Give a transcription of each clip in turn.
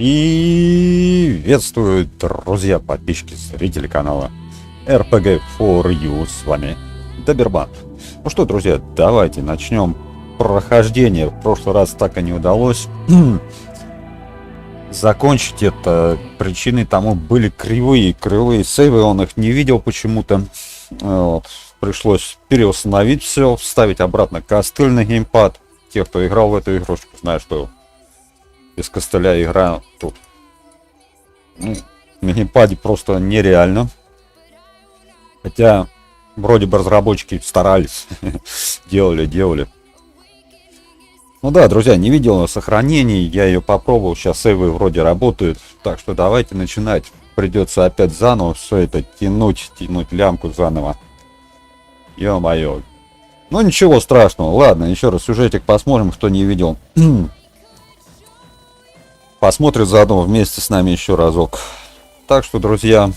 Приветствую, друзья, подписчики, зрители канала RPG for You, с вами DoberMAN. Ну что, друзья, давайте начнем прохождение. В прошлый раз так и не удалось закончить это. Причиной тому были кривые сейвы, он их не видел почему-то. Вот. Пришлось переустановить все, вставить обратно костыль на геймпад. Те, кто играл в эту игрушку, знают, что без костыля игра тут на геймпаде просто нереально. Хотя вроде бы разработчики старались, делали. Ну да, друзья, не видел сохранений, я ее попробовал, сейчас сейвы вроде работают, так что давайте начинать. Придется опять заново все это тянуть лямку заново. Ё-моё. Ну ничего страшного, ладно, еще раз сюжетик посмотрим, кто не видел. Посмотрит заодно вместе с нами еще разок. Так что, друзья,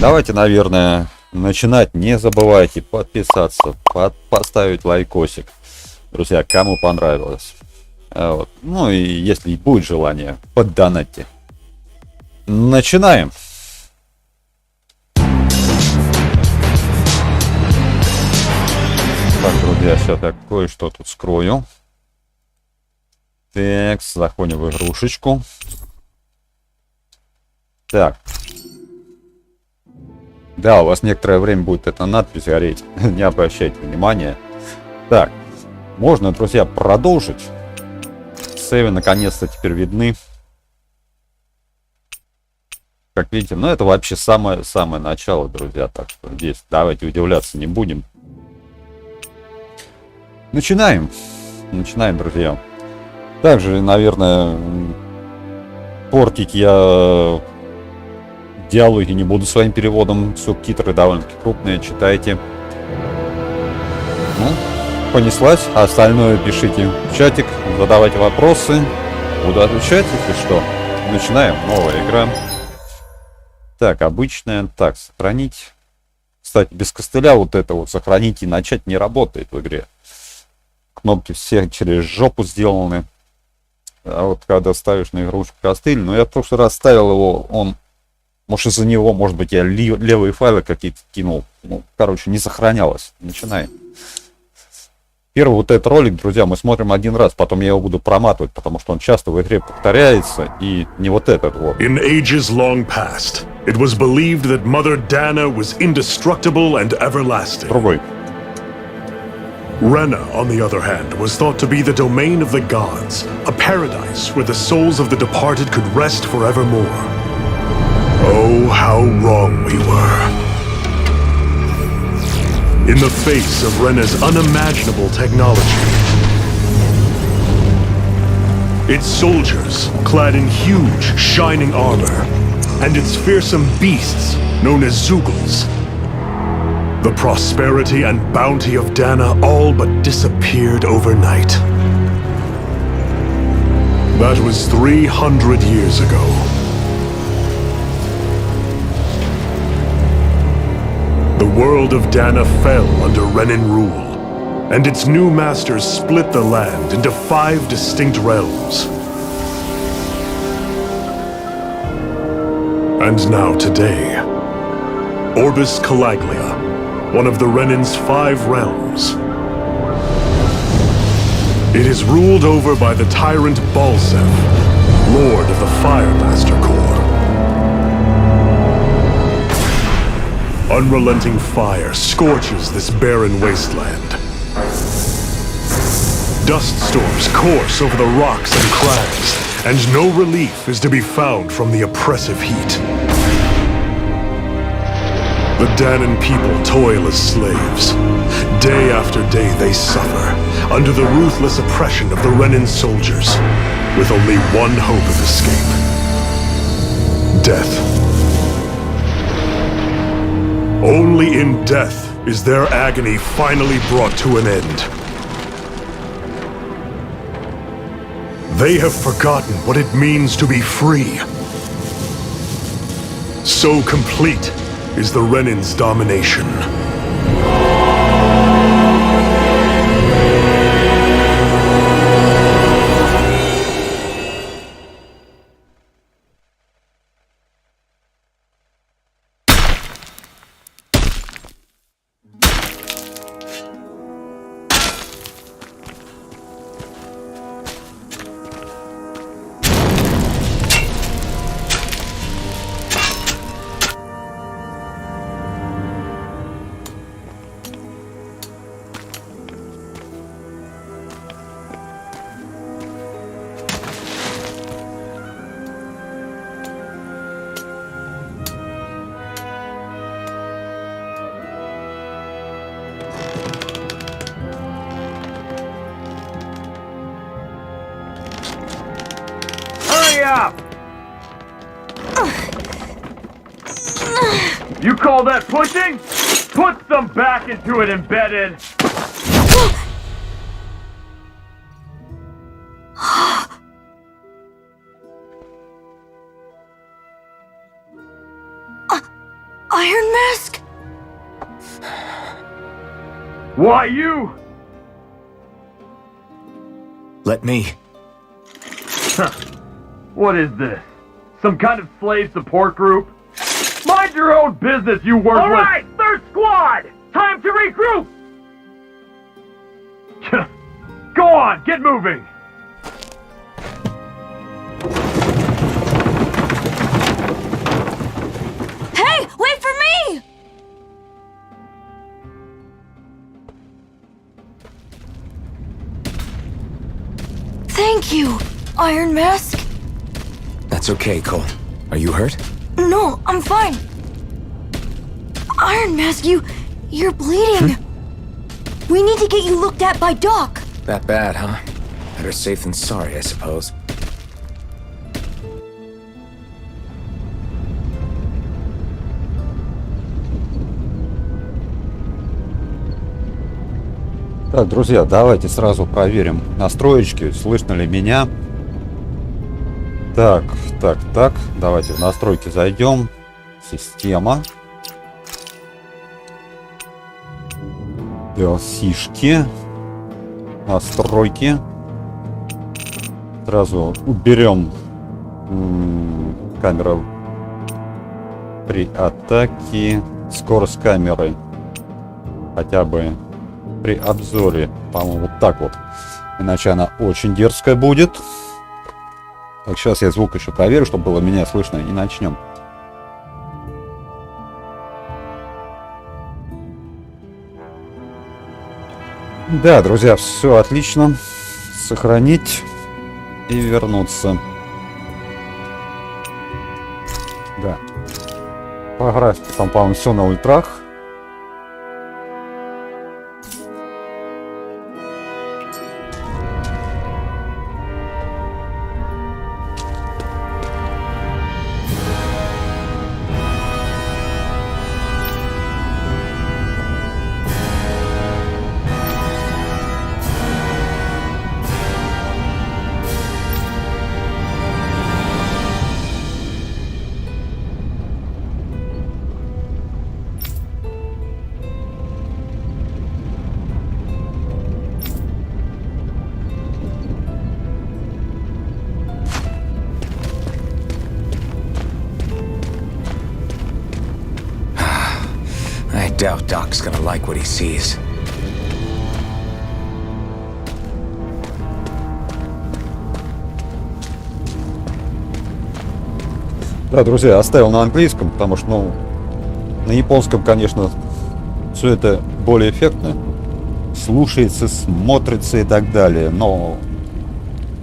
давайте, наверное, начинать. Не забывайте подписаться, поставить лайкосик. Друзья, кому понравилось. Вот. Ну и если будет желание, поддонатьте. Начинаем. Так, друзья, сейчас я кое-что тут скрою. Так, заходим в игрушечку. Так. Да, у вас некоторое время будет эта надпись гореть. Не обращайте внимания. Так. Можно, друзья, продолжить. Сейвы наконец-то теперь видны. Как видите, ну это вообще самое начало, друзья. Так что здесь давайте удивляться не будем. Начинаем, друзья. Также, наверное, портить я диалоги не буду своим переводом. Субтитры довольно-таки крупные, читайте. Ну, понеслась. Остальное пишите в чатик, задавайте вопросы. Буду отвечать, если что. Начинаем. Новая игра. Так, обычная. Так, сохранить. Кстати, без костыля вот это вот сохранить и начать не работает в игре. Кнопки все через жопу сделаны. А вот когда ставишь на игрушку костыль, ну я в прошлый раз ставил его, он, может из-за него, может быть я левые файлы какие-то кинул. Ну, короче, не сохранялось. Начинаем. Первый вот этот ролик, друзья, мы смотрим один раз, потом я его буду проматывать, потому что он часто в игре повторяется, и не вот этот вот. In ages long past, it was believed that Mother Dana was indestructible and everlasting. Другой. Rena, on the other hand, was thought to be the domain of the gods, a paradise where the souls of the departed could rest forevermore. Oh, how wrong we were. In the face of Rena's unimaginable technology, its soldiers, clad in huge, shining armor, and its fearsome beasts, known as Zeugles, the prosperity and bounty of Dana all but disappeared overnight. That was 300 years ago. The world of Dana fell under Renan rule, and its new masters split the land into 5 distinct realms. And now today, Orbis Calaglia, one of the Renan's 5 realms. It is ruled over by the tyrant Bolzef, Lord of the Firemaster Corps. Unrelenting fire scorches this barren wasteland. Dust storms course over the rocks and crags, and no relief is to be found from the oppressive heat. The Danan people toil as slaves. Day after day they suffer under the ruthless oppression of the Renan soldiers, with only one hope of escape: death. Only in death is their agony finally brought to an end. They have forgotten what it means to be free. So complete is the Renan's domination. You call that pushing? Put some back into it, embedded. Iron Mask? Why you? Let me. What is this? Some kind of slave support group? Mind your own business, you worthless! Alright, third squad! Time to regroup! Go on, get moving! Hey, wait for me! Thank you, Iron Mask. That's okay, Cole. Are you hurt? No, I'm fine. Iron Mask, you're bleeding. We need to get you looked at by Doc. That bad, huh? Better safe than sorry, I suppose. Так, друзья, давайте сразу проверим настроечки, слышно ли меня. Так, давайте в настройки зайдем. Система. DLC-шки. Настройки. Сразу уберем камеру при атаке. Скорость камеры. Хотя бы при обзоре. По-моему, вот так вот. Иначе она очень дерзкая будет. Так, сейчас я звук еще проверю, чтобы было меня слышно, и начнем. Да, друзья, все отлично. Сохранить и вернуться. Да. По графике там, по-моему, все на ультрах. I doubt Doc's gonna like what he sees. Да, друзья, оставил на английском, потому что, ну, на японском, конечно, все это более эффектно. Слушается, смотрится и так далее. Но,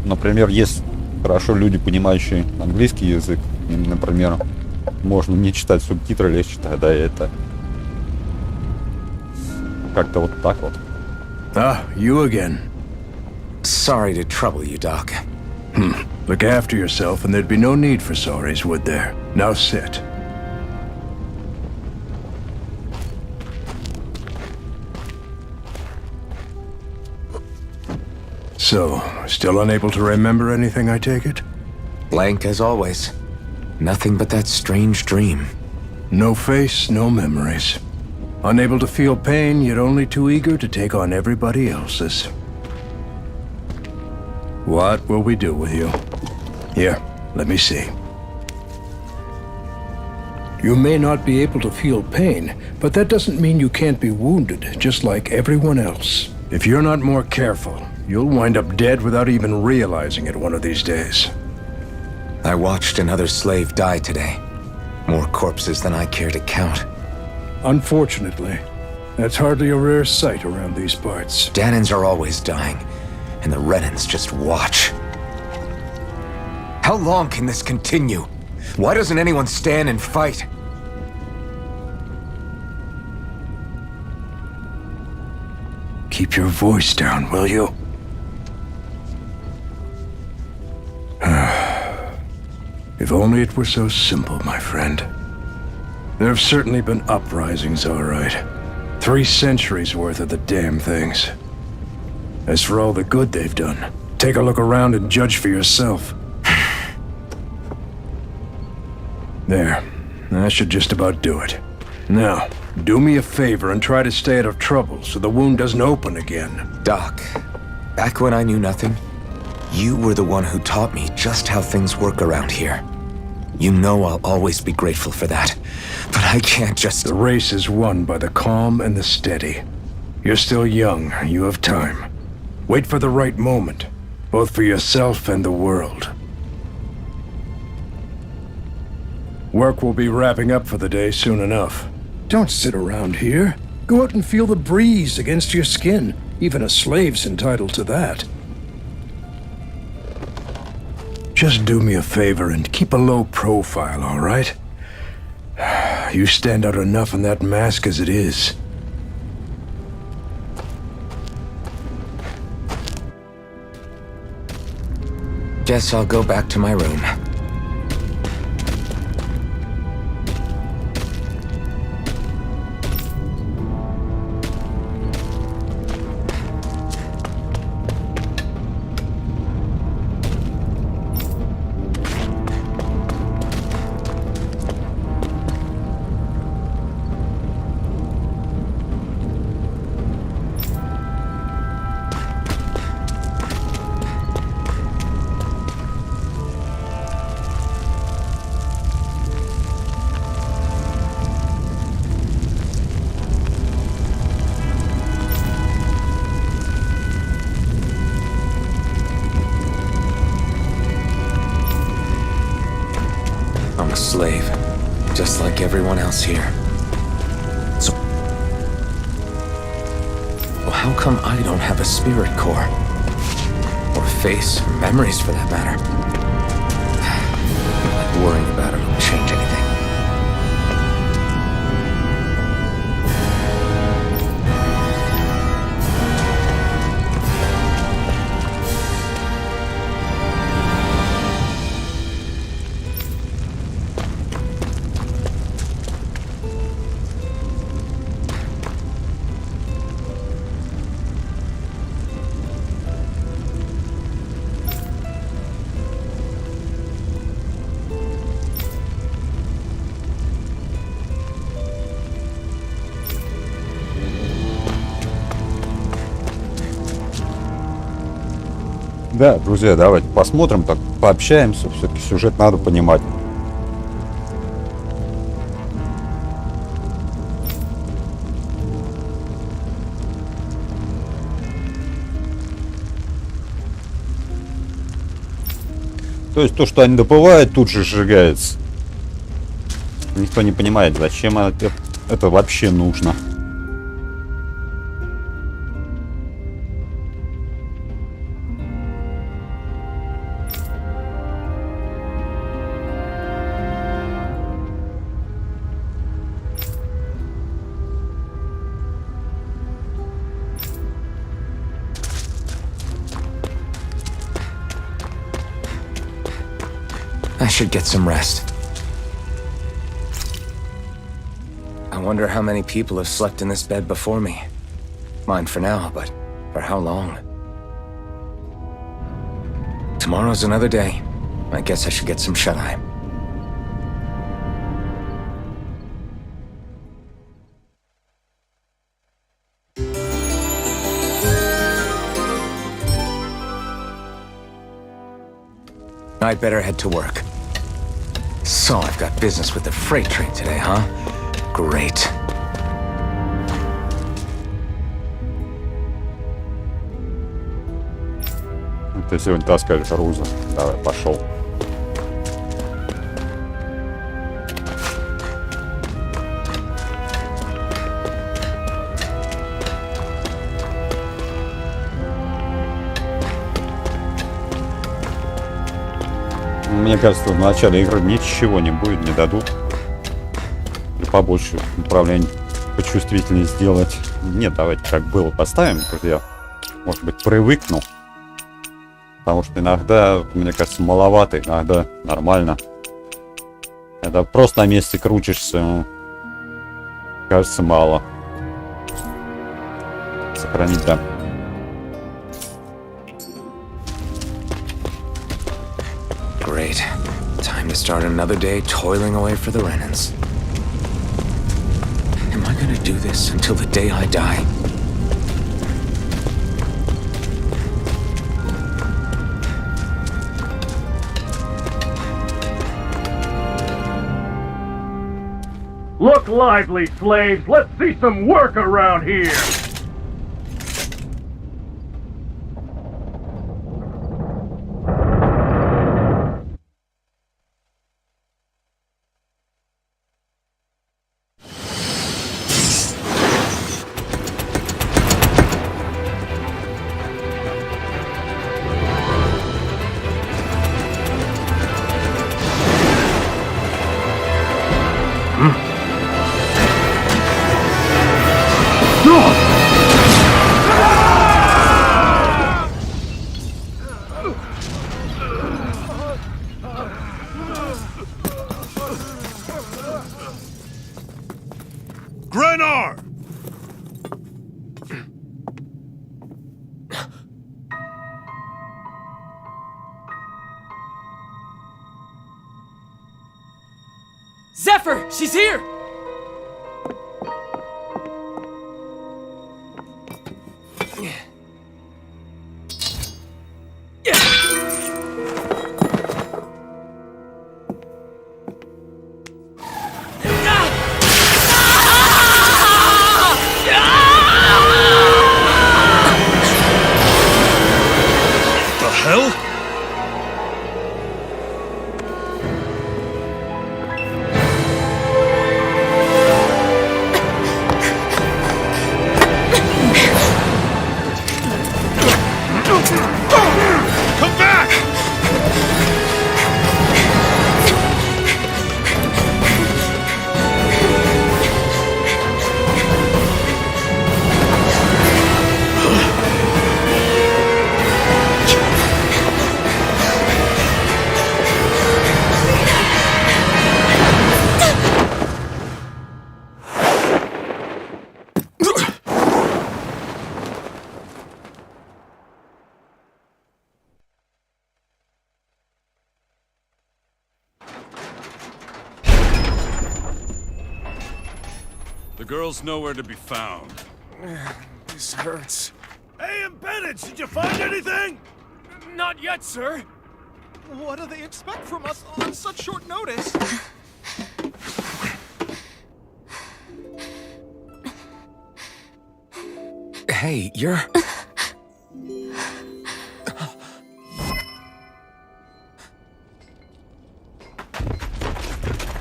например, есть хорошо люди, понимающие английский язык. И, например, можно не читать субтитры, легче тогда это как-то вот так вот. Ah, you again. Sorry to trouble you, Doc. Look after yourself and there'd be no need for sorries, would there? Now sit. So, still unable to remember anything, I take it? Blank as always. Nothing but that strange dream. No face, no memories. Unable to feel pain, yet only too eager to take on everybody else's. What will we do with you? Here, let me see. You may not be able to feel pain, but that doesn't mean you can't be wounded, just like everyone else. If you're not more careful, you'll wind up dead without even realizing it one of these days. I watched another slave die today. More corpses than I care to count. Unfortunately, that's hardly a rare sight around these parts. Danins are always dying, and the Renans just watch. How long can this continue? Why doesn't anyone stand and fight? Keep your voice down, will you? If only it were so simple, my friend. There have certainly been uprisings, all right. 3 centuries worth of the damn things. As for all the good they've done, take a look around and judge for yourself. There. That should just about do it. Now, do me a favor and try to stay out of trouble so the wound doesn't open again. Doc, back when I knew nothing, you were the one who taught me just how things work around here. You know I'll always be grateful for that. But I can't just... The race is won by the calm and the steady. You're still young. You have time. Wait for the right moment, both for yourself and the world. Work will be wrapping up for the day soon enough. Don't sit around here. Go out and feel the breeze against your skin. Even a slave's entitled to that. Just do me a favor and keep a low profile, all right? You stand out enough in that mask as it is. Guess I'll go back to my room. I'm a slave, just like everyone else here. So, well, how come I don't have a spirit core? Or face, or memories for that matter? Like worrying about it will change anything. Да, друзья, давайте посмотрим, так пообщаемся. Все-таки сюжет надо понимать. То есть то, что они добывают, тут же сжигается. Никто не понимает, зачем это вообще нужно. I should get some rest. I wonder how many people have slept in this bed before me. Mine for now, but for how long? Tomorrow's another day. I guess I should get some shut-eye. I'd better head to work. So I've got business with the freight train today, huh? Great. Ты сегодня таскаешь грузы. Давай, пошел. Мне кажется, в начале игры ничего не будет, не дадут. И побольше управления почувствительнее сделать. Нет, давайте как было поставим, чтобы я, может быть, привыкну. Потому что иногда, мне кажется, маловато, иногда нормально. Когда просто на месте крутишься, кажется, мало. Сохранить, да. Great. Time to start another day toiling away for the Renans. Am I gonna do this until the day I die? Look lively, slaves! Let's see some work around here! Grenar! Zephyr! She's here! The hell? Come back! The girl's nowhere to be found. This hurts. Hey, embedded, did you find anything? Not yet, sir. What do they expect from us on such short notice? Hey, you're...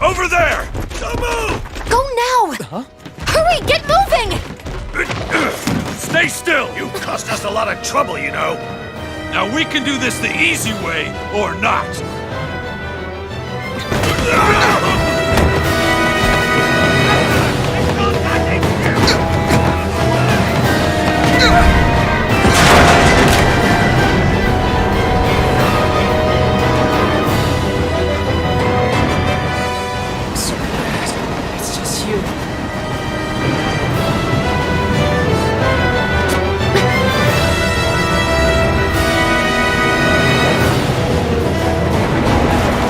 Over there! Don't move! Go now! Huh? Hurry, get moving! Stay still! You caused us a lot of trouble, you know. Now we can do this the easy way or not. So bad. It's just you.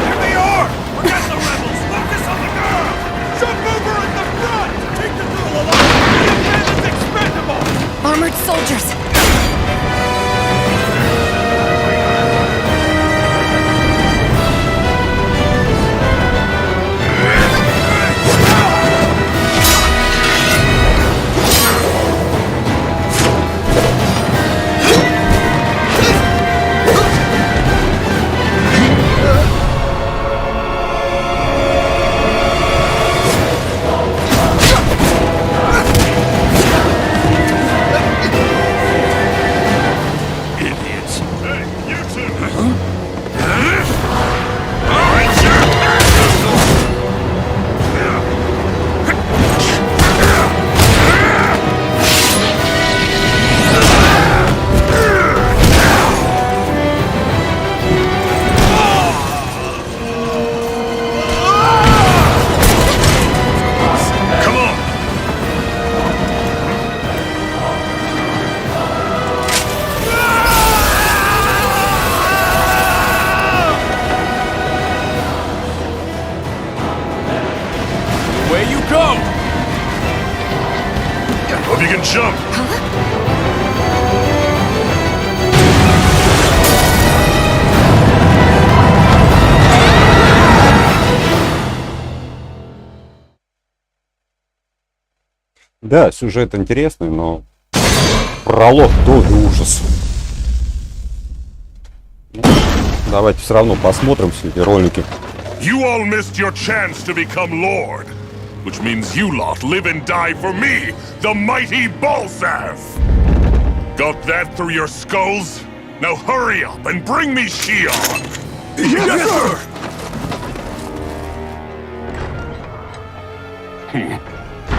Here they are! Forget the rebels! Look Да, сюжет интересный, но пролог тоже ужас. Давайте все равно посмотрим все эти ролики. You all missed your chance to become Lord, which means you lot live and die for me, the mighty Bolzef! Got that through your skulls? Now hurry up and bring me Shion! Yes, sir!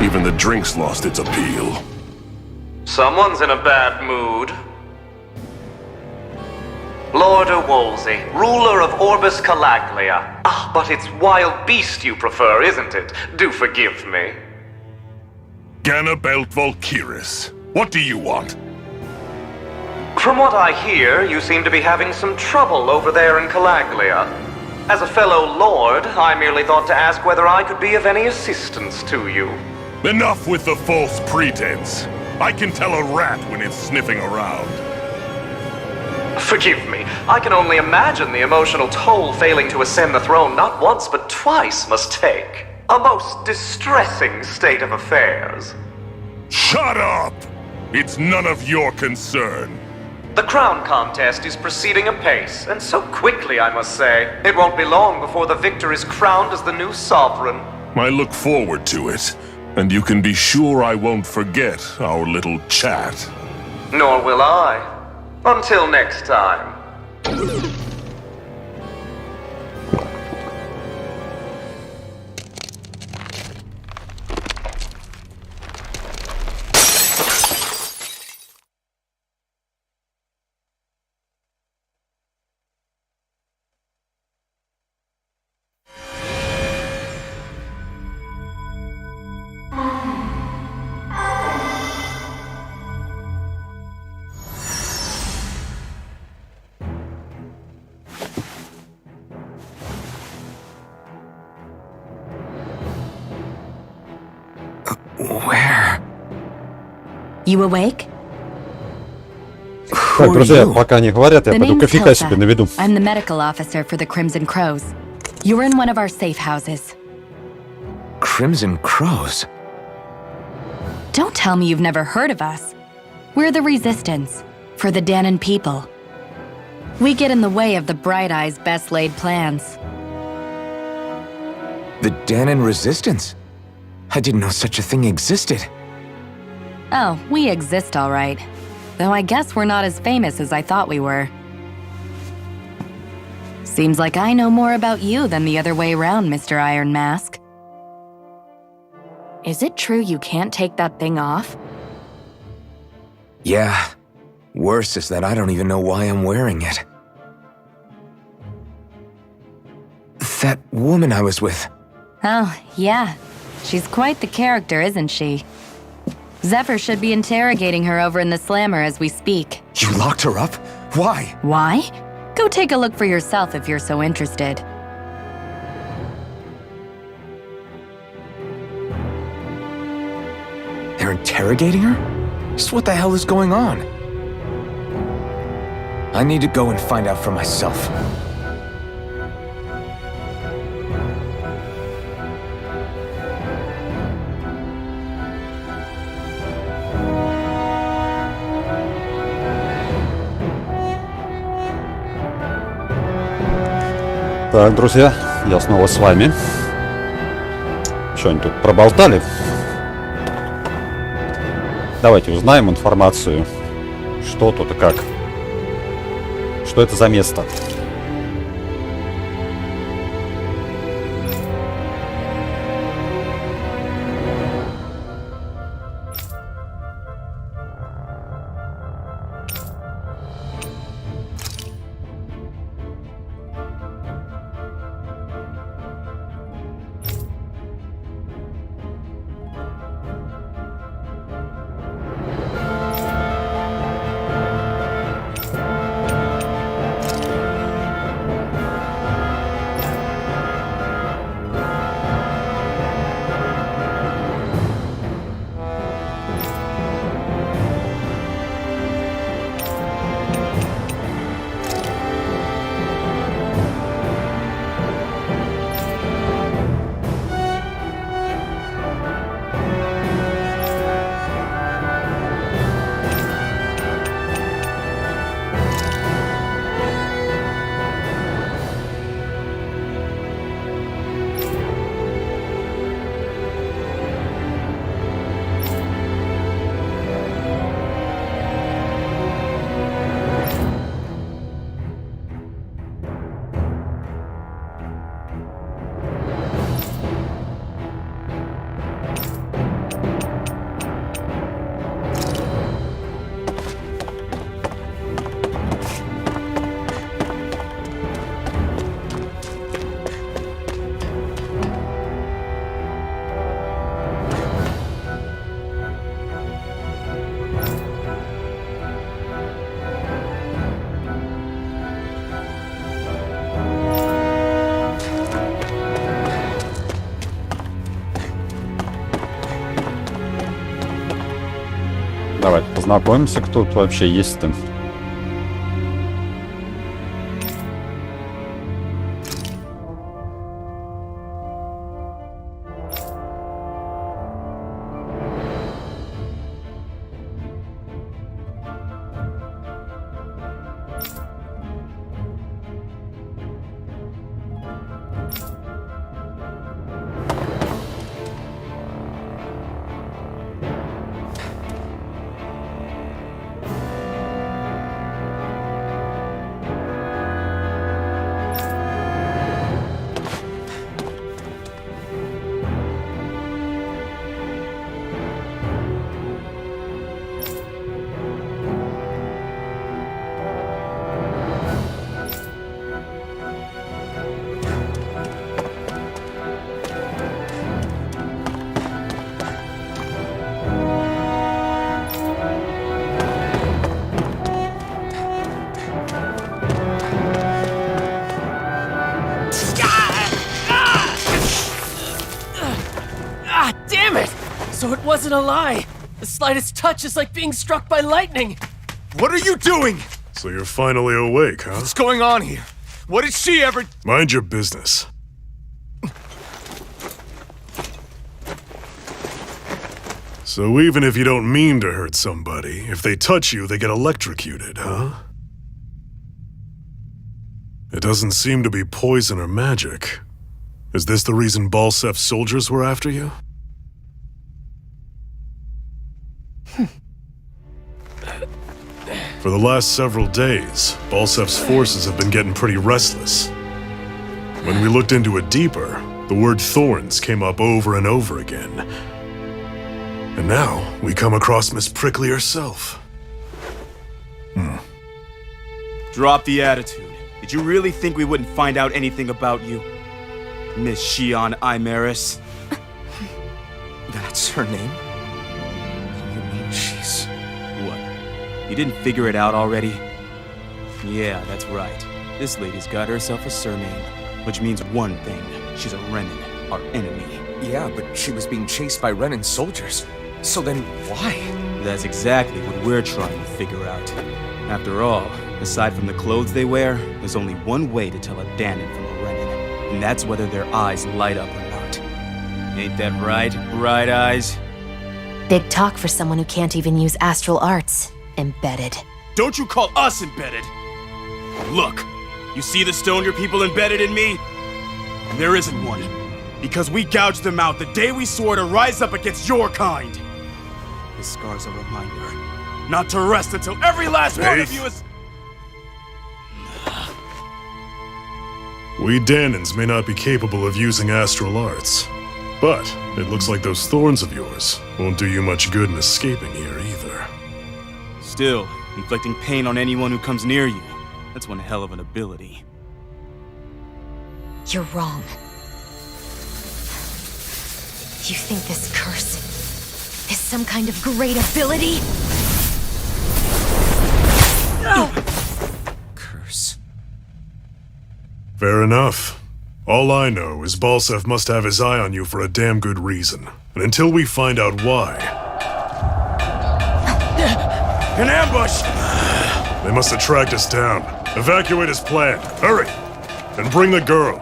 Even the drink's lost its appeal. Someone's in a bad mood. Lord Wolsey, ruler of Orbis Calaglia. Ah, but it's wild beast you prefer, isn't it? Do forgive me. Ganabelt Volkiris, what do you want? From what I hear, you seem to be having some trouble over there in Calaglia. As a fellow lord, I merely thought to ask whether I could be of any assistance to you. Enough with the false pretense. I can tell a rat when it's sniffing around. Forgive me, I can only imagine the emotional toll failing to ascend the throne not once but twice must take. A most distressing state of affairs. Shut up! It's none of your concern. The crown contest is proceeding apace, and so quickly, I must say. It won't be long before the victor is crowned as the new sovereign. I look forward to it, and you can be sure I won't forget our little chat. Nor will I. Until next time. Where? You awake? Так, друзья, пока не говорят, я The пойду name's кофейка Kelsa. себе наведу. I'm the medical officer for the Crimson Crows. You're in one of our safe houses. Crimson Crows? Don't tell me you've never heard of us. We're the Resistance, for the Danon people. We get in the way of the Bright Eyes' best laid plans. The Danon Resistance? I didn't know such a thing existed. Oh, we exist all right. Though I guess we're not as famous as I thought we were. Seems like I know more about you than the other way around, Mr. Iron Mask. Is it true you can't take that thing off? Yeah. Worse is that I don't even know why I'm wearing it. That woman I was with. Oh, yeah. She's quite the character, isn't she? Zephyr should be interrogating her over in the Slammer as we speak. You locked her up? Why? Why? Go take a look for yourself if you're so interested. They're interrogating her? Just what the hell is going on? I need to go and find out for myself. Так, друзья, я снова с вами. Что они тут проболтали? Давайте узнаем информацию. Что тут и как. Что это за место? Познакомимся, кто тут вообще есть-то. So it wasn't a lie. The slightest touch is like being struck by lightning. What are you doing? So you're finally awake, huh? What's going on here? What did she ever... Mind your business. So even if you don't mean to hurt somebody, if they touch you, they get electrocuted, huh? It doesn't seem to be poison or magic. Is this the reason Bolzef's soldiers were after you? For the last several days, Bolzef's forces have been getting pretty restless. When we looked into it deeper, the word thorns came up over and over again. And now, we come across Miss Prickly herself. Drop the attitude. Did you really think we wouldn't find out anything about you? Miss Shion Imaris? That's her name? You mean she's... What? You didn't figure it out already? Yeah, that's right. This lady's got herself a surname, which means one thing. She's a Renin, our enemy. Yeah, but she was being chased by Renin soldiers. So then why? That's exactly what we're trying to figure out. After all, aside from the clothes they wear, there's only one way to tell a Danon from a Renin, and that's whether their eyes light up or not. Ain't that right, Bright Eyes? Big talk for someone who can't even use astral arts. Embedded. Don't you call us embedded! Look, you see the stone your people embedded in me? There isn't one. Because we gouged them out the day we swore to rise up against your kind. This scar's a reminder not to rest until every last one of you is... We Danons may not be capable of using astral arts, but it looks like those thorns of yours won't do you much good in escaping here either. Still, inflicting pain on anyone who comes near you. That's one hell of an ability. You're wrong. You think this curse is some kind of great ability? No! Curse. Fair enough. All I know is Bolzef must have his eye on you for a damn good reason. And until we find out why... An ambush! They must have tracked us down. Evacuate as planned. Hurry! And bring the girl.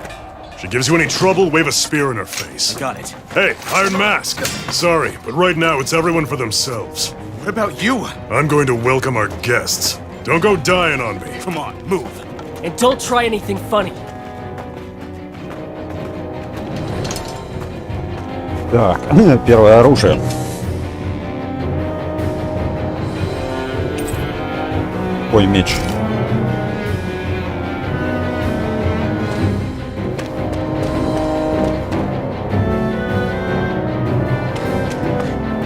If she gives you any trouble, wave a spear in her face. I got it. Hey, Iron Mask! Sorry, but right now it's everyone for themselves. What about you? I'm going to welcome our guests. Don't go dying on me. Come on, move. And don't try anything funny. Так, первое оружие. Ой, меч.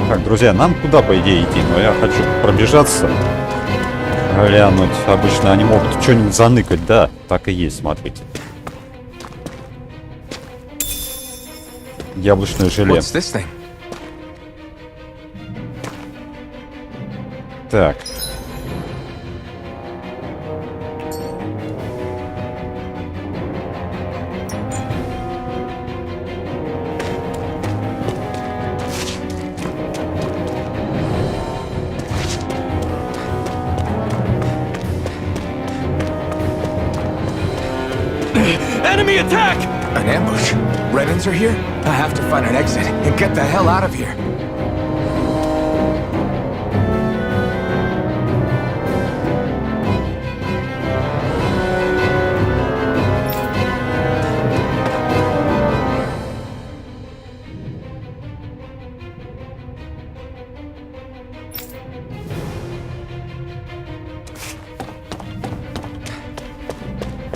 Так, друзья, нам куда, по идее, идти? Но я хочу пробежаться, глянуть. Обычно они могут что-нибудь заныкать, да? Так и есть, смотрите. Яблочное желе. What's this thing? Так. enemy attack! An ambush? Renans are here? I have to find an exit and get the hell out of here.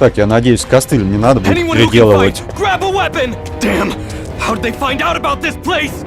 Так, я надеюсь, костыль не надо будет Anyone who can переделывать. fight, grab a weapon! Damn! How did they find out about this place?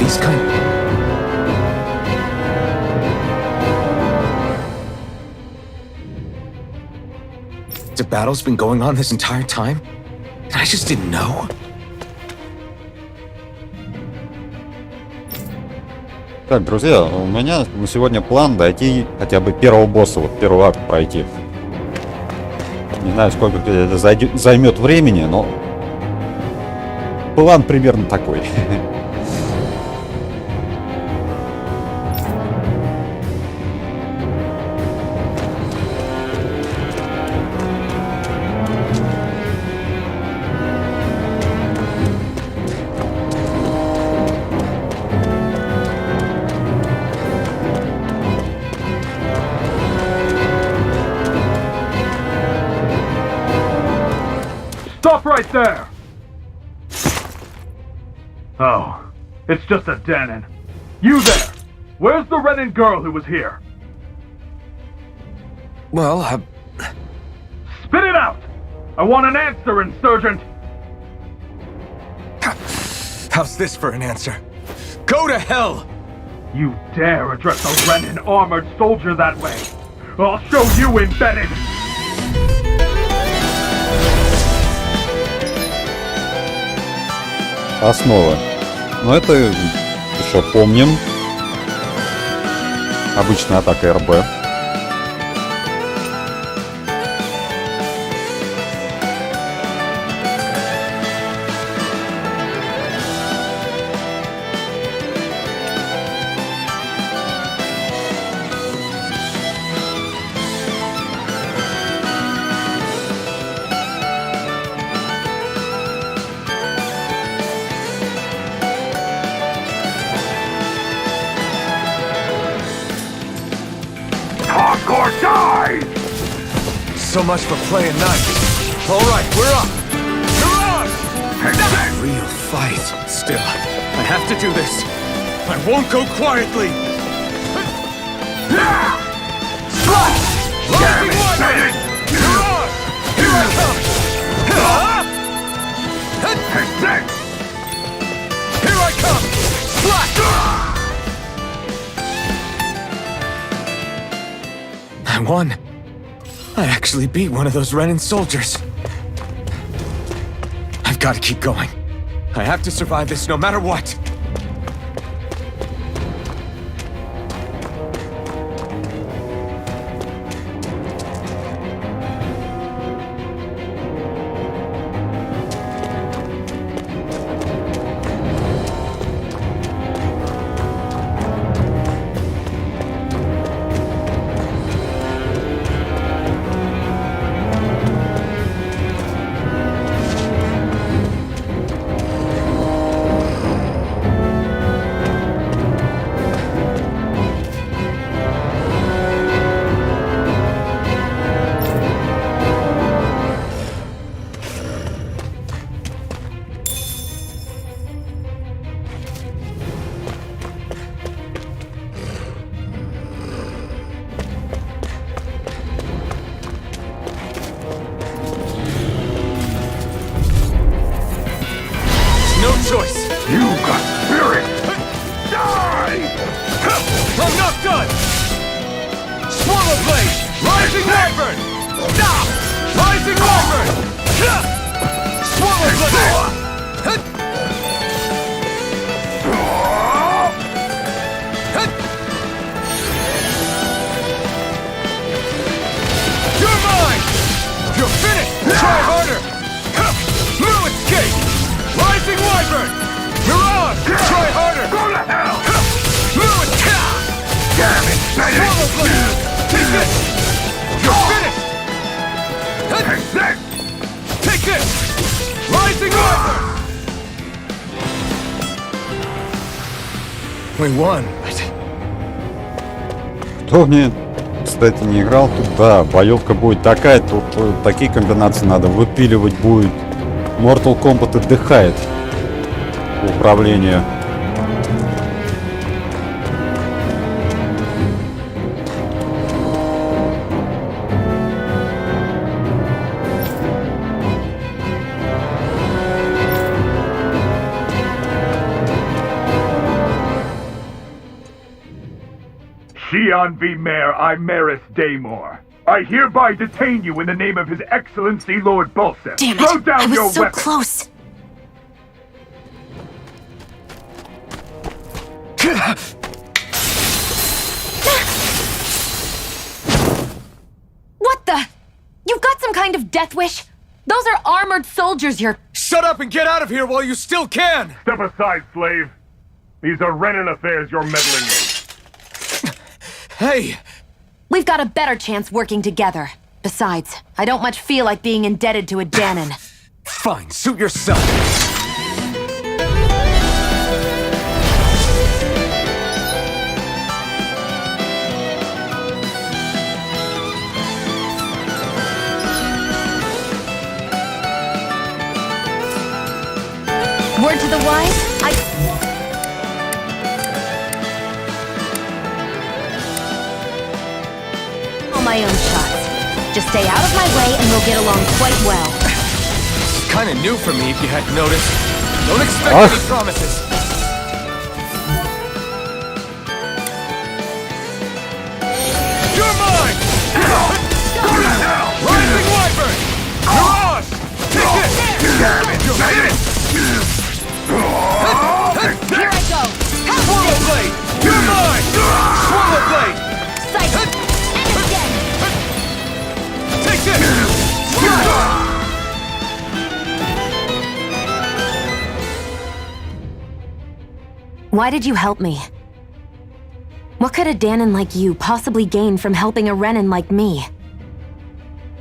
These kind... The battle's been going on this entire time? And I just didn't know? Так, друзья, у меня на сегодня план дойти хотя бы первого босса, вот первый акт пройти. Не знаю, сколько это займет времени, но план примерно такой. Stop right there! Oh, it's just a Danon. You there! Where's the Renan girl who was here? Well, Spit it out! I want an answer, Insurgent! how's this for an answer? Go to hell! You dare address a Renan armored soldier that way! I'll show you embedded! Основа. Но это еще помним. Обычная атака РБ. So much for playing nice. All right, we're up. You're on! Real fight. Still, I have to do this. I won't go quietly. Slash! Lightning weapon! You're on! Here I come! Here I come! Slash! I won. I actually beat one of those Renan soldiers. I've got to keep going. I have to survive this no matter what. Choice. You got spirit! Die! I'm not done! Swallow blade! Rising wyvern! Rising wyvern! Swallow blade! Take this! Rising Rider! We won. Кто мне, кстати, не играл тут, да, боевка будет такая, тут такие комбинации надо выпиливать будет. Mortal Kombat отдыхает управление. Xi'an v. Mayor Imaris Daymore. I hereby detain you in the name of His Excellency Lord Bolzef. Damn Throw it! down I was your so weapon. close. What the? You've got some kind of death wish? Those are armored soldiers you're... Shut up and get out of here while you still can! Step aside, slave. These are Renan affairs you're meddling with. Hey! We've got a better chance working together. Besides, I don't much feel like being indebted to a Danon. Fine, suit yourself. Word to the wise, my own shots. Just stay out of my way and we'll get along quite well. Kinda new for me if you hadn't noticed. Don't expect any promises. You're mine! Rising Wyvern! You're ours! Take this! Here I go! Swallow Blade! You're mine! Swallow Blade! Sight! And again! Take this! Why did you help me? What could a Danon like you possibly gain from helping a Renan like me?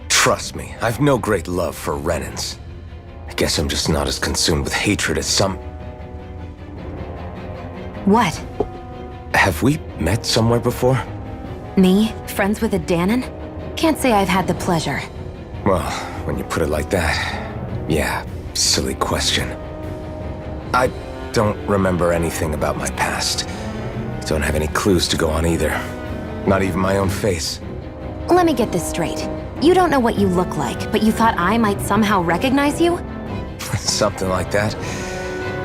Trust me, I've no great love for Renans. I guess I'm just not as consumed with hatred as some... What? Have we met somewhere before? Me? Friends with a Danon? Can't say I've had the pleasure. Well, when you put it like that, yeah, silly question. I don't remember anything about my past. Don't have any clues to go on either. Not even my own face. Let me get this straight. You don't know what you look like, but you thought I might somehow recognize you? Something like that.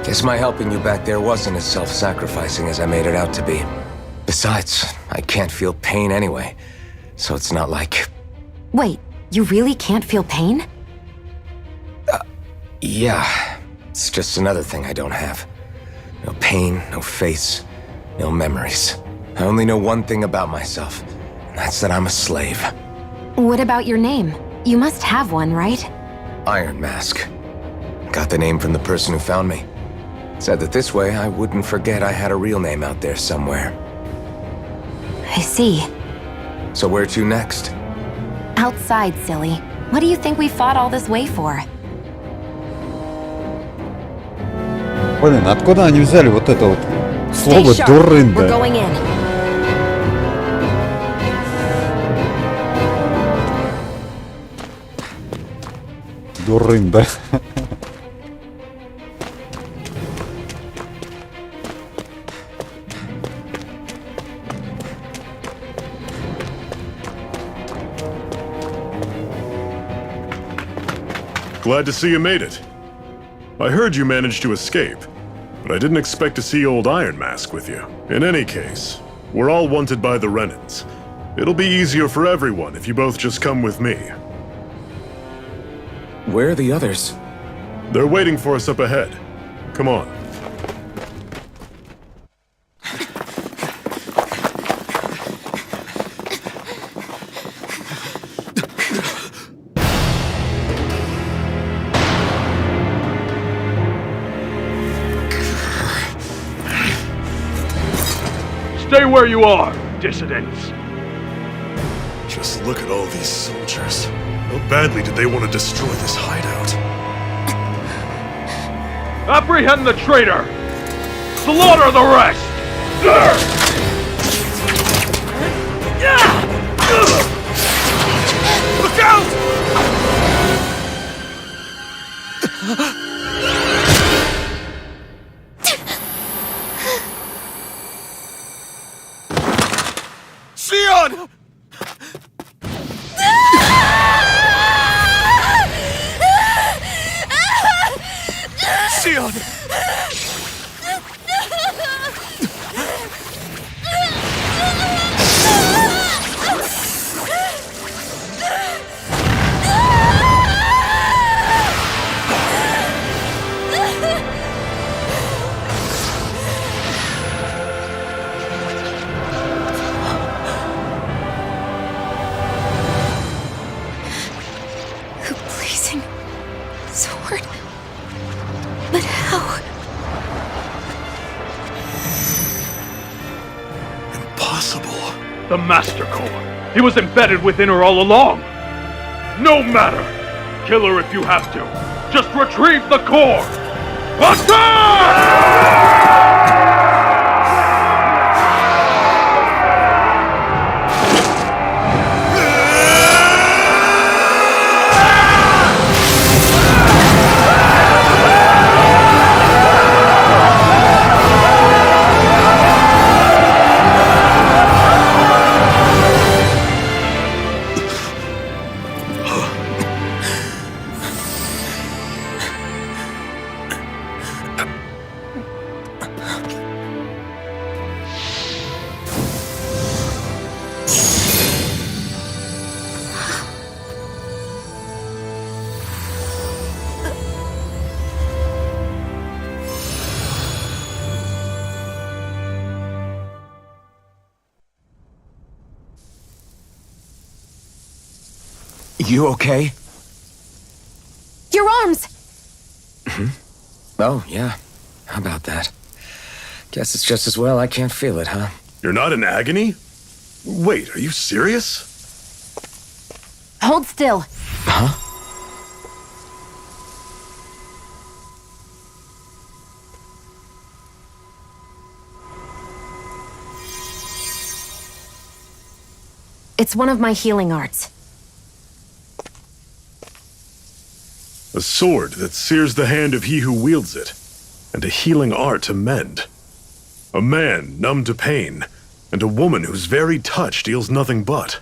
Guess my helping you back there wasn't as self-sacrificing as I made it out to be. Besides, I can't feel pain anyway, so it's not like... Wait, you really can't feel pain? Yeah. It's just another thing I don't have. No pain, no face, no memories. I only know one thing about myself, and that's that I'm a slave. What about your name? You must have one, right? Iron Mask. Got the name from the person who found me. Said that this way I wouldn't forget I had a real name out there somewhere. I see. So where to next? Outside, silly. What do you think we fought all this way for? Блин, откуда они взяли вот это вот слово We're дурында? going in. Дурында. Glad to see you made it. I heard you managed to escape, but I didn't expect to see old Iron Mask with you. In any case, we're all wanted by the Renans. It'll be easier for everyone if you both just come with me. Where are the others? They're waiting for us up ahead. Come on. Stay where you are, dissidents. Just look at all these soldiers. How badly did they want to destroy this hideout? Apprehend the traitor! Slaughter the rest! Look out! Sion! Sion! Blazing sword. But how? Impossible. The Master Core. He was embedded within her all along. No matter. Kill her if you have to. Just retrieve the core. Attack! You okay? Your arms! Oh, yeah. How about that? Guess it's just as well I can't feel it, huh? You're not in agony? Wait, are you serious? Hold still. Huh? It's one of my healing arts. A sword that sears the hand of he who wields it, and a healing art to mend. A man numb to pain, and a woman whose very touch deals nothing but.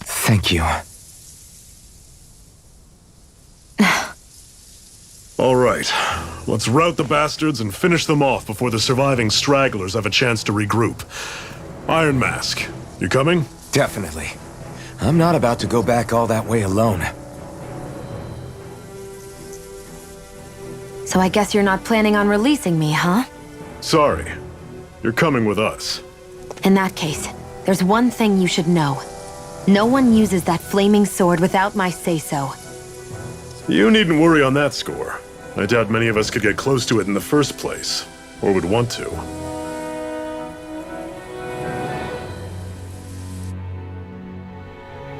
Thank you. All right, let's rout the bastards and finish them off before the surviving stragglers have a chance to regroup. Iron Mask, you coming? Definitely. I'm not about to go back all that way alone. So I guess you're not planning on releasing me, huh? Sorry, you're coming with us. In that case, there's one thing you should know. No one uses that flaming sword without my say-so. You needn't worry on that score. I doubt many of us could get close to it in the first place, or would want to.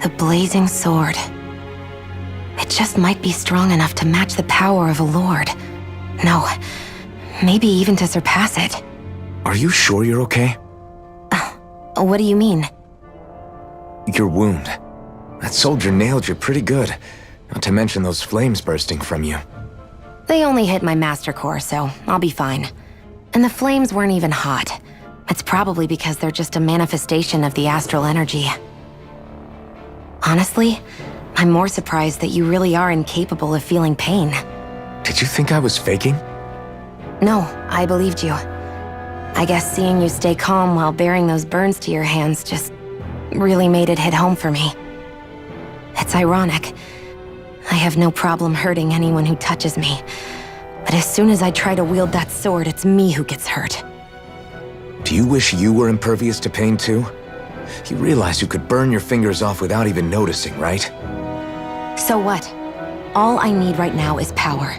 The blazing sword. It just might be strong enough to match the power of a lord. No, maybe even to surpass it. Are you sure you're okay? What do you mean? Your wound. That soldier nailed you pretty good. Not to mention those flames bursting from you. They only hit my master core, so I'll be fine. And the flames weren't even hot. It's probably because they're just a manifestation of the astral energy. Honestly, I'm more surprised that you really are incapable of feeling pain. Did you think I was faking? No, I believed you. I guess seeing you stay calm while bearing those burns to your hands just really made it hit home for me. It's ironic. I have no problem hurting anyone who touches me. But as soon as I try to wield that sword, it's me who gets hurt. Do you wish you were impervious to pain too? You realize you could burn your fingers off without even noticing, right? So what? All I need right now is power.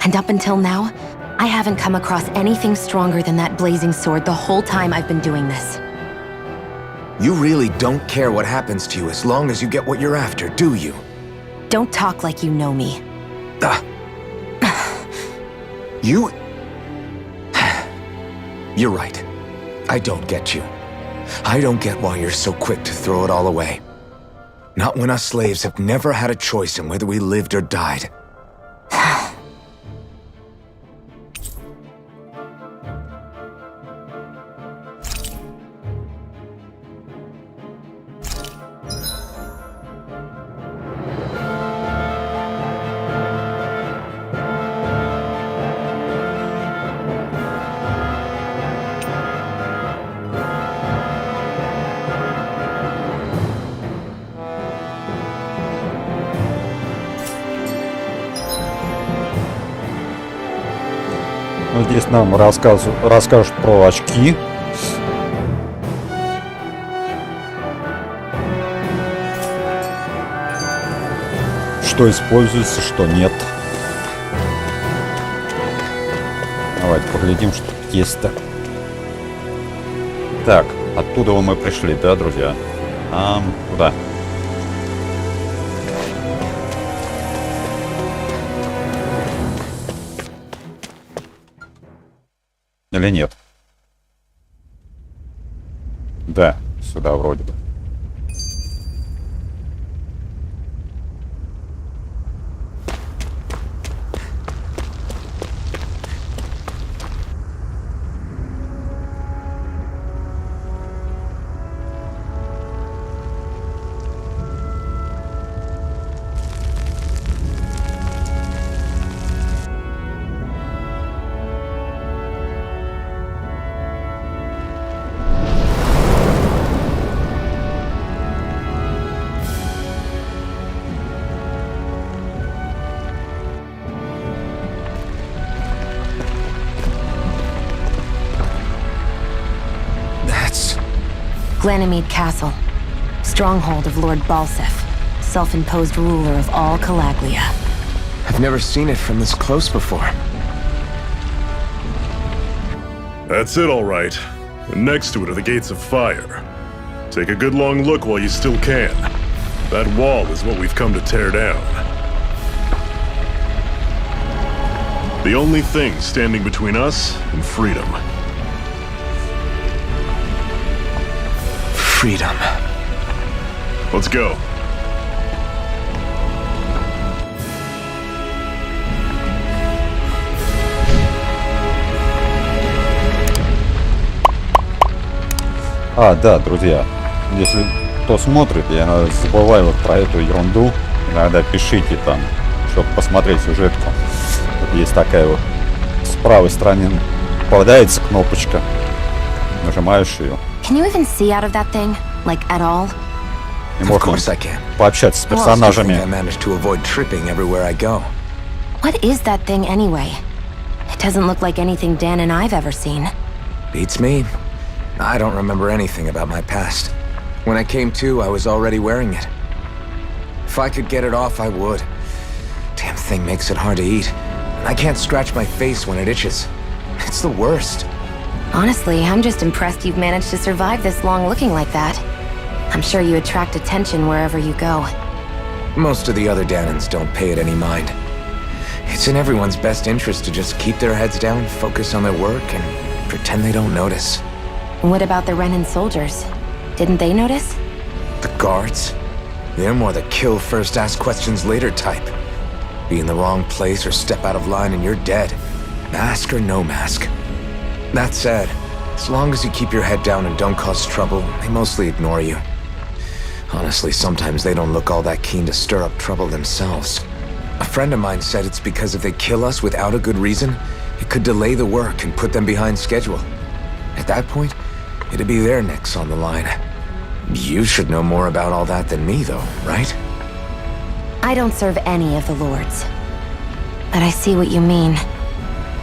And up until now, I haven't come across anything stronger than that blazing sword the whole time I've been doing this. You really don't care what happens to you as long as you get what you're after, do you? Don't talk like you know me. You... You're right. I don't get you. I don't get why you're so quick to throw it all away. Not when us slaves have never had a choice in whether we lived or died. Здесь нам расскажут про очки. Что используется, что нет. Давайте поглядим, что тут есть-то. Так, оттуда мы пришли, да, друзья? Куда? Или нет? Да, сюда вроде бы. Glanamede Castle, stronghold of Lord Bolzef, self-imposed ruler of all Calaglia. I've never seen it from this close before. That's it, all right. And next to it are the gates of fire. Take a good long look while you still can. That wall is what we've come to tear down. The only thing standing between us and freedom. Freedom. Let's go. Да, друзья, если кто смотрит, я иногда забываю вот про эту ерунду. Иногда пишите там, чтобы посмотреть сюжетку. Вот есть такая вот с правой стороны попадается кнопочка. Нажимаешь ее. Can you even see out of that thing? Like, at all? И можно пообщаться с персонажами. What is that thing anyway? It doesn't look like anything Dan and I've ever seen. Beats me. I don't remember anything about my past. When I came to, I was already wearing it. If I could get it off, I would. Damn thing makes it hard to eat. I can't scratch my face when it itches. It's the worst. Honestly, I'm just impressed you've managed to survive this long looking like that. I'm sure you attract attention wherever you go. Most of the other Danans don't pay it any mind. It's in everyone's best interest to just keep their heads down, focus on their work, and pretend they don't notice. What about the Renan soldiers? Didn't they notice? The guards? They're more the kill first, ask questions later type. Be in the wrong place or step out of line and you're dead. Mask or no mask. That said, as long as you keep your head down and don't cause trouble, they mostly ignore you. Honestly, sometimes they don't look all that keen to stir up trouble themselves. A friend of mine said it's because if they kill us without a good reason, it could delay the work and put them behind schedule. At that point, it'd be their necks on the line. You should know more about all that than me, though, right? I don't serve any of the lords. But I see what you mean.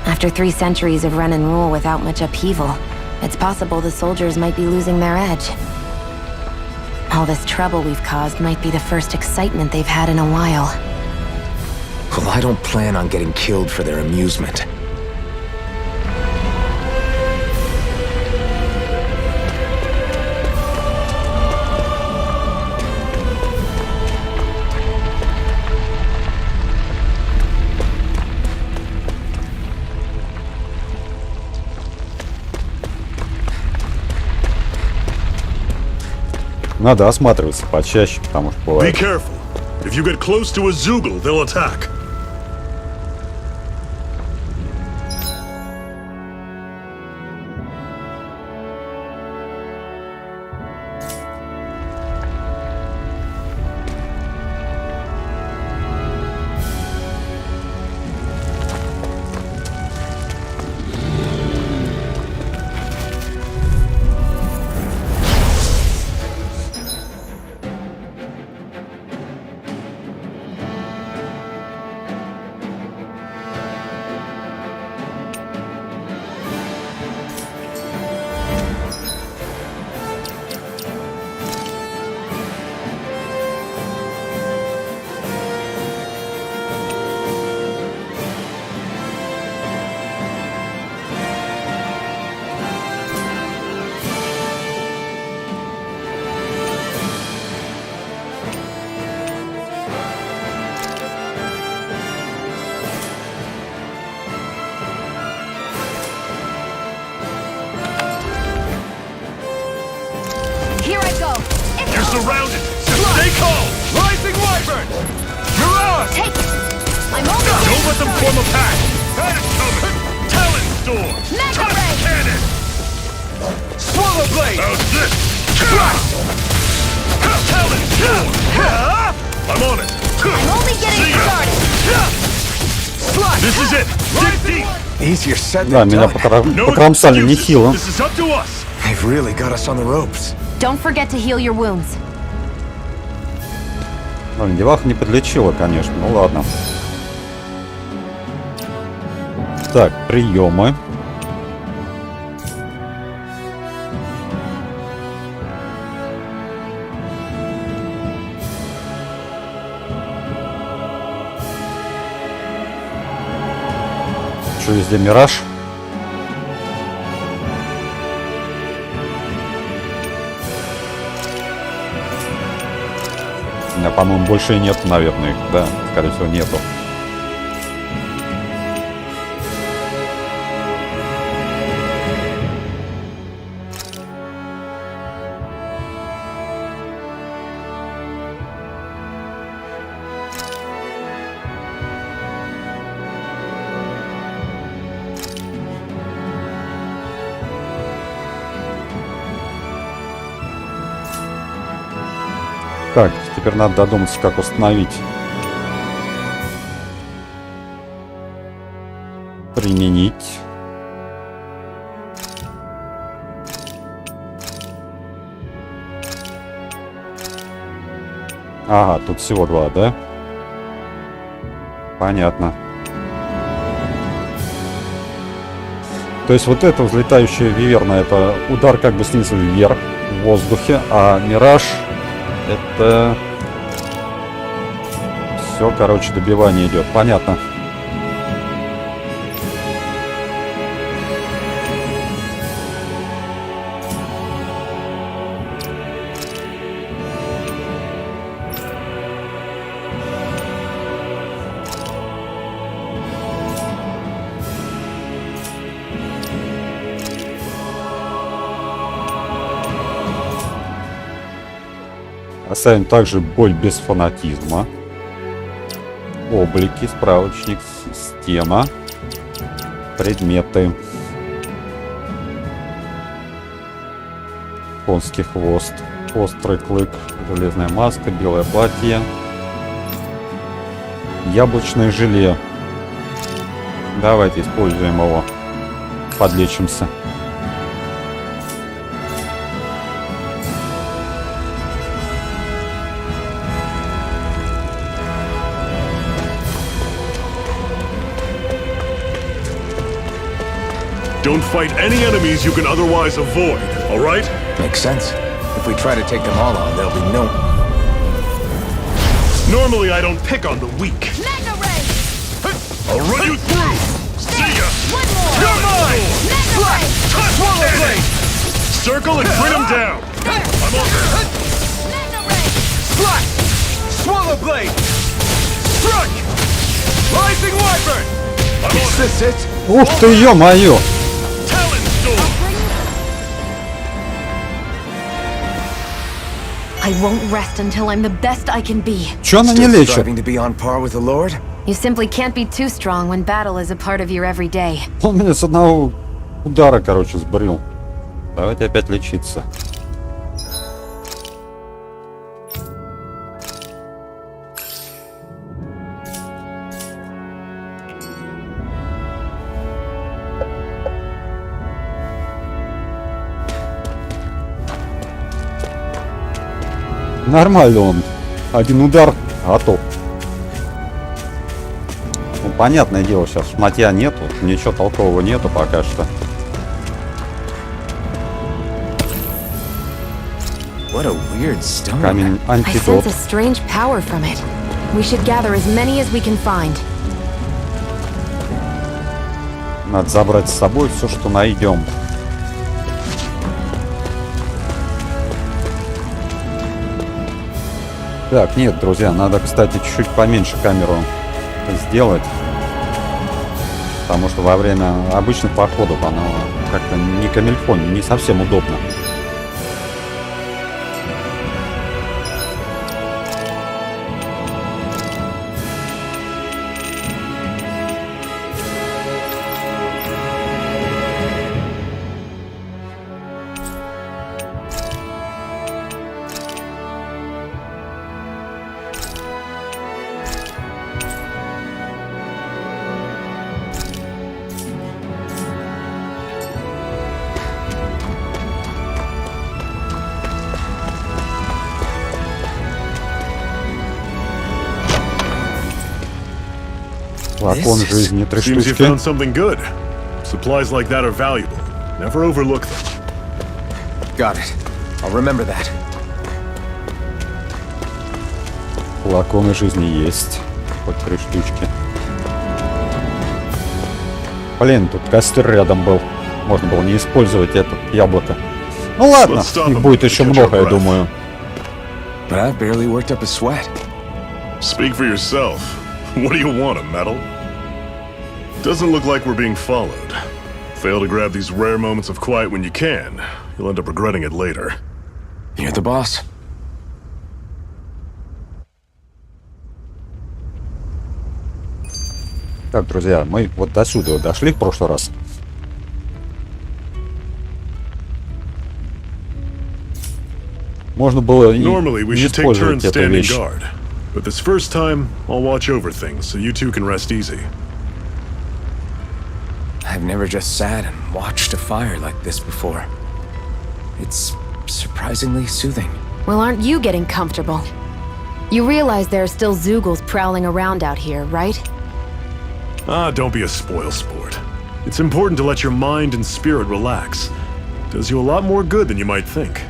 After 3 centuries of run and rule without much upheaval, it's possible the soldiers might be losing their edge. All this trouble we've caused might be the first excitement they've had in a while. Well, I don't plan on getting killed for their amusement. Надо осматриваться почаще, потому что Be бывает. careful. If you get close to a Zoogle, they'll attack. Here I go. You're surrounded. Stay calm. Rising Wyvern. You're on. Take it. I'm only Don't let them form a pack. That is coming. Talon Storm. Mega Touch Ray. Cannon. Swallow Blade! How's this? Talon Storm. I'm on it. I'm only getting See ya. started. This is it. Dig deep. Easier said Да, than меня done. покромсали нехило. This is up to us. They've really got us on the ropes. Don't forget to heal your wounds. Ну, деваха не подлечила, конечно. Ну ладно. Так, приемы. Что везде мираж? У меня, по-моему, больше и нет, наверное, их. Да, скорее всего, нету. Так, теперь надо додуматься, как установить. Применить. Ага, тут всего два, да? Понятно. То есть вот эта взлетающая виверна, это удар как бы снизу вверх в воздухе, а мираж это все, короче, добивание идет. Понятно. Оставим также боль без фанатизма. Облики, справочник, система, предметы. Конский хвост, острый клык, железная маска, белое платье, яблочное желе. Давайте используем его, подлечимся. Don't fight any enemies you can otherwise avoid, all right? Makes sense. If we try to take them all on, there'll be no... Normally I don't pick on the weak. Mega Ray. I'll run you through. See ya. One more. You're mine. Mega Ray. Swallow Blade. Circle and bring him down. I'm on it. Mega Ray. Slash! Swallow Blade! Strike! Rising Wyvern! I'm on Is it. this it? Ух ты, ё-моё! Talon Storm. I won't rest until I'm the best I can be. Чё она не Still лечит? striving to be on par with the Lord? You simply can't be too strong when battle is a part of your everyday. Он меня с одного удара, короче, сбрил. Давайте опять лечиться. Нормально он. Один удар, готов. Ну, понятное дело, сейчас шматья нету. Ничего толкового нету пока что. What a weird stone. Камень I антидот. sense a strange power from it. We should gather as many as we can find. Надо забрать с собой все, что найдем. Так, нет, друзья, надо, кстати, чуть-чуть поменьше камеру сделать. Потому что во время обычных походов она как-то не камильфон, не совсем удобно. Флакон жизни, 3 Seems you штучки. found something good. Supplies like that are valuable. Never overlook them. Got it. I'll remember that. Флаконы жизни есть. Хоть 3 штучки. Блин, тут костер рядом был. Можно было не использовать это яблоко. Ну ладно, их будет еще много, я думаю. But I've barely worked up a sweat. Speak for yourself. What do you want, a medal? Doesn't look like we're being followed. Fail to grab these rare moments of quiet when you can. You'll end up regretting it later. You're the boss. Так, друзья, мы вот до сюда дошли в прошлый раз. Можно было и Normally, we не should take использовать turns эту standing вещь. guard. But this first time, I'll watch over things so you two can rest easy. I've never just sat and watched a fire like this before. It's surprisingly soothing. Well, aren't you getting comfortable? You realize there are still Zoogles prowling around out here, right? Ah, don't be a spoilsport. It's important to let your mind and spirit relax. Does you a lot more good than you might think.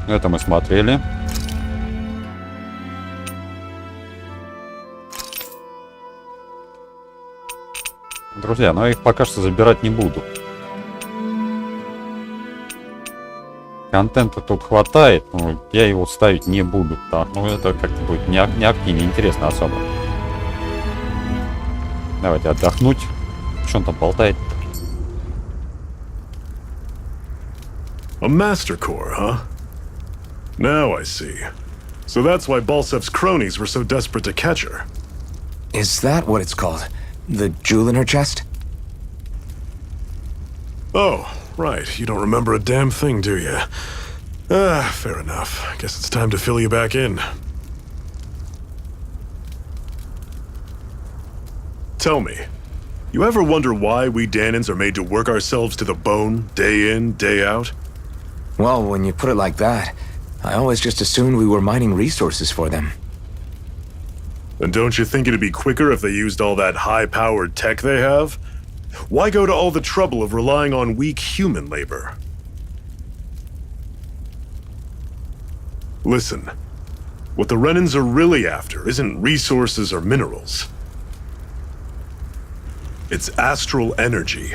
Это мы смотрели. Друзья, но я их пока что забирать не буду. Контента тут хватает, но я его ставить не буду. Так, ну это как-то будет не интересно особо. Давайте отдохнуть. Что он там болтает? A master core, huh? Now I see. So that's why Bolzef's cronies were so desperate to catch her. Is that what it's called? The jewel in her chest? Oh, right. You don't remember a damn thing, do you? Ah, fair enough. Guess it's time to fill you back in. Tell me, you ever wonder why we Danans are made to work ourselves to the bone, day in, day out? Well, when you put it like that, I always just assumed we were mining resources for them. And don't you think it'd be quicker if they used all that high-powered tech they have? Why go to all the trouble of relying on weak human labor? Listen, what the Renans are really after isn't resources or minerals. It's astral energy.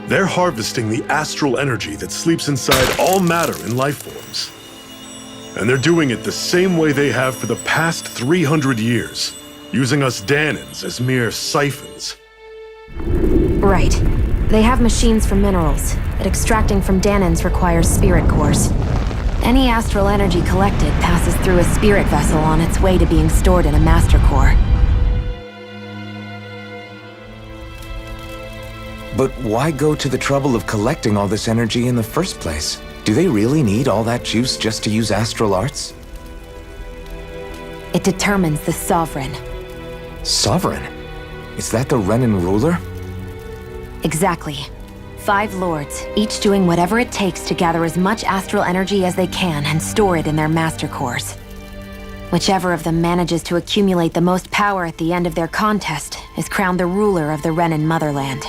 They're harvesting the astral energy that sleeps inside all matter in life forms. And they're doing it the same way they have for the past 300 years, using us Danans as mere siphons. Right. They have machines for minerals, but extracting from Danans requires spirit cores. Any astral energy collected passes through a spirit vessel on its way to being stored in a master core. But why go to the trouble of collecting all this energy in the first place? Do they really need all that juice just to use astral arts? It determines the sovereign. Sovereign? Is that the Renan ruler? Exactly. 5 lords, each doing whatever it takes to gather as much astral energy as they can and store it in their master cores. Whichever of them manages to accumulate the most power at the end of their contest is crowned the ruler of the Renan motherland.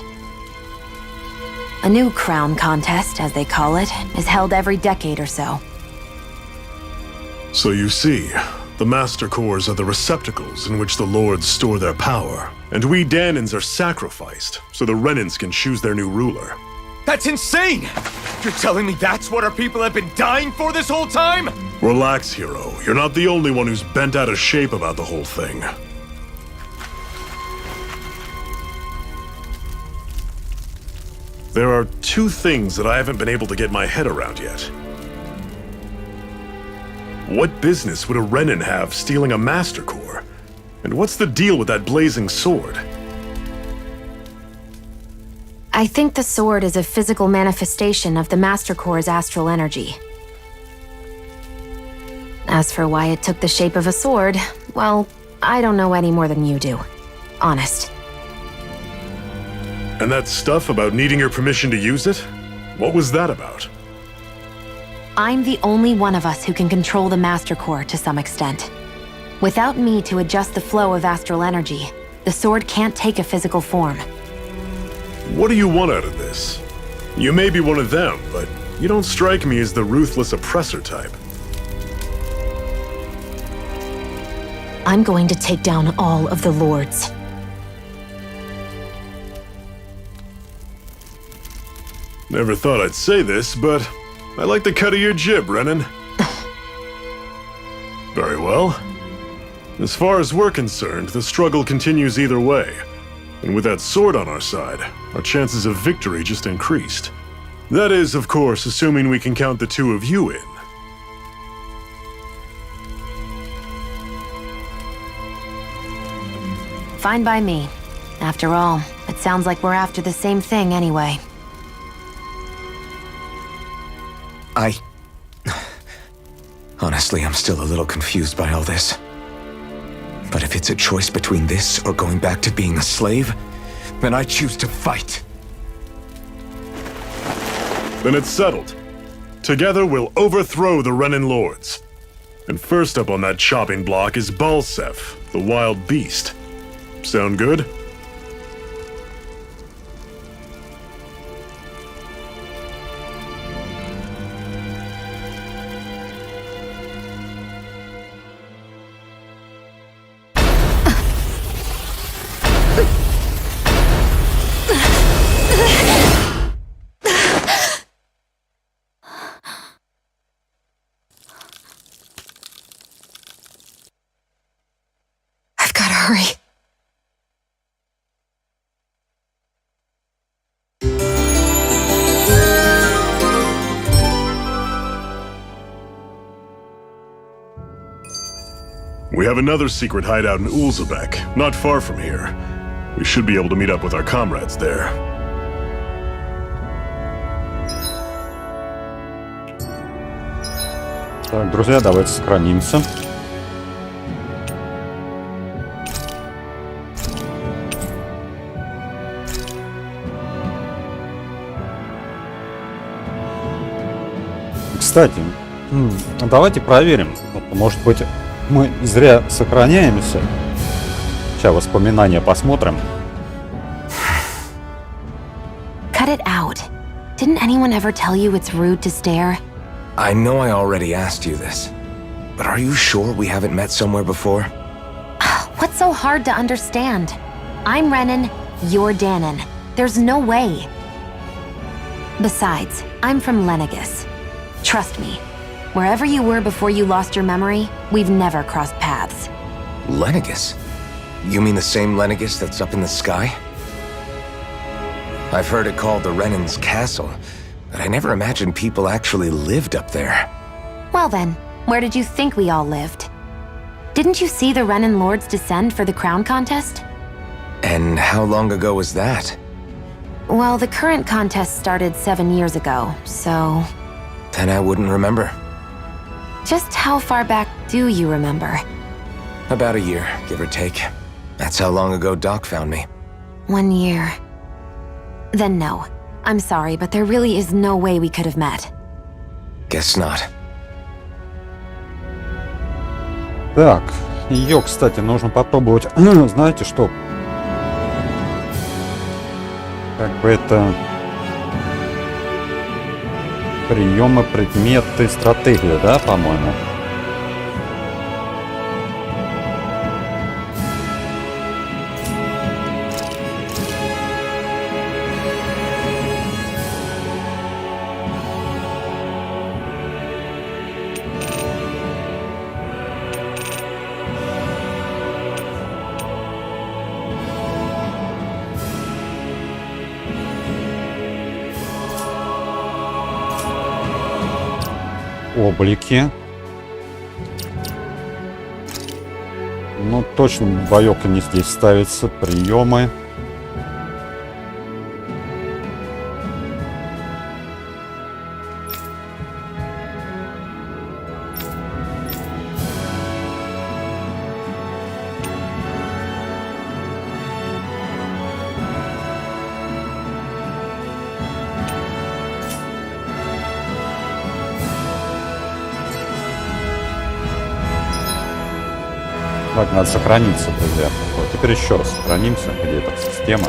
A new crown contest, as they call it, is held every decade or so. So you see, the Master Cores are the receptacles in which the Lords store their power, and we Danans are sacrificed so the Renans can choose their new ruler. That's insane! You're telling me that's what our people have been dying for this whole time? Relax, hero. You're not the only one who's bent out of shape about the whole thing. There are 2 things that I haven't been able to get my head around yet. What business would a Renan have stealing a Master Core? And what's the deal with that blazing sword? I think the sword is a physical manifestation of the Master Core's astral energy. As for why it took the shape of a sword, well, I don't know any more than you do. Honest. And that stuff about needing your permission to use it? What was that about? I'm the only one of us who can control the Master Core to some extent. Without me to adjust the flow of astral energy, the sword can't take a physical form. What do you want out of this? You may be one of them, but you don't strike me as the ruthless oppressor type. I'm going to take down all of the lords. Never thought I'd say this, but I like the cut of your jib, Renan. Very well. As far as we're concerned, the struggle continues either way. And with that sword on our side, our chances of victory just increased. That is, of course, assuming we can count the 2 of you in. Fine by me. After all, it sounds like we're after the same thing anyway. Honestly, I'm still a little confused by all this. But if it's a choice between this or going back to being a slave, then I choose to fight. Then it's settled. Together we'll overthrow the Renan Lords. And first up on that chopping block is Bolzef, the wild beast. Sound good? I've gotta hurry. We have another secret hideout in Ulzebek, not far from here. We should be able to meet up with our comrades there. Так, друзья, давайте сохранимся. Кстати, давайте проверим. Может быть, мы зря сохраняемся. Сейчас воспоминания посмотрим. Cut it out. Didn't anyone ever tell you it's rude to stare? I know I already asked you this, but are you sure we haven't met somewhere before? What's so hard to understand? I'm Renan, you're Danan. There's no way. Besides, I'm from Lenegus. Trust me, wherever you were before you lost your memory, we've never crossed paths. Lenegus? You mean the same Lenegus that's up in the sky? I've heard it called the Renan's Castle, but I never imagined people actually lived up there. Well then, where did you think we all lived? Didn't you see the Renan Lords descend for the crown contest? And how long ago was that? Well, the current contest started 7 years ago, so... Then I wouldn't remember. Just how far back do you remember? About a year, give or take. That's how long ago Doc found me. 1 year. Then no. I'm sorry, but there really is no way we could have met. Guess not. Так, ее, кстати, нужно попробовать. Знаете что? Как бы это... Приемы, предметы, стратегия, да, по-моему? Облики. Ну, точно боёк не здесь ставится. Приемы. Так, надо сохраниться, друзья. Вот, теперь еще раз сохранимся. Где там система?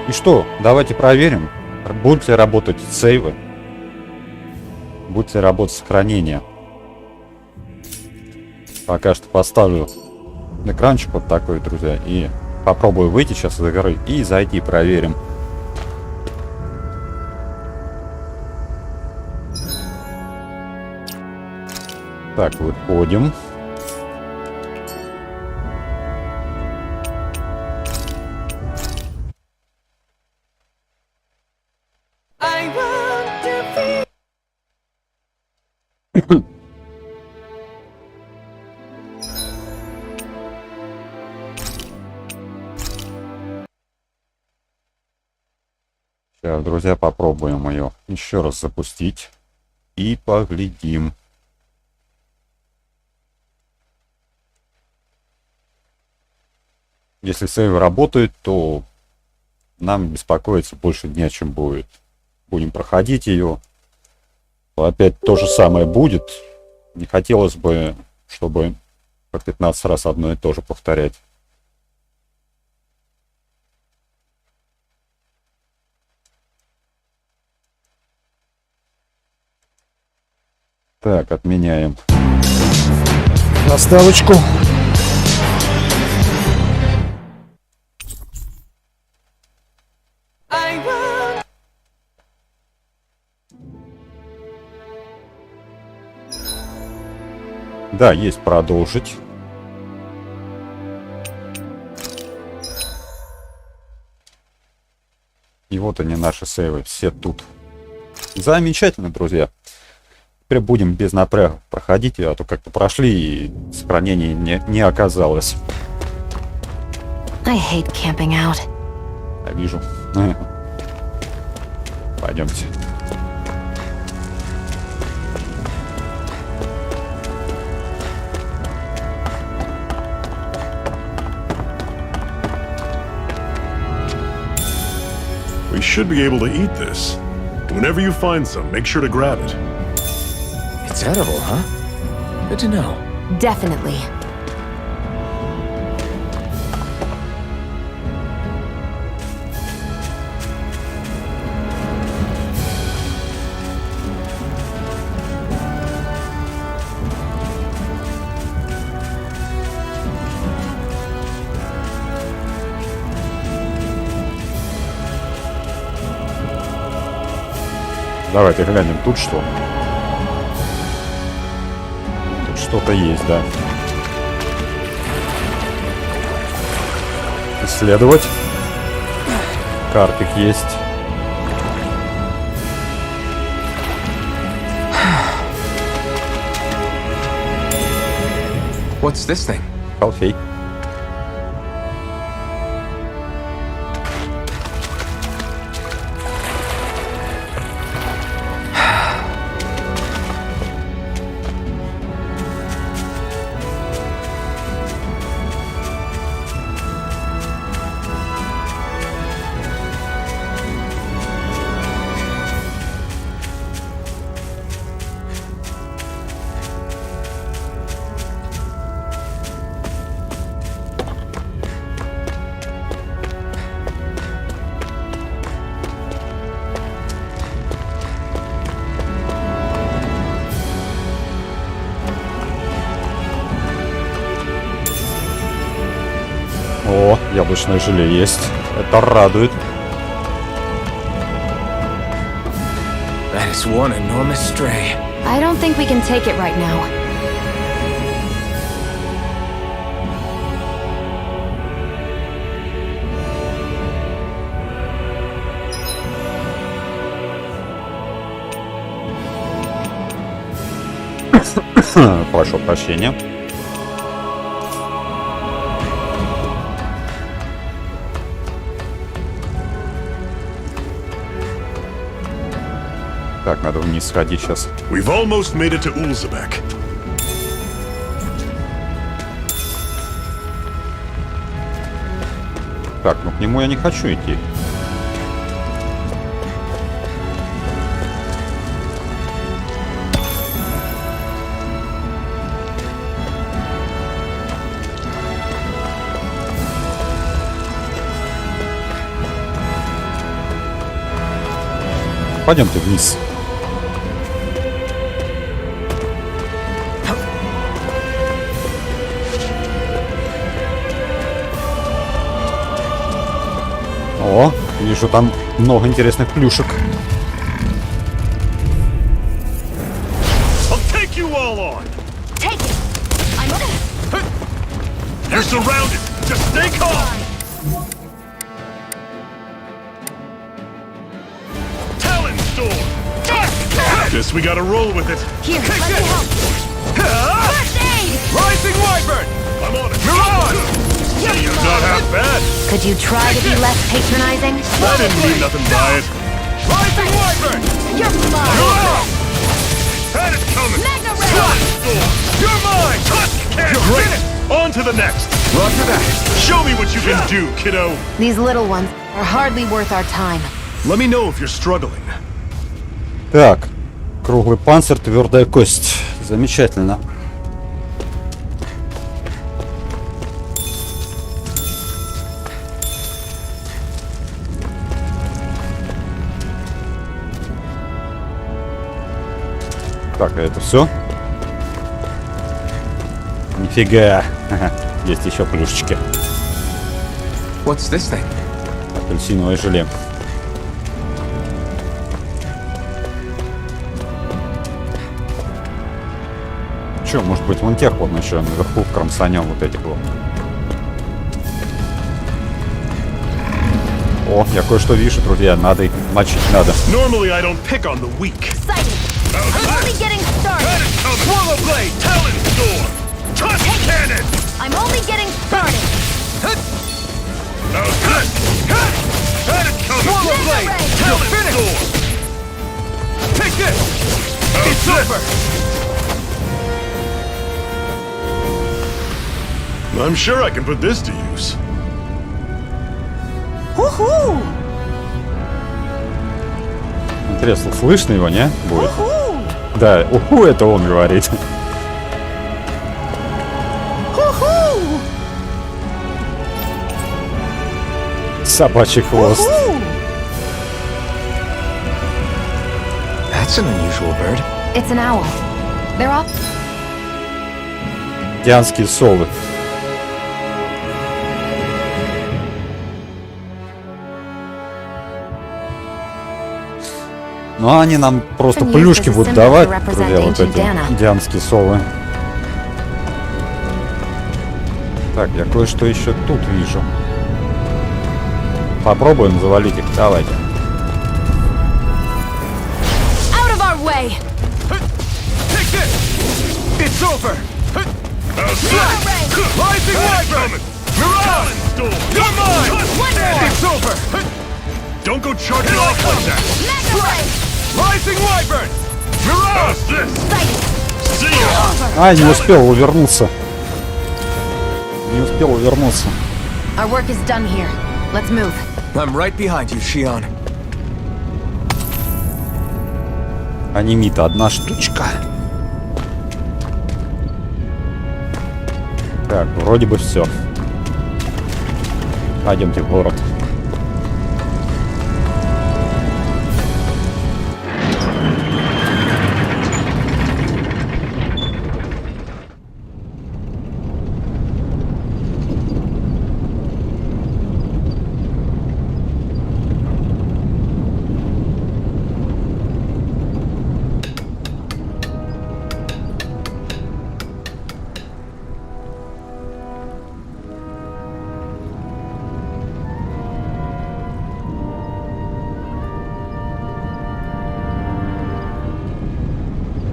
И что? Давайте проверим. Будут ли работать сейвы? Будет ли работать сохранение? Пока что поставлю экранчик вот такой, друзья. И попробую выйти сейчас из игры и зайти проверим. Так, выходим. Сейчас, друзья, попробуем ее еще раз запустить и поглядим. Если сейвы работают, то нам беспокоиться больше не о чем будет. Будем проходить ее. Опять то же самое будет. Не хотелось бы, чтобы по 15 раз одно и то же повторять. Так, отменяем доставочку. Да, есть продолжить. И вот они, наши сейвы, все тут. Замечательно, друзья. Теперь будем без напряга проходить, а то как-то прошли и сохранения не оказалось. I hate camping out. Я вижу. Пойдемте. We should be able to eat this. Whenever you find some, make sure to grab it. It's edible, huh? Good to know. Definitely. Давайте глянем, тут что? Тут что-то есть, да. Исследовать. Картик есть. What's this thing? Трофей. О, яблочное желе есть. Это радует. That is one enormous stray. I don't think we can take it right now. Прошу прощения. Так, надо вниз сходить сейчас. We've almost made it to Ulzebek. Так, ну к нему я не хочу идти. Пойдем ты вниз. О, вижу там много интересных плюшек. I'll take you all on. Take it! I'm okay. You're surrounded. Just stay calm. Talon storm. Guess we gotta roll with it. Here, let me help. First aid! Rising Wyvern. I'm on it. Mirage. You're not half bad. Could you try to be less patronizing? I didn't mean nothing by it. Rising Wyvern. You're mine! Had it coming. Mega ray! Talon storm. You're mine. You're great. On to the next. Roger that. Show me what you can do, kiddo. These little ones are hardly worth our time. Let me know if you're struggling. Так, круглый панцирь, твердая кость. Замечательно. Так, а это все? Нифига. Есть еще плюшечки. What's this thing? Апельсиновое желе. Че, может быть, вон тех вот еще наверху кромсанем вот этих вот. О, я кое-что вижу, друзья, надо их мочить надо. Normally I don't pick on the weak. Excited! I'm only getting started! Swallow blade, talon storm, tusk cannon. I'm only getting started! Swallow blade, talon storm. Take this. It's over. I'm sure I can put this to use. Интересно, слышно его, не? Будет. Да, уху, это он говорит. Собачий хвост. That's an unusual bird. It's an owl. They're up. Дианские совы. Ну, они нам просто Been used плюшки as a будут symbol давать, to represent друзья, вот ancient эти Dana. дианские совы. Так, я кое-что еще тут вижу. Попробуем завалить их, давайте. Out of our way! Take this! It's over! Rising Wyvern! Mirage! You're mine! One more! It's over! Don't go charging off like that! Mega Ray! Rising Wyvern! Mirage! See ya! Ай, не успел увернуться. Не успел увернуться. Our work is done here. Let's move. I'm right behind you, Shion. Анимита одна штучка. Так, вроде бы все. Пойдемте в город.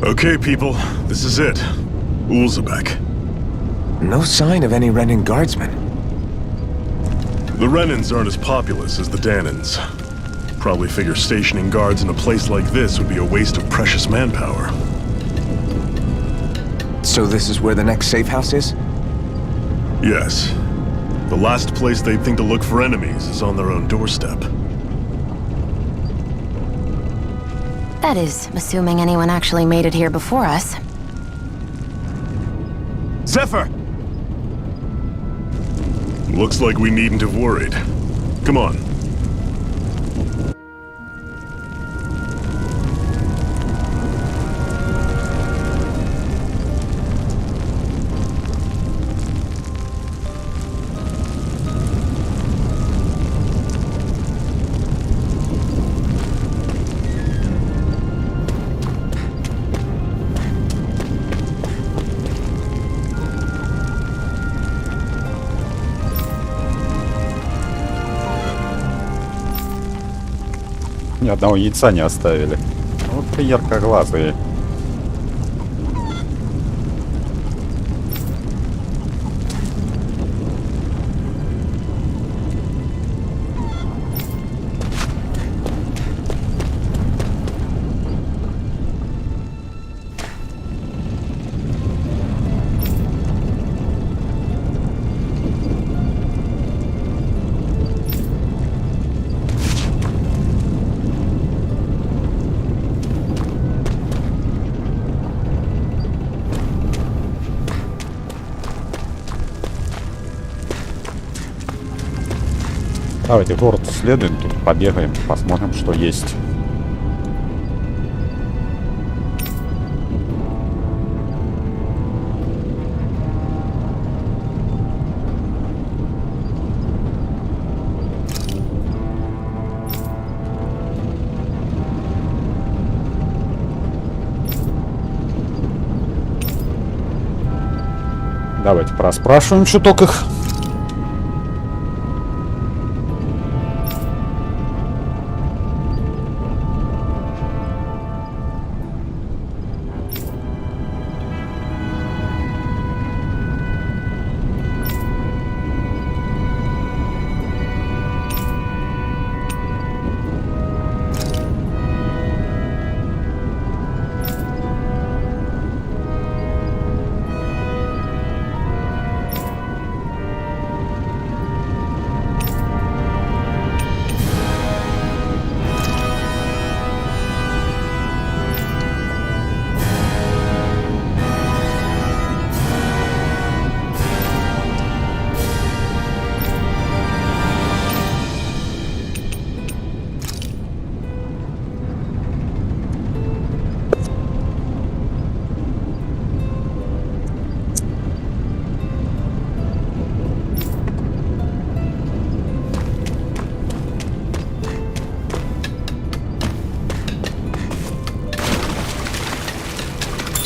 Okay, people, this is it. Ulzebek. No sign of any Renin guardsmen. The Renins aren't as populous as the Danans. Probably figure stationing guards in a place like this would be a waste of precious manpower. So this is where the next safe house is? Yes. The last place they'd think to look for enemies is on their own doorstep. That is, assuming anyone actually made it here before us. Zephyr! Looks like we needn't have worried. Come on. Ни одного яйца не оставили. Вот ты яркоглазые. Давайте в город исследуем, тут побегаем, посмотрим, что есть. Давайте проспрашиваем чуток их.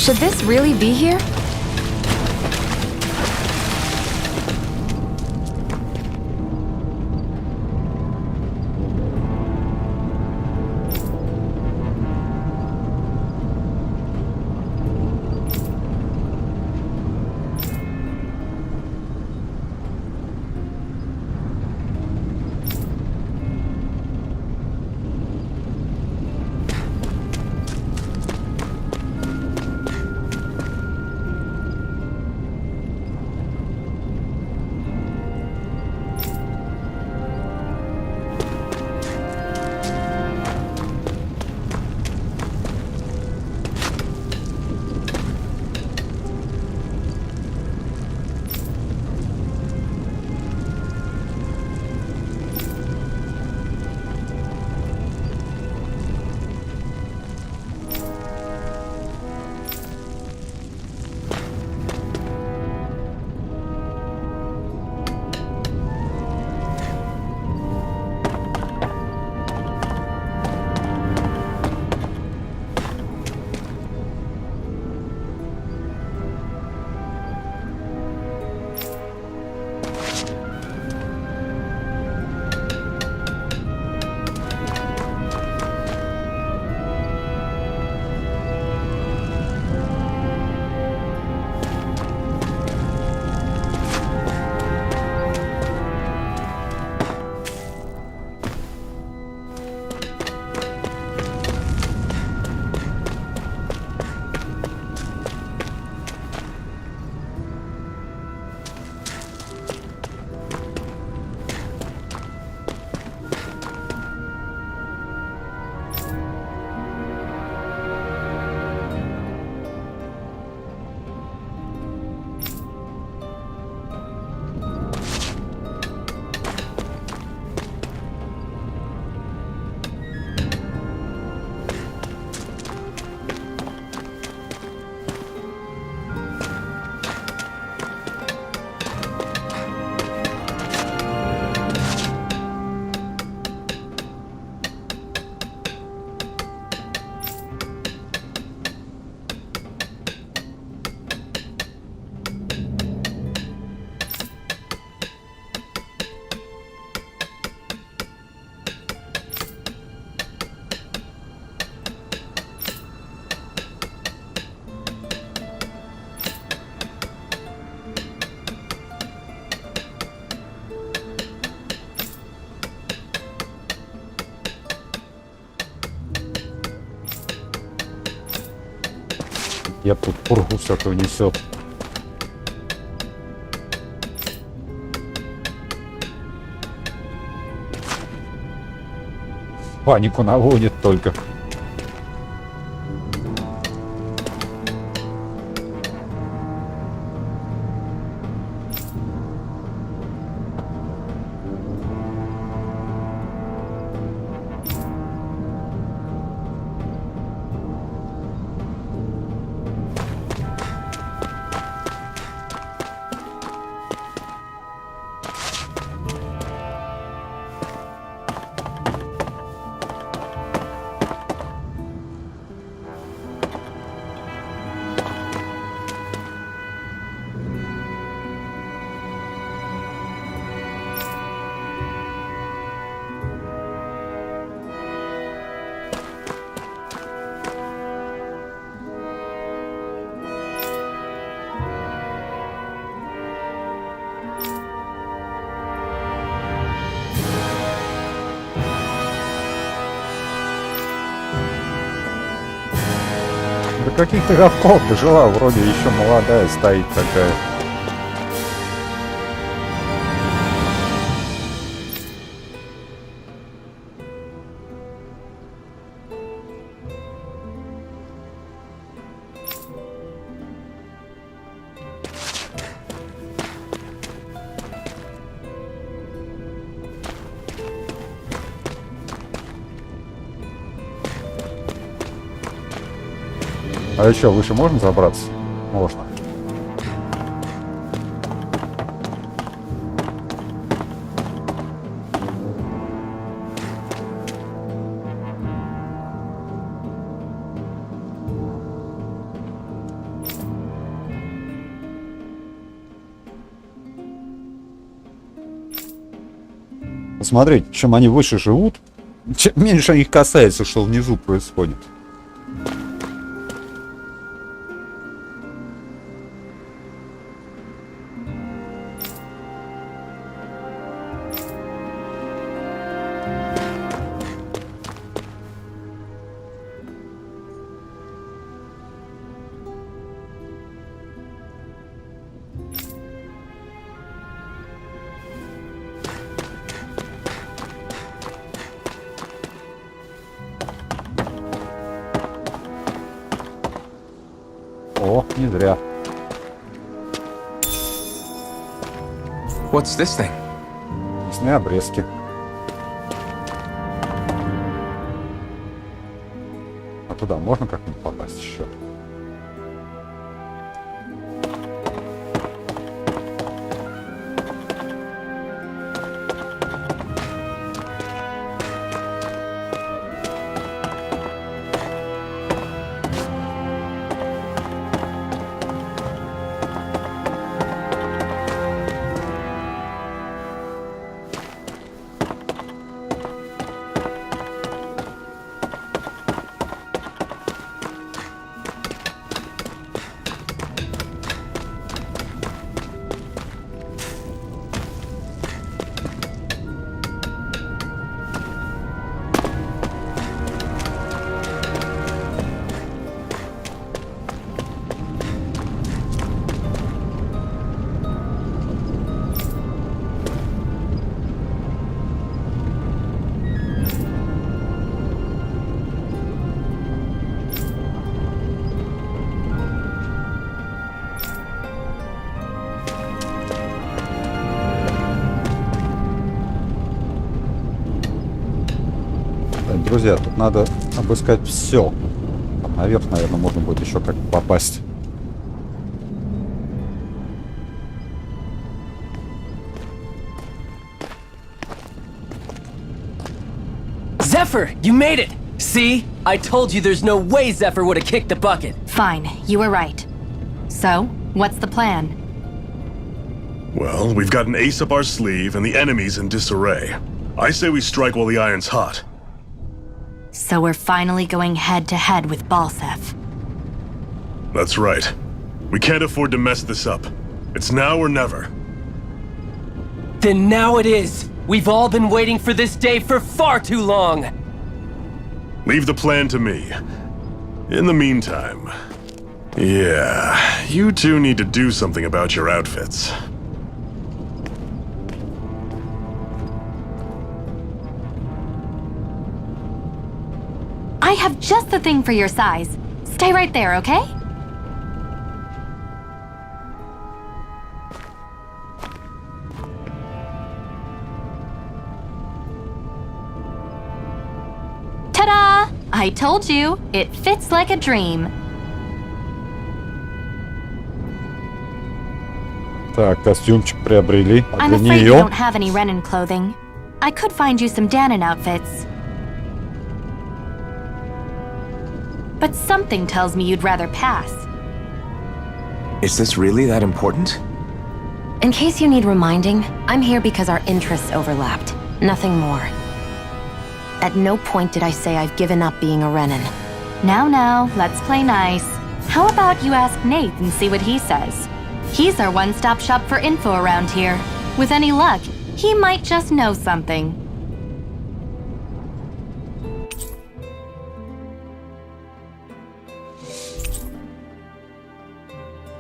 Should this really be here? Я тут пургу всякую несет. Панику наводит только. Да каких ты говков дожила, вроде еще молодая стоит такая. А еще выше можно забраться? Можно. Посмотреть, чем они выше живут, чем меньше их касается, что внизу происходит. О, не зря. What's this thing? Мясные обрезки. А туда можно как-нибудь попасть еще? Друзья, тут надо обыскать все. Наверх, наверное, можно будет еще как попасть. Zephyr, you made it! See? I told you there's no way Zephyr would have kicked the bucket. Fine, you were right. So, what's the plan? Well, we've got an ace up our sleeve and the enemy's in disarray. I say we strike while the iron's hot. So we're finally going head-to-head with Bolzef. That's right. We can't afford to mess this up. It's now or never. Then now it is! We've all been waiting for this day for far too long! Leave the plan to me. In the meantime... Yeah, you two need to do something about your outfits. I have just the thing for your size. Stay right there, okay? Ta-da! I told you, it fits like a dream. Так, костюмчик приобрели. А I'm для afraid you нее... don't have any Renan clothing. I could find you some Danon outfits. But something tells me you'd rather pass. Is this really that important? In case you need reminding, I'm here because our interests overlapped. Nothing more. At no point did I say I've given up being a Renan. Now, let's play nice. How about you ask Nate and see what he says? He's our one-stop shop for info around here. With any luck, he might just know something.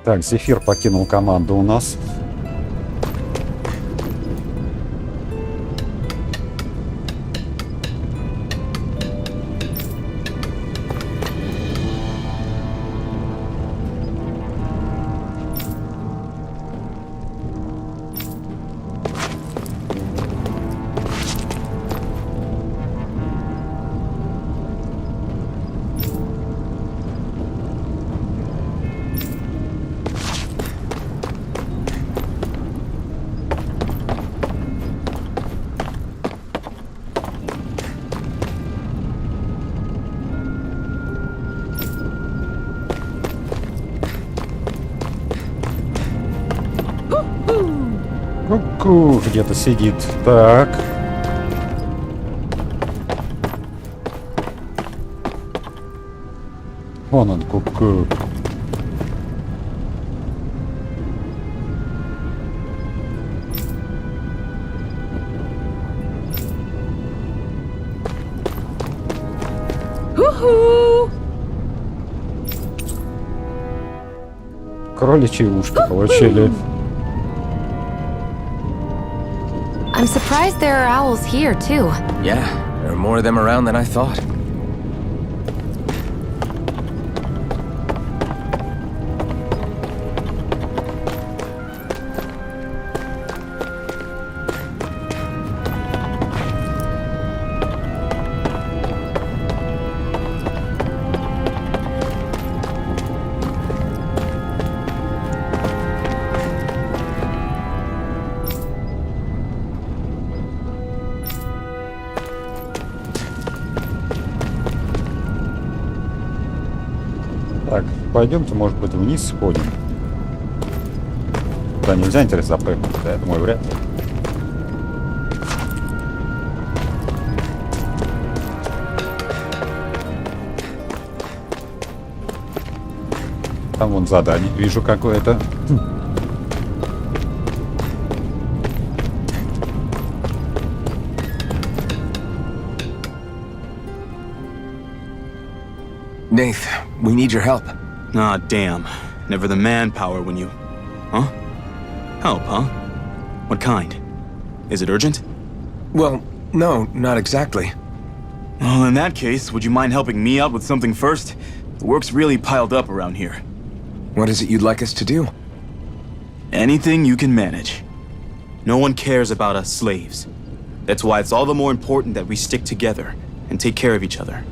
Так, Зефир покинул команду у нас. Ку-ку, где-то сидит. Так. Вон он, кубку. Кроличьи ушки получили. I'm surprised there are owls here, too. Yeah, there are more of them around than I thought. Так, пойдемте, может быть, вниз сходим. Да, нельзя, интересно, запрыгнуть. Да, я думаю, вряд ли. Там вон задание, вижу какое-то. Nath, we need your help. Ah, damn. Never the manpower when you... Huh? Help, huh? What kind? Is it urgent? Well, no, not exactly. Well, in that case, would you mind helping me out with something first? The work's really piled up around here. What is it you'd like us to do? Anything you can manage. No one cares about us slaves. That's why it's all the more important that we stick together and take care of each other.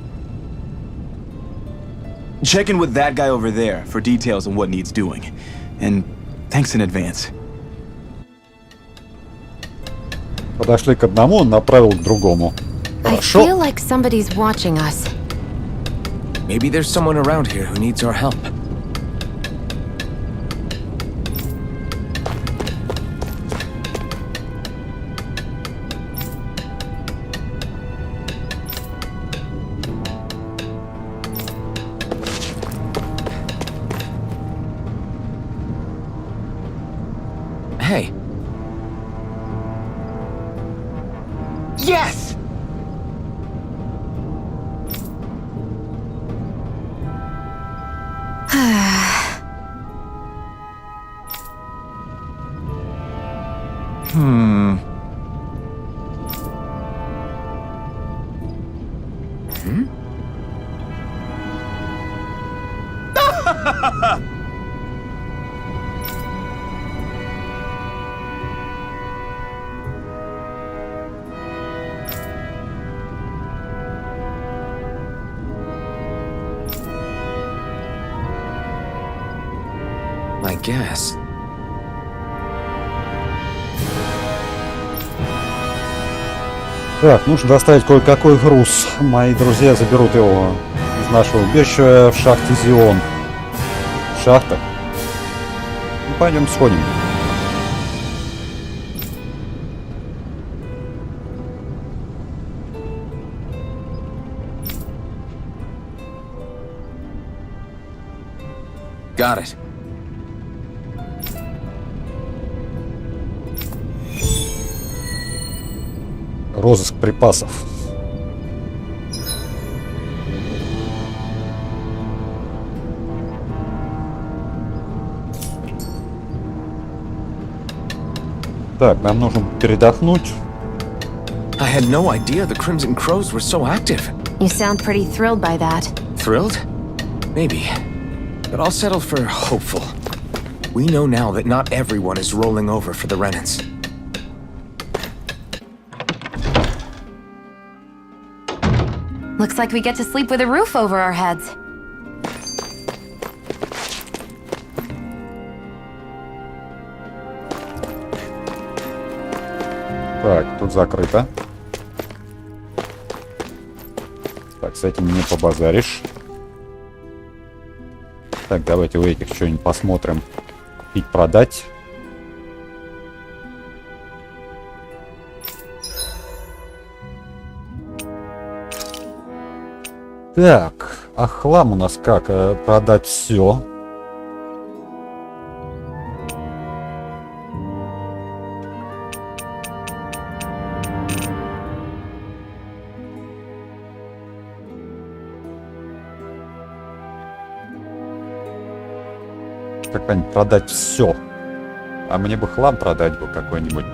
Check in with that guy over there for details on what needs doing. And thanks in advance. Подошли к одному, он направил к другому. I Хорошо. feel like somebody's watching us. Maybe there's someone around here who needs our help. Hey. Yes! I guess. Так, нужно доставить кое-какой груз. Мои друзья заберут его из нашего убежища в шахте Зион. Шахта. Ну, пойдем сходим. Got it. Розыск припасов. Так, нам нужно передохнуть. I had no idea the Crimson Crows were so active. You sound pretty thrilled by that. Thrilled? Maybe. But I'll settle for hopeful. We know now that not everyone is rolling over for the Renans. Looks like we get to sleep with a roof over our heads. Так, тут закрыто. Так, с этим не побазаришь. Так, давайте у этих что-нибудь посмотрим. Пить, продать. Так. а хлам у нас как? Продать все. Как-нибудь продать все. А мне бы хлам продать бы какой-нибудь.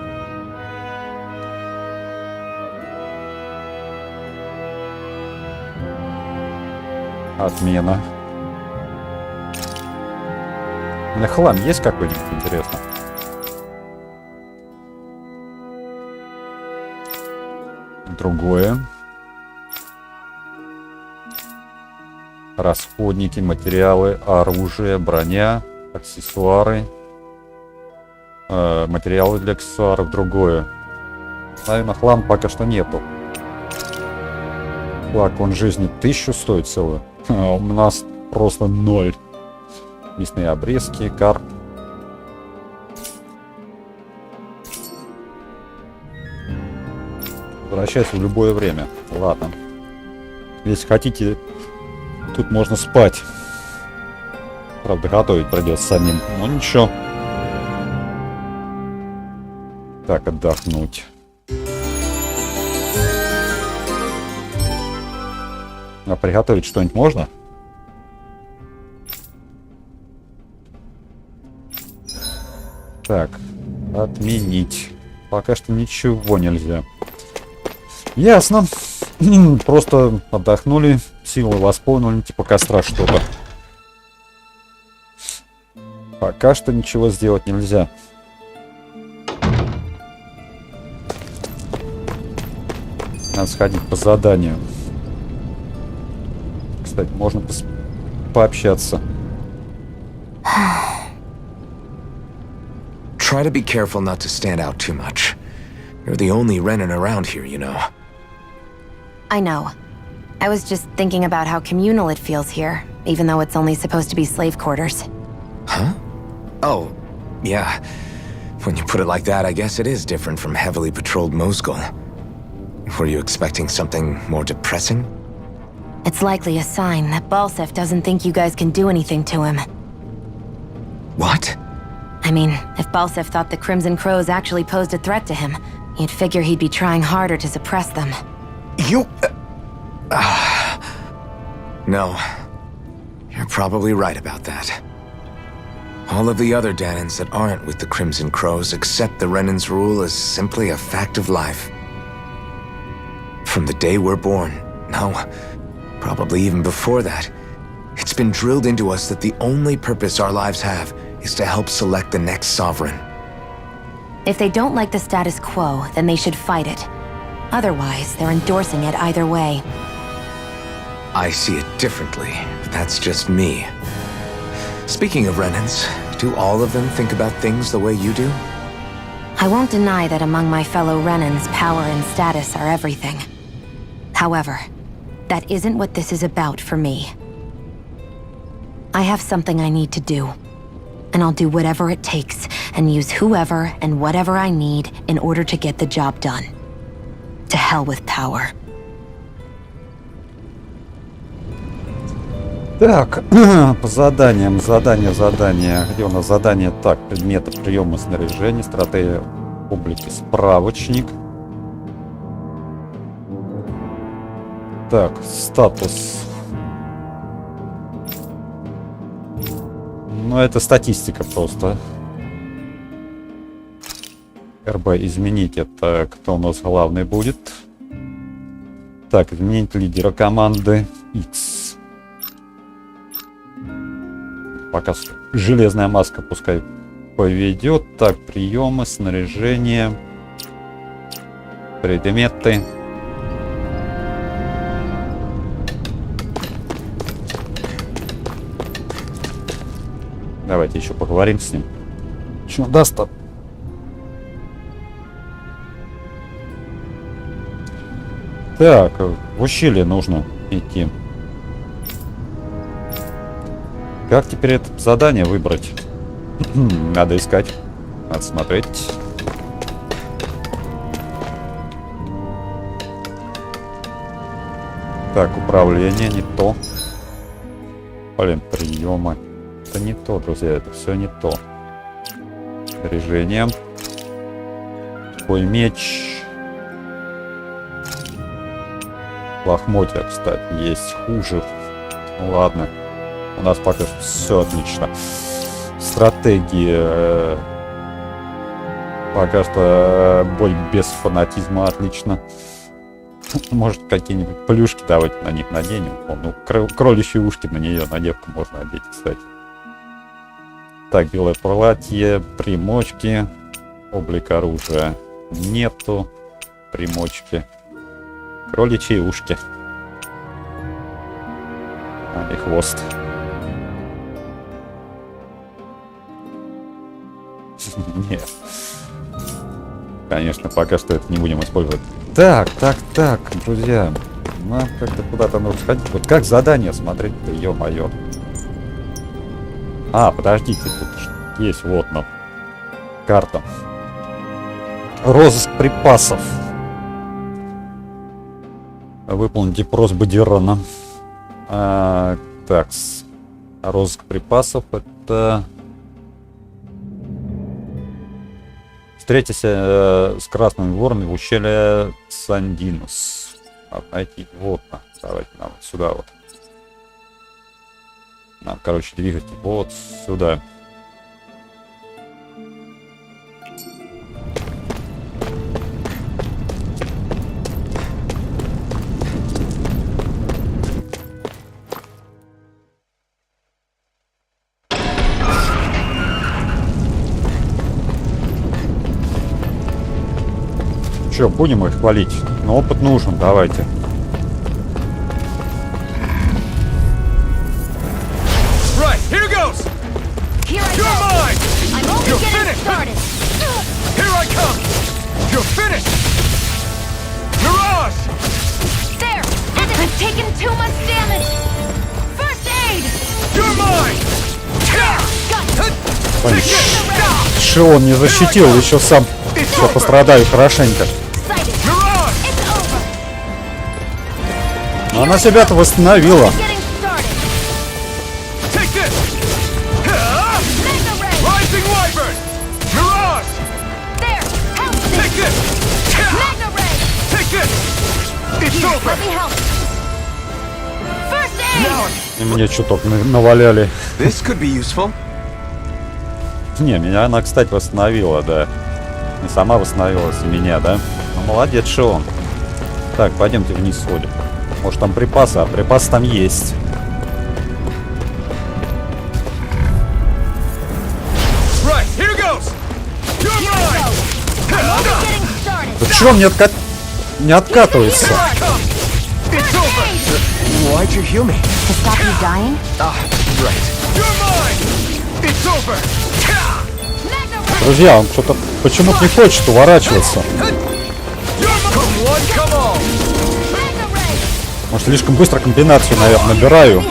Отмена. У меня хлам есть какой-нибудь, интересно? Другое. Расходники, материалы, оружие, броня, аксессуары. Материалы для аксессуаров, другое. Наверное, хлам пока что нету. Флакон жизни 1000 стоит целую. А у нас просто 0. Мясные обрезки, карп. Возвращайся в любое время. Ладно. Если хотите, тут можно спать. Правда, готовить придется самим. Но ничего. Так, отдохнуть. А приготовить что-нибудь можно? Так, отменить. Пока что ничего нельзя. Ясно. Просто отдохнули, силы восполнили, типа костра что-то. Пока что ничего сделать нельзя. Надо сходить по заданию. Кстати, можно пообщаться. Try to be careful not to stand out too much. You're the only Renin around here, you know. I know. I was just thinking about how communal it feels here, even though it's only supposed to be slave quarters. Huh? Oh, yeah. When you put it like that, I guess it is different from heavily patrolled Mosgul. Were you expecting something more depressing? It's likely a sign that Bolzef doesn't think you guys can do anything to him. What? I mean, if Bolzef thought the Crimson Crows actually posed a threat to him, you'd figure he'd be trying harder to suppress them. You... No. You're probably right about that. All of the other Danans that aren't with the Crimson Crows accept the Renin's rule as simply a fact of life. From the day we're born, no, probably even before that, it's been drilled into us that the only purpose our lives have is to help select the next sovereign. If they don't like the status quo, then they should fight it. Otherwise, they're endorsing it either way. I see it differently, but that's just me. Speaking of Renins, do all of them think about things the way you do? I won't deny that among my fellow Renins, power and status are everything. However, that isn't what this is about for me. I have something I need to do. And I'll do whatever it takes, and use whoever and whatever I need in order to get the job done. To hell with power. Так, по заданиям, задание. Где у нас задание? Так, предметы приема снаряжения, стратегия публики, справочник. Так, статус. Ну, это статистика просто. РБ изменить. Это кто у нас главный будет? Так, изменить лидера команды X. Пока железная маска пускай поведет. Так, приемы, снаряжение, предметы. Давайте еще поговорим с ним. Что даст-то? Так, в ущелье нужно идти. Как теперь это задание выбрать? Надо искать. Надо смотреть. Так, управление не то. Блин, приемы. Это не то, друзья, это все не то. Снаряжение. Такой меч. Лохмотья, кстати, есть хуже. Ну, ладно. У нас пока все отлично. Стратегии. Пока что бой без фанатизма отлично. Может, какие-нибудь плюшки давайте на них наденем. Ну, кроличьи ушки на нее, на девку можно одеть, кстати. Так, белое платье, примочки. Облик оружия нету. Примочки. Кроличьи ушки. И хвост. Нет. Конечно, пока что это не будем использовать. Так, друзья. Нам как-то куда-то нужно сходить. Вот как задание смотреть-то, ё-моё. А, подождите, тут есть вот нам карта. Розыск припасов. Выполните просьбу Дирана. Так, розыск припасов это... Встретитесь с красными воронами в ущелье Сандинус. Найти вот, давайте нам сюда вот. Нам, короче, двигать вот сюда. Че, будем их хвалить? Но опыт нужен, давайте. Right, here goes! Here I You're go. mine! I'm only You're getting finished! started. Here I come! You're finished! Mirage! There! I've taken too much damage. First aid. You're mine! Что он не защитил, еще сам я пострадаю хорошенько. Но она себя-то восстановила. И мне чуток наваляли. Не, меня она, кстати, восстановила, да. Не сама восстановилась, и меня, да. Ну, молодец, Шион. Так, пойдемте вниз сходим. Может, там припасы, а припасы там есть. Да чё мне не откатывается? Друзья, он что-то почему-то не хочет уворачиваться. Может, слишком быстро комбинацию, наверное, набираю.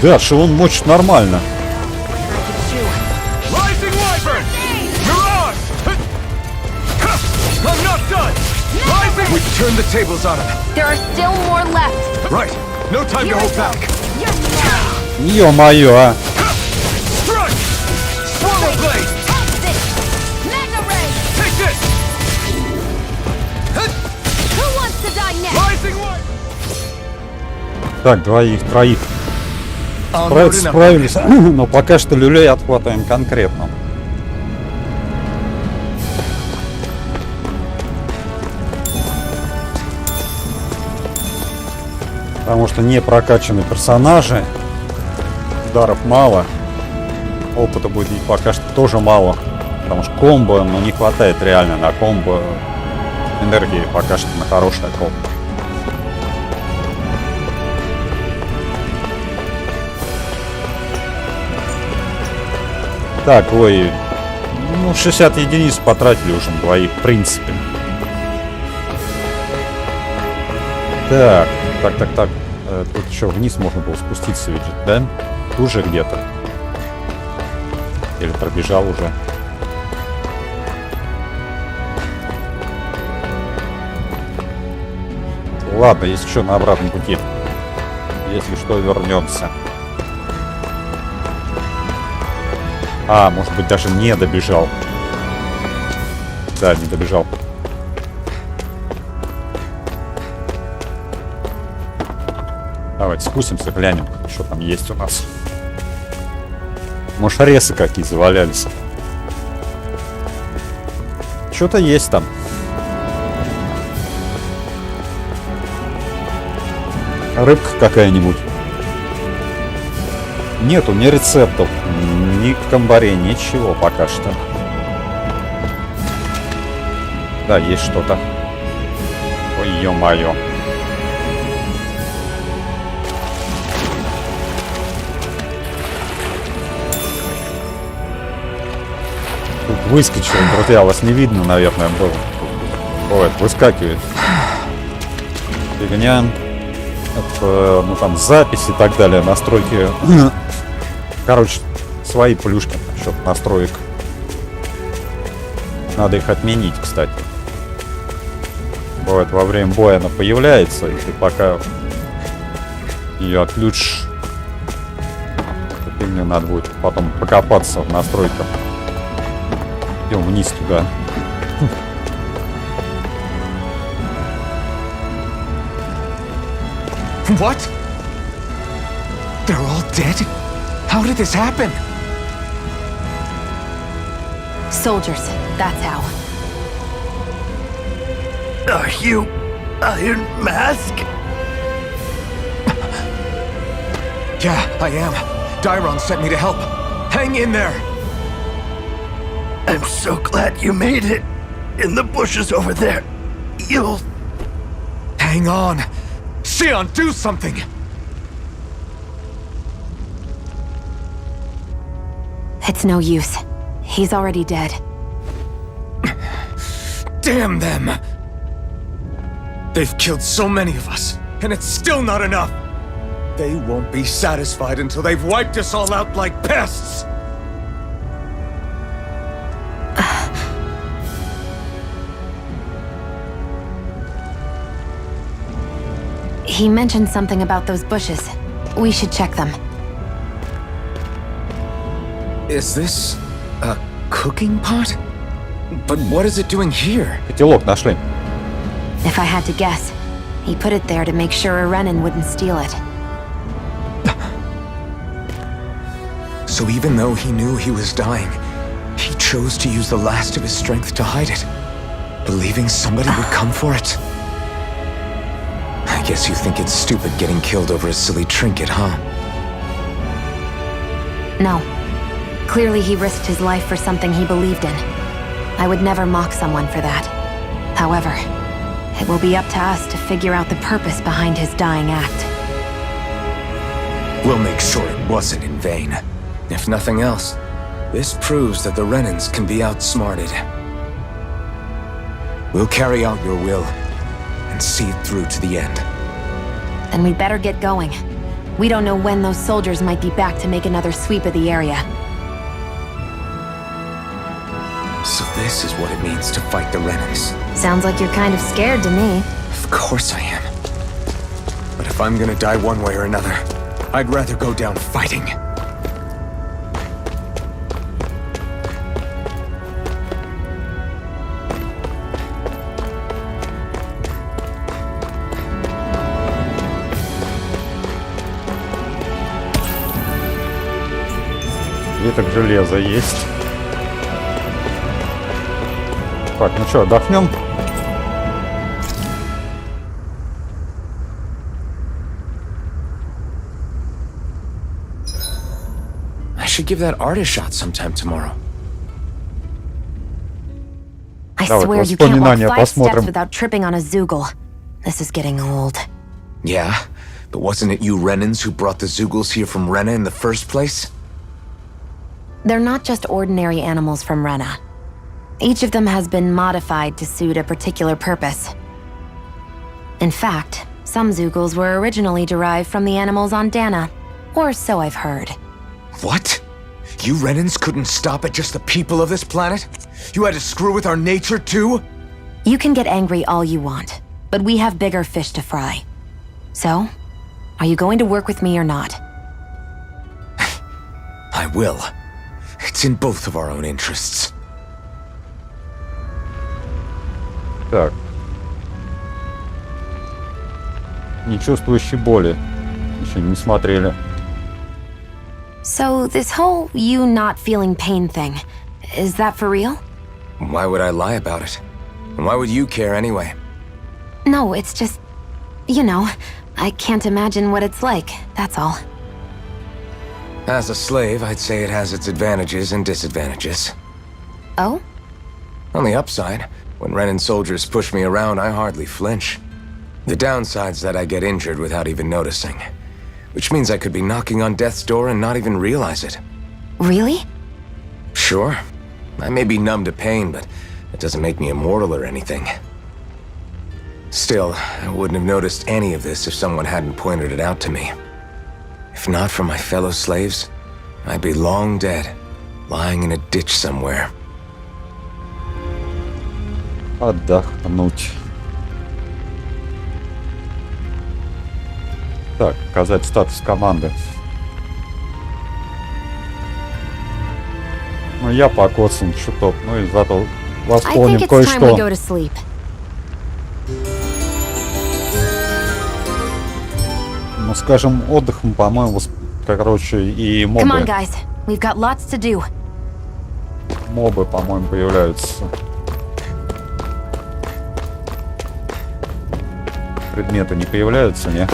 Да, Шион мочит нормально. Ё-моё, а! Так, троих. Справились, но пока что люлей отхватываем конкретно. Потому что не прокачаны персонажи, ударов мало, опыта будет пока что тоже мало, потому что комбо, ну, не хватает реально на комбо энергии пока что на хорошее комбо. Так, ой, ну 60 единиц потратили уже на двоих, в принципе. Так. Тут еще вниз можно было спуститься, ведь, да? Тут же где-то. Или пробежал уже. Ладно, если что, на обратном пути. Если что, вернемся. А, может быть, даже не добежал. Да, не добежал. Давайте спустимся, глянем, что там есть у нас. Может, ресы какие завалялись. Что-то есть там. Рыбка какая-нибудь. Нету ни рецептов, ни камбарей, ничего пока что. Да, есть что-то. Ой, ё-моё. Тут выскочил, друзья, вас не видно, наверное, было. Ой, выскакивает. Фигня. Это, ну там запись и так далее, настройки. Короче, свои плюшки насчет настроек. Надо их отменить, кстати. Бывает, во время боя она появляется, и ты пока ее отключишь, фигню надо будет потом покопаться в настройках. Идем вниз туда. What? They're all dead? How did this happen? Soldiers, that's how. Are you Iron Mask? Yeah, I am. Dairon sent me to help. Hang in there. I'm so glad you made it. In the bushes over there. You'll... Hang on. Xion, do something! It's no use. He's already dead. Damn them! They've killed so many of us, and it's still not enough! They won't be satisfied until they've wiped us all out like pests! He mentioned something about those bushes. We should check them. Is this a cooking pot? But what is it doing here? Котелок нашли. If I had to guess, he put it there to make sure a Renin wouldn't steal it. So even though he knew he was dying, he chose to use the last of his strength to hide it, believing somebody would come for it. I guess you think it's stupid getting killed over a silly trinket, huh? No. Clearly he risked his life for something he believed in. I would never mock someone for that. However, it will be up to us to figure out the purpose behind his dying act. We'll make sure it wasn't in vain. If nothing else, this proves that the Renins can be outsmarted. We'll carry out your will and see it through to the end. Then we'd better get going. We don't know when those soldiers might be back to make another sweep of the area. So this is what it means to fight the Renins. Sounds like you're kind of scared to me. Of course I am. But if I'm gonna die one way or another, I'd rather go down fighting. Веток железа есть. Так, ну что, отдохнем? I should give that art a shot sometime tomorrow. I Давай, swear you can't walk воспоминания 5 steps посмотрим. without tripping on a Zoogle. This is getting old. Yeah? But wasn't it you Renins who brought the Zoogles here from Rena in the first place? They're not just ordinary animals from Rena. Each of them has been modified to suit a particular purpose. In fact, some Zoogles were originally derived from the animals on Dana, or so I've heard. What? You Renins couldn't stop at just the people of this planet? You had to screw with our nature too? You can get angry all you want, but we have bigger fish to fry. So, are you going to work with me or not? I will. It's in both of our own interests. Так. Не чувствующий боли. Еще не смотрели. So, this whole you not feeling pain thing, is that for real? Why would I lie about it? And why would you care anyway? No, it's just, you know, I can't imagine what it's like, that's all. As a slave, I'd say it has its advantages and disadvantages. Oh? On the upside, when Renan soldiers push me around, I hardly flinch. The downside's that I get injured without even noticing. Which means I could be knocking on death's door and not even realize it. Really? Sure. I may be numb to pain, but it doesn't make me immortal or anything. Still, I wouldn't have noticed any of this if someone hadn't pointed it out to me. If not for my fellow slaves, I'd be long dead, lying in a ditch somewhere. Отдохнуть. Так, показать статус команды. Ну, я покоцан чуток, ну и зато восполним кое-что. Ну, скажем, отдыхом, по-моему, короче, и мобы. Мобы, по-моему, появляются. Предметы не появляются, не?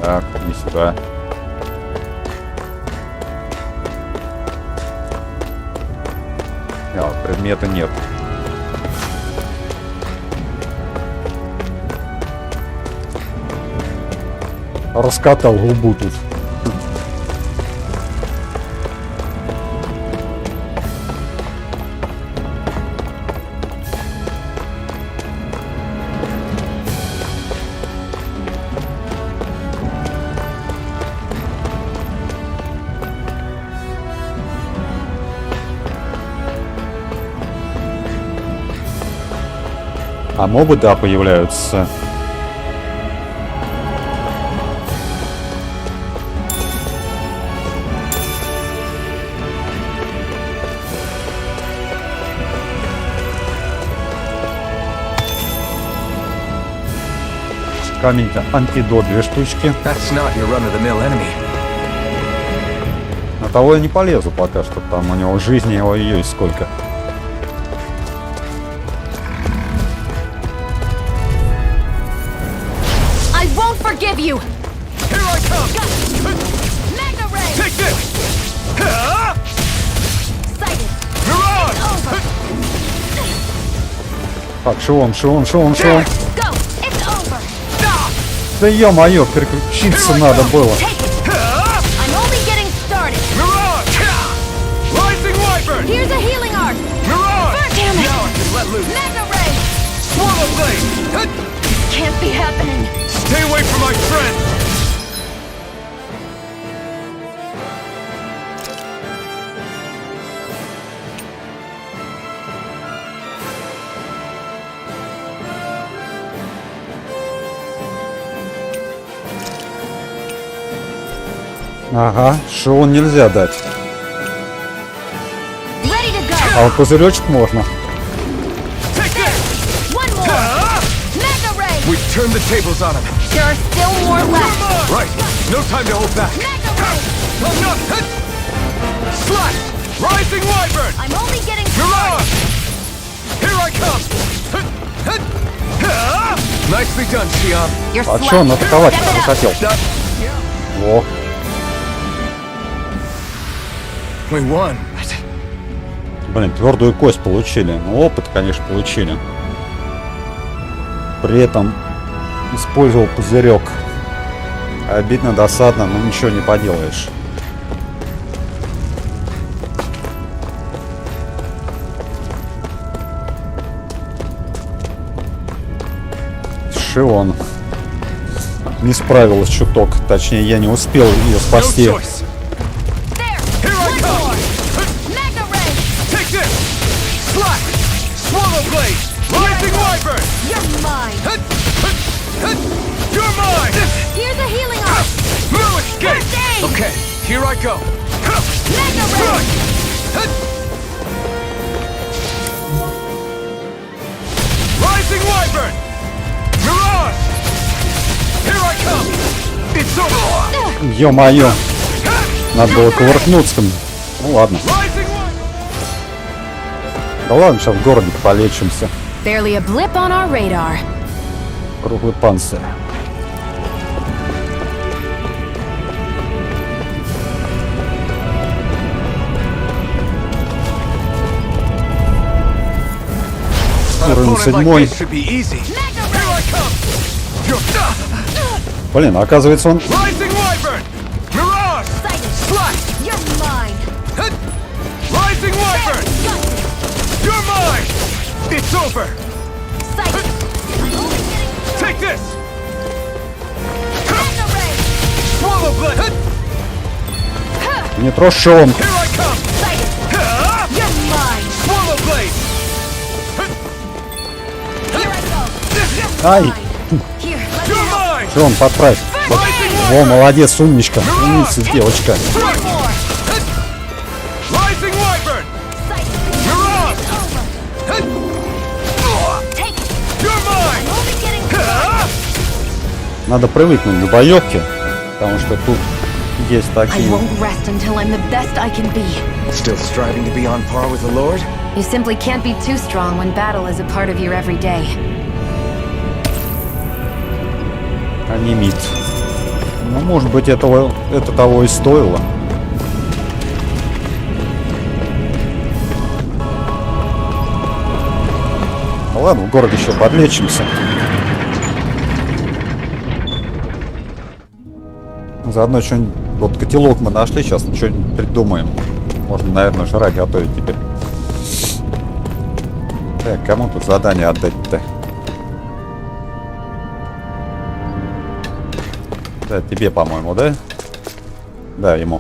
Так, не сюда. Предмета нет. Раскатал губу тут. А мобы, да, появляются. Камень антидот 2 штучки. На того я не полезу пока что, там у него жизни его ее есть сколько. Forgive you. Here I come. Mega ray. Take this. Sighted. Mirage. Так, шон. Go. It's over. Да ё-моё, переключиться надо было. I'm only getting started. Mirage. Rising Wyvern. Here's a healing art. Mirage. Damn it. Now I can let loose. Mega ray. Swallow blade. Can't be happening. Stay away from my friend. Ага, шоу нельзя дать. А вот пузыречек можно. We've turned the tables on him. There are still more left. Right. No time to hold back. Slash! Rising Wyvern! I'm only getting Mirage! Here I come! Nicely done, Xion. А чё он атаковать хотел? Во. We won. Блин, твердую кость получили. Ну, опыт, конечно, получили. При этом использовал пузырек. Обидно, досадно, но ничего не поделаешь. Шион не справилась чуток. Точнее, я не успел ее спасти. Here I go. Rising Wyvern! Mirage! Here I come! It's over! Ё-моё! Надо было кувыркнуться. Ну ладно. Да ладно, сейчас в городе полечимся. Barely a blip on our radar. Круглый панцирь. Уровень 7. Блин, оказывается он... Не трошен. Ай! Что он подправь? Во, молодец, умничка. Умница, девочка. Надо привыкнуть к боевке, потому что тут есть такие... Still striving to be on par with the Lord? You simply can't be too strong when battle is a part of your everyday. Анимит. Ну, может быть, это того и стоило. Ну, ладно, в городе еще подлечимся. Заодно что-нибудь... Вот котелок мы нашли, сейчас что-нибудь придумаем. Можно, наверное, жрать готовить теперь. Так, кому тут задание отдать-то? Да, тебе, по-моему, да? Да, ему.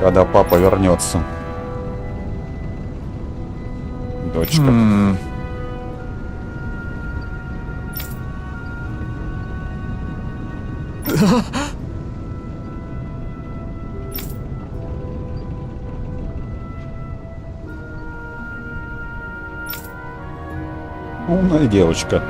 Когда папа вернется. Дочка. Умная девочка.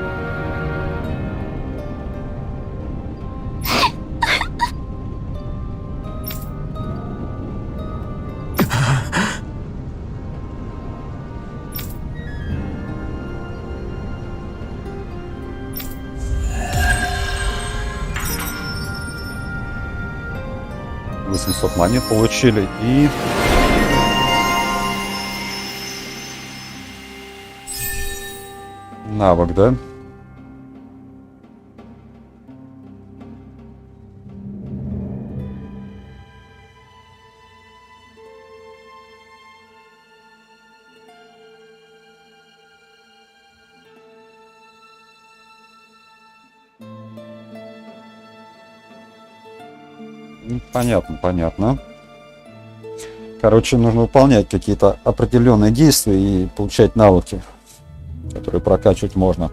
Монет получили и навык, да? Понятно, понятно. Короче, нужно выполнять какие-то определенные действия и получать навыки, которые прокачивать можно.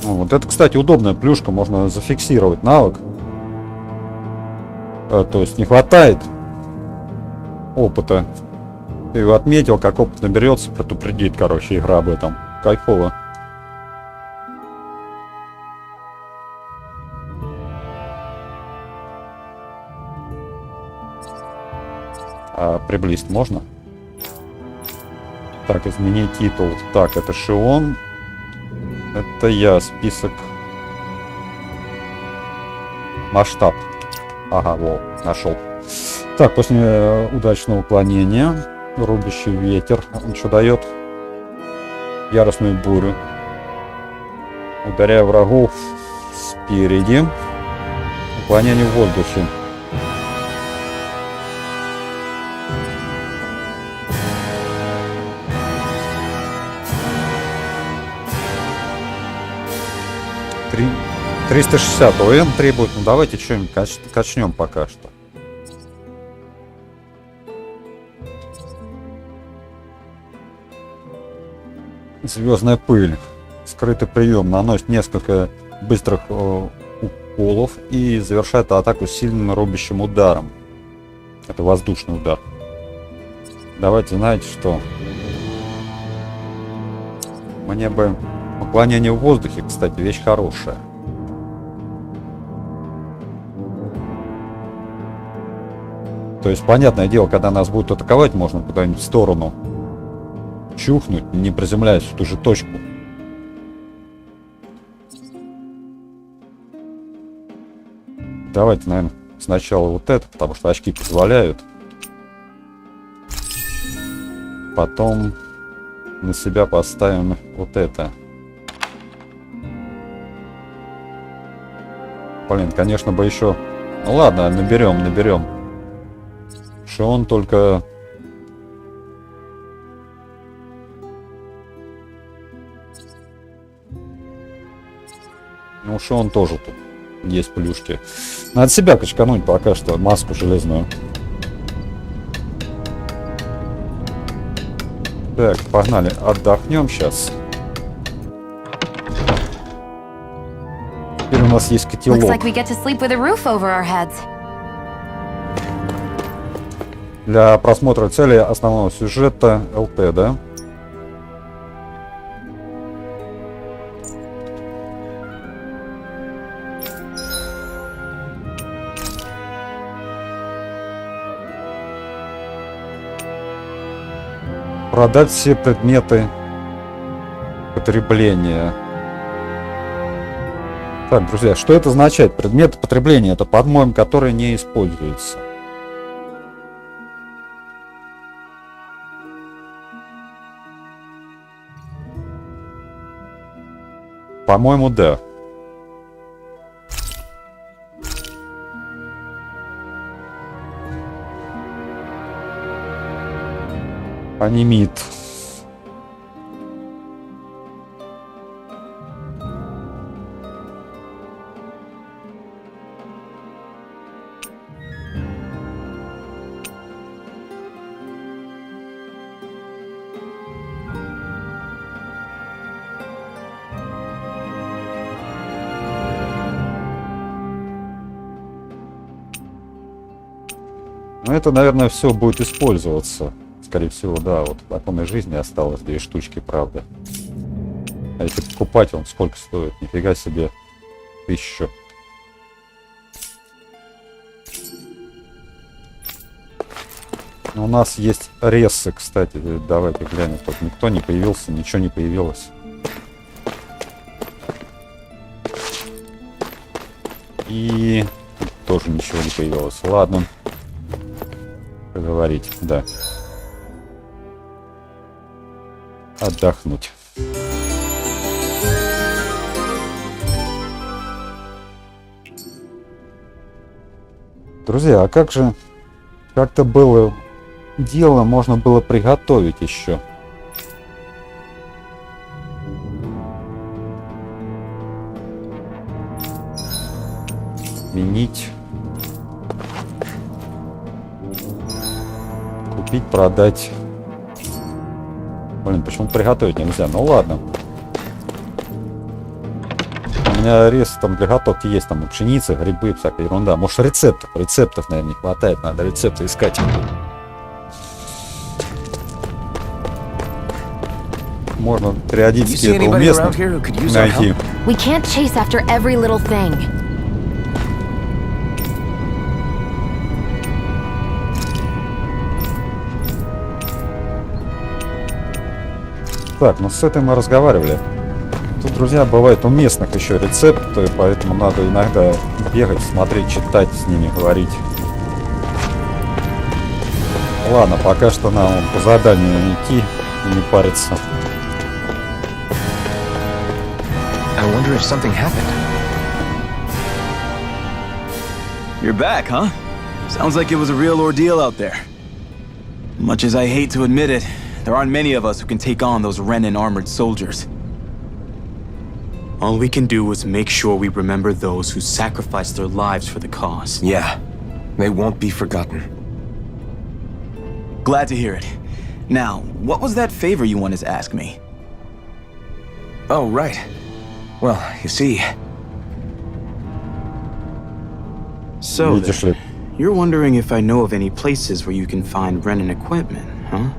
Вот это, кстати, удобная плюшка, можно зафиксировать навык. То есть не хватает опыта. Ты его отметил, как опыт наберется, предупредит, короче, игра об этом. Кайфово. А приблизить можно? Так, изменить титул. Так, это Шион. Это я, список. Масштаб. Ага, вот, нашел. Так, после удачного уклонения. Рубящий ветер. Он что дает? яростную бурю, ударяя врагов спереди. Уклонение в воздухе. Три 360 ОМ требует. Ну давайте что-нибудь качнем пока что. Звездная пыль. Скрытый прием наносит несколько быстрых уколов и завершает атаку сильным рубящим ударом. Это воздушный удар. Давайте, знаете что? Мне бы уклонение в воздухе, кстати, вещь хорошая. То есть, понятное дело, когда нас будут атаковать, можно куда-нибудь в сторону чухнуть, не приземляясь в ту же точку. Давайте, наверное, сначала вот это, потому что очки позволяют. Потом на себя поставим вот это. Блин, конечно бы еще... Ну ладно, наберем. Что он только... Ну, что он тоже тут есть плюшки. Надо себя качкануть пока что, маску железную. Так, погнали, отдохнем сейчас. Теперь у нас есть котелок. Для просмотра цели основного сюжета ЛТ, да? Продать все предметы потребления. Так, друзья, что это означает? Предметы потребления — это, по-моему, которые не используются. По-моему, да. Анимит. Ну, это, наверное, все будет использоваться. Скорее всего, да, вот в законной жизни осталось 2 штучки, правда. А если покупать, он сколько стоит? Нифига себе, 1000. У нас есть рессы, кстати. Давайте глянем. Тут никто не появился, ничего не появилось. И тоже ничего не появилось. Ладно. Поговорить, да. Отдохнуть. Друзья, а как же как-то было дело, можно было приготовить еще. Сменить. Купить, продать. Блин, почему приготовить нельзя? Ну ладно. У меня рис там для готовки есть, там и пшеница, грибы, всякая ерунда. Может, рецептов, наверное, не хватает, надо рецепты искать. Можно периодически это уместно найти. We can't chase after every little thing. Так, ну с этой мы разговаривали. Тут, друзья, бывает у местных еще рецепты, поэтому надо иногда бегать, смотреть, читать, с ними говорить. Ладно, пока что нам по заданию идти и не париться. I wonder if something happened. You're back, huh? Sounds like it was a real ordeal out there. Much as I hate to admit it, there aren't many of us who can take on those Renin armored soldiers. All we can do is make sure we remember those who sacrificed their lives for the cause. Yeah, they won't be forgotten. Glad to hear it. Now, what was that favor you wanted to ask me? Oh, right. Well, you see... So, Видишь ли, you're wondering if I know of any places where you can find Renin equipment, huh?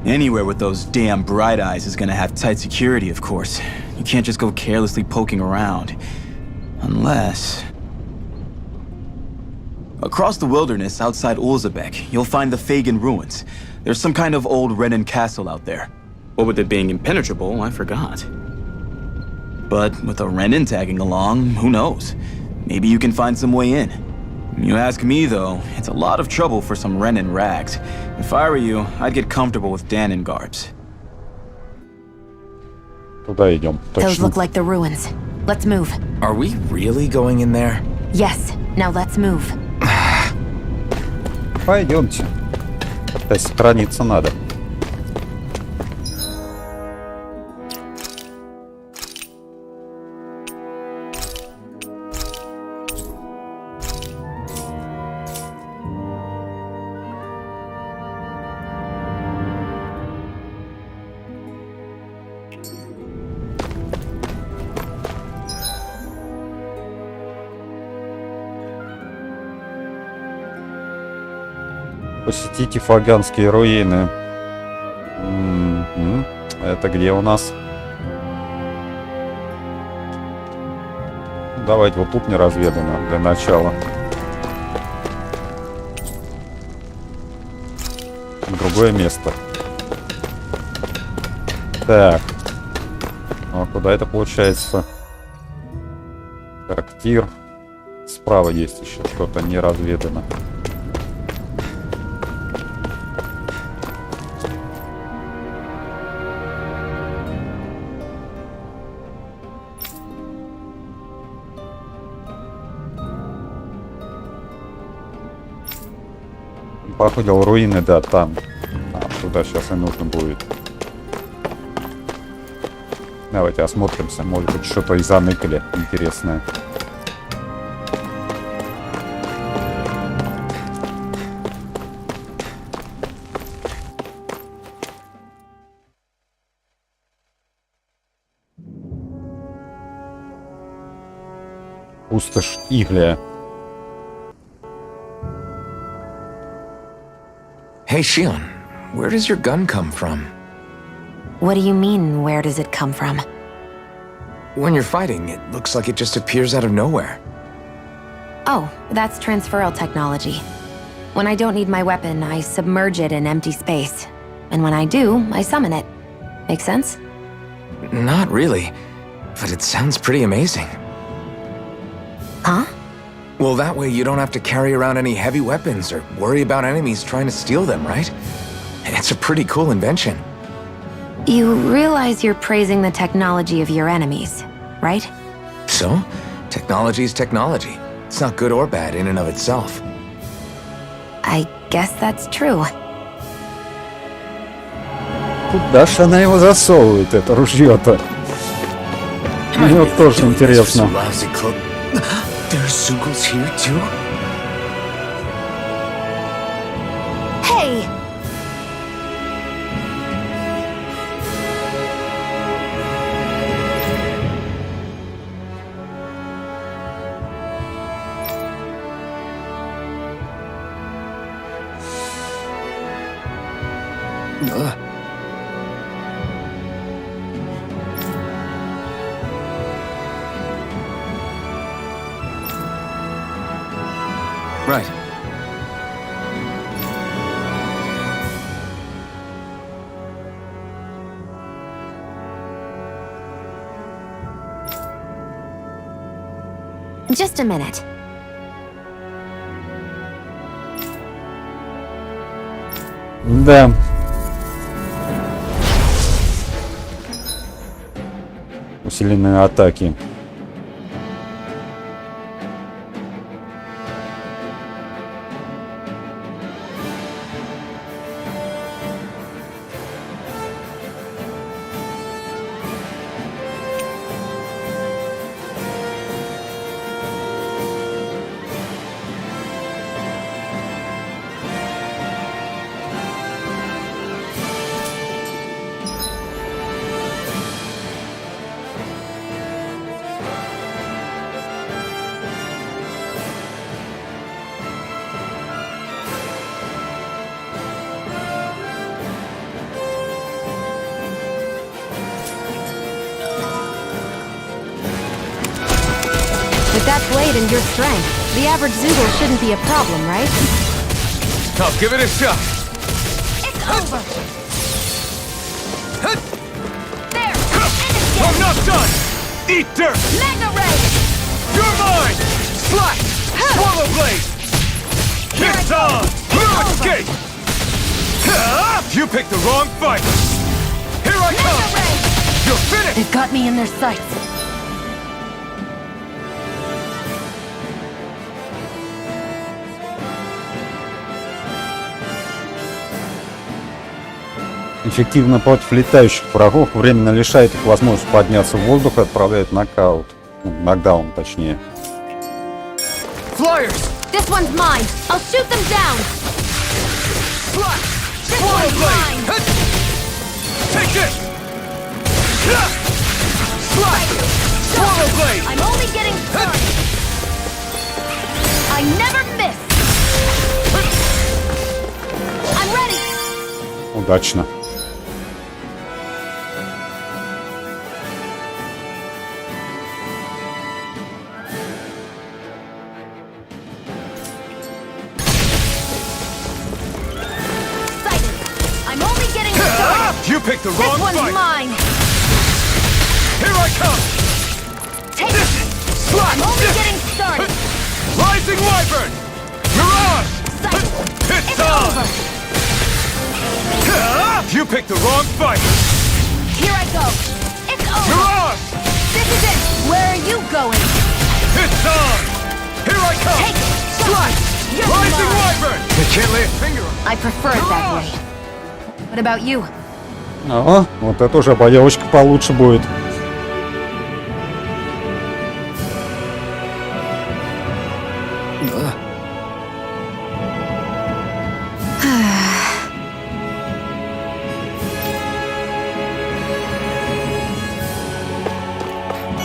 Anywhere with those damn bright eyes is gonna have tight security, of course. You can't just go carelessly poking around. Unless... Across the wilderness outside Ulzebek, you'll find the Fagan ruins. There's some kind of old Renin castle out there. What with it being impenetrable, I forgot. But with a Renin tagging along, who knows? Maybe you can find some way in. You ask me, though, it's a lot of trouble for some Renin rags. If I were you, I'd get comfortable with Danin garbs. туда идем. Those Точно. look like the ruins. Let's move. Are we really going in there? Yes, now let's move. Пойдемте. Опять сохраниться надо. Посетите фаганские руины. Это где у нас? Давайте вот тут не разведано для начала. Другое место. Так. А куда это получается? Трактир. Справа есть еще что-то не разведано. Походил руины, да, там. Туда сейчас и нужно будет. Давайте осмотримся. Может быть, что-то и заныкали интересное. Пустошь Иглия. Hey, Shion, where does your gun come from? What do you mean, where does it come from? When you're fighting, it looks like it just appears out of nowhere. Oh, that's transferal technology. When I don't need my weapon, I submerge it in empty space. And when I do, I summon it. Make sense? Not really, but it sounds pretty amazing. Huh? Well, that way you don't have to carry around any heavy weapons or worry about enemies trying to steal them, right? It's a pretty cool invention. You realize you're praising the technology of your enemies, right? So, technology's technology. It's not good or bad in and of itself. I guess that's true. Куда ж она его засовывает, это ружье-то? Мне вот тоже интересно. There's Zugals here too? Hey! Right. Just a minute. Да. усиленные атаки. With that blade and your strength, the average Zoogle shouldn't be a problem, right? I'll give it a shot. It's over! There! I'm not done! Eat dirt! Mega Ray! You're mine! Slash! Swallow blade! It's on! Escape! You picked the wrong fight! Here I come! Mega Ray! You're finished! They've got me in their sights. Эффективно против летающих врагов, временно лишает их возможности подняться в воздух и отправляет нокаут. Нокдаун, точнее. Flyers! This one's mine! I'll shoot them down! This one's mine! Take this! Swallow blade! I'm only getting started! I never miss! I'm ready! Удачно. I'm only getting started! You picked the This wrong one's fight! mine! Here I come! Take it! I'm only getting started! Rising Wyvern! Mirage! It's on! Over! You picked the wrong fight! Here I go! It's over! Mirage! This is it! Where are you going? It's on! Here I come! Take it! Slash! You're Rising mine. Wyvern! You can't lay a finger on I prefer it that way. What about you? О, вот это уже боевочка получше будет.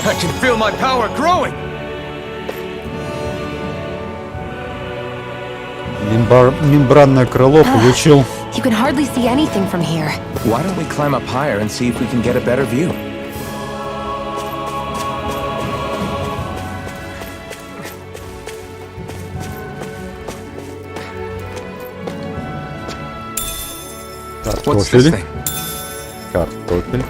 I can feel my power growing! Мембранное крыло получил. You can hardly see anything from here. Why don't we climb up higher and see if we can get a better view? What's this Картофель. thing? Картофель.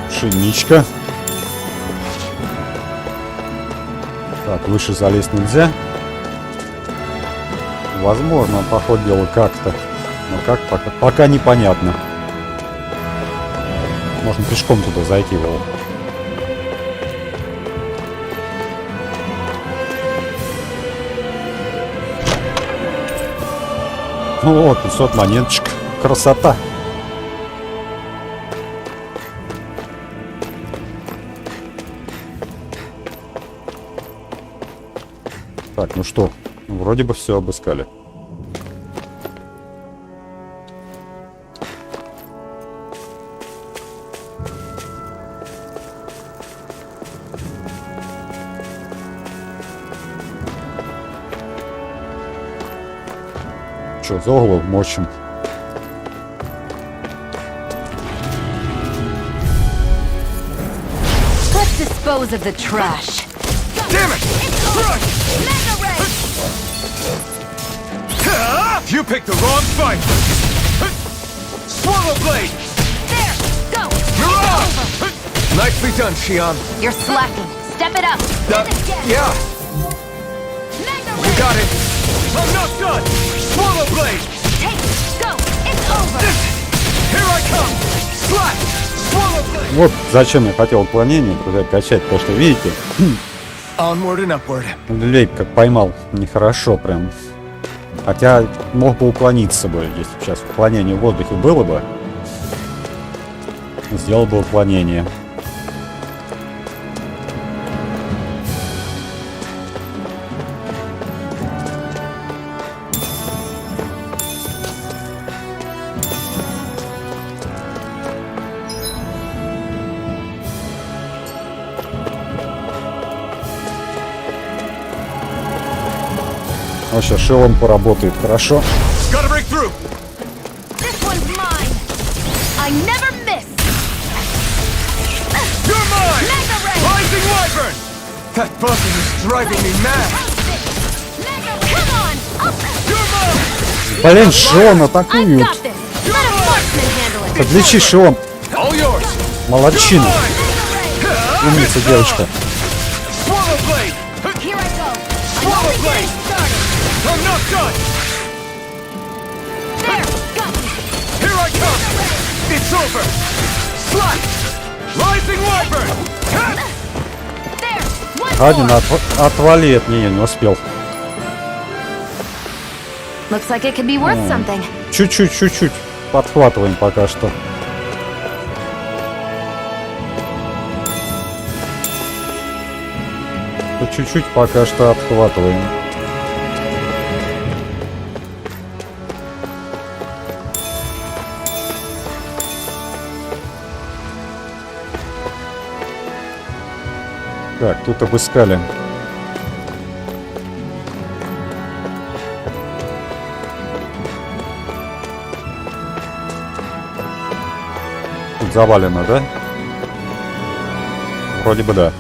Пшеничка. Так, выше залезть нельзя. Возможно, по ходу дела как-то. Но как, пока непонятно. Можно пешком туда зайти. Вот. О, 500 монеточек. Красота. Так, ну что, вроде бы все обыскали. Что, за голову мочим? Let's dispose of the trash. Damn it! Mega Ray! You picked the wrong fight! Swallow blade! There! Go! Mirage! Nicely done, Xion. You're slacking. Step it up. Then again. Yeah. Mega You got it. I'm not done. Swallow blade. Take it. Go. It's over. Here I come. Slap. Swallow blade. Вот зачем я хотел уклонение туда качать, потому что, видите, Onward and upward. лейб как поймал нехорошо прям. Хотя мог бы уклониться бы, если сейчас уклонение в воздухе было бы. Сделал бы уклонение. Вот сейчас шелом поработает хорошо. Gotta break through. This one's mine. I never miss. You're mine. Mega ray. Rising wyvern. That buzzing is driving me mad. Mega ray. Come on. Up. You're mine. Блин, шелом I've атакуют. got this. Let a marksman handle it. Подлечи шелом. All yours. Молодчина. Умница девочка. Swallow blade. Here I go. I'm Swallow only blade. getting started. I'm not done. There. Got me. Here I come. It's over. Slap. Rising wyvern. There. One Один more. отвали от нее, не успел. Looks like it could be worth something. Чуть-чуть подхватываем пока что. По чуть-чуть пока что отхватываем. Так, тут обыскали. Тут завалено, да? Вроде бы да.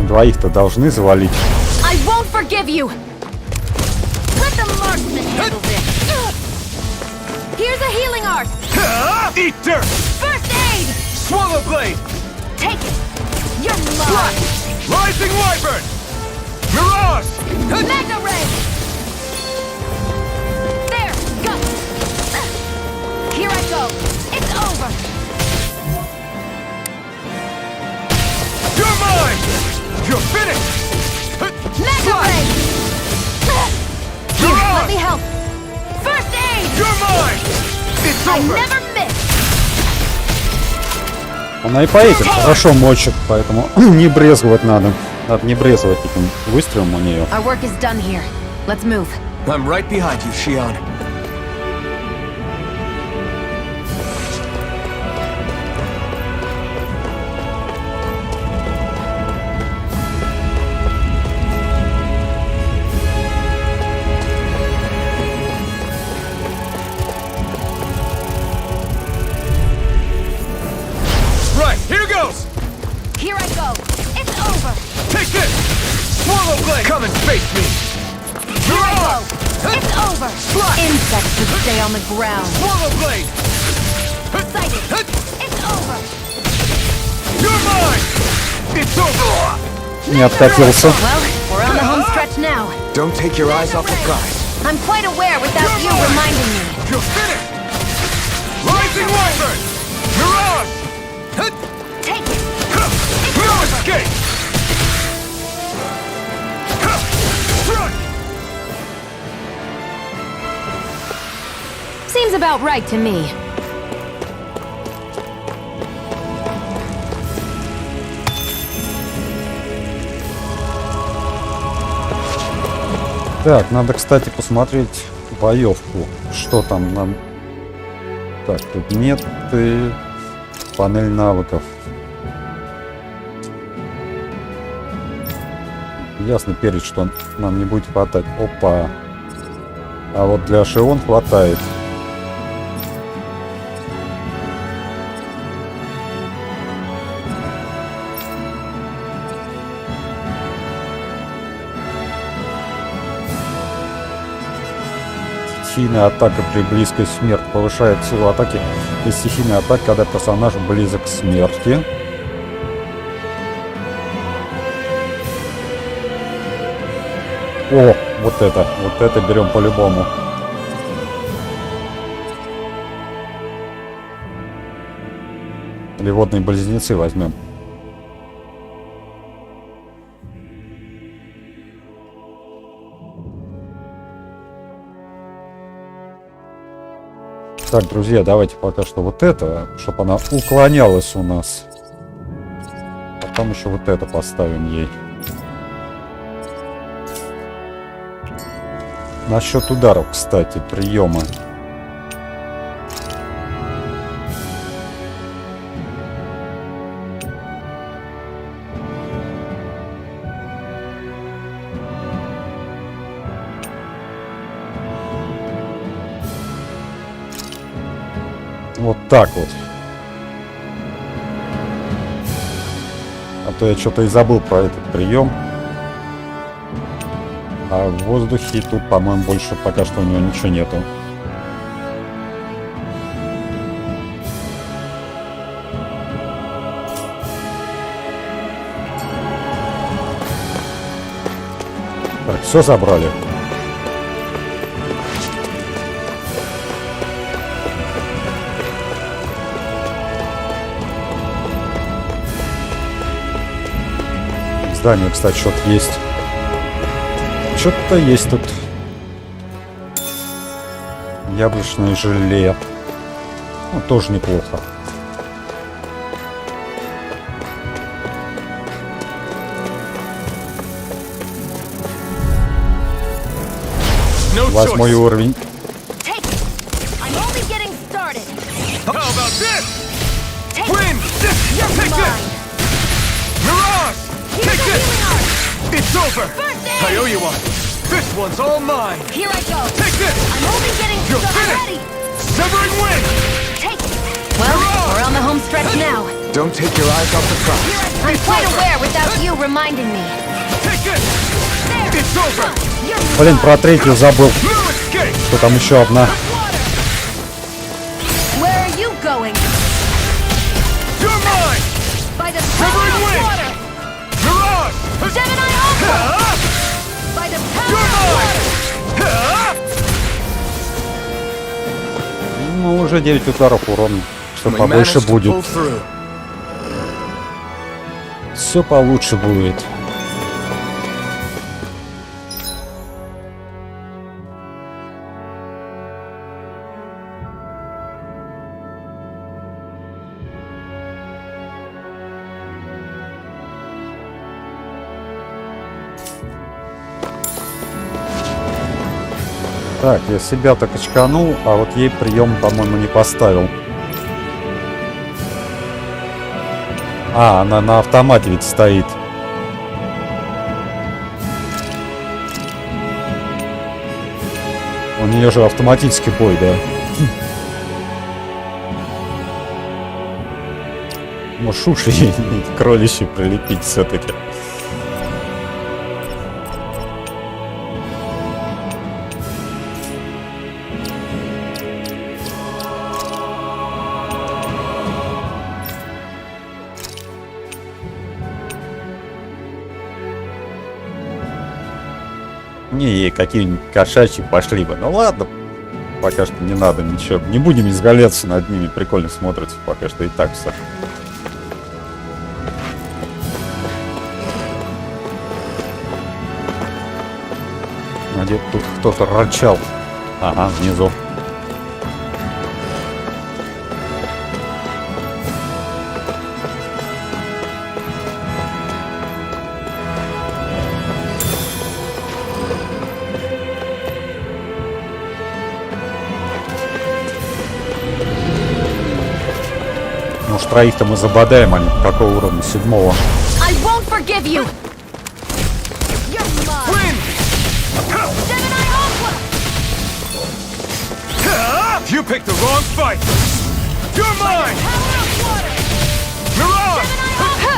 Двоих-то должны завалить. I won't forgive you. Let the marksman handle this. Here's a healing art. Eat dirt. First aid. Swallow blade. Take it. You're Slap. mine. Rising wyvern. Mirage. Mega ray. There. Go. Here I go. It's over. You're mine. You're finished. Mega ray. Here, let me help. First aid. You're mine. It's I over. never miss. Она и по этим хорошо мочит, поэтому не брезговать надо. Надо не брезговать этим выстрелом у нее. Our work is done here. Let's move. I'm right behind you, Shion. Right, here goes. Here I go. It's over. Take this. Swallow blade. Come and face me. Here I go. It's over. Insects should stay on the ground. Swallow blade. Sighted. It's over. You're mine. It's over. Не откатился. Well, we're on the home stretch now. Don't take your eyes off the prize. I'm quite aware without you reminding me. You're finished. Rising wyvern. Mirage. Take it. It's No over. escape. Run. Seems about right to me. Так, надо, кстати, посмотреть боевку. Что там нам... Так, тут нет панель навыков. Ясно перед, что нам не будет хватать. Опа. А вот для Шион хватает. Стихийная атака при близкой смерти повышает силу атаки. И стихийная атака, когда персонаж близок к смерти. О, вот это берем по-любому. Или водные близнецы возьмем. Так, друзья, давайте пока что вот это, чтобы она уклонялась у нас. Потом еще вот это поставим ей. Насчет ударов, кстати, приема. Вот так вот. А то я что-то и забыл про этот прием. А в воздухе тут, по-моему, больше пока что у него ничего нету. Так, все забрали. Здание, кстати, что-то есть. Что-то есть тут. Яблочное желе. Ну, тоже неплохо. Восьмой уровень. It's over! I owe you one! This one's all mine! Here I go! Take this! I'm only getting You're started! finished! Severing wind! Take it! Well, we're on the home stretch now. Don't take your eyes off the prize. I'm quite aware without you reminding me. Take this! There! It's over! You're Блин, про третью забыл. No escape! Что там еще одна? Where are you going? You're mine! By the Severing power of wind! water! Mirage! Gemini Alpha! By the power of water! Ну, уже 9 ударов урона. Что We побольше managed to будет. pull through. Все получше будет. Так, я себя-то качканул, а вот ей прием, по-моему, не поставил. А, она на автомате ведь стоит. У нее же автоматический бой, да? Может, уши ей кроличьи прилепить все-таки. Не, ей какие-нибудь кошачьи пошли бы. Ну ладно, пока что не надо ничего. Не будем изгаляться над ними, прикольно смотрится пока что и так все. А где тут кто-то рычал? Ага, внизу. Может, троих-то мы забодаем, они какого уровня? 7-го. I won't forgive you! You're mine! Gemini Alpha! You picked the wrong fight! You're mine! Power of water! Mirage! Gemini Alpha!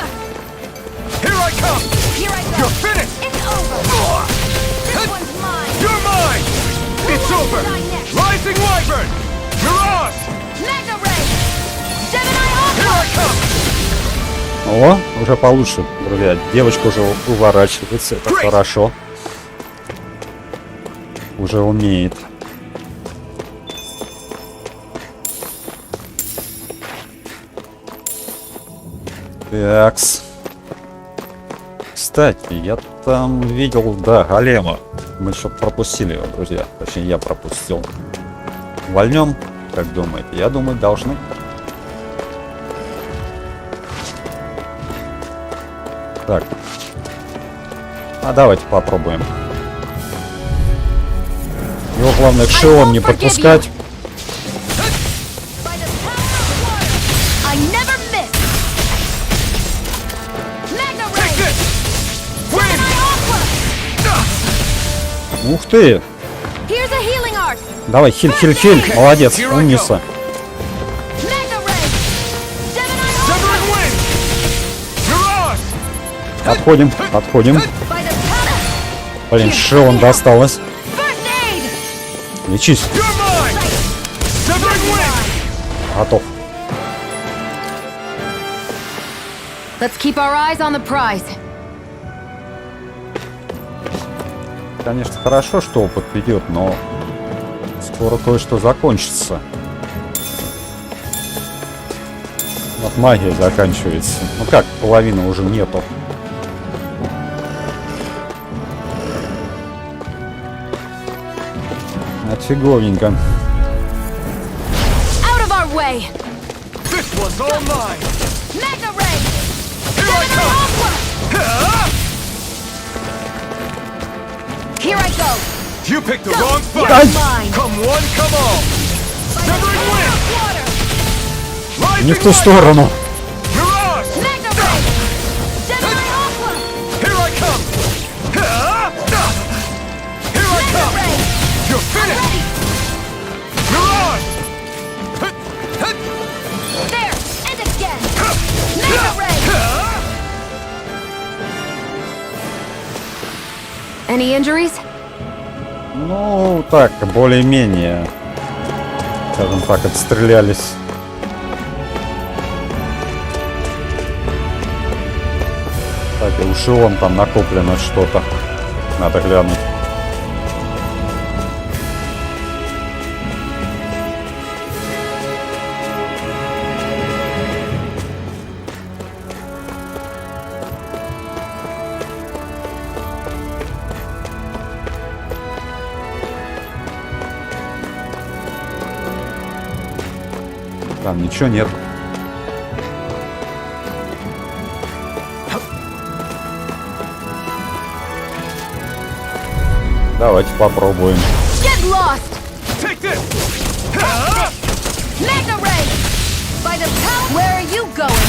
Here I come! Here I go! You're finished! It's over! This one's mine! You're mine! It's over! turn! You're on! О, уже получше, друзья. Девочка уже уворачивается, это хорошо. Уже умеет. Такс. Кстати, я там видел, да, голема. Мы что-то пропустили его, друзья. Точнее, я пропустил. Вольнем, как думаете? Я думаю, должны. Так. А давайте попробуем. Его главное к шеон не подпускать. Ух ты! Давай, хиль. Молодец, умница. Отходим. Блин, шеон досталось. Лечись. Готов. Let's keep our eyes on the prize. Конечно, хорошо, что опыт ведет, но скоро кое-что закончится. Вот магия заканчивается. Ну как, половины уже нету. Отфиговенько. Out of our way. This one's all mine! Mega ray. Here I come! Here I go. You picked the wrong You're fight! mine. Come one, come all! Severing wind! Не в ту сторону. You're on! Mega ray. Gemini Aqua. Here I come! Here I Mega come! ray. You're finished! Ready. You're on! There. And again. Mega ray. Any injuries? Ну, так, более-менее. Скажем так, отстрелялись. Так, и у Шион там накоплено что-то. Надо глянуть. Там ничего нет. Давайте попробуем. Get lost. Take this! Mega ray. By the power. Where are you going?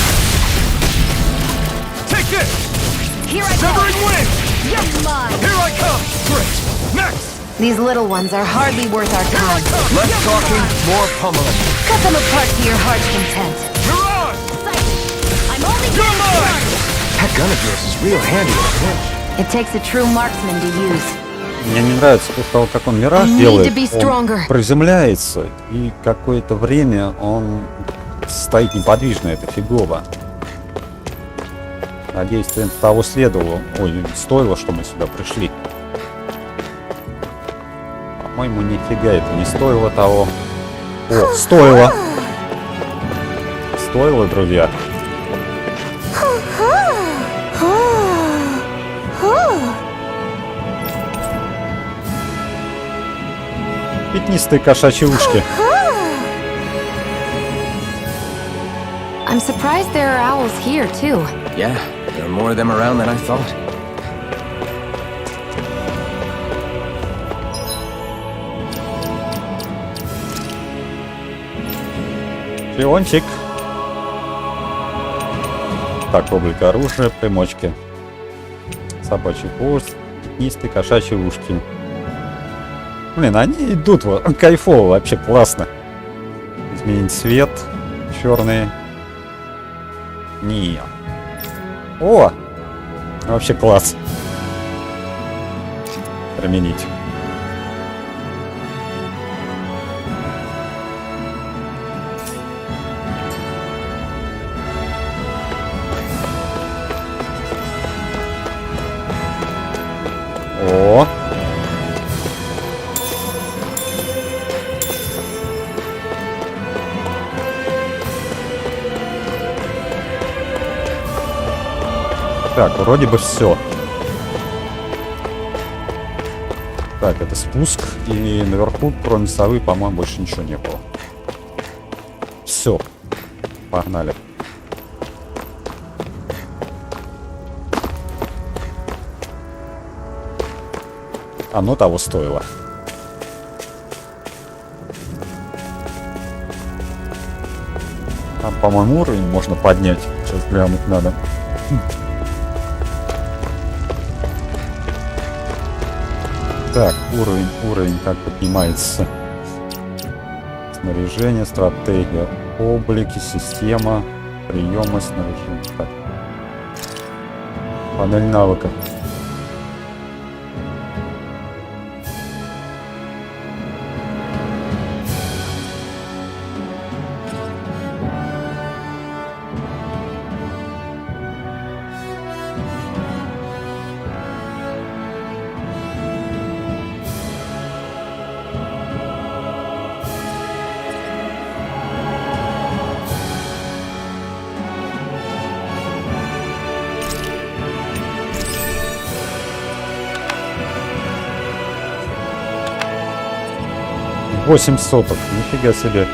Take this! Here I go. Severing wind! You're mine. Here I come! Great! Next! These little ones are hardly worth our time. Less talking, more pummeling. Cut them apart to your heart's content. You're on! I'm only You're mine! That gun of yours is real handy in a pinch. It takes a true marksman to use. Мне не нравится после того, как он мираж Need делает, to be он stronger. приземляется, и какое-то время он стоит неподвижно, это фигово. Надеюсь, это того следовало, стоило, что мы сюда пришли. По-моему, нифига это не стоило того. О, стоило! Стоило, друзья. Пятнистые кошачьи ушки. I'm surprised there are owls here too. Yeah, there are more of them around than I thought. Шпиончик. Так, облик оружия, примочки. Собачий хвост, пятнистые кошачьи ушки. Блин, они идут вот, кайфово, вообще классно. Изменить цвет, черные. Не. О! Вообще класс. Применить. О! Так, вроде бы все. Так, это спуск. И наверху, кроме совы, по-моему, больше ничего не было. Все. Погнали. Оно того стоило. Там, по-моему, уровень можно поднять. Сейчас глянуть надо. Так, уровень как поднимается. Снаряжение, стратегия, облики, система, приемы, снаряжение. Так. Панель навыков. Восемь соток, нифига себе.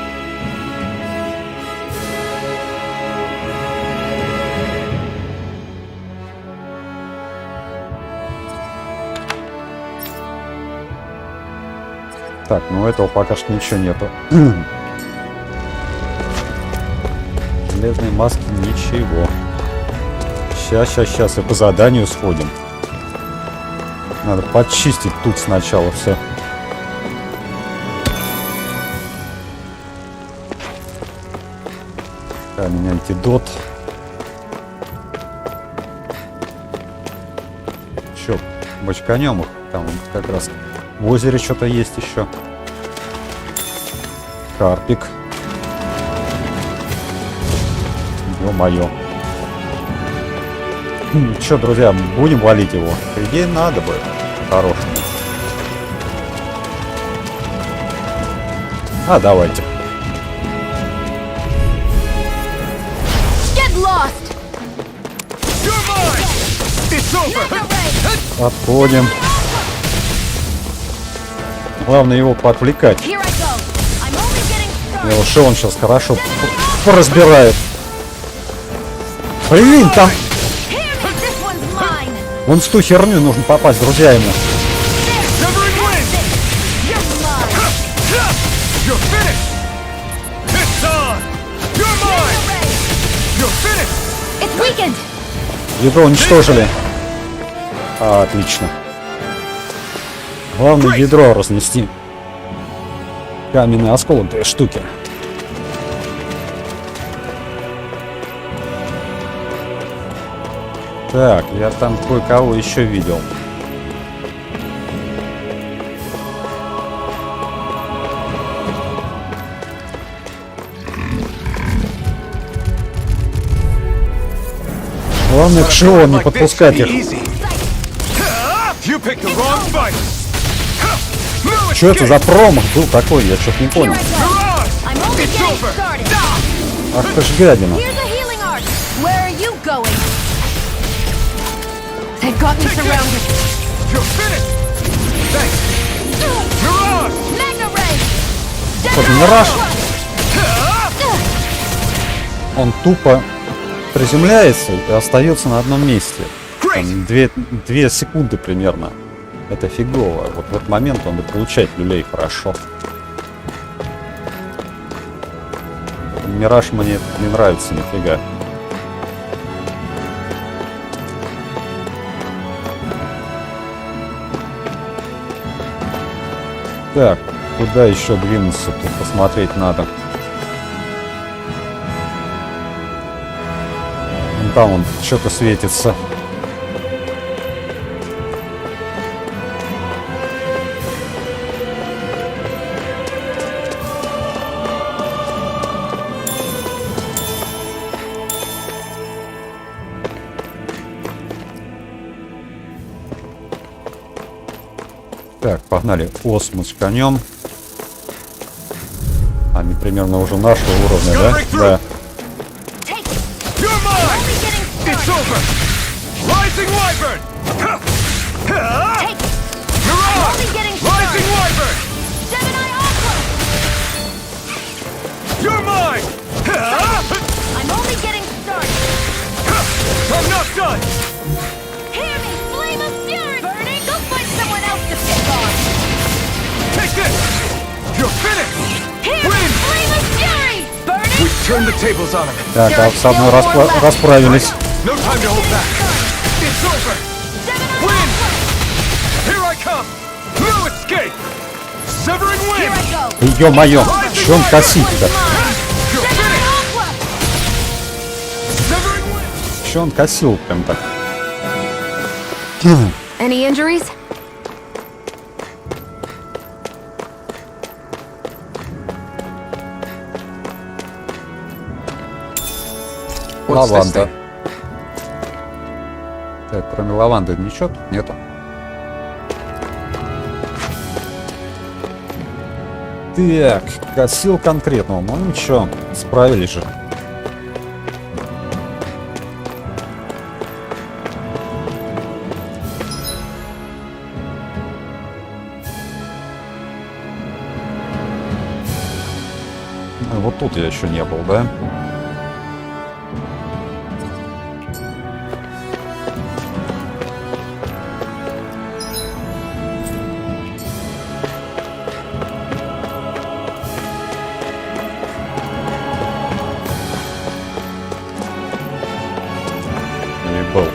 Так, ну этого пока что ничего нету. Железные маски ничего. Сейчас и по заданию сходим. Надо подчистить тут сначала все. Камень, антидот. Чё, бочканем их? Там как раз в озере что-то есть еще. Карпик. Ё-моё. Чё, друзья, будем валить его? По идее, надо бы. Хорошему. А, давайте. Отходим. Главное его поотвлекать. Его он сейчас хорошо поразбирает. Блин, там... Вон в ту херню нужно попасть, друзья, ему. Ядро уничтожили. Отлично. Главное ядро разнести. Каменные осколки, штуки. Так, я там кое-кого еще видел. Главное, к Шион не подпускать их. Что это за промах был такой? Я что-то не понял. Ах ты ж гадина. Вот мираж. Он тупо приземляется и остается на одном месте. Там 2 секунды примерно. Это фигово. Вот в этот момент он и получает люлей хорошо. Мираж мне не нравится нифига. Так, куда еще двинуться? Тут посмотреть надо. Вон там он что-то светится. Так, погнали. Осмос с конем. Они примерно уже нашего уровня, да? Да. Так, а со мной расправились. Ё-моё, чё он косит-то? Чё он косил прям так? Any injuries? Лаванда. Так, кроме лаванды ничего тут нету. Так, косил конкретного. Ну ничего, справились же. Ну, вот тут я еще не был, да? Был.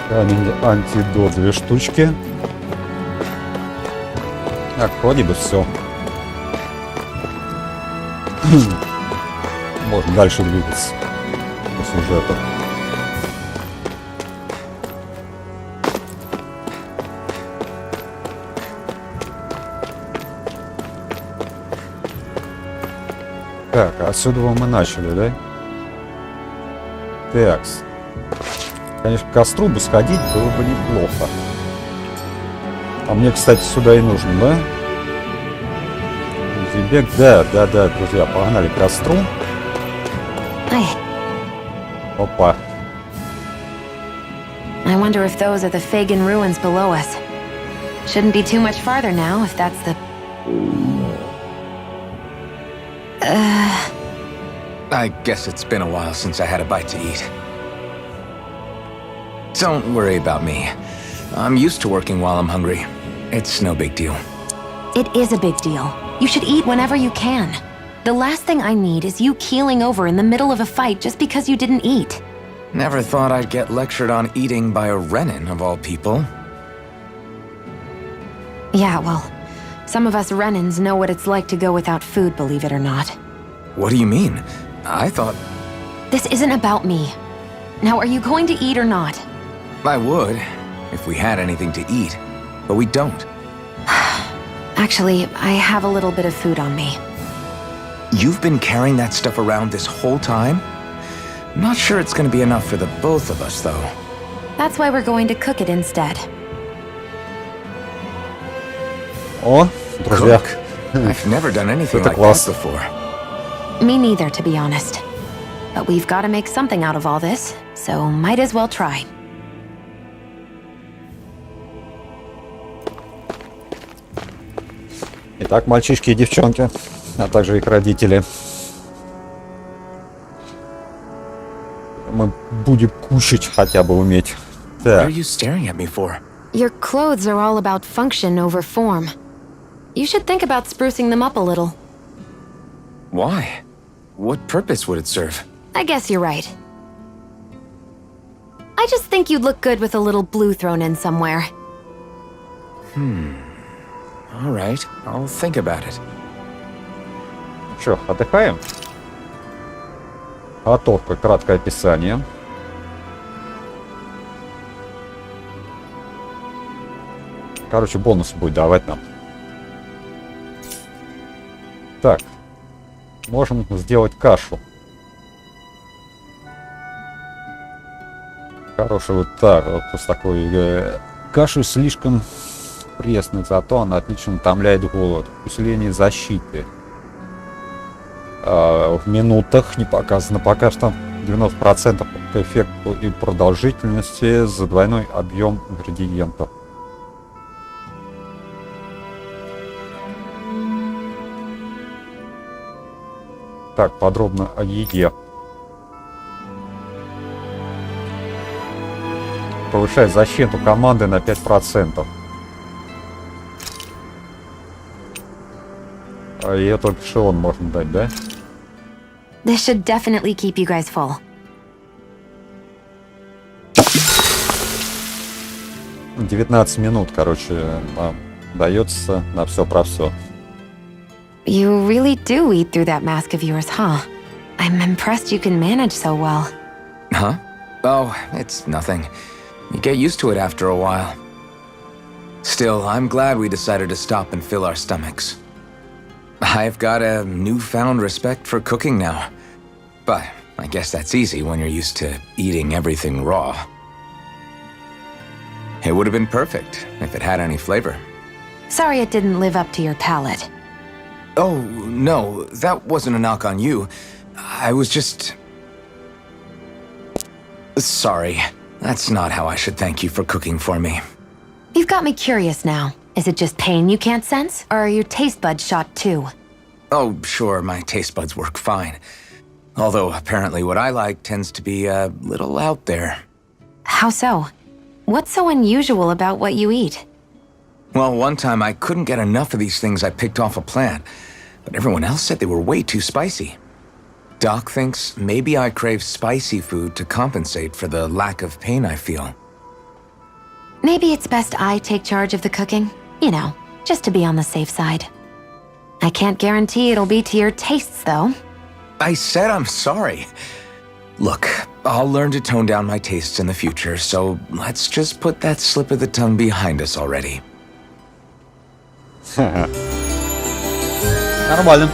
Камень антидот 2 штучки. Так, вроде бы все. Можно дальше двигаться по сюжету. Так, отсюда мы начали, да? Такс. Конечно, к костру бы сходить было бы неплохо. А мне, кстати, сюда и нужен, да? Забег, да, друзья, погнали к костру. Опа. I wonder if those are the Fagin ruins below us. Shouldn't be too much farther now, if that's the... I guess it's been a while since I had a bite to eat. Don't worry about me. I'm used to working while I'm hungry. It's no big deal. It is a big deal. You should eat whenever you can. The last thing I need is you keeling over in the middle of a fight just because you didn't eat. Never thought I'd get lectured on eating by a Renin, of all people. Yeah, well, some of us Renins know what it's like to go without food, believe it or not. What do you mean? I thought... This isn't about me. Now, are you going to eat or not? I would, if we had anything to eat. But we don't. Actually, I have a little bit of food on me. You've been carrying that stuff around this whole time? Not sure it's gonna be enough for the both of us, though. That's why we're going to cook it instead. О, друзья. I've never done anything like класс. that before. Me neither, to be honest. But we've got to make something out of all this, so might as well try. Итак, мальчишки и девчонки, а также их родители. Мы будем кушать, хотя бы уметь. What are Так. you staring at me for? Your clothes are all about function over form. You should think about sprucing them up a little. Why? What purpose would it serve? I guess you're right. I just think you'd look good with a little blue thrown in somewhere. All right, I'll think about it. Что, отдыхаем? Готовка. Краткое описание. Короче, бонус будет давать нам. Так. Можем сделать кашу. Хороший вот так. Вот с такой кашу слишком пресной, зато она отлично утомляет голод. Усиление защиты. В минутах не показано пока что. 90% по эффекту и продолжительности за двойной объем ингредиентов. Так, подробно о еде. Повышает защиту команды на 5%. А ее только шион можно дать, да? This should definitely keep you guys full. 19 минут, короче, нам дается на все про все. You really do eat through that mask of yours, huh? I'm impressed you can manage so well. Huh? Oh, it's nothing. You get used to it after a while. Still, I'm glad we decided to stop and fill our stomachs. I've got a newfound respect for cooking now. But I guess that's easy when you're used to eating everything raw. It would have been perfect if it had any flavor. Sorry it didn't live up to your palate. Oh, no, that wasn't a knock on you. I was just... Sorry. That's not how I should thank you for cooking for me. You've got me curious now. Is it just pain you can't sense? Or are your taste buds shot too? Oh, sure, my taste buds work fine. Although, apparently what I like tends to be a little out there. How so? What's so unusual about what you eat? Well, one time I couldn't get enough of these things I picked off a plant, but everyone else said they were way too spicy. Doc thinks maybe I crave spicy food to compensate for the lack of pain I feel. Maybe it's best I take charge of the cooking. You know, just to be on the safe side. I can't guarantee it'll be to your tastes, though. I said I'm sorry. Look, I'll learn to tone down my tastes in the future, so let's just put that slip of the tongue behind us already. Нормально.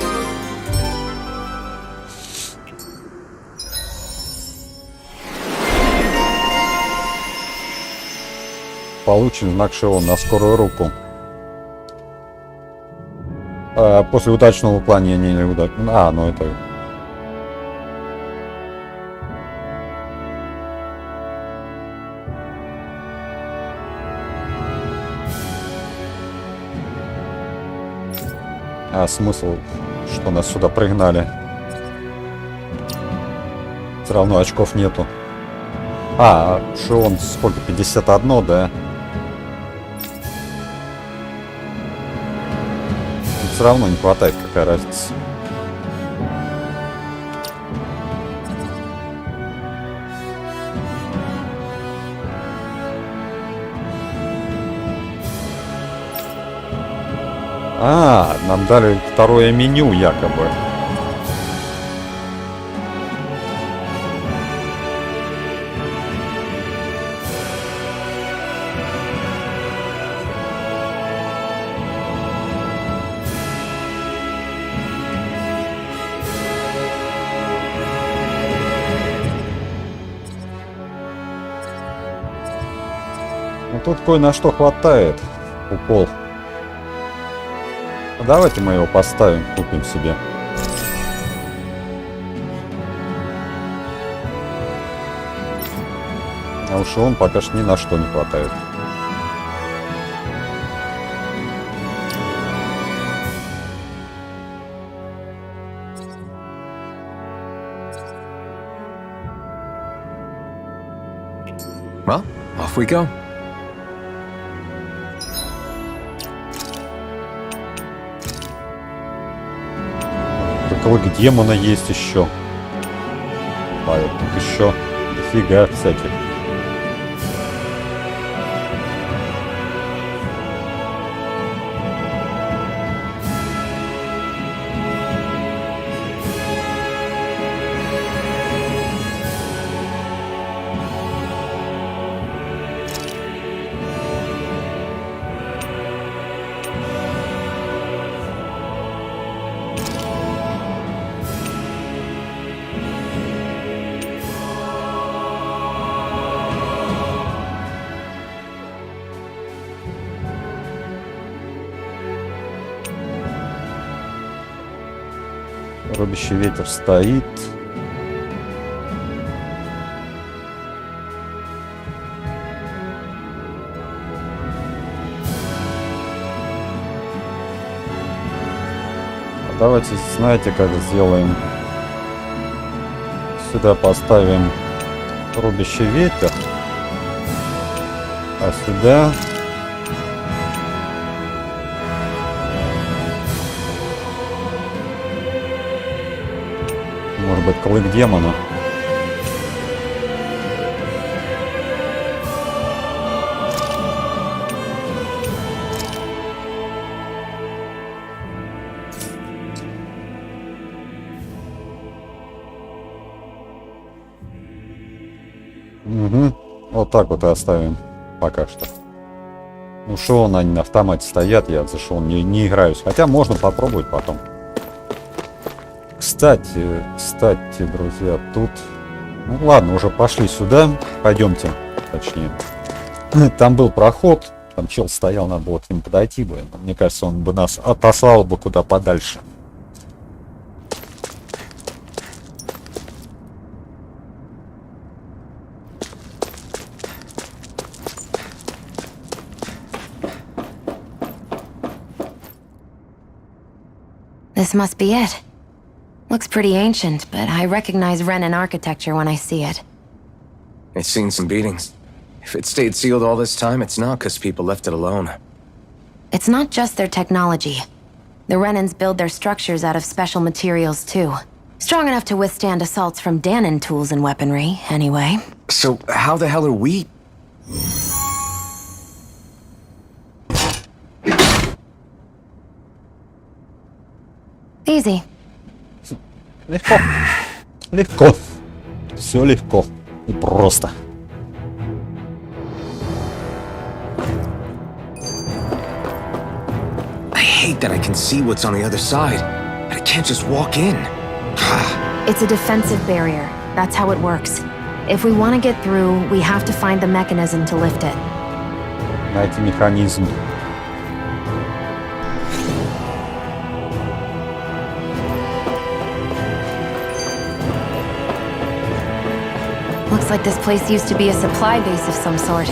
Получен знак Шион на скорую руку. После удачного уклонения или ну это... смысл, что нас сюда пригнали. Все равно очков нету. Шион сколько? 51, да? Все равно не хватает, какая разница. Нам дали второе меню якобы. Ну тут кое на что хватает. Укол. Давайте мы его поставим, купим себе. А уж он пока что ни на что не хватает. Well, off we go. Клык демона есть еще. Тут еще дофига всяких. Рубящий ветер стоит. Давайте, знаете, как сделаем? Сюда поставим рубящий ветер, а сюда может быть клык демона. Угу. Вот так вот и оставим пока что. Ну что, они на автомате стоят, я зашел, не играюсь. Хотя можно попробовать потом. Кстати, друзья, тут... Ну ладно, уже пошли сюда. Пойдемте, точнее. Там был проход, там чел стоял, надо было к ним подойти бы. Мне кажется, он бы нас отослал бы куда подальше. This must be it. Looks pretty ancient, but I recognize Renan architecture when I see it. It's seen some beatings. If it stayed sealed all this time, it's not because people left it alone. It's not just their technology. The Renans build their structures out of special materials, too. Strong enough to withstand assaults from Danon tools and weaponry, anyway. So how the hell are we... Easy. Легко. Легко. Все легко. И просто. I hate that I can see what's on the other side. I can't just walk in. It's a defensive barrier. That's how it works. If we want to get through, we have to find the mechanism to lift it. Найти механизм. Looks like this place used to be a supply base of some sort.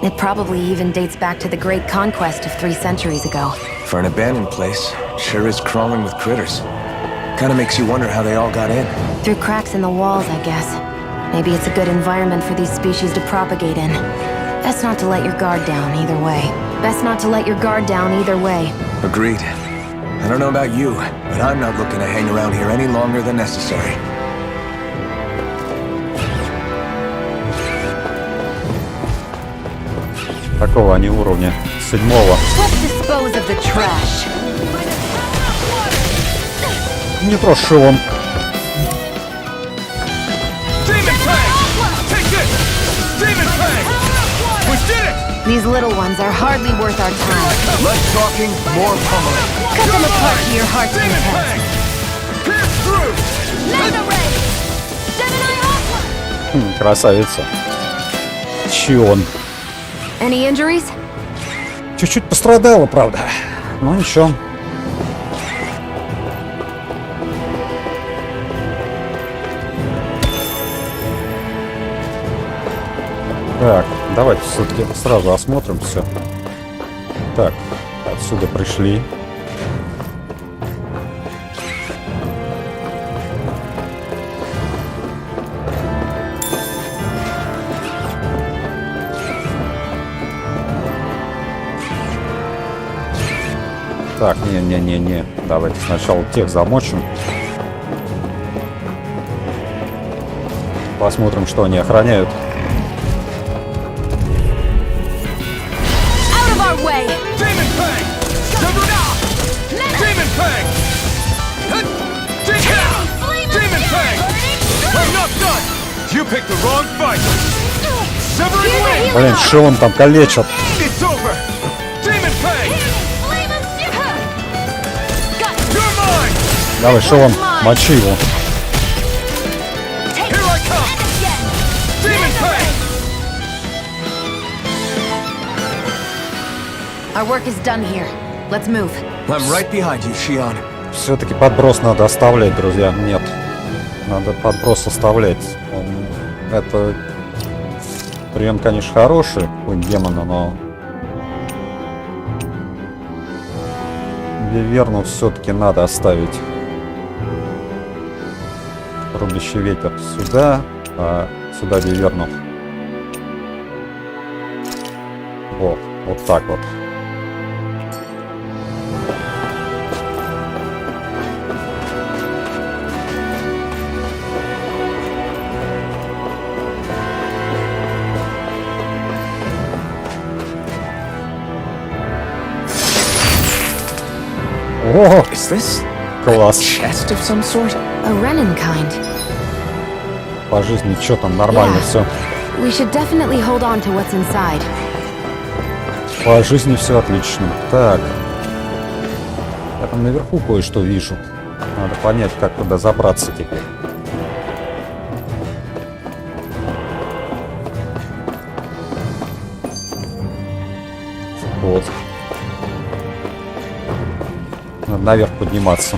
It probably even dates back to the Great Conquest of 3 centuries ago. For an abandoned place, sure is crawling with critters. Kinda makes you wonder how they all got in. Through cracks in the walls, I guess. Maybe it's a good environment for these species to propagate in. Best not to let your guard down either way. Best not to let your guard down either way. Agreed. I don't know about you, but I'm not looking to hang around here any longer than necessary. Какого они уровня? 7-го. Let's dispose of the trash. Не прошел. These little ones are hardly worth our time. Less talking, more pummeling. Cut them apart to your heart's content. Красавица. Чион. Any injuries? Чуть-чуть пострадала, правда. Но ничего. Так, давайте все-таки сразу осмотрим все. Так, отсюда пришли. Так, не. Давайте сначала тех замочим. Посмотрим, что они охраняют. Блин, что он там калечит? Давай, что он? Мочи его. Our work is done here. Let's move. I'm right behind you, Shion. Все-таки подброс надо оставлять, друзья. Нет. Надо подброс оставлять. Это прием, конечно, хороший у демона, но Виверну все-таки надо оставить. Рубящий ветер сюда, а сюда Виверну. Вот так вот. О, класс. A Renin kind. По жизни что там, нормально все. We should definitely hold on to what's inside. По жизни все отлично. Так. Я там наверху кое-что вижу. Надо понять, как туда забраться теперь. Вот. Надо наверх подниматься.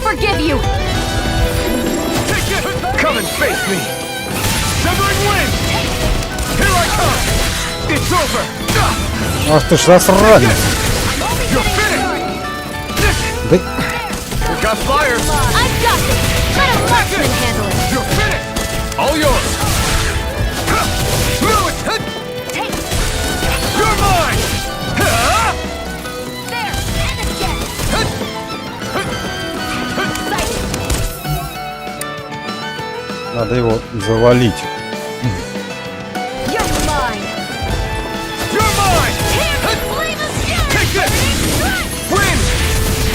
Forgive you! Come and face me! Severing wind! Here I come! It's over! Ах ты ж засранец! You're finished! Да... We got fire! I've got this! Let a marksman handle it! You're finished! All yours! Take it! You're mine! There! And again! Надо его завалить. You're mine! You're mine! Here, flame of fury! Take this! Win!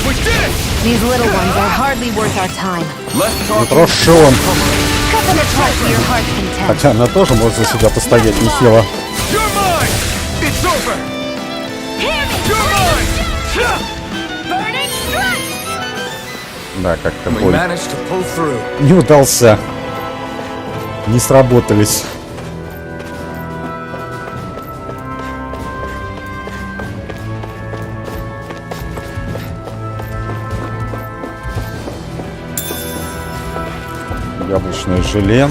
We did it! These little ones are hardly worth our time. Let's talk. Трошон. Cut them apart to your heart's content. Хотя она тоже может за себя постоять нехило. You're mine! It's over! Hear me! You're mine! Burning strike! Да, как-то We бой managed to pull through. не удался. Не сработались. Яблочное желе.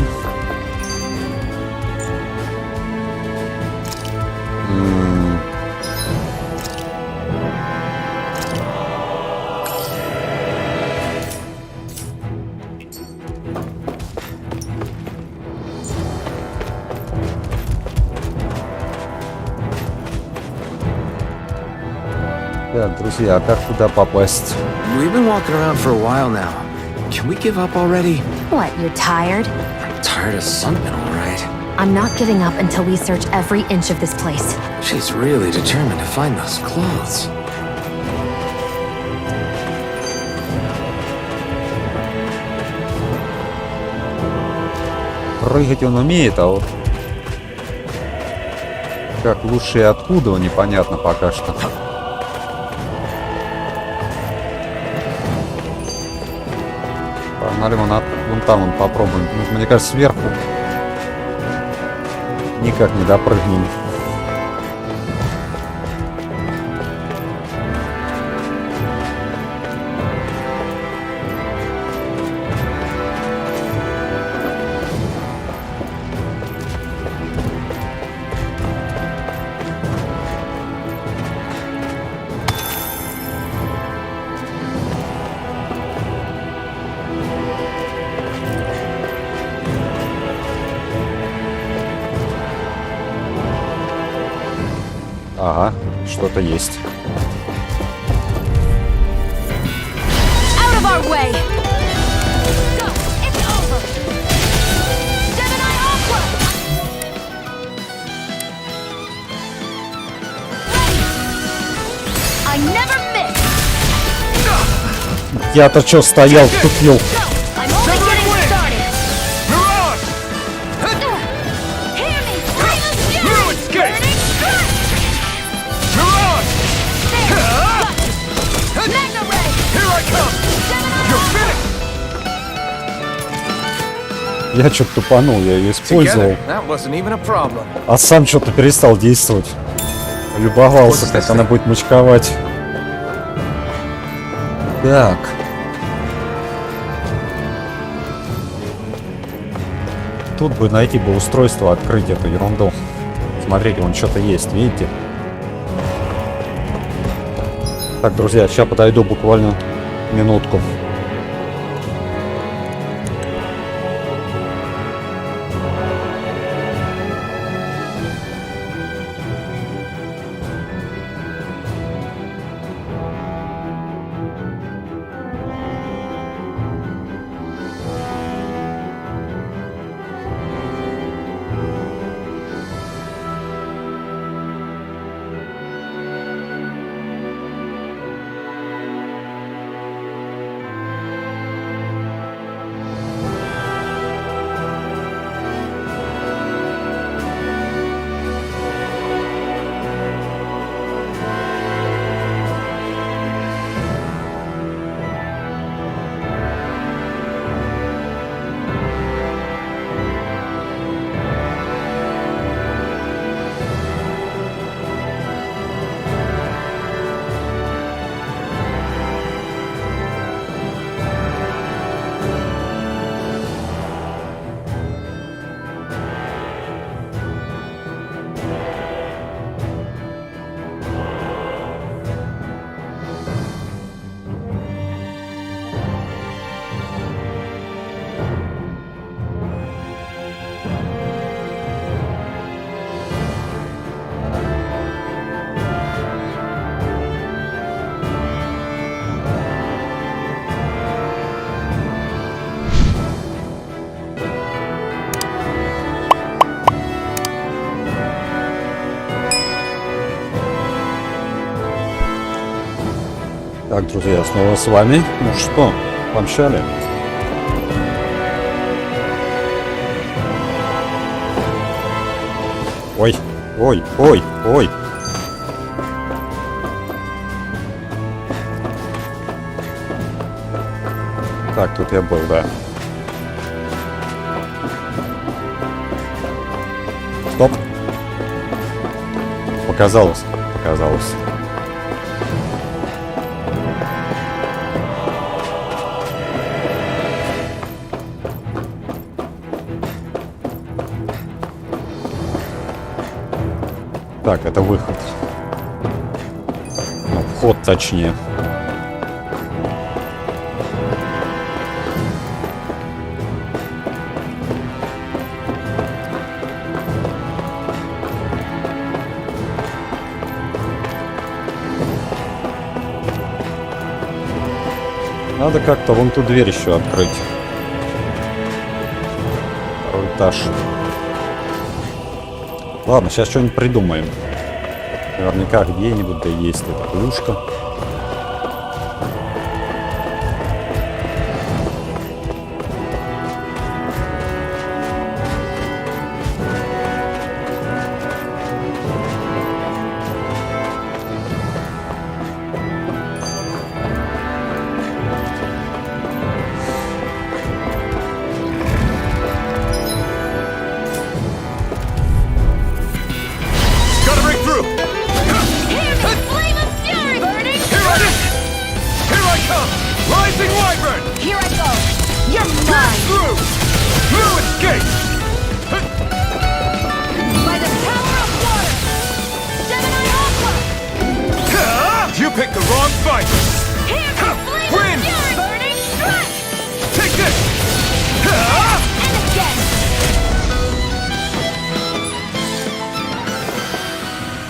Так, друзья, а как туда попасть? We've been walking around for a while now. Can we give up already? What, you're tired? I'm tired of something, all right. I'm not giving up until we search every inch of this place. She's really determined to find those clothes. Прыгать он умеет, а вот как лучше и откуда, непонятно пока что. Погнали вон там попробуем. Мне кажется, сверху никак не допрыгнем. Ага, что-то есть. Out of our way! Go! It's over! Gemini Aqua! I never miss! Я-то чё стоял, тупил? I'm only getting started! Я что-то тупанул, я ее использовал. А сам что-то перестал действовать. Любовался, как она будет мочковать. Так. Тут бы найти бы устройство, открыть эту ерунду. Смотрите, вон что-то есть, видите? Так, друзья, сейчас подойду буквально минутку. Так, друзья, снова с вами. Ну что, помчали? Ой, ой, ой, ой. Так, тут я был, да. Стоп. Показалось, показалось. Так, это выход. Ну, вход, точнее. Надо как-то вон ту дверь еще открыть. Второй этаж. Ладно, сейчас что-нибудь придумаем. Наверняка где-нибудь да есть эта плюшка.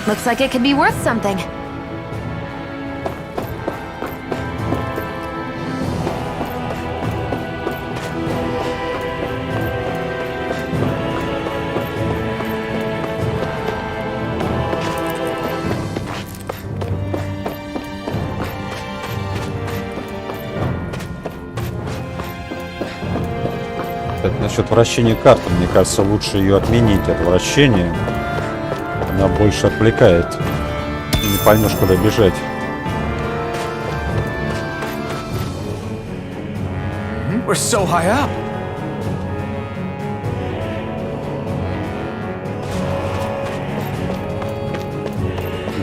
Looks like it could be worth something. Насчет вращения карты, мне кажется, лучше ее отменить, это вращение. Она больше отвлекает. И не поймешь, куда бежать. We're so high up.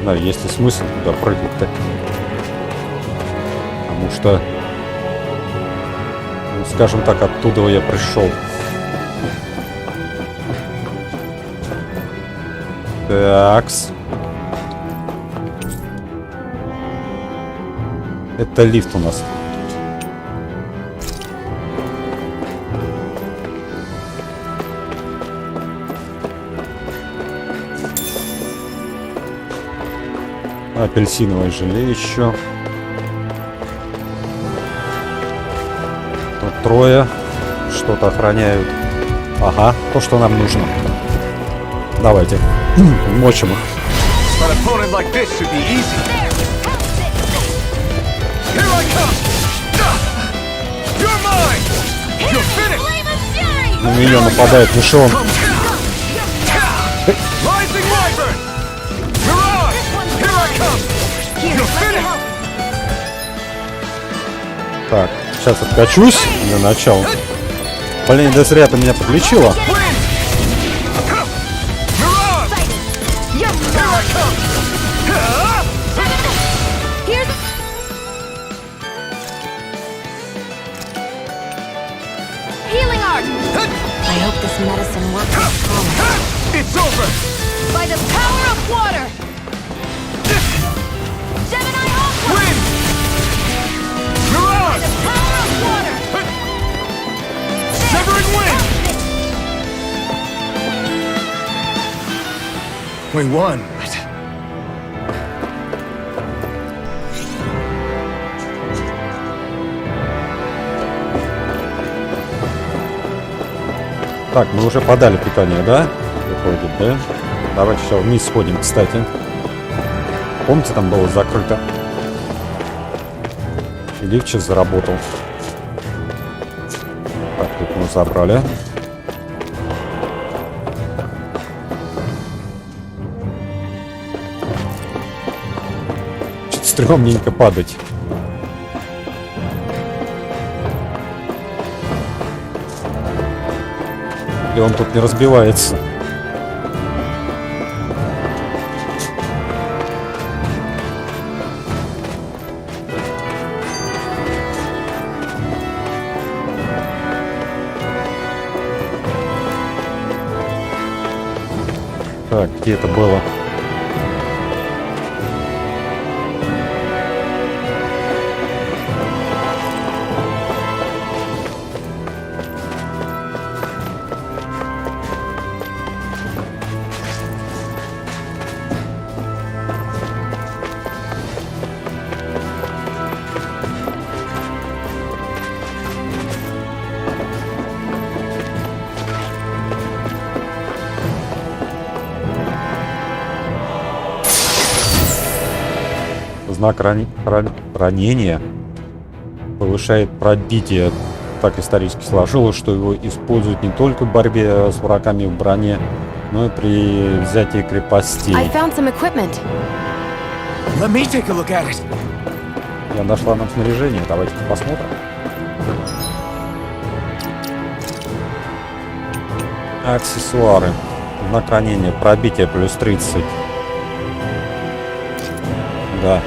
знаю, есть ли смысл туда прыгать-то. Потому что, ну, скажем так, оттуда я пришел. Такс. Это лифт у нас. Апельсиновое желе еще. Тут трое. Что-то охраняют. Ага, то, что нам нужно. Давайте. Мочим их. An opponent like this should be easy. Here I come! You're mine! You're finished! На нее нападает мишон. Rising Wyvern! Mirage! Here I come! You're finished! Так, сейчас откачусь для начала. Блин, да зря ты меня подлечила. I hope this medicine works as promised. It's over! By the power of water! Gemini Ultra! Wind! Mirage! The power of water! Severing wind! We won. Так, мы уже подали питание, да? Выходит, да? Давайте сейчас вниз сходим, кстати. Помните, там было закрыто? И лифт сейчас заработал. Так, тут мы забрали. Что-то стрёмненько падать. И он тут не разбивается. Так, где это было? Знак ранения повышает пробитие. Так исторически сложилось, что его используют не только в борьбе с врагами в броне, но и при взятии крепостей. I found some equipment. Let me take a look at it. Я нашла нам снаряжение, давайте посмотрим. Аксессуары. Знак ранения, пробитие плюс 30. Да.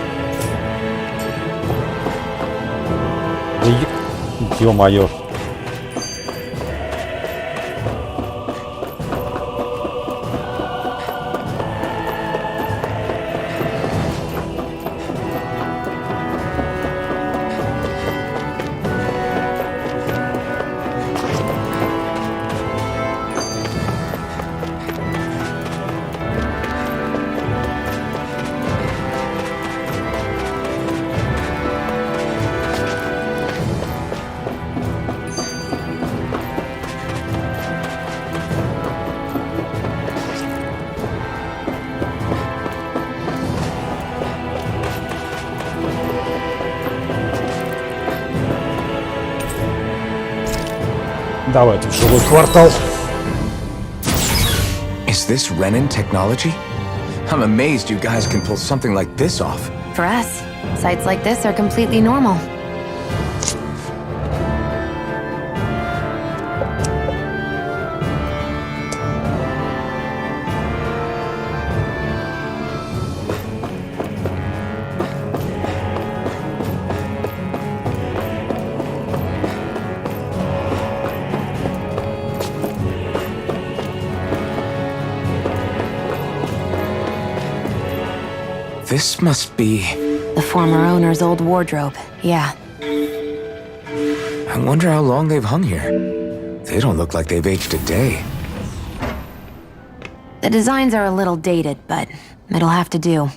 Ё-моё. Давайте в жилой квартал. Is this Renin technology? I'm amazed you guys can pull something like this off. For us, sites like this are completely normal. This must be... The former owner's old wardrobe, yeah. I wonder how long they've hung here. They don't look like they've aged a day. The designs are a little dated, but it'll have to do.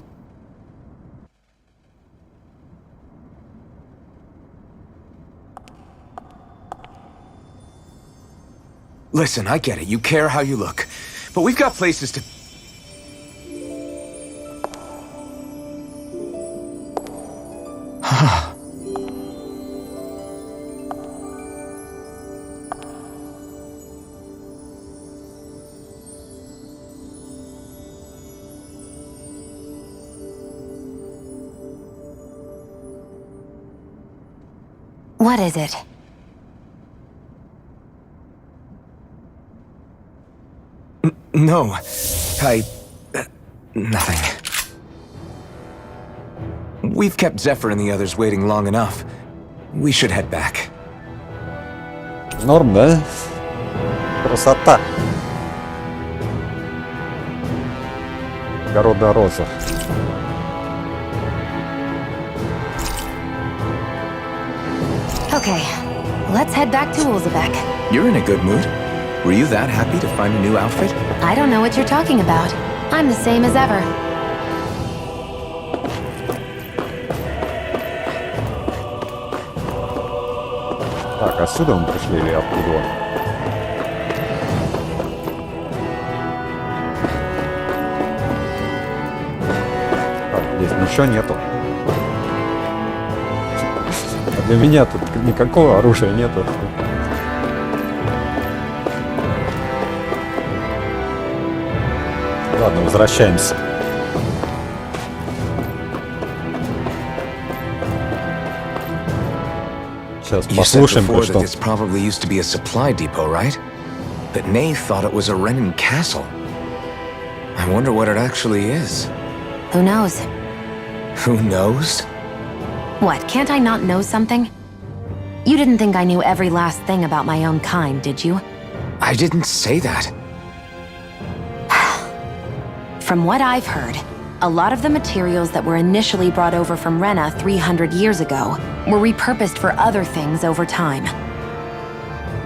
Listen, I get it. You care how you look. But we've got places to... What is it? No. Nothing. We've kept Zephyr and the others waiting long enough. We should head back. Норм, да? Красота. Огорода роза. Okay, let's head back to Wolzebek. You're in a good mood. Were you that happy to find a new outfit? I don't know what you're talking about. I'm the same as ever. Так, отсюда мы пришли или откуда? Так, здесь ничего нету. А для меня тут никакого оружия нету. Ладно, возвращаемся. Сейчас послушаем кое-что. This probably used to be a supply depot, right? But Nay thought it was a Renan castle. I wonder what it actually is. Who knows? Who knows? What, can't I not know something? You didn't think I knew every last thing about my own kind, did you? I didn't say that. From what I've heard, a lot of the materials that were initially brought over from Rena 300 years ago were repurposed for other things over time.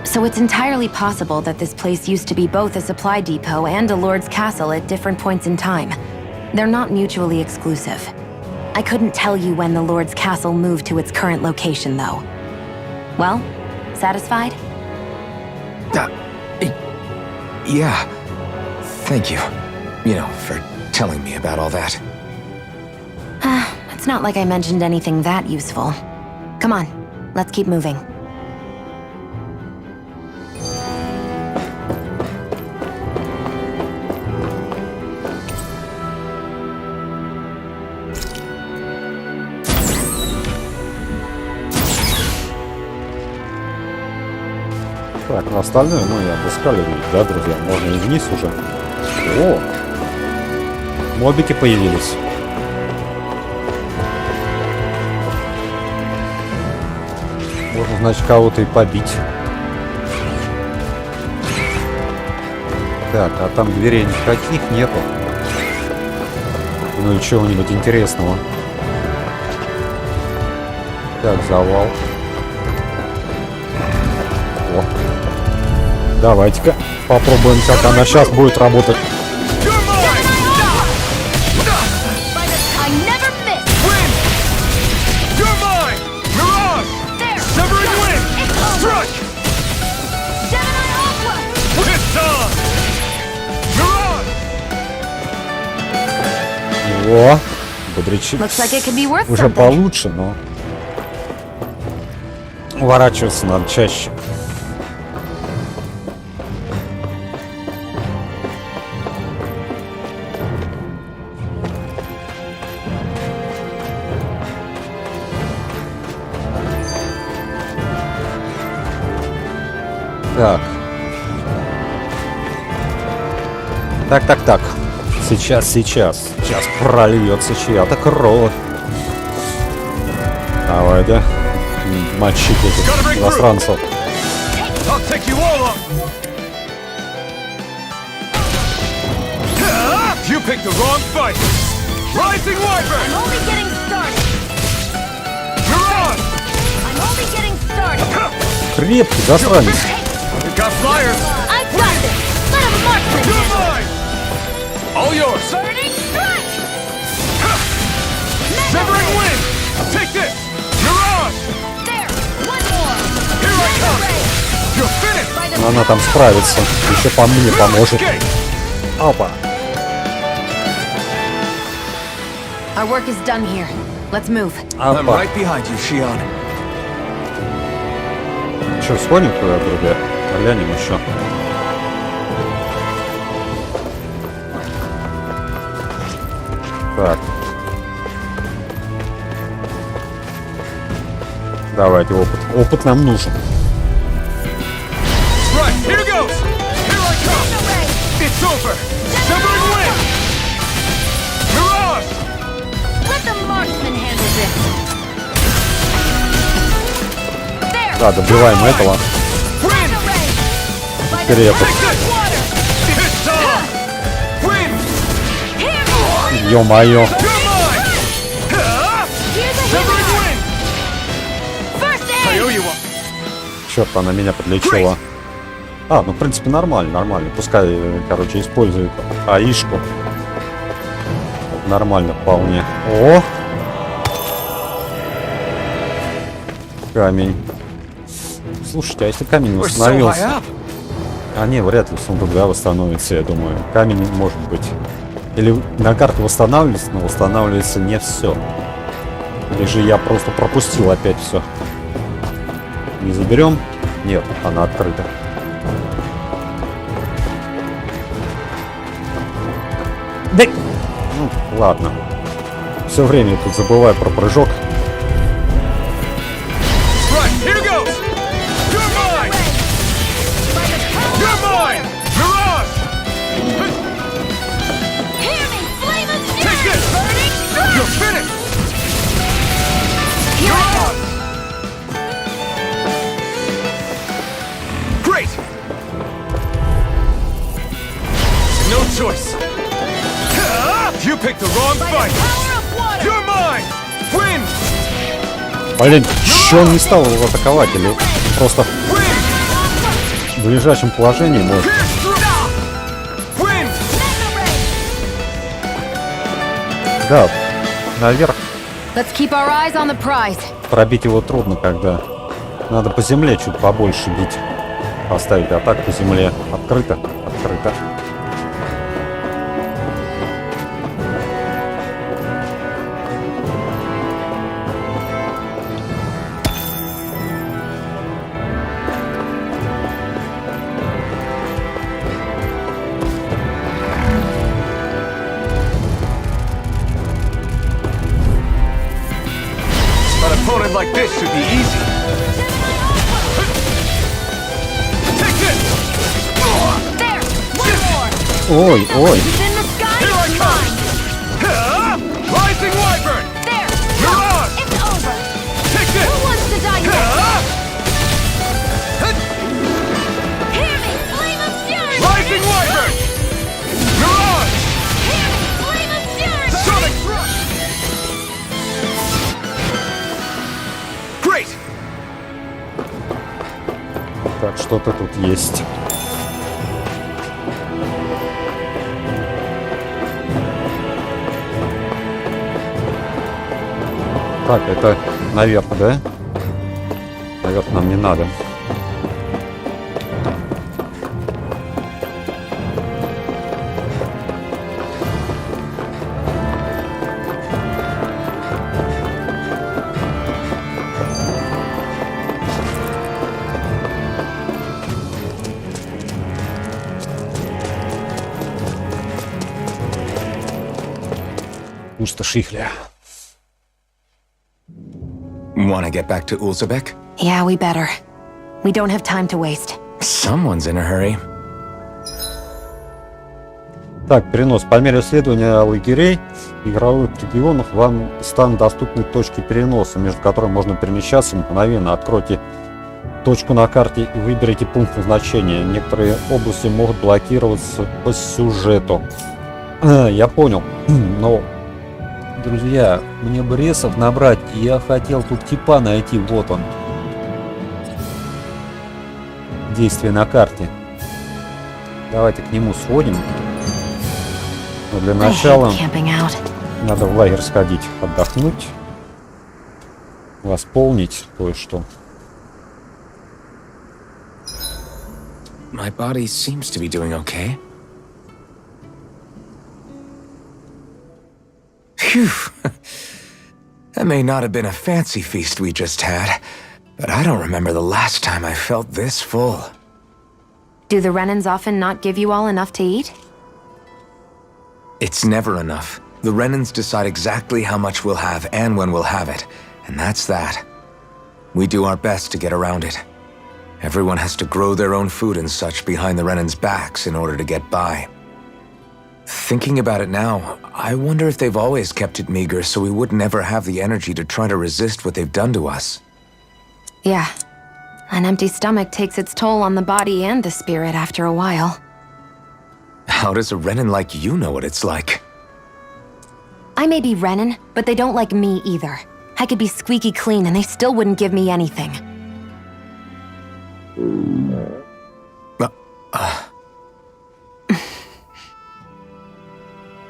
So it's entirely possible that this place used to be both a supply depot and a lord's castle at different points in time. They're not mutually exclusive. I couldn't tell you when the lord's castle moved to its current location, though. Well, satisfied? Yeah. Thank you. You know, for telling me about all that. It's not like I mentioned anything that useful. Come on, let's keep moving. Так, на остальное мы обыскали, да, друзья? Можно и вниз уже. О! Мобики появились. Можно, значит, кого-то и побить. Так, а там дверей никаких нету. Ну и чего-нибудь интересного. Так, завал. О. Давайте-ка попробуем, как она сейчас будет работать. О, бодрячи. Уже получше, но уворачиваться надо чаще. Так. Сейчас прольется чья-то кровь. Давай, да? Мочить этих иностранцев. Rising Wyvern! I'm only getting started. Mirage! I'm only getting started. Крепкий засранец. We've got flyers! I've got this. Let a marksman You're handle it. mine! All yours! Burning strike. Severing wind! Take this! Mirage! There. One more. Here I come! You're finished! By the Но она там справится. Еще по мне поможет. Okay. Опа. Our work is done here. Let's move. I'm Опа. right behind you, Shion. Че, сходим туда, друзья? Глянем еще. Так. Давайте опыт. Опыт нам нужен. Right, here goes! Here I come! It's over! Severing wind! Mirage! Let the marksman handle this. There. Да, добиваем этого. Wind! By the Теперь это. Take this! water. It's on! Wind! Here. Ё-моё. You're mine! Here's a Severing hit. wind! First I aid. owe you one. Черт, она меня подлечила. А, ну в принципе нормально, нормально. Пускай, короче, использует АИшку. Нормально вполне. О! Камень. Слушайте, а если камень We're so high восстановился? up. А не, вряд ли сундук, да, восстановится, я думаю. Камень может быть. Или на карте восстанавливается, но восстанавливается не все. Или же я просто пропустил опять все. Не заберем? Нет, она открыта. Да. Ну, ладно. Все время тут забываю про прыжок. Right, here goes! You're mine! You're mine! Mirage! Hear me, flame of Take fury. this! Burning strike. You're finished! Here I go. Great! No choice! You picked the wrong fight! Power of water. You're mine! Win! Блин, что он не стал его атаковать? Или просто Win! в лежачем положении может? Pierce through! Win! Да, наверх. Let's keep our eyes on the prize. Пробить его трудно, когда надо по земле чуть побольше бить. Поставить атаку по земле. Открыто, открыто. An opponent like this should be easy. Take this! There. One more. Ой, ой. He's in the sky. Here I It's come! mine. Rising Wyvern! There. Mirage! It's over. Take Who this! wants to die next? Hear me, flame of fury. Rising Wyvern! Mirage! Hear me, flame of fury. Sonic Thrust! Great! Так, что-то тут есть. Так, это наверх, да? Наверх нам не надо. Пустошихля. Want to get back to Ulzebek? Yeah, we better. We don't have time to waste. Someone's in a hurry. Так, перенос. По мере исследования лагерей игровых регионов вам станут доступны точки переноса, между которыми можно перемещаться мгновенно. Откройте точку на карте и выберите пункт назначения. Некоторые области могут блокироваться по сюжету. Я понял. Но Друзья, мне бы ресов набрать, и я хотел тут типа найти. Вот он. Действие на карте. Давайте к нему сходим. Но для начала надо в лагерь сходить, отдохнуть, восполнить кое-что. My body seems to be doing okay. Phew. That may not have been a fancy feast we just had, but I don't remember the last time I felt this full. Do the Renans often not give you all enough to eat? It's never enough. The Renans decide exactly how much we'll have and when we'll have it, and that's that. We do our best to get around it. Everyone has to grow their own food and such behind the Renans' backs in order to get by. Thinking about it now, I wonder if they've always kept it meager so we would never have the energy to try to resist what they've done to us. Yeah. An empty stomach takes its toll on the body and the spirit after a while. How does a Renan like you know what it's like? I may be Renan, but they don't like me either. I could be squeaky clean and they still wouldn't give me anything.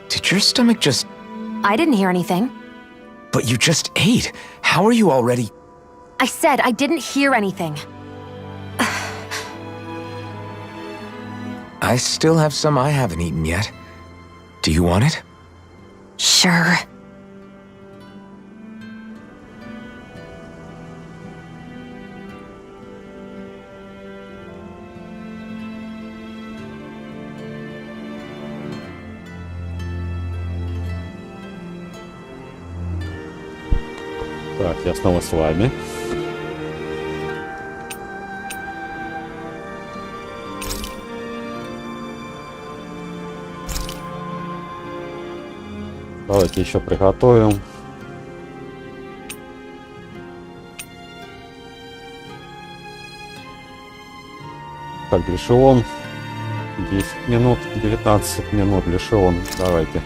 Did your stomach just... I didn't hear anything. But you just ate. How are you already... I said I didn't hear anything. I still have some I haven't eaten yet. Do you want it? Sure. Так, я снова с вами. Давайте еще приготовим. Так, лишион. 10 минут, 19 лишион. Давайте.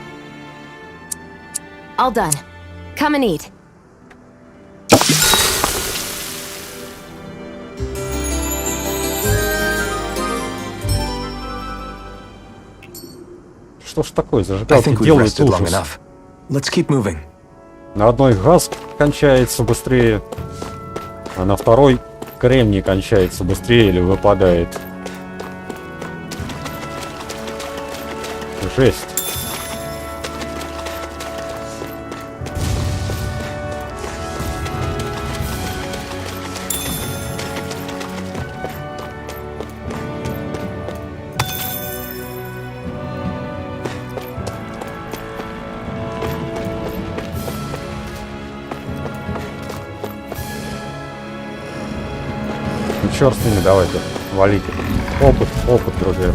All done. Come and eat. Что ж такое, зажигалки делают ужас. Let's keep moving. На одной газ кончается быстрее, а на второй кремний кончается быстрее или выпадает. Жесть. Черт с ними, давайте, валите. Опыт, друзья.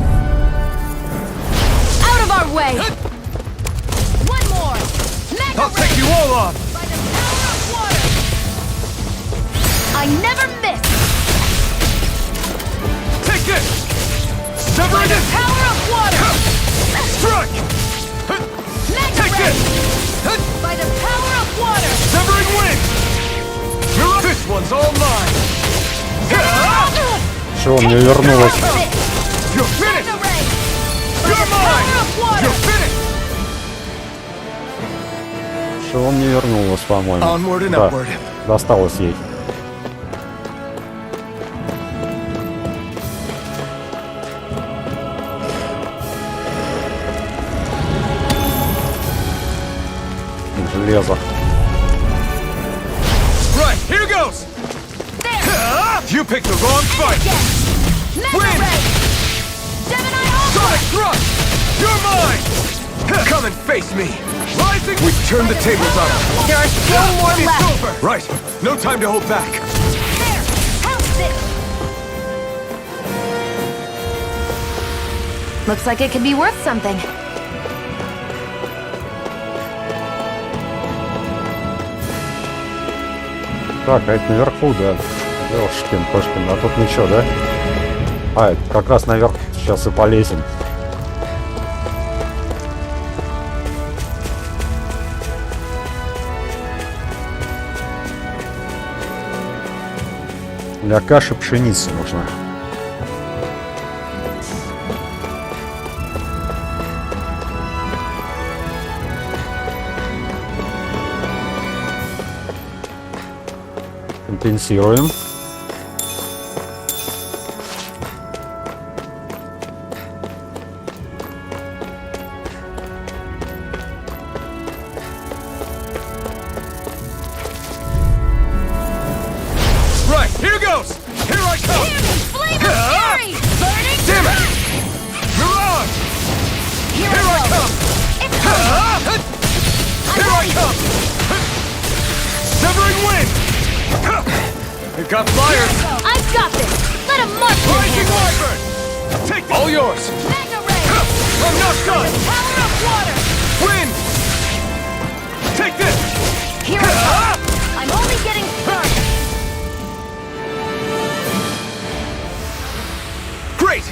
Out of our way! One more! I'll take you all on! By the power of water! I never miss! Take this! Severing it! Power of water! Strike! Take this! By the power of water! Severing wing! This one's all mine! Что мне вернулось? Что мне вернулось, по-моему? Да, досталось ей. Железо. Right, here goes! You picked the wrong fight! Win! Sonic Thrust! You're mine! Come and face me! Rising! We turned the tables on him! There are still more left! Over. Right! No time to hold back! There! House it! Looks like it could be worth something. Так, а это наверху, да. Ёшкин-кошкин, а тут ничего, да? А, это как раз наверх сейчас и полезем. Для каши пшеницы нужно. Компенсируем. Right, here goes! Here I come! Flame of fury! Burning Damn it! strike! Mirage! Here Here I I come! It's over! Here I come! Severing wind! We've got flyers! I've got this! Let him march in Rising here! wyvern! Take this! All yours! Mega ray! I'm not done! Power of water! Wind! Take this! Here I come! I'm only getting started! Great!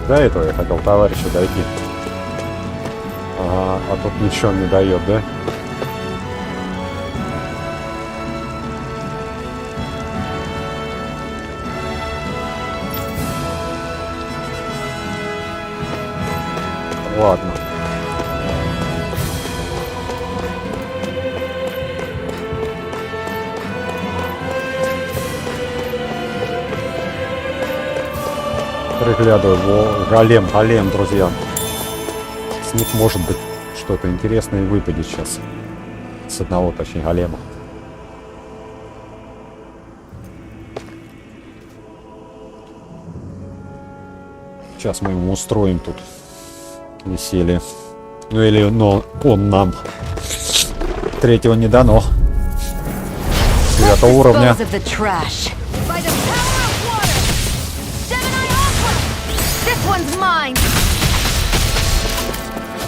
До этого я хотел товарищу дойти. А тут ничего не дает, да? Ладно. Приглядываю. Голем, друзья. С них может быть что-то интересное и выпадет сейчас. С одного, точнее, голема. Сейчас мы ему устроим тут веселье. Ну или, но он нам. Третьего не дано. 9 уровня. By the power of water! Gemini Aqua! This one's mine!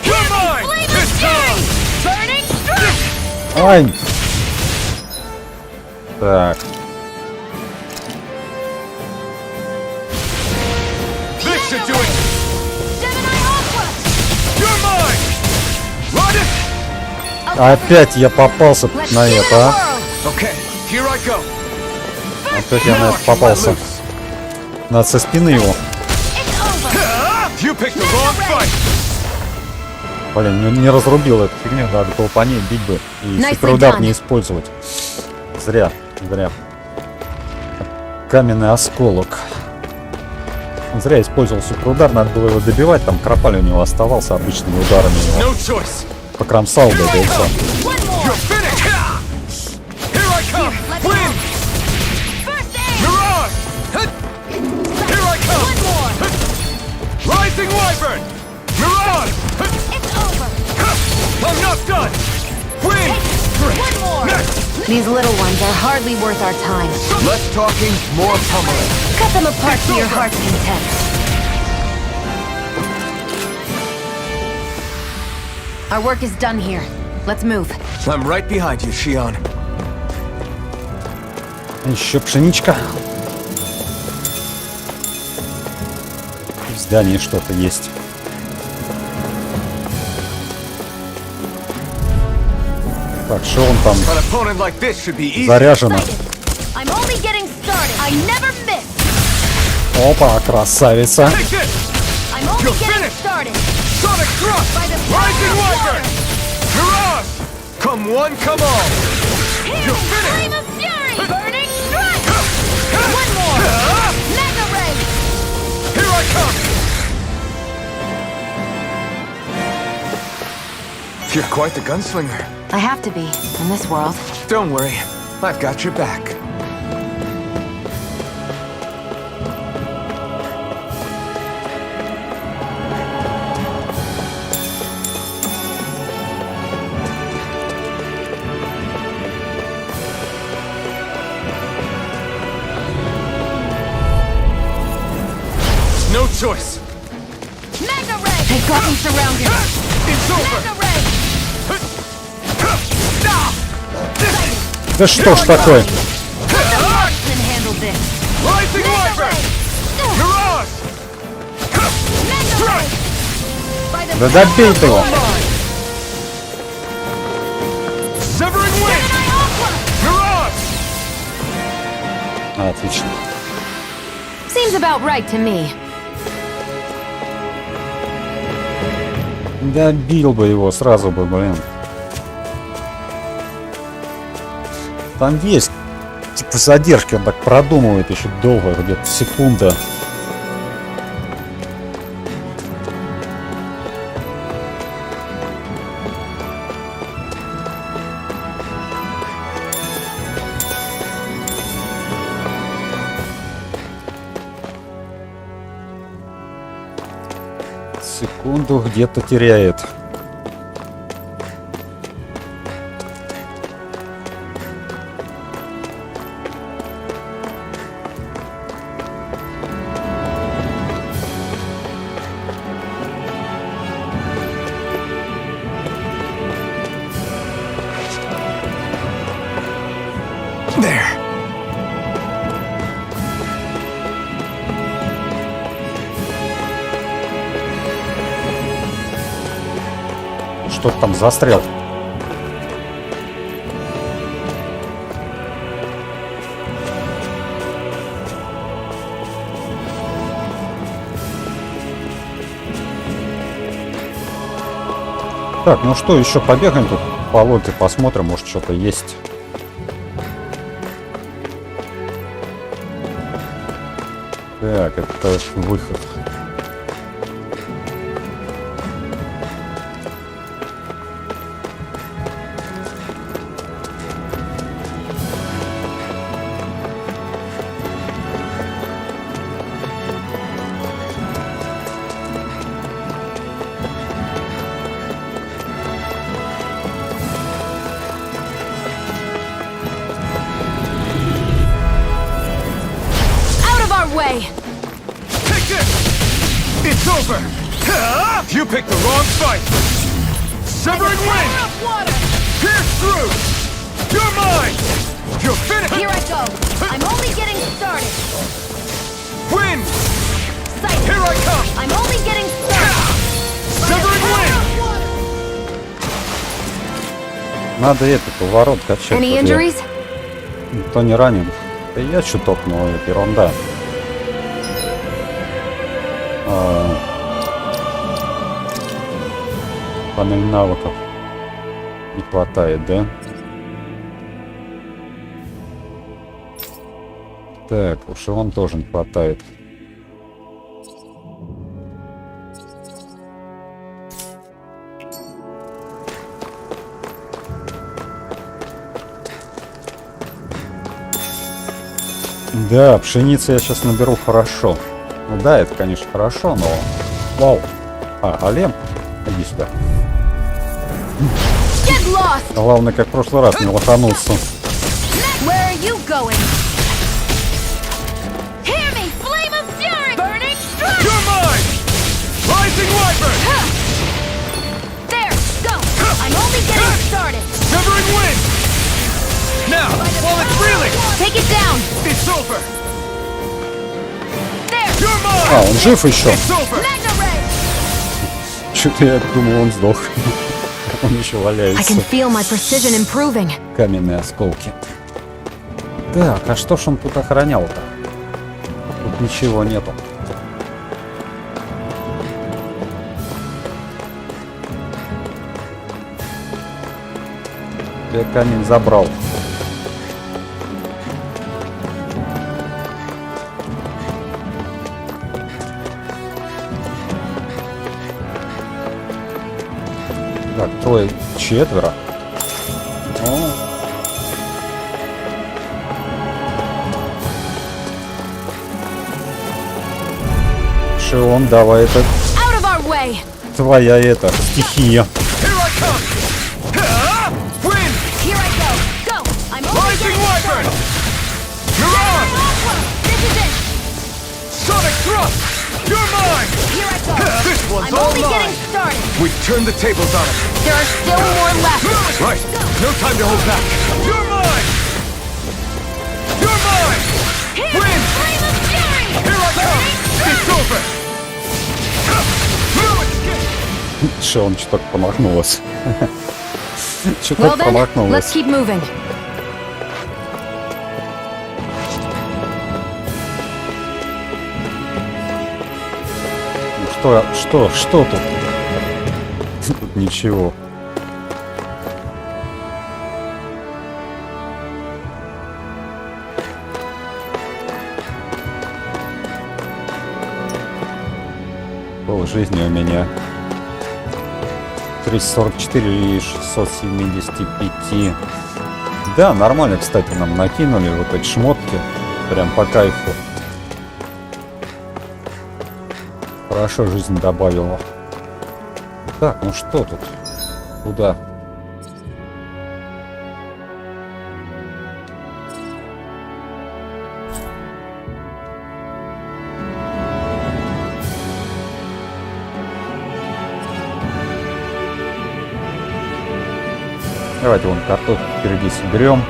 You're mine! Flame of This fury! time! Burning strike! Ай! Так. This should do it! Gemini Aqua! You're mine! Run it! Опять я попался на это, а? Okay, here I go. Опять я на это попался. Надо со спины его. It's over! You picked the wrong fight. Блин, не разрубил эту фигню, надо было по ней бить бы. И Nicely суперудар done. не использовать. Зря. Каменный осколок. Зря использовал суперудар, надо было его добивать, там кропаль у него оставался обычными ударами его. No choice. Покромсал бы, да и все. One more! You're finished. Here I come. Wind. First aid! Mirage. Here I come. One more! Rising wyvern. Mirage. It's over! I'm not done. Wind. One more! These little ones are hardly worth our time. Less talking, more pummeling. Cut them apart to your heart's content. Our work is done here. Let's move. I'm right behind you, Shion. Еще пшеничка. В здании что-то есть. Так, что он там? An opponent like this should be easy. Заряжено. I'm only getting started. I never miss. Опа, красавица. Take this. I'm only You're getting finished. started. Sonic thrust. By the power Rising of wyvern. water. Mirage. Come one, come all. You're finished. Flame of fury! Burning strike! One more! Mega ray! Here I come. You're quite the gunslinger. I have to be, in this world. Don't worry, I've got your back. No choice. Mega Ray! They've got me surrounded. It's over. Mega Ray! Да что ж такое? Can handle this. Rising Viper. Mirage. Mega Ray! By the Да добей ты его! Severing Wing. Mirage. Отлично. Seems about right to me. Добил бы его сразу бы, блин. Там есть типа задержки, он так продумывает еще долго, где-то секунда. Секунду где-то теряет. There. Что-то там застрял. Так, ну что, еще побегаем тут по лоте, посмотрим, может что-то есть. Так, это выход. Way! Take this! It's over! You picked the wrong fight! Severing Wing! Power of water! Pierce through! You're mine! You're finished! Here I go! I'm only getting started! Win! Sight! Here I come! I'm only getting started! Severing Wing! Надо этот поворот качать. Any injuries? Никто не ранен. Да я чуток, но это ерунда. Панель навыков не хватает, да? Так, уж и он тоже не хватает. Да, пшеницы я сейчас наберу хорошо. Ну да, это, конечно, хорошо, но... Вау! А, голем? Иди сюда. Главное, как в прошлый раз, не лоханулся. Where are you going? Hear me, flame of fury! Burning strike! You're mine! Rising Viper! There, go! I'm only getting started! Severing Wing! Now, while it's reeling! Take it down! It's over! There! You're mine! А, он жив еще. It's over! Mega Ray! Что-то я думал, он сдох. Он еще I валяется. can feel my precision improving. Каменные осколки. Так, а что ж он тут охранял-то? Тут ничего нету. Я камень забрал. Так, трое 4. О. Шион, давай, это Out of our way! твоя это стихия. Here I come! Wind! Here I go! Go! I'm only getting started! You're on! This is it! Sonic thrust! You're mine! Here I go! This one's I'm all only mine! getting started! We've turned the tables on him. There are still more left! Right. No time to hold back. You're mine! You're mine! Here! Wind! Flame of fury! Here I come! It's over! Шион что-то промахнулась. Что-то Well then, let's промахнулась. keep moving. Что тут? Тут ничего. Пол жизни у меня 344 и 675. Да, нормально, кстати, нам накинули вот эти шмотки. Прям по кайфу. Хорошо жизнь добавила. Так, ну что тут? Куда? Давайте вон картофель впереди соберем.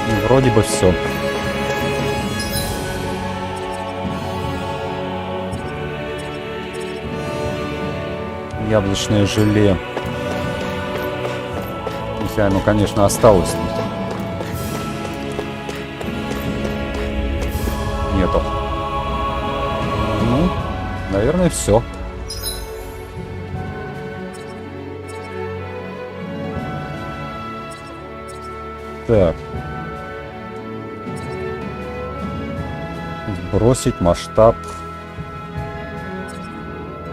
И вроде бы все. Яблочное желе. Если оно, конечно, осталось. Нету. Ну, наверное, все. Так. Сбросить масштаб.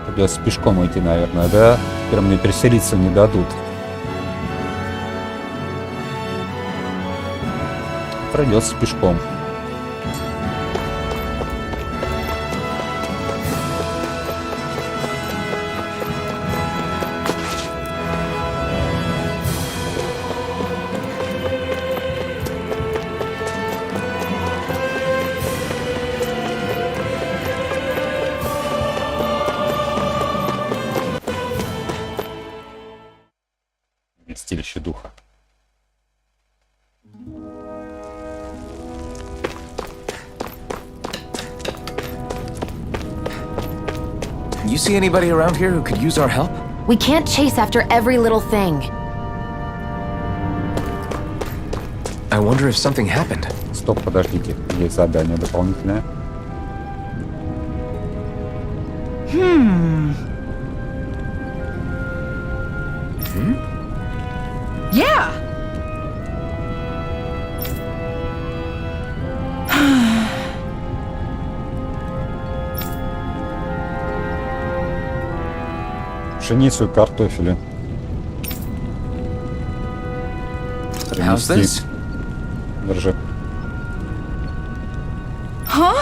Придется пешком идти, наверное, да? Теперь мне переселиться не дадут. Придется пешком. Вместилище духа. You see anybody around here who could use our help? We can't chase after every little thing. I wonder if something happened. Стоп, подождите. Есть задание дополнительное. Yeah! Пшеницу и картофеля. How's this? Держи. Huh?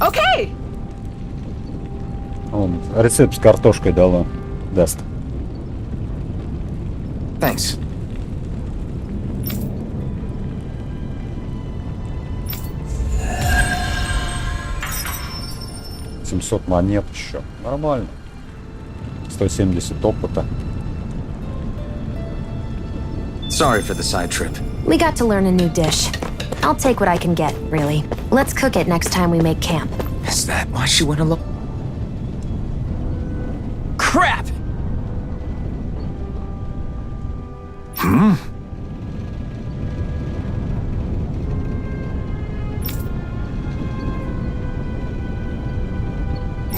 Okay. Он рецепт с картошкой дала. Даст. Thanks. $700 монет еще. Нормально. 170 опыта. Sorry for the side trip. We got to learn a new dish. I'll take what I can get, really. Let's cook it next time we make camp. Is that why she went alone? Crap!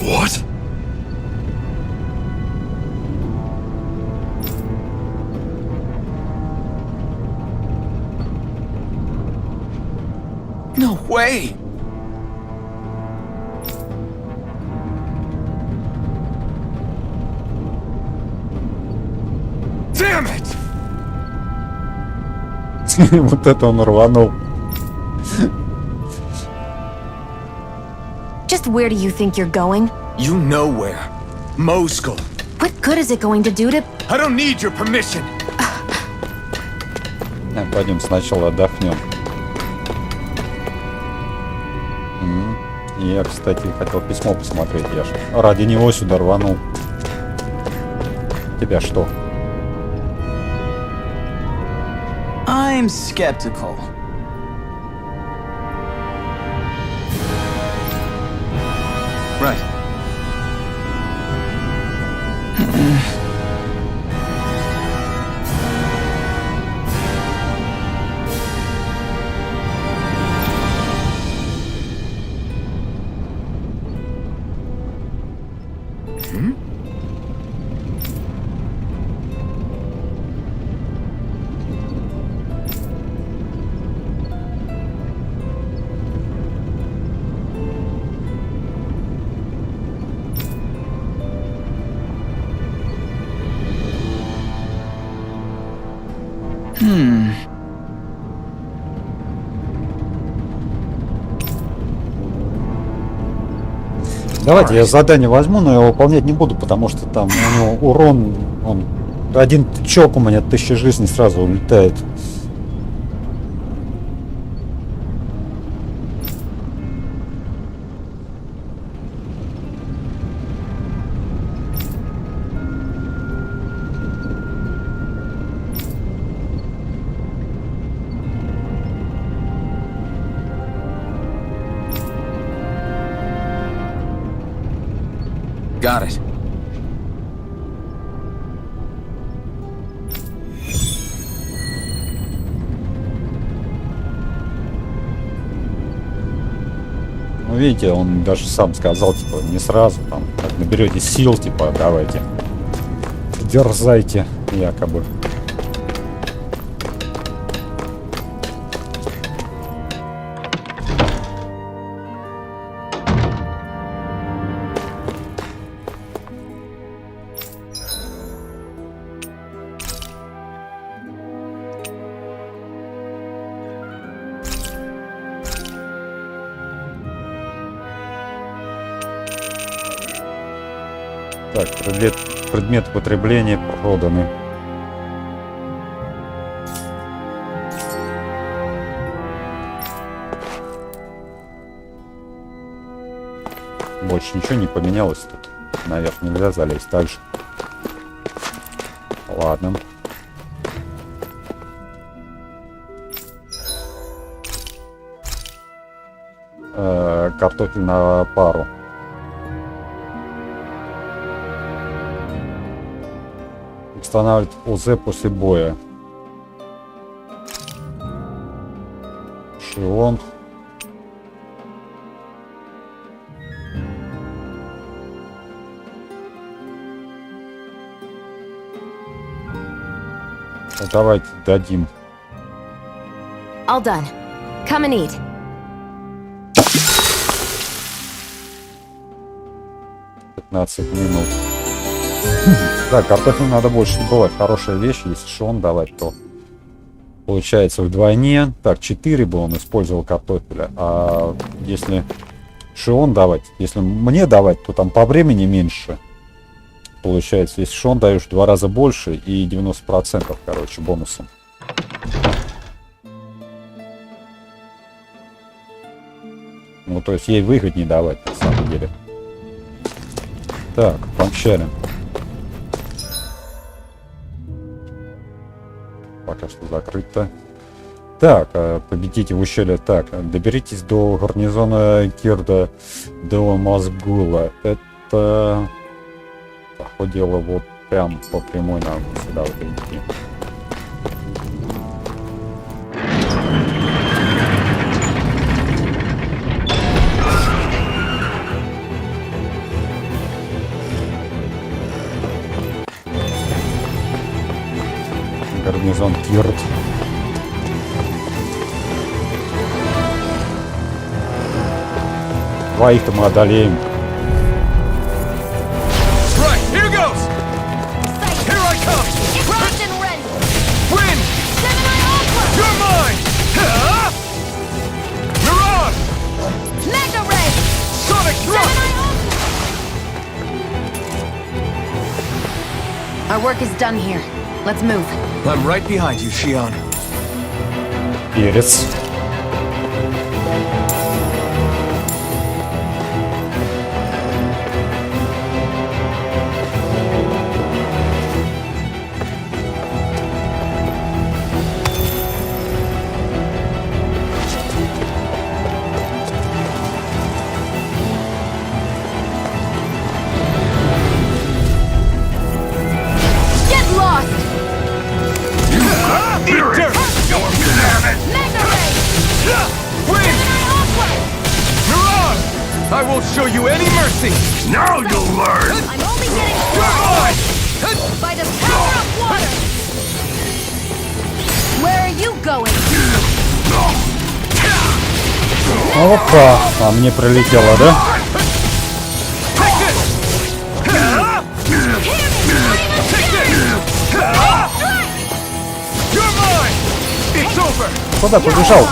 What? No way! Damn it! Вот это он рванул. Just where do you think you're going? You know where. Moskul. What good is it going to do to... I don't need your permission. Пойдем сначала отдохнем. Я, кстати, хотел письмо посмотреть. Я же ради него сюда рванул. Тебя что? I'm skeptical. Right. Давайте я задание возьму, но я его выполнять не буду, потому что там у него урон, он один тычок у меня 1000 жизней сразу улетает. Got it. Ну, видите, он даже сам сказал, типа, не сразу, там, как наберете сил, типа, давайте, дерзайте, якобы. Так, предмет потребления проданы. Больше ничего не поменялось тут. Наверх нельзя залезть дальше. Ладно. Картофель на пару. Устанавливать ОЗ после боя. Шион. Давайте дадим. All done. Come and eat. Минут. Да, картофель надо больше не бывать. Хорошая вещь. Если шион давать, то получается вдвойне. Так, 4 бы он использовал картофеля. А если шион давать, если мне давать, то там по времени меньше. Получается, если шион даешь в 2 раза больше и 90%, короче, бонусом. Ну, то есть ей выгоднее давать, на самом деле. Так, помчали. пока что закрыто. Так, победите в ущелье. Так, доберитесь до гарнизона Кирда до Мазгула. Это, по ходу дела, вот прям по прямой нам сюда вот идти. Гарнизон Кирд. Двоих-то мы одолеем. Our work is done here. Let's move. I'm right behind you, Shion. Перец. I won't show you any mercy! Now you'll learn! I'm only getting started! By the power of water! Where are you going? Опа! А мне прилетело, да? Куда побежал?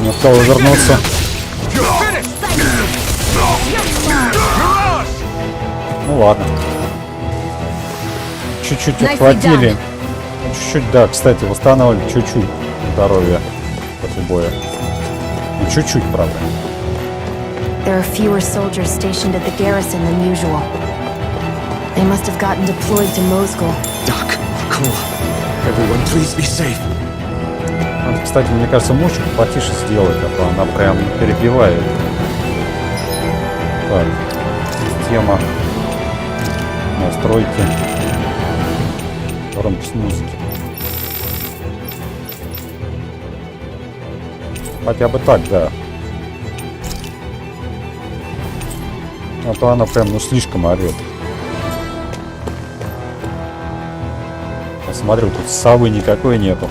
Не успел вернуться. Ну ладно. Чуть-чуть отхватили. Чуть-чуть, да, кстати, восстанавливали чуть-чуть здоровье после боя. Ну, чуть-чуть, правда. There are fewer soldiers stationed at the garrison than usual. They must have gotten deployed to Moscow. Doc, cool. Everyone, please be safe. Надо, кстати, мне кажется, мушку потише сделать, а то она прям перебивает. Так, система. Настройки. Громкость музыки. Хотя бы так, да. А то она прям, ну, слишком орёт. Посмотрю, тут совы никакой нету.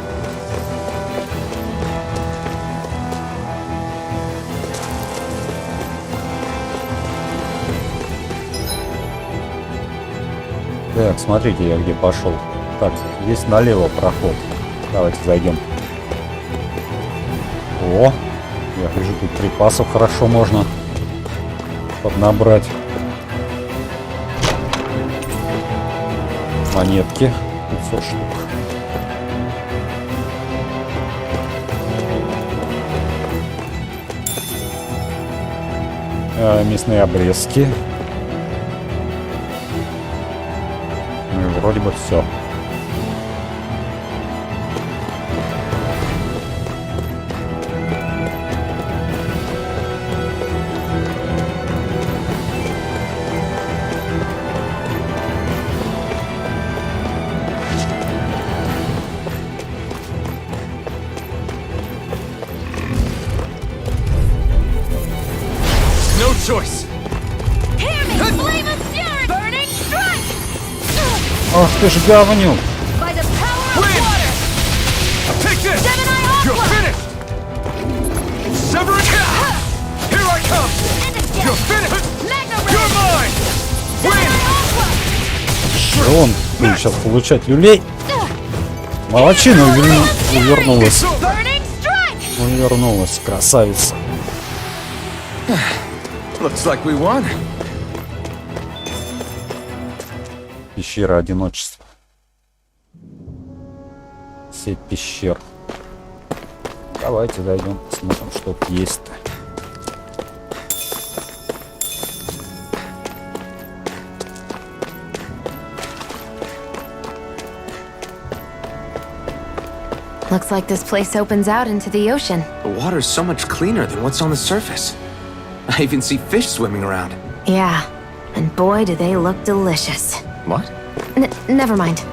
Так, смотрите, я где пошел. Так, есть налево проход. Давайте зайдем. О, я вижу, тут припасов хорошо можно поднабрать. Монетки 500 штук. Мясные обрезки. Ну и вроде бы все. Choice. Ах ты ж говнюк! Он будет сейчас получать люлей. Молодчина, увернулась. Увернулась, красавица. Looks like we won. Пещера одиночества. Сеть пещер. Давайте зайдем, посмотрим, что тут есть-то. Looks like this place opens out into the ocean. The water's so much cleaner than what's on the surface. I even see fish swimming around. Yeah, and boy do they look delicious. What? Never mind.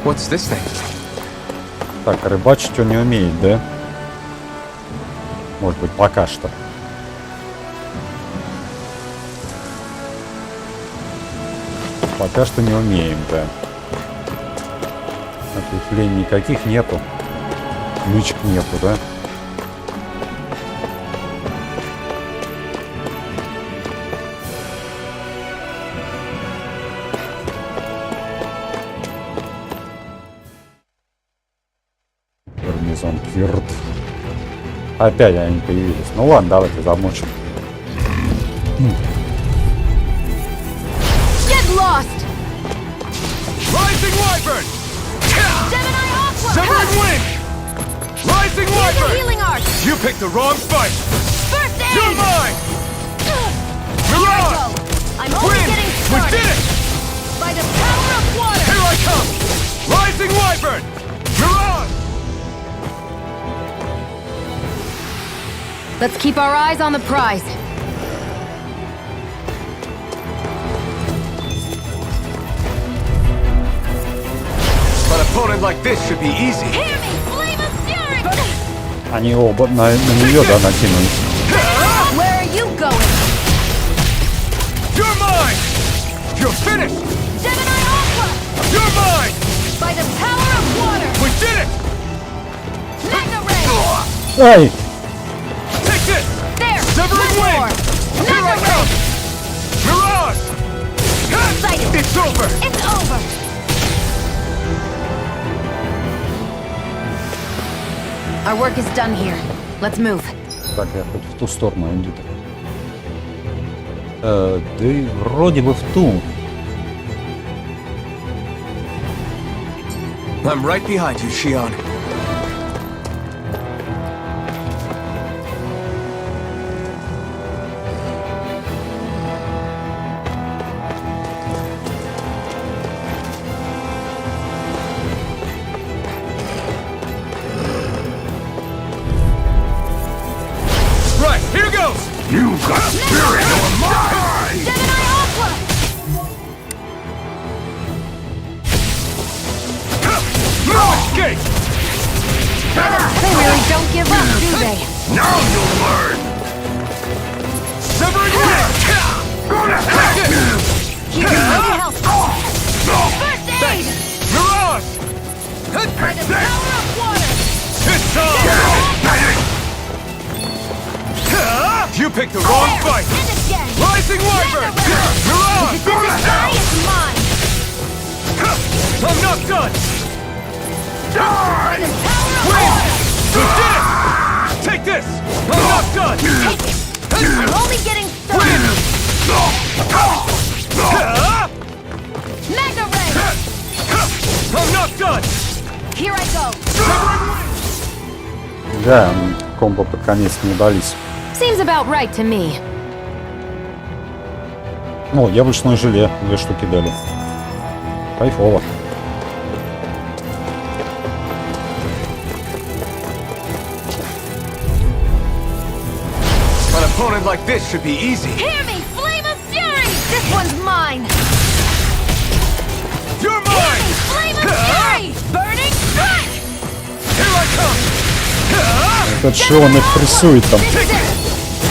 What's this thing? Так, рыбачить он не умеет, да? Может быть, пока что. Пока что не умеем, да. Ответвлений никаких нету. Ключик нету, да? Гарнизон Кирт. Опять они появились. Ну ладно, давайте замочим. Lost! Rising Wyvern! Gemini Aqua! Severing Wing! Rising Use a Wyvern! healing art! You picked the wrong fight! First aid! You're mine! Here I Mirage! go! I'm only Wind! getting We started! did it! By the power of water! Here I come! Rising Wyvern! Mirage! Let's keep our eyes on the prize. An opponent like this should be easy. Hear me! Flame of fury! Они оба на нее, да, накинулись. Where are you going? You're mine! You're finished! Gemini Aqua! You're mine! By the power of water! We did it! Mega Ray! Ай! Take this! There! Severing One Wing! more! Here I Mega come! Mirage! Sighted! It's over! It's over! Our work is done here. Let's move. Так, я хоть в ту сторону иду. Да и вроде бы в ту. I'm right behind you, Shion. Right, here goes! You got spirit on mine! Gemini Aqua! No escape! They really don't give up, do they? Now you'll learn! Severing Wing! Gonna have it! Keep your health! First aid! Mirage! By the power of water! It's on! You picked the wrong There! fight! And again! Rising Wyvern! Mirage! If this is guy, it's mine! I'm not done! By the power of Win! water! You did it! Take this! I'm not done! Take it! I'm only getting Win! started! Mega Ray! I'm not done! Here I go! Да, комбо под конец не удались. Seems about right to me. О, яблочное желе. 2 штуки дали. Кайфово. An opponent like this should be easy. Hear me! Flame of fury! This one's mine! You're Hear mine! me! Flame of fury! Burning strike! Here I come! Этот Шион их прессует там. This is it!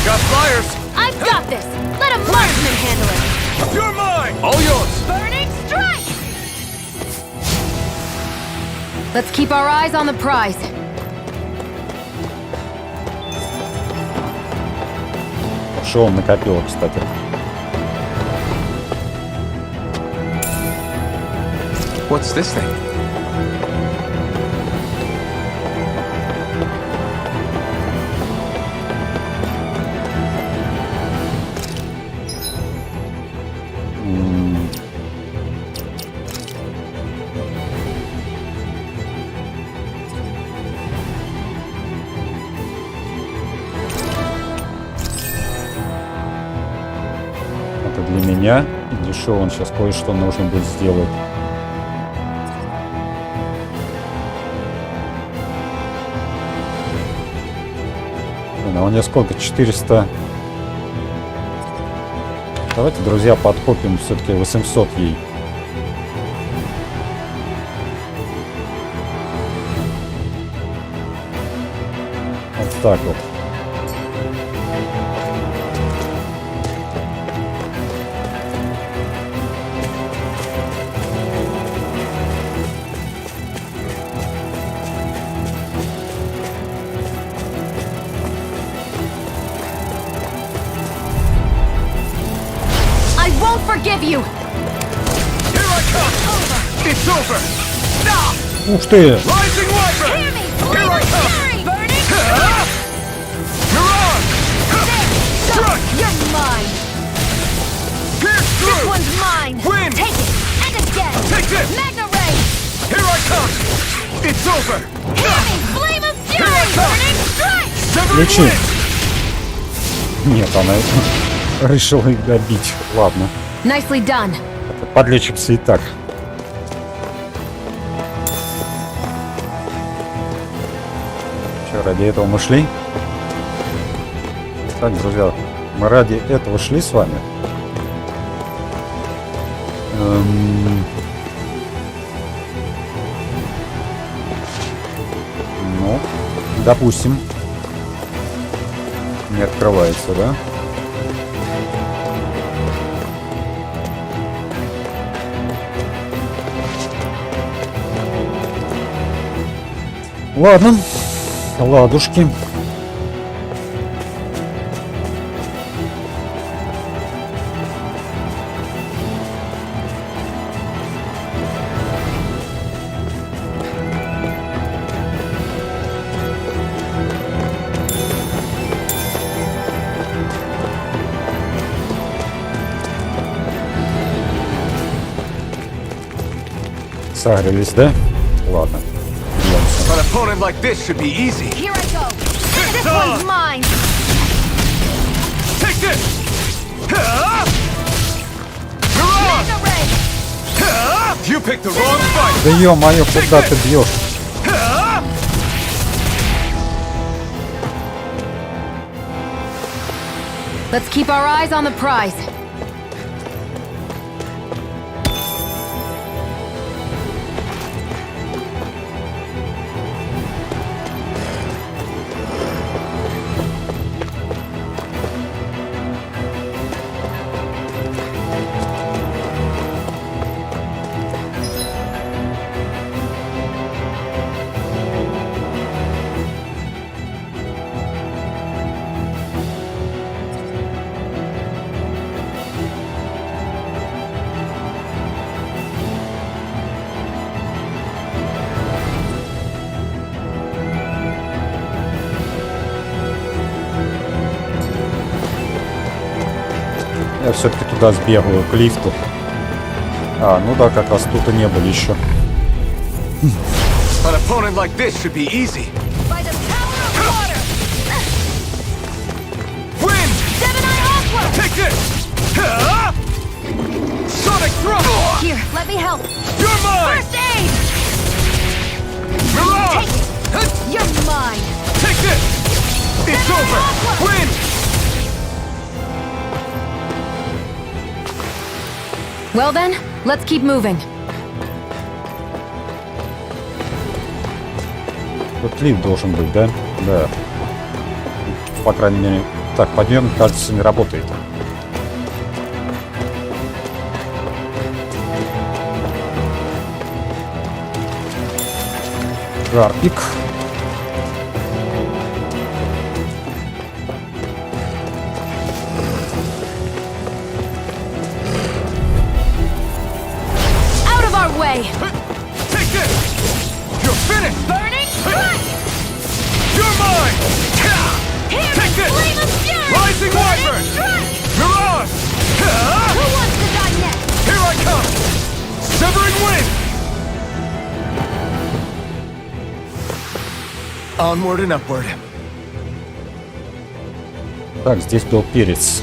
Got flyers! I've got this! Let a marksman handle it! You're mine! All yours! Burning strike! Let's keep our eyes on the prize. Шион накопила, кстати. What's this thing? это для меня. Дешево он сейчас кое-что нужно будет сделать. А у нее сколько? 400. Давайте, друзья, подкопим все-таки 800 ей. Вот так вот. Forgive you. Here I come! It's over! Ух ты! Rising Wiper! Hear me! Here I come! Burning! You're on! Struck! You're mine! Pierce This through! one's mine! Win! Take it! And again! Take this! Magna Ray! Here I come! It's over! Hear me! Flame of Here I Fury! come! Burning Strike! Severing Лечи. Wind! Нет, она решила их добить. Ладно. Nicely done. Подлечимся и так. Че, ради этого мы шли? Так, друзья, мы ради этого шли с вами. Ну, допустим. Не открывается, да? Ладно, ладушки. Сагрились, да? Ладно. An opponent like this should be easy. Here I go! This one's mine! Take this! Magna Ray! You picked the wrong fight. Да ё-моё, куда ты бьешь? Let's keep our eyes on the prize. Я все-таки туда сбегаю, к лифту. А, ну да, как раз тут и не были еще. An opponent like this should be easy. By the power of water! Win! Seven-Eye Aqua! Take this! Sonic Thrust! Here, let me help! You're mine! First aid! Mirage! Take it! You're mine! Take this! It's over! Win! Well then, let's keep moving. Тут лифт должен быть, да? Да. По крайней мере. Так, подъем, кажется, не работает. Гарпик. Out of our way! Take this! You're finished! Burning Strike! You're mine! Here, Take this! Flame of Fury! Rising Wiper! Burning Strike! Mirage! Who wants to die next? Here I come! Severing Wind! Onward and upward. Так, здесь был перец.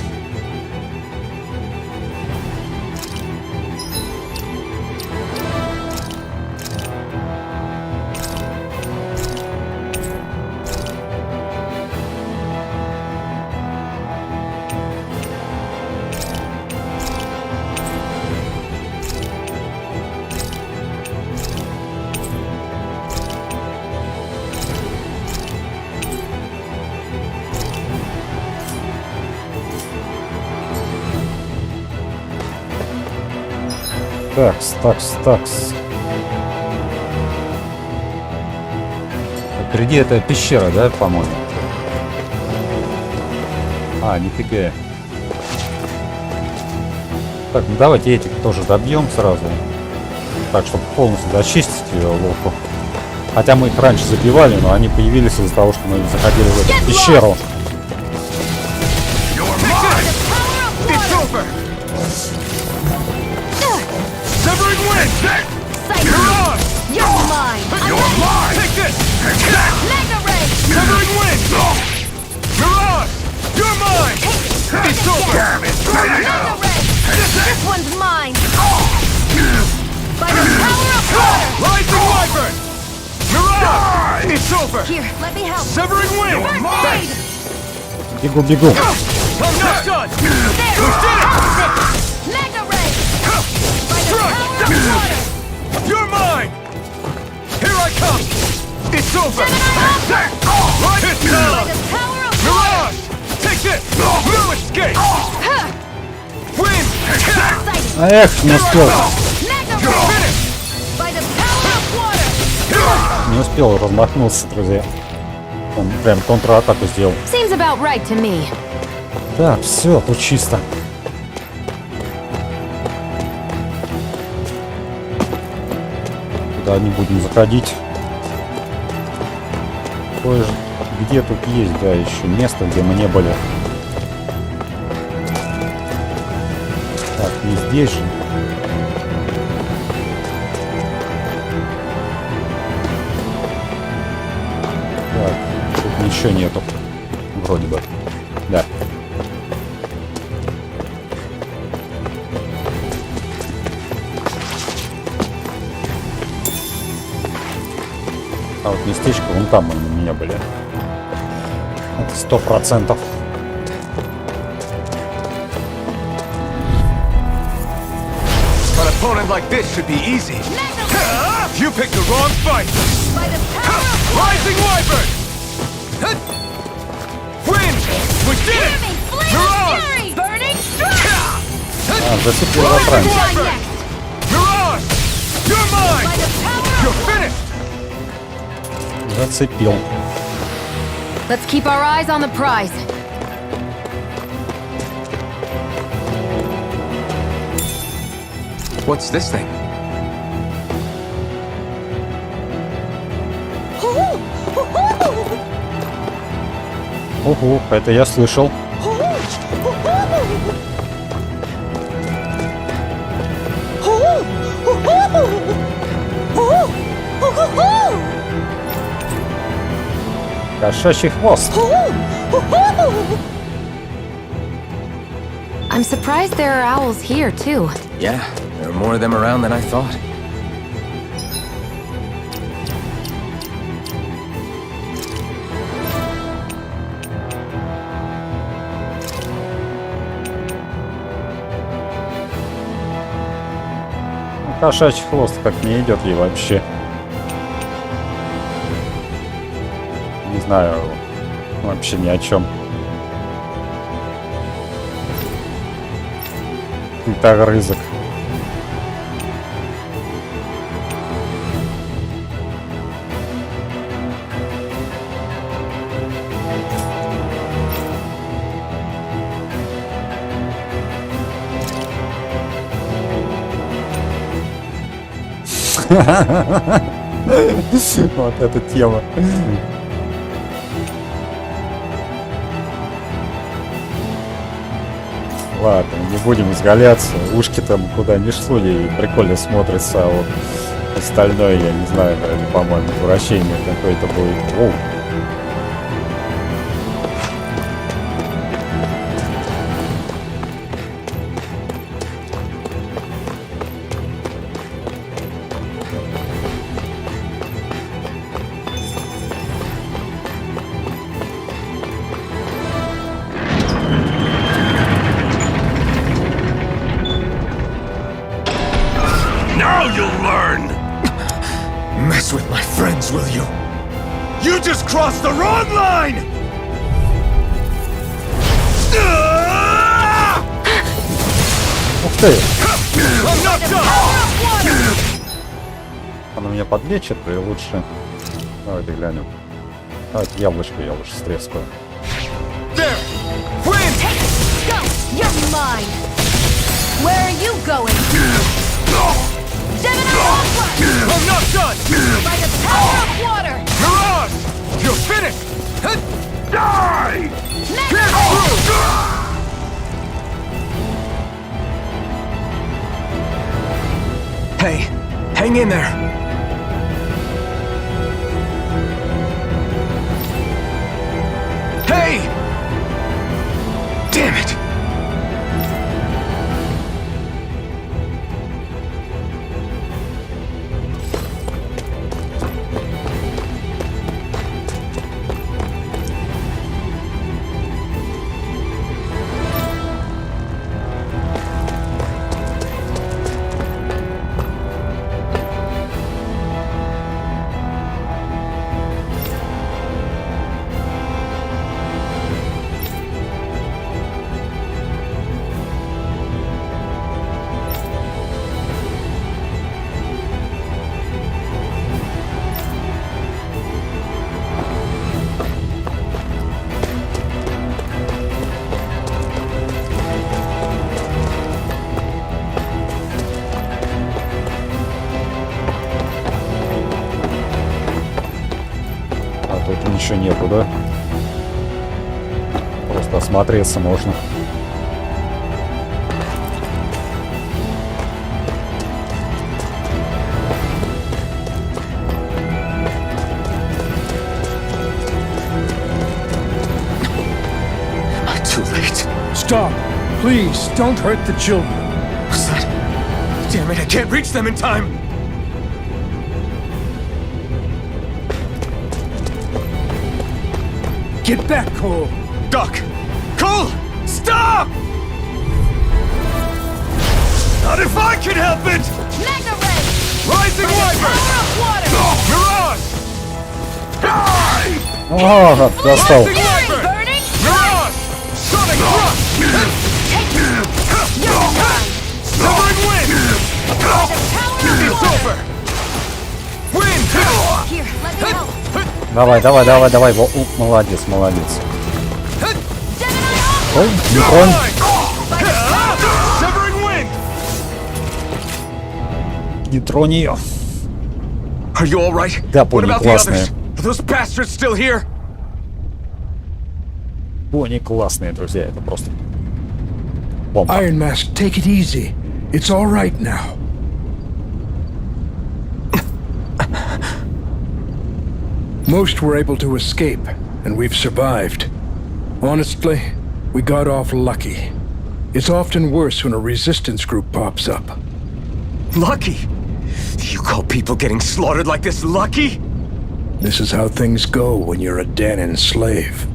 Такс. Впереди это пещера, да, по-моему? А, нифига. Так, ну давайте этих тоже добьем сразу. Так, чтобы полностью зачистить локу. Хотя мы их раньше забивали, но они появились из-за того, что мы заходили в эту пещеру. This one's mine! By the power of water! Rising Wyvern! Mirage! It's over! Here, let me help! Severing Wind! First aid! Бегу. I'm not done! There! You did it! Mega ray! By the power of water! You're mine! Here I come! It's over! By It's time! the power of water! Mirage! Take this! No escape! Wind! Эх, не успел. Mega ray! By the power of water! Не успел размахнуться, друзья. Он прям контратаку сделал. Seems about right to me. Так, все, тут чисто. Туда не будем заходить. Кое-же где тут есть, да, еще место, где мы не были. Так, не здесь же. Так, тут ничего нету. Вроде бы. Да. А вот местечко, вон там у меня были. Это 100%. An opponent like this should be easy. You picked the wrong fight. By the power of Rising Wyvern! Wind! We did it! Giving flame Mirage! fury! Burning strike! А, зацепил охранник. Wyvern! Mirage! You're mine! By the power You're of finished! Зацепил. Let's keep our eyes on the prize. What's this thing? Ого, это я слышал. Кошачий хвост. I'm surprised there are owls here, too. Yeah, there are more of them around than I thought. Кошачий хвост как не идет ей вообще. Не знаю вообще ни о чем. Это огрызок. Вот эта тема. Ладно, не будем изгаляться. Ушки там куда ни шли, и прикольно смотрится, а вот остальное, я не знаю, это, по-моему, вращение какое-то будет. Оу. Now you'll learn! Mess with my friends, will you? You just crossed the wrong line! Ух ты! I'm not done! оно меня подлечит, и лучше... Давайте глянем. Давайте яблочко я лучше стрескаю. There! Win! Go! You're mine! Where are you going? Gemini Aqua! I'm not done! By the power of water! Mirage! You're finished! Die! Hey, hang in there. Hey! Damn it! Ничего нету, да? Просто осмотреться можно. Too late. Stop! Please, don't hurt the children. What's that? Damn it, I can't reach them in time! Get back, Cole! Doc! Cole! Stop! Not if I can help it! Mega Ray! Rising Wyvern! Power of water! Mirage! О, достал. Rising Wyvern! Burning! Mirage! Sonic Thrust! You're mine! Severing Wind! By the power of It's water! over! Wind! Here, let me help! Давай, давай, давай, давай. Молодец, молодец. Gemini Aqua! Ой, нетрон. Severing Wind! Не тронь ее. Are you all right? Да, What пони about the классные. others? Are those bastards still here? Пони классные, друзья. Это просто бомба. Iron Mask, take it easy. It's all right now. Most were able to escape, and we've survived. Honestly, we got off lucky. It's often worse when a resistance group pops up. Lucky? You call people getting slaughtered like this lucky? This is how things go when you're a Danon slave.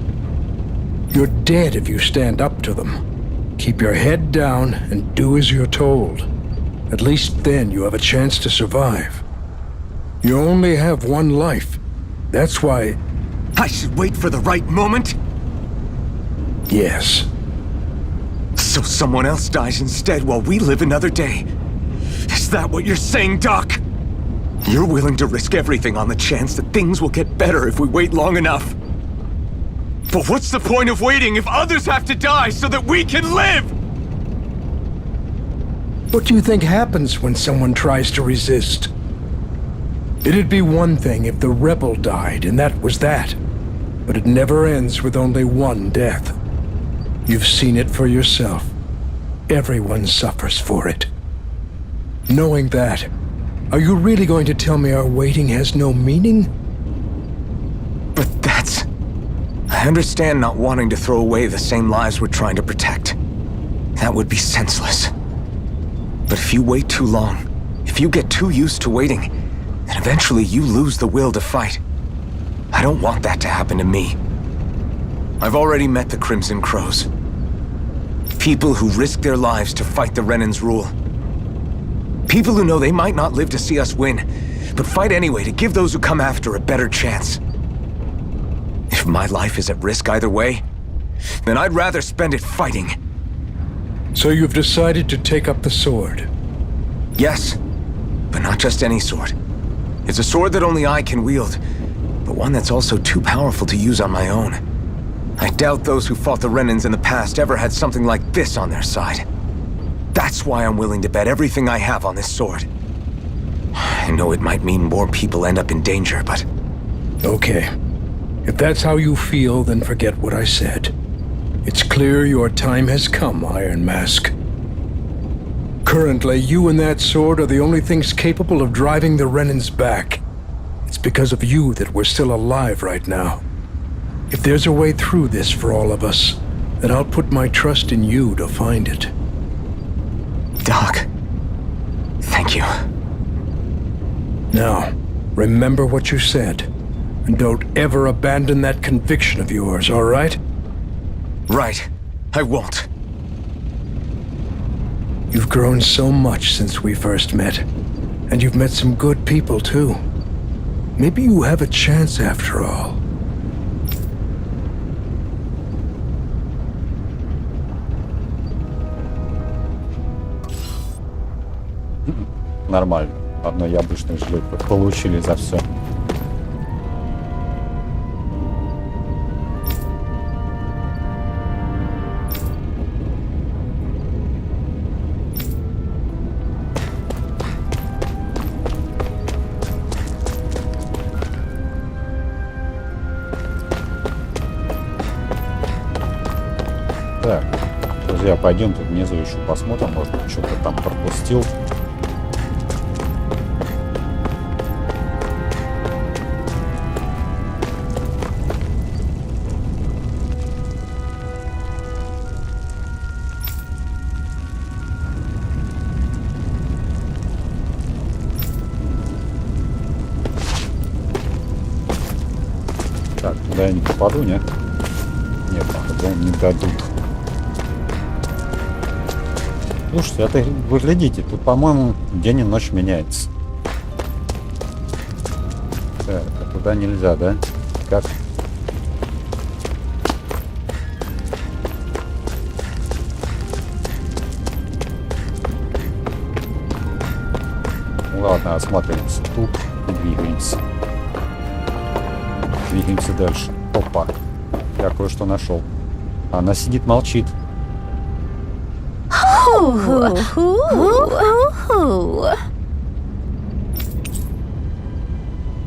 You're dead if you stand up to them. Keep your head down and do as you're told. At least then you have a chance to survive. You only have one life. That's why... I should wait for the right moment? Yes. So someone else dies instead while we live another day. Is that what you're saying, Doc? You're willing to risk everything on the chance that things will get better if we wait long enough. But what's the point of waiting if others have to die so that we can live? What do you think happens when someone tries to resist? It'd be one thing if the rebel died, and that was that. But it never ends with only one death. You've seen it for yourself. Everyone suffers for it. Knowing that, are you really going to tell me our waiting has no meaning? But that's... I understand not wanting to throw away the same lives we're trying to protect. That would be senseless. But if you wait too long, if you get too used to waiting, then eventually you lose the will to fight. I don't want that to happen to me. I've already met the Crimson Crows. People who risk their lives to fight the Renan's rule. People who know they might not live to see us win, but fight anyway to give those who come after a better chance. If my life is at risk either way, then I'd rather spend it fighting. So you've decided to take up the sword? Yes, but not just any sword. It's a sword that only I can wield, but one that's also too powerful to use on my own. I doubt those who fought the Renans in the past ever had something like this on their side. That's why I'm willing to bet everything I have on this sword. I know it might mean more people end up in danger, but... Okay. If that's how you feel, then forget what I said. It's clear your time has come, Iron Mask. Currently, you and that sword are the only things capable of driving the Renans back. It's because of you that we're still alive right now. If there's a way through this for all of us, then I'll put my trust in you to find it. Doc, thank you. Now, remember what you said, and don't ever abandon that conviction of yours, all right? Right. I won't. You've grown so much since we first met, and you've met some good people too. Maybe you have a chance after all. Нормально. Одно яблочное желе получили за все. Так, друзья, пойдем тут внизу еще посмотрим, может быть, что-то там пропустил. Так, туда я не попаду, нет? Нет, туда не дадут. Слушайте, это вы глядите, тут, по-моему, день и ночь меняется. Так, а туда нельзя, да? Как? Ладно, осматриваемся тут и двигаемся. Двигаемся дальше. Опа. Я кое-что нашел. Она сидит, молчит.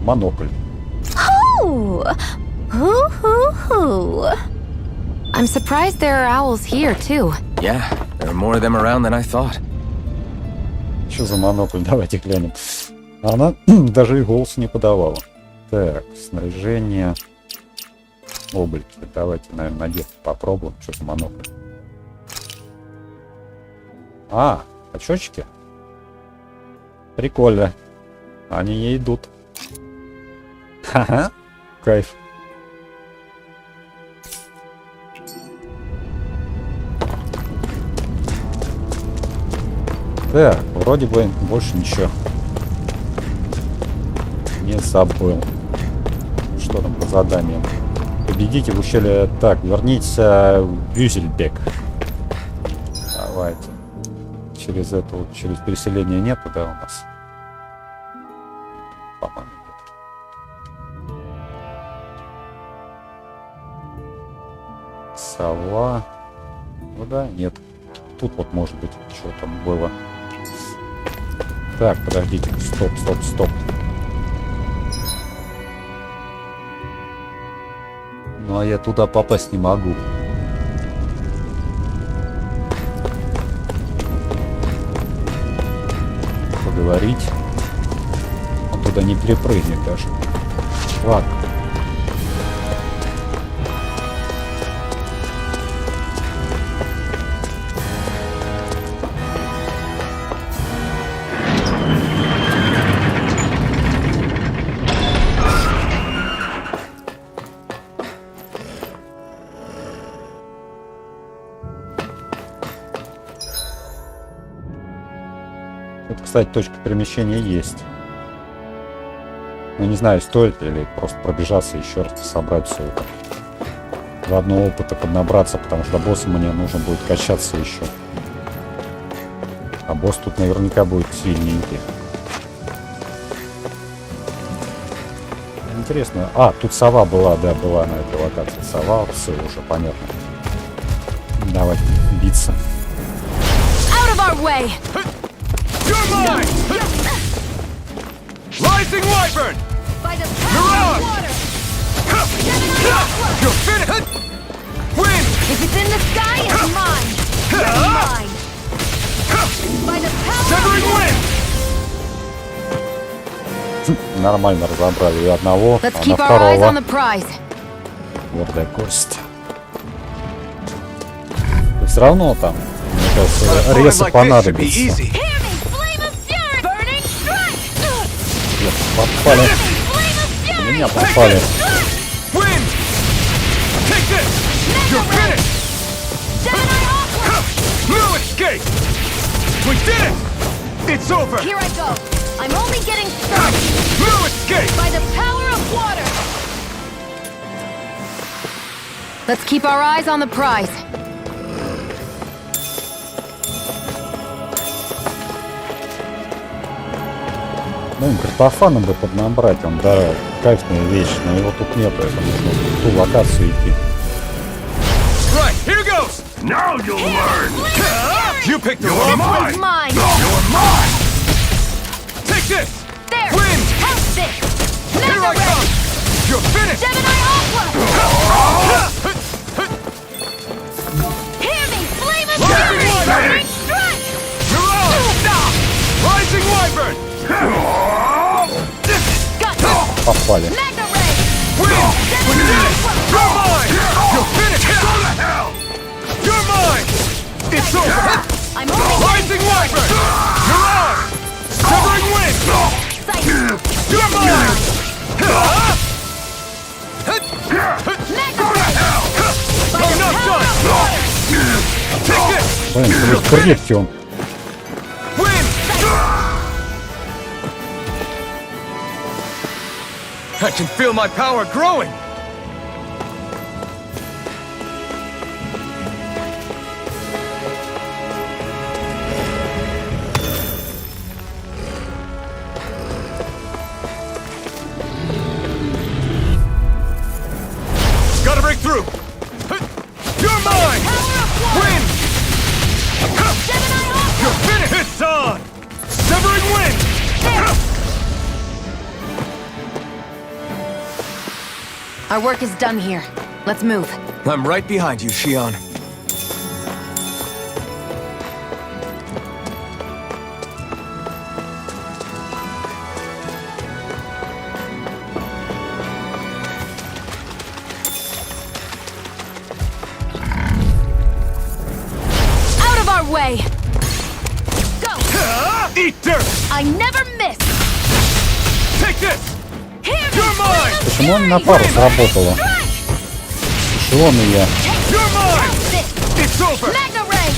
Монокль. I'm surprised there are owls here too. Yeah, there are more of them around than I thought. Что за монокль? Давайте глянем. Она даже и голос не подавала. Так, снаряжение. Облики. Давайте, наверное, надеть попробуем. Что за монокль? А, очечки? Прикольно. Они ей идут. Ха-ха. Кайф. Так, вроде бы больше ничего не забыл. Что там по заданиям? Победите в ущелье. Так, вернитесь в Вюзельбек. Давайте. Через это вот, через переселение нету, да, у нас? По-моему, нет. Сова. Ну да, нет. Тут вот может быть что там было. Так, подождите. Стоп. Ну а я туда попасть не могу. Поговорить. Он туда не припрыгнет даже. Ладно. Тут, кстати, точка перемещения есть. Ну, не знаю, стоит ли просто пробежаться еще раз, собрать все это. Заодно опыта поднабраться, потому что боссу мне нужно будет качаться еще. А босс тут наверняка будет сильненький. Интересно. А, тут сова была, да, была на этой локации. Сова, все уже понятно. Давай биться. Out of our way! You're mine! Rising Wyvern! By the power of water! You're finished! Win! If it's in the sky, it's mine! It's mine! By the power Severing of water! wind! Нормально разобрали и одного, Let's а на keep our eyes on the второго prize. гордая кость. Все равно там, мне кажется, ресы понадобится. Hear me! Flame of fury! Burning strike! Попали. Flame of fury! Меня попали. Win! Take this! You're finished! Gemini Aqua! No escape! We did it! It's over! Here I go! I'm only getting started! No escape! By the power of water! Let's keep our eyes on the prize. Ну, картофана бы поднабрать, он, да, кайфная вещь, но его тут нету, это нужно в ту локацию идти. Right, here goes! Now you'll learn! You picked the You're wrong mine! one! It's mine! You're mine! Take this! There! Win! Have this! Here I come! You're finished! Gemini Aqua! Hear me! Flame of fury! Burning strike! You're out! Rising Wyvern! Got this! Попали. Mega Ray! Win! We did it! You're mine! You're finished! Go to hell! You're mine! It's over! I'm only Rising Wyvern! You're on! Severing wind! getting sight! You're mine! Mega Ray! By I'm the not power done! of water! Take this! Блин, какой крепкий он. Win! I can feel my power growing! Gotta break through! You're mine! Win! Gemini Aqua! You're finished! It's on! Severing wind! Our work is done here. Let's move. I'm right behind you, Shion. Out of our way! Go! Eat dirt! I never miss! Take this! Hear me! You're mine! Почему он на пару сработало? Чего он и я? You're mine! Have this! It's over! Mega Ray!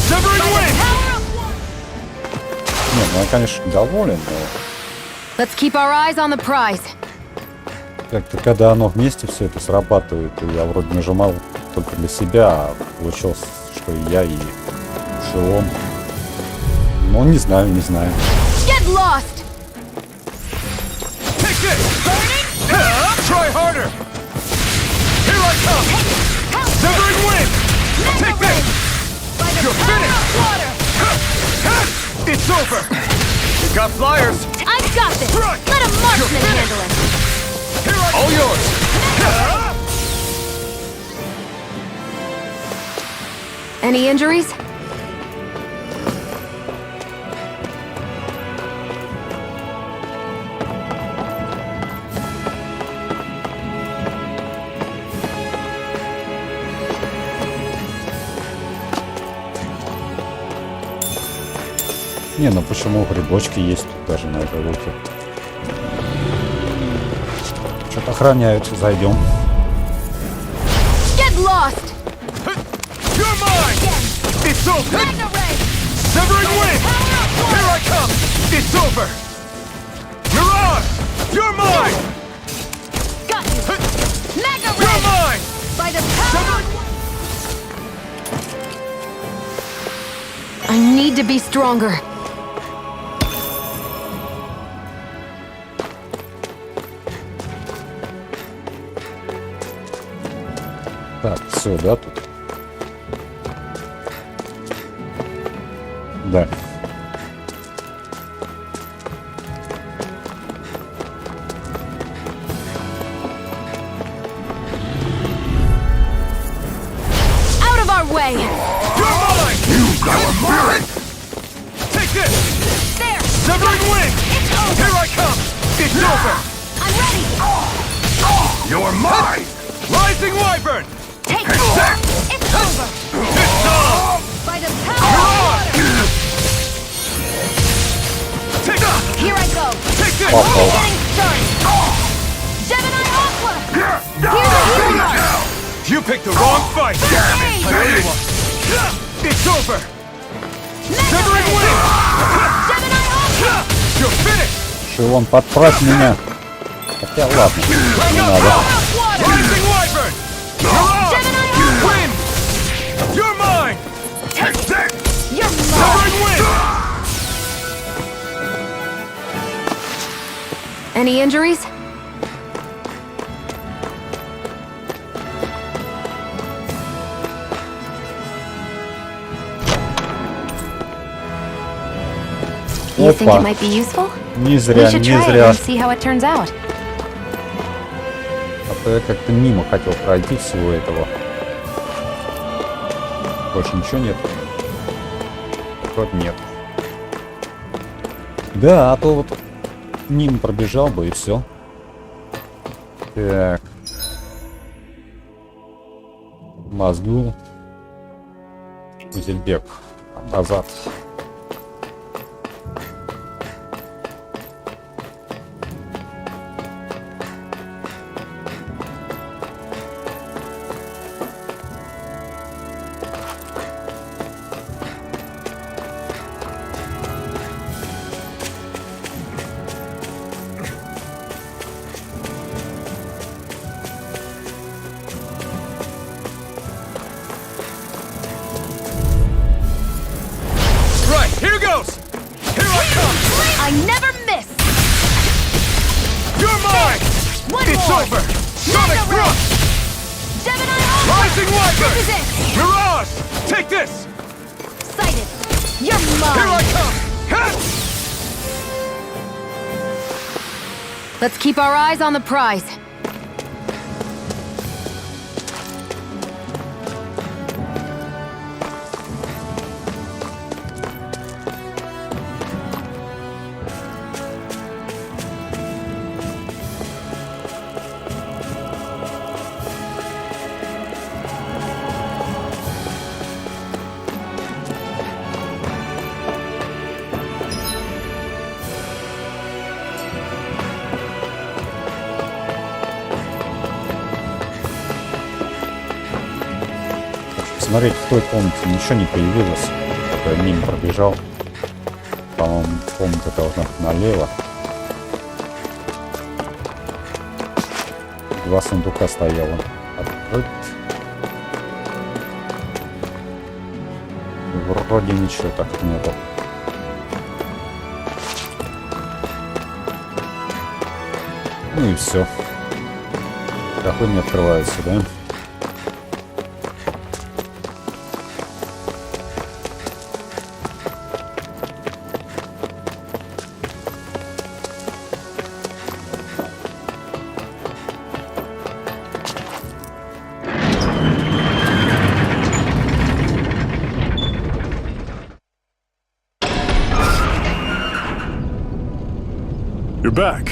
Severing By the wind! power of water! Нет, ну я, конечно, доволен, но Let's keep our eyes on the prize. как-то когда оно вместе все это срабатывает, и я вроде нажимал только для себя, а получилось, что и я, и Шион. Ну, не знаю, не знаю. Get lost! Take this! Try harder! Here I come! Severing wind! Mega Take Ray! this! By the You're power finished! of water! It's over! You got flyers! I've got this! Right. Let a marksman You're finished. handle it! Here I All yours! Any injuries? Не, ну почему грибочки есть тут даже на этой луке? Что-то охраняют, зайдем. Get lost! You're mine! It's over! Mega Ray! Severing wind! Here I come! It's over! You're on! You're mine! Got you! Mega You're Ray! mine! By the power of water! I need to be stronger. Так, все, да, тут? Да. Out of our way! You're mine! You got a merit! Take this! There! Severing wing! It's over! Here I come! It's over! I'm ready! You're mine! Rising wyvern! Take this! It's over! It's on! By the power of water! Take this! Here I go! Take this! Only getting started! Gemini Aqua! Here's a healing art! You picked the wrong fight! Damn it! I know you want. It's over! Mega Severing Ray! wing! Gemini Aqua! You're finished! Шивон, подправь меня. Хотя ладно, не By the надо. power of water! Rising wyvern! You're on! Gemini Aqua! Win! You're mine! Take this! You're mine! Severing wing! Any injuries? You think it might be useful? Не We зря, should не try it зря. and see how it turns out. А то я как-то мимо хотел пройти всего этого. Больше ничего нет. Вроде нет. Да, а то вот мимо пробежал бы и все. Так. Мозгу. Узельбек. Назад. Right, here goes! Here I come! I never miss! You're mine! One It's more! over! Sonic Mega Ray! thrust! Gemini Aqua! Rising wyvern! This is it! Mirage! Take this! Sighted! You're mine! Here I come! Ha! Let's keep our eyes on the prize. Смотреть, в той комнате ничего не появилось. Пока я мимо пробежал. По-моему, комната должна быть налево. Два сундука стояло. Открыт. Вроде ничего так нету. Ну и все. Какой не открывается, да? You're back.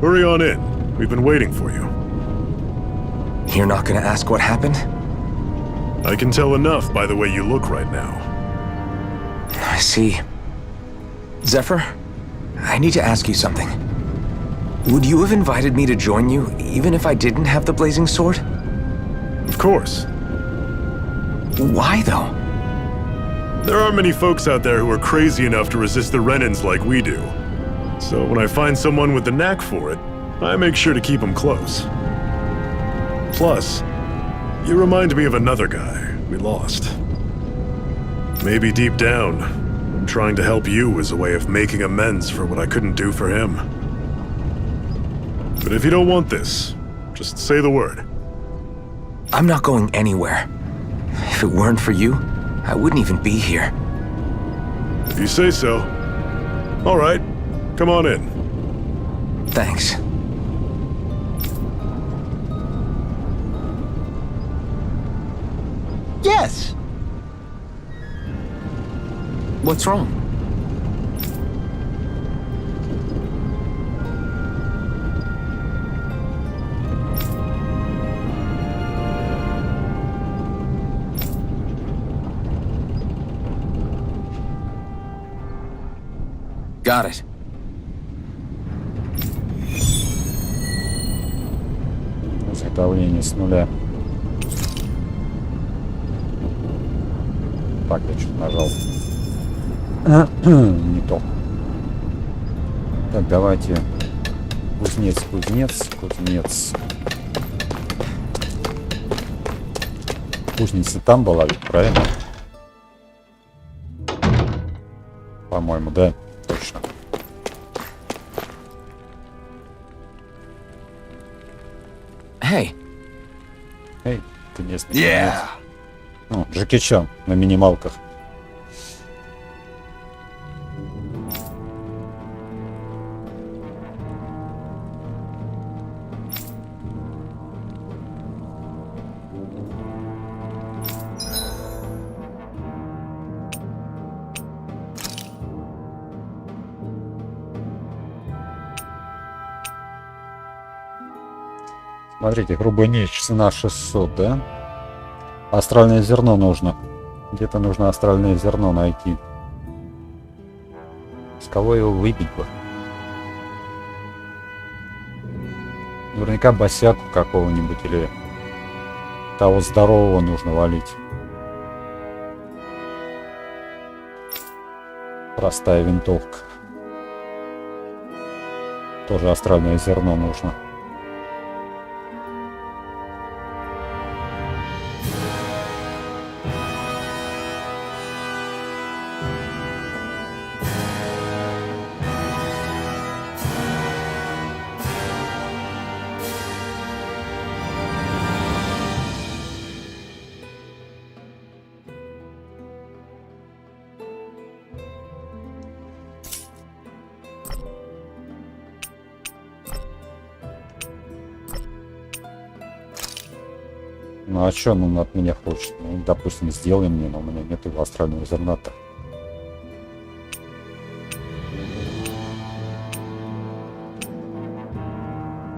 Hurry on in. We've been waiting for you. You're not gonna ask what happened? I can tell enough by the way you look right now. I see. Zephyr, I need to ask you something. Would you have invited me to join you, even if I didn't have the blazing sword? Of course. Why, though? There aren't many folks out there who are crazy enough to resist the Renans like we do. So when I find someone with the knack for it, I make sure to keep them close. Plus, you remind me of another guy we lost. Maybe deep down, I'm trying to help you as a way of making amends for what I couldn't do for him. But if you don't want this, just say the word. I'm not going anywhere. If it weren't for you, I wouldn't even be here. If you say so. All right, come on in. Thanks. Yes! What's wrong? Got it. Изготовление с нуля. Так, я что-то нажал. Не то. Так, давайте. Кузнец. Кузница там была, ведь, правильно? По-моему, да. Точно. Hey. Эй, ты местный. Ну, Джеки Чан на минималках. Смотрите, грубая нечь, цена 600, да? Астральное зерно нужно. Где-то нужно астральное зерно найти. С кого его выбить бы? Наверняка босяку какого-нибудь или того здорового нужно валить. Простая винтовка. Тоже астральное зерно нужно. Ну а что он от меня хочет? Ну, допустим, сделай мне, но у меня нет его астрального зерна-то.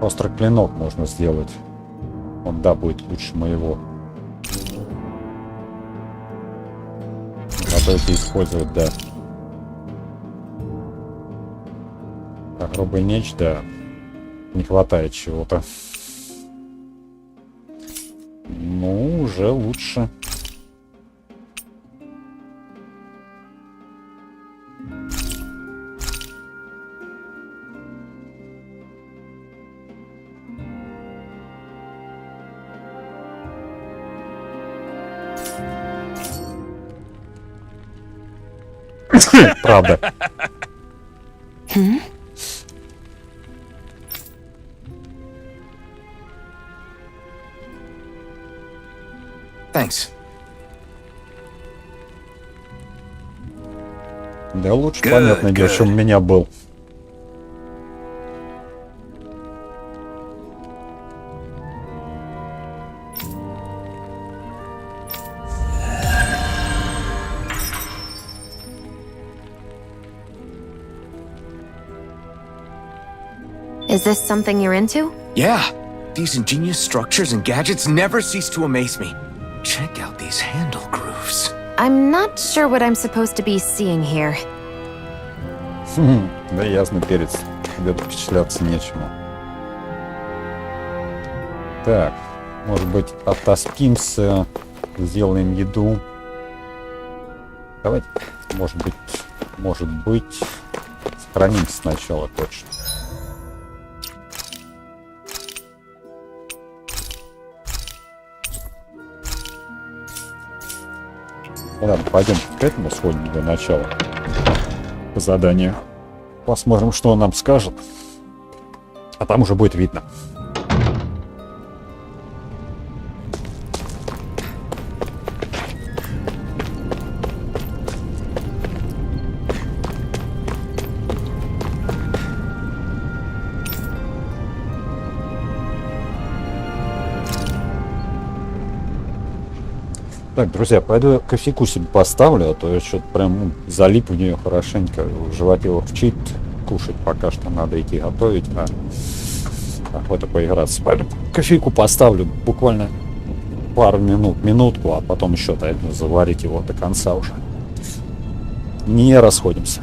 Острый клинок можно сделать. Он, да, будет лучше моего. Надо это использовать, да. А грубая меч, да. Не хватает чего-то. Ну, уже лучше. Правда. Thanks. Да лучше, понятное дело, чем у меня был. Is this something you're into? Yeah. These ingenious structures and gadgets never cease to amaze me. Check out these handle grooves. I'm not sure what I'm supposed to be seeing here. Да ясно, перец. Где-то впечатляться нечему. Так, может быть, отоспимся, сделаем еду. Давайте, может быть, сохранимся сначала точно. Ладно, пойдем к этому сходим для начала. По заданию. Посмотрим, что он нам скажет. А там уже будет видно. Так, друзья, пойду я кофейку себе поставлю, а то я что-то прям залип в нее хорошенько. В животе урчит. Кушать пока что надо идти готовить, а охота поиграться. Пойду кофейку поставлю буквально пару минут, минутку, а потом еще заварить его до конца уже. Не расходимся.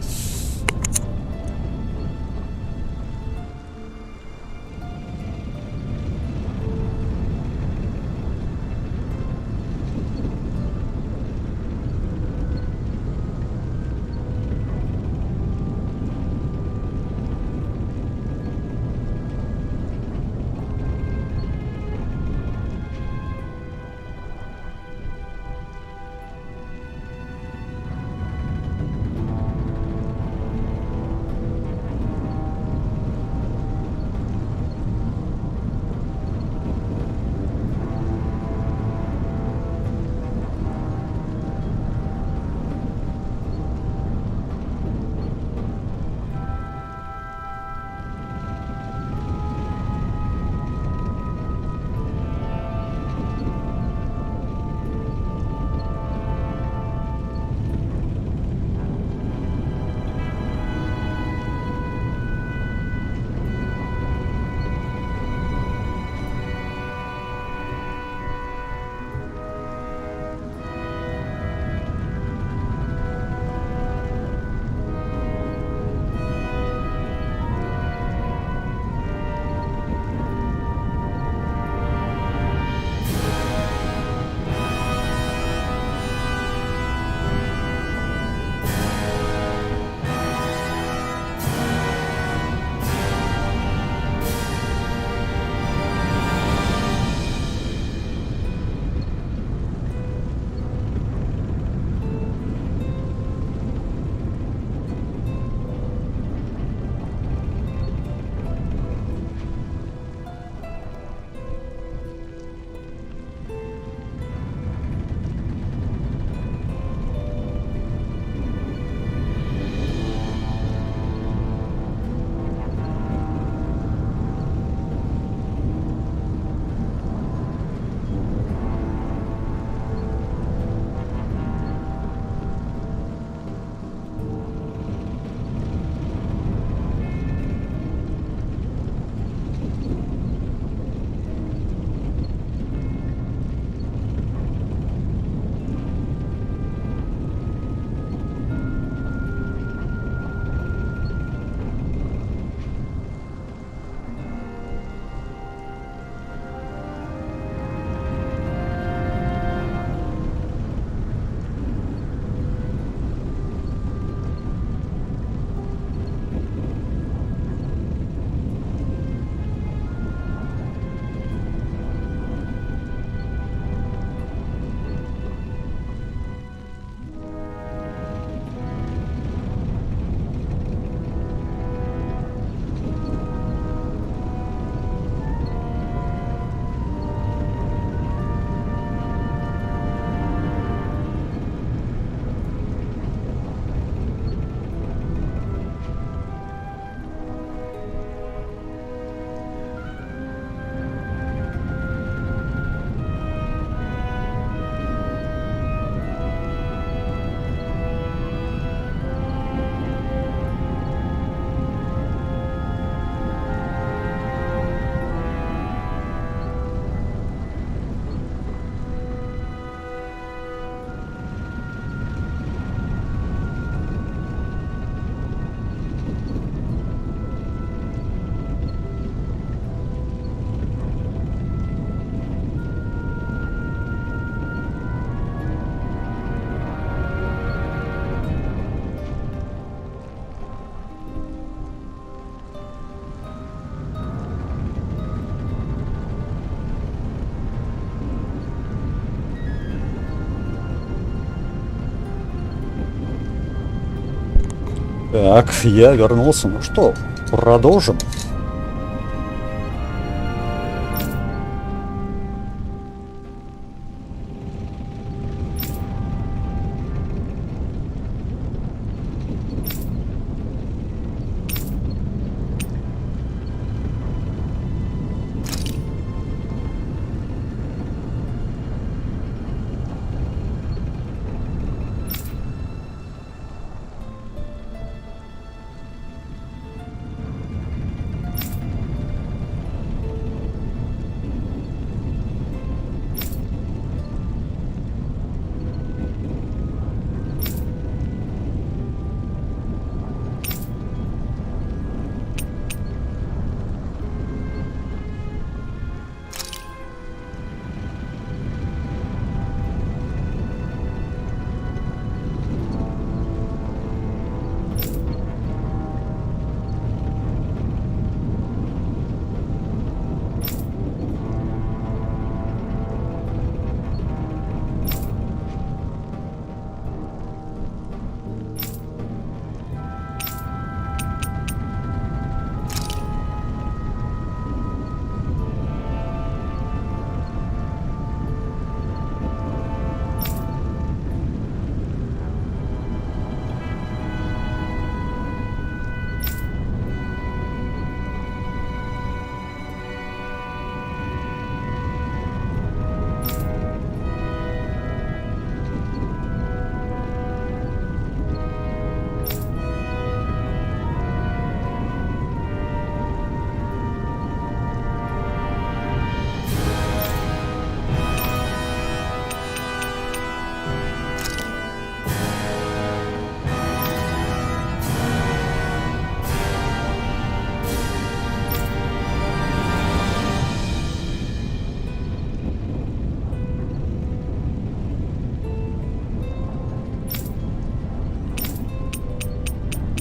Так, я вернулся. Ну что, продолжим.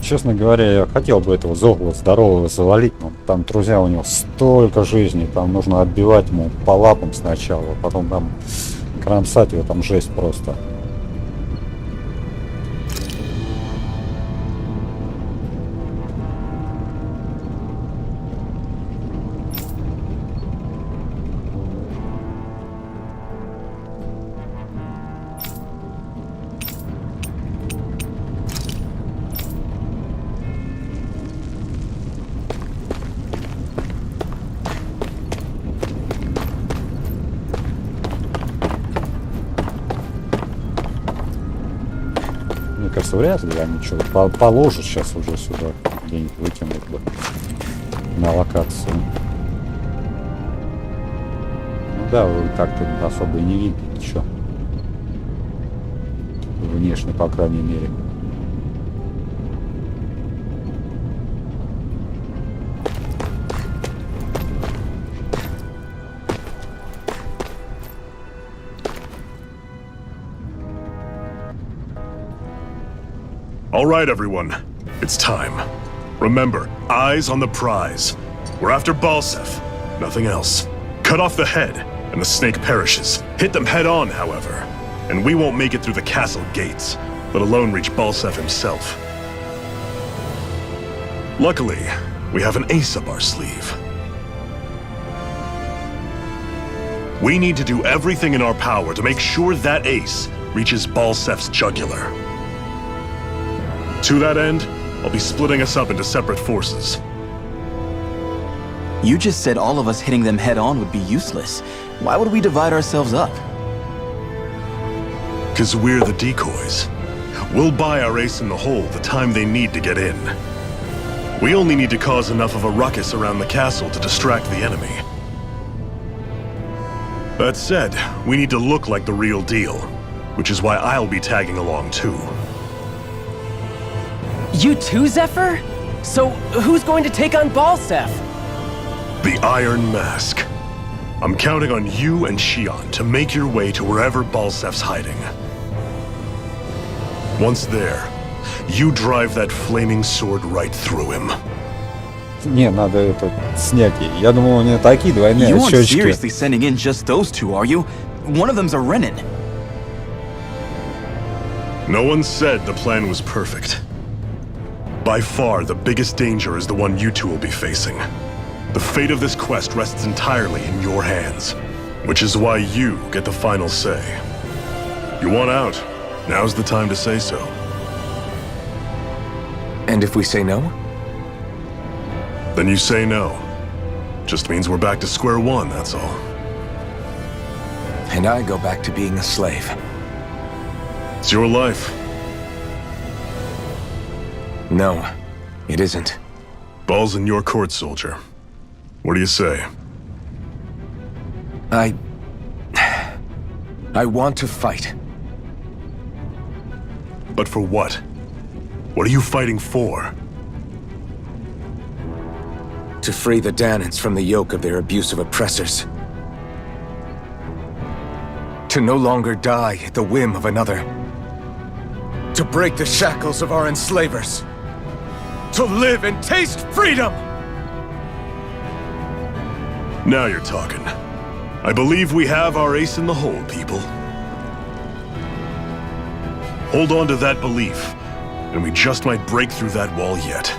честно говоря, я хотел бы этого зогла здорового завалить, но там, друзья, у него столько жизни, там нужно отбивать ему по лапам сначала, потом там кромсать его, там жесть просто. Мне кажется, вряд ли они что-то положат сейчас уже сюда, где-нибудь выкинут бы на локацию. Ну да, вы так-то особо и не видите ничего. Внешне, по крайней мере. All right, everyone. It's time. Remember, eyes on the prize. We're after Bolzef, nothing else. Cut off the head, and the snake perishes. Hit them head on, however, and we won't make it through the castle gates, let alone reach Bolzef himself. Luckily, we have an ace up our sleeve. We need to do everything in our power to make sure that ace reaches Bolzef's jugular. To that end, I'll be splitting us up into separate forces. You just said all of us hitting them head-on would be useless. Why would we divide ourselves up? 'Cause we're the decoys. We'll buy our ace in the hole the time they need to get in. We only need to cause enough of a ruckus around the castle to distract the enemy. That said, we need to look like the real deal, which is why I'll be tagging along too. You too, Zephyr? So, who's going to take on Bolzef? The Iron Mask. I'm counting on you and Xion to make your way to wherever Bolzef's hiding. Once there, you drive that flaming sword right through him. Не, надо это снять. Я думал, у него такие двойные You aren't щечки. seriously sending in just those two, are you? One of them's a Renin. No one said the plan was perfect. By far, the biggest danger is the one you two will be facing. The fate of this quest rests entirely in your hands, which is why you get the final say. You want out? Now's the time to say so. And if we say no? Then you say no. Just means we're back to square one, that's all. And I go back to being a slave. It's your life. No, it isn't. Ball's in your court, soldier. What do you say? I want to fight. But for what? What are you fighting for? To free the Danans from the yoke of their abusive oppressors. To no longer die at the whim of another. To break the shackles of our enslavers. To live and taste freedom! Now you're talking. I believe we have our ace in the hole, people. Hold on to that belief, and we just might break through that wall yet.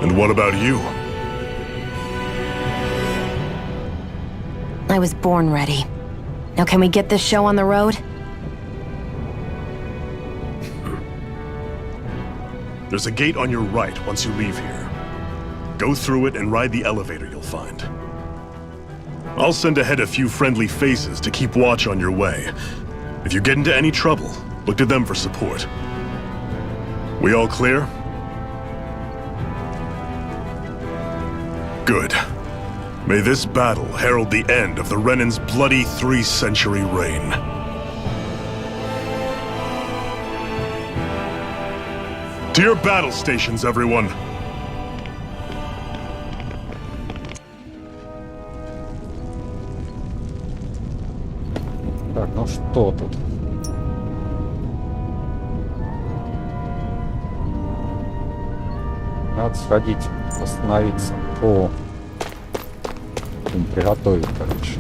And what about you? I was born ready. Now can we get this show on the road? There's a gate on your right once you leave here. Go through it and ride the elevator you'll find. I'll send ahead a few friendly faces to keep watch on your way. If you get into any trouble, look to them for support. We all clear? Good. May this battle herald the end of the Renin's bloody 3-century reign. To your battle stations, everyone! Так, ну что тут? Надо сходить, остановиться. О, приготовить, короче.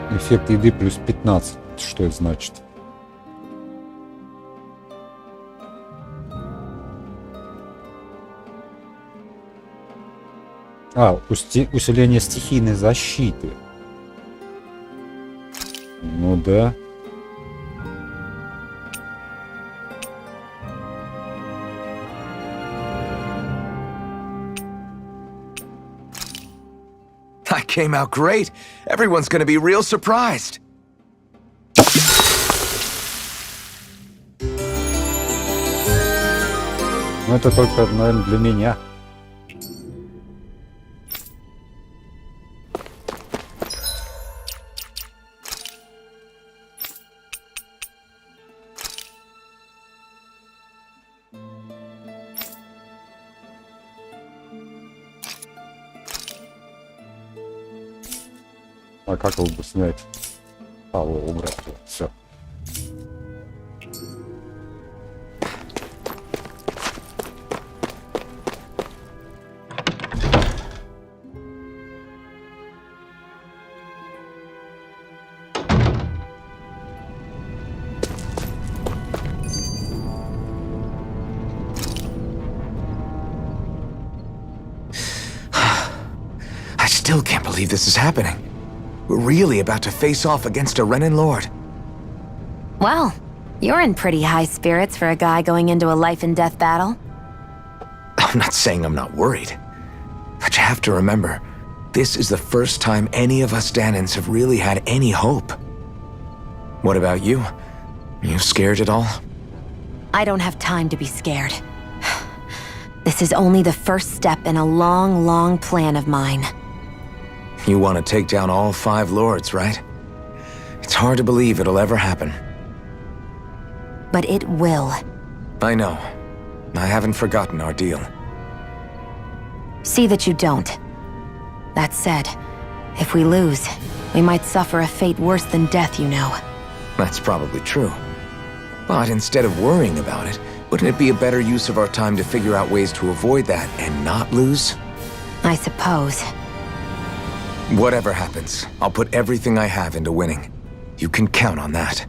Эффект еды плюс 15. Что это значит? Усиление стихийной защиты. Ну да. That came out great. Everyone's gonna be real surprised. Ну это только, наверное, для меня. А как его бы снять? Убрать. Все. I still can't believe this is happening. We're really about to face off against a Renin Lord. Well, you're in pretty high spirits for a guy going into a life-and-death battle. I'm not saying I'm not worried. But you have to remember, this is the first time any of us Danans have really had any hope. What about you? Are you scared at all? I don't have time to be scared. This is only the first step in a long, long plan of mine. You want to take down all 5 lords, right? It's hard to believe it'll ever happen. But it will. I know. I haven't forgotten our deal. See that you don't. That said, if we lose, we might suffer a fate worse than death, you know. That's probably true. But instead of worrying about it, wouldn't it be a better use of our time to figure out ways to avoid that and not lose? I suppose. Whatever happens, I'll put everything I have into winning. You can count on that.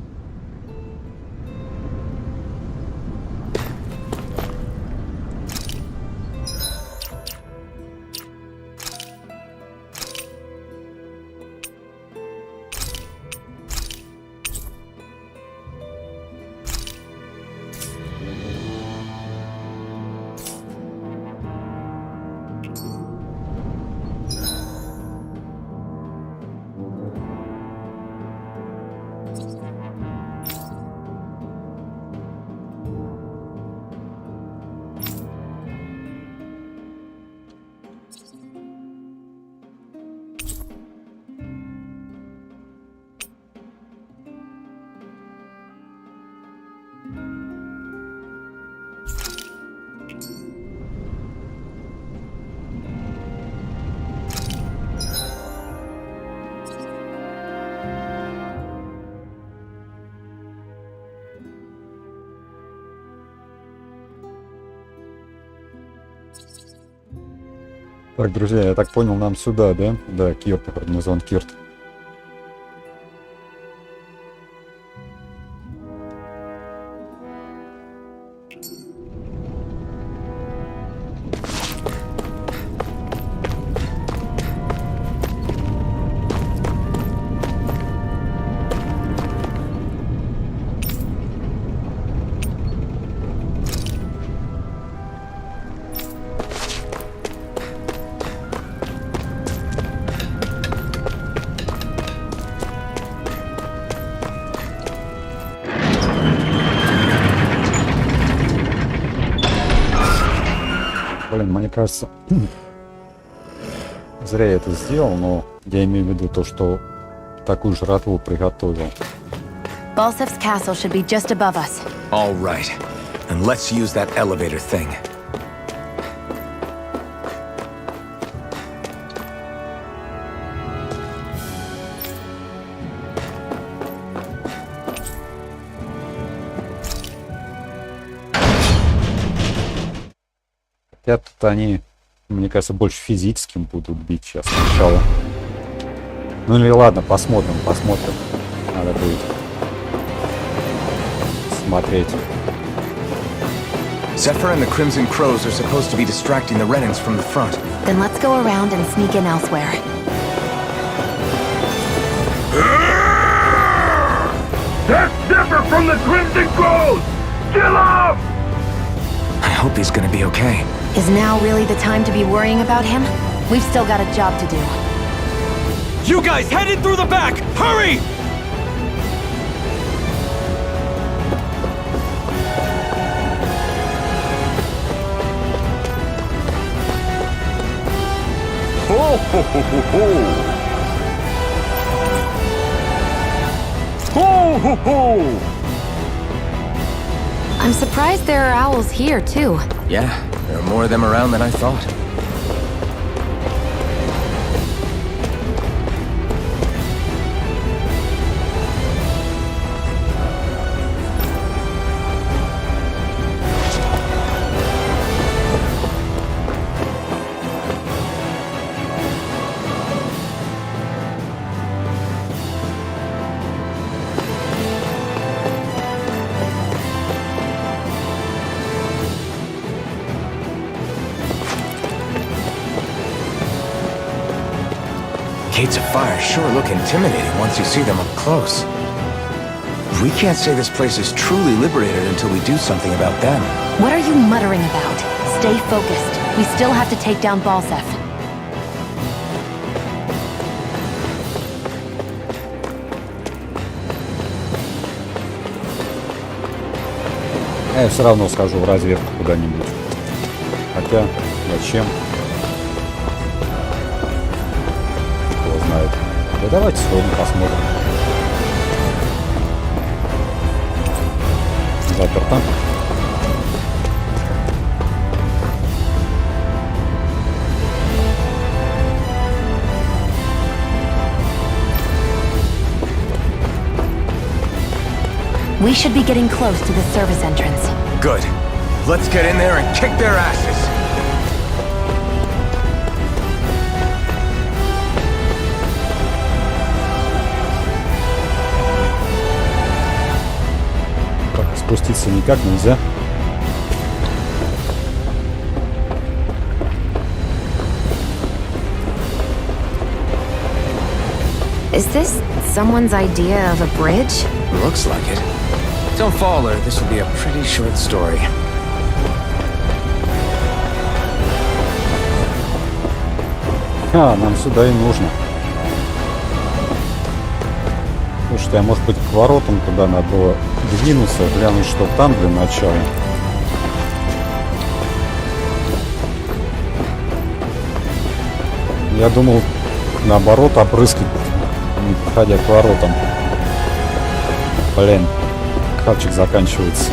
Так, друзья, я так понял, нам сюда, да? Да, Кирт, назван Кирт. Блин, мне кажется, зря я это сделал, но я имею в виду то, что такую жратву приготовил. Bolzef's castle should be just above us. All right. And let's use that elevator thing. Хотя тут они, мне кажется, больше физическим будут бить сейчас сначала. Ну или ладно, посмотрим. Надо будет смотреть. Zephyr and the Crimson Crows are supposed to be distracting the Renans from the front. Then let's go around and sneak in elsewhere. That's Zephyr from the Crimson Crows! Kill him! I hope he's gonna be okay. Is now really the time to be worrying about him? We've still got a job to do. You guys headed through the back! Hurry! Ho ho ho ho ho! Ho ho ho! I'm surprised there are owls here, too. Yeah, there are more of them around than I thought. Gates of fire sure look intimidating once you see them up close. We can't say this place is truly liberated until we do something about them. What are you muttering about? Stay focused. We still have to take down Bolzef. Я все равно схожу в разведку куда-нибудь. Хотя, зачем? Кто знает. Да давайте сегодня посмотрим. Заперто. We should be getting close to the service entrance. Good. Let's get in there and kick their asses. Так, спуститься никак нельзя. Is this someone's idea of a bridge? Looks like it. Don't fall or this will be a pretty short story. Нам сюда и нужно. Слушайте, а может быть к воротам туда надо было двинуться, глянуть, что там для начала. Я думал, наоборот, опрыскать, не подходя к воротам. Блин, хавчик заканчивается.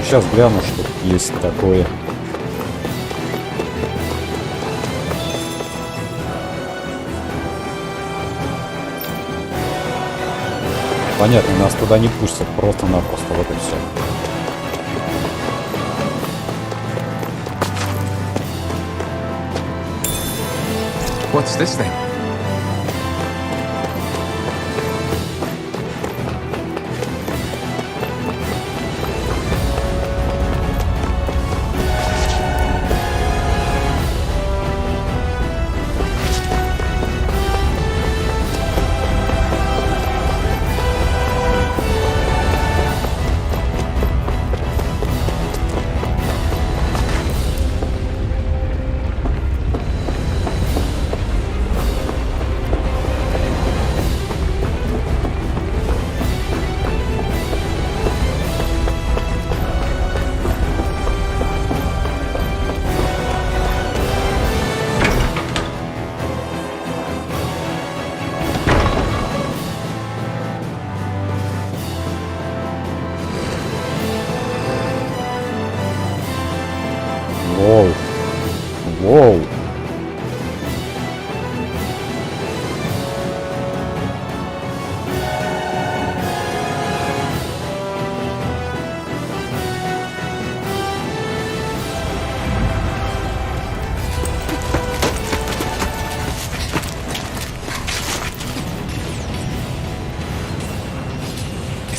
Сейчас гляну, что тут есть такое. Понятно, нас туда не пустят, просто-напросто, вот и все. What's this thing?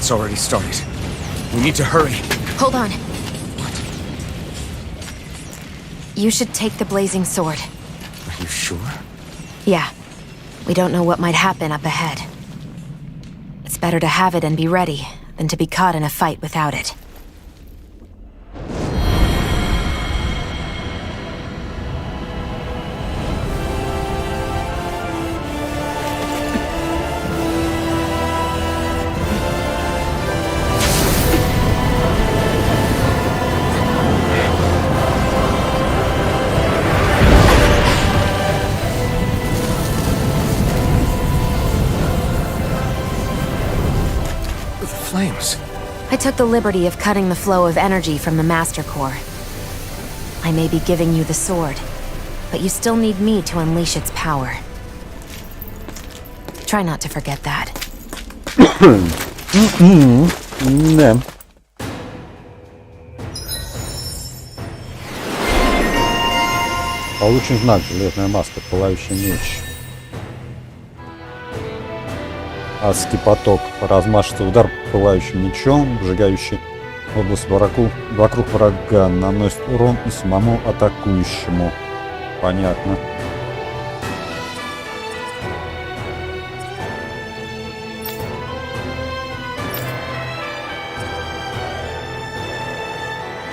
It's already started. We need to hurry. Hold on. You should take the blazing sword. Are you sure? Yeah. We don't know what might happen up ahead. It's better to have it and be ready than to be caught in a fight without it. Flames. I took the liberty of cutting the flow of energy from the Master Core. I may be giving you the sword, but you still need me to unleash its power. Try not to forget that. Да. Получен знак. Железная маска. Пылающий меч. Адский поток. Размашистый удар пылающим мечом, сжигающий область вокруг врага, наносит урон и самому атакующему. Понятно.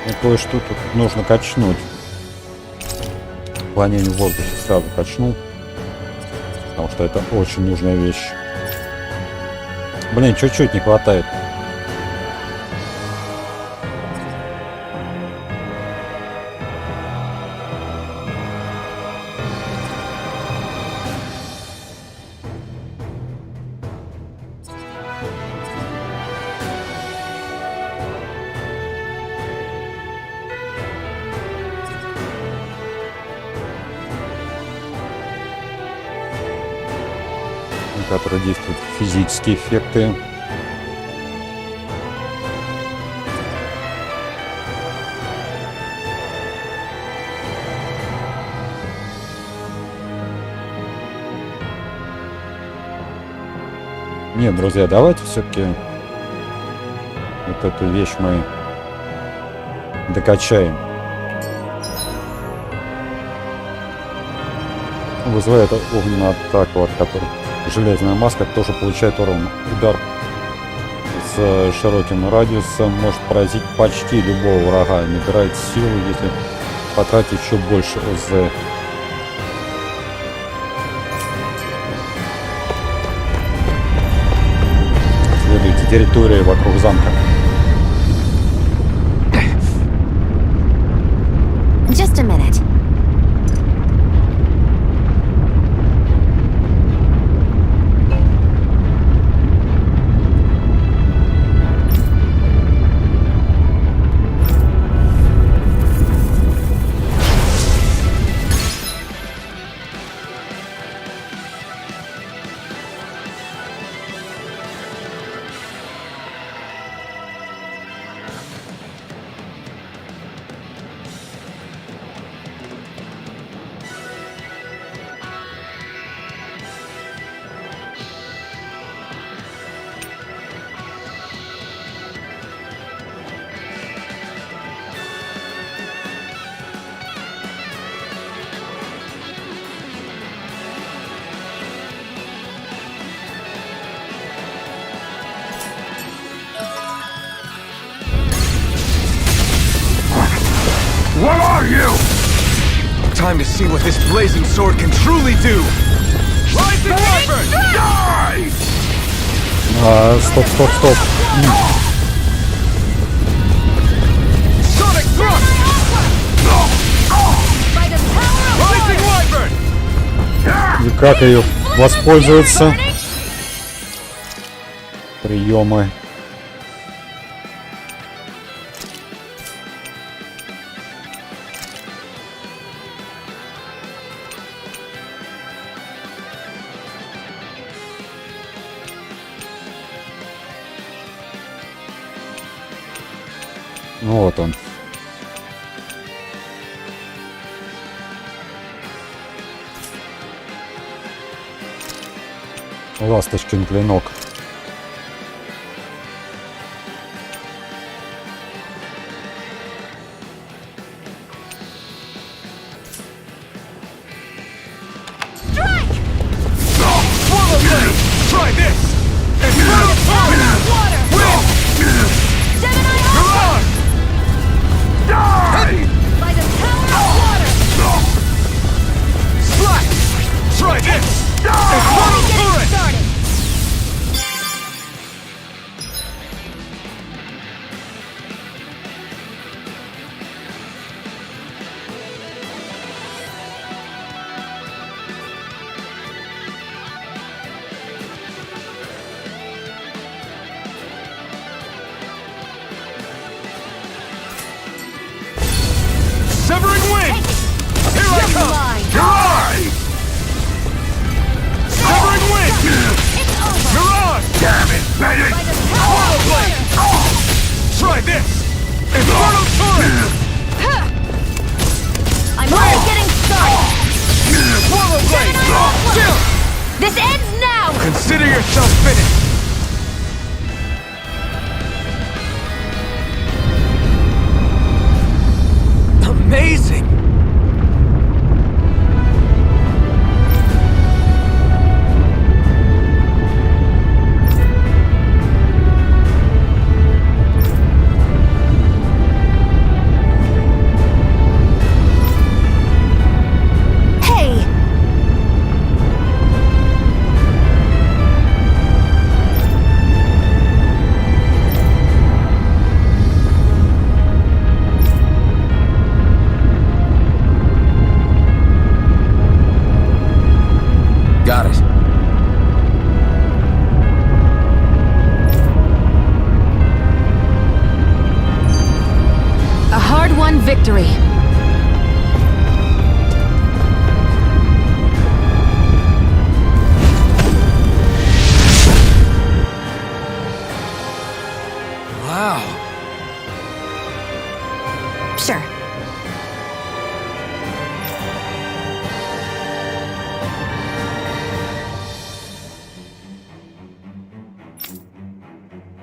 И кое-что тут нужно качнуть. Планение в воздухе сразу качнул, потому что это очень нужная вещь. Блин, чуть-чуть не хватает. Которые действуют физические эффекты. Нет, друзья, давайте все-таки вот эту вещь мы докачаем. Вызывает огненную атаку, от которой железная маска тоже получает урон. Удар с широким радиусом может поразить почти любого врага. Набирает силу, если потратить еще больше ОЗ. Следуйте территории вокруг замка. Just a minute. What are you? Time to see what this blazing sword can truly do. Rising Wyvern! Die! Стоп. Sonic thrust! Rising Wyvern! И как ее воспользоваться? Приемы. Вот он. Ласточкин клинок. Severing wind! Here I come! Die! Severing wind! Mirage! Damn it, Bennett! Swallow blade! Try this! Inferno torrent! I'm only getting started! Swallow blade! Chill! This ends now! Consider yourself finished! Amazing! Hey! Got it. A hard-won victory. Wow. Sure.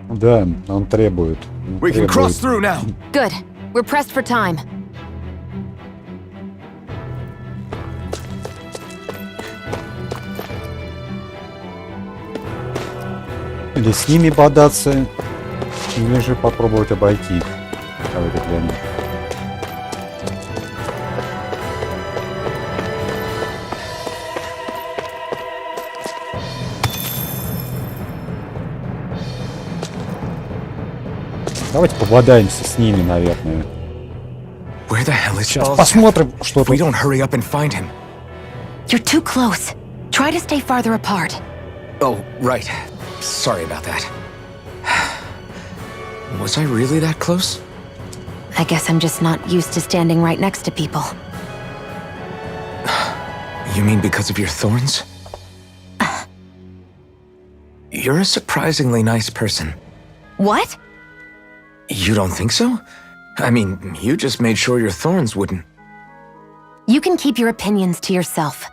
Да, он требует. We can cross through now. Good. We're pressed for time. Или с ними бодаться, или же попробовать обойти их. Давайте глянем. Давайте пободаемся с ними, наверное. Where the hell is Сейчас Bolzef? посмотрим, что If we тут. don't hurry up and find him. You're too close. Try to stay farther apart. Oh, right. Sorry about that. Was I really that close? I guess I'm just not used to standing right next to people. You mean because of your thorns? You're a surprisingly nice person. What? You don't think so? I mean, you just made sure your thorns wouldn't. You can keep your opinions to yourself.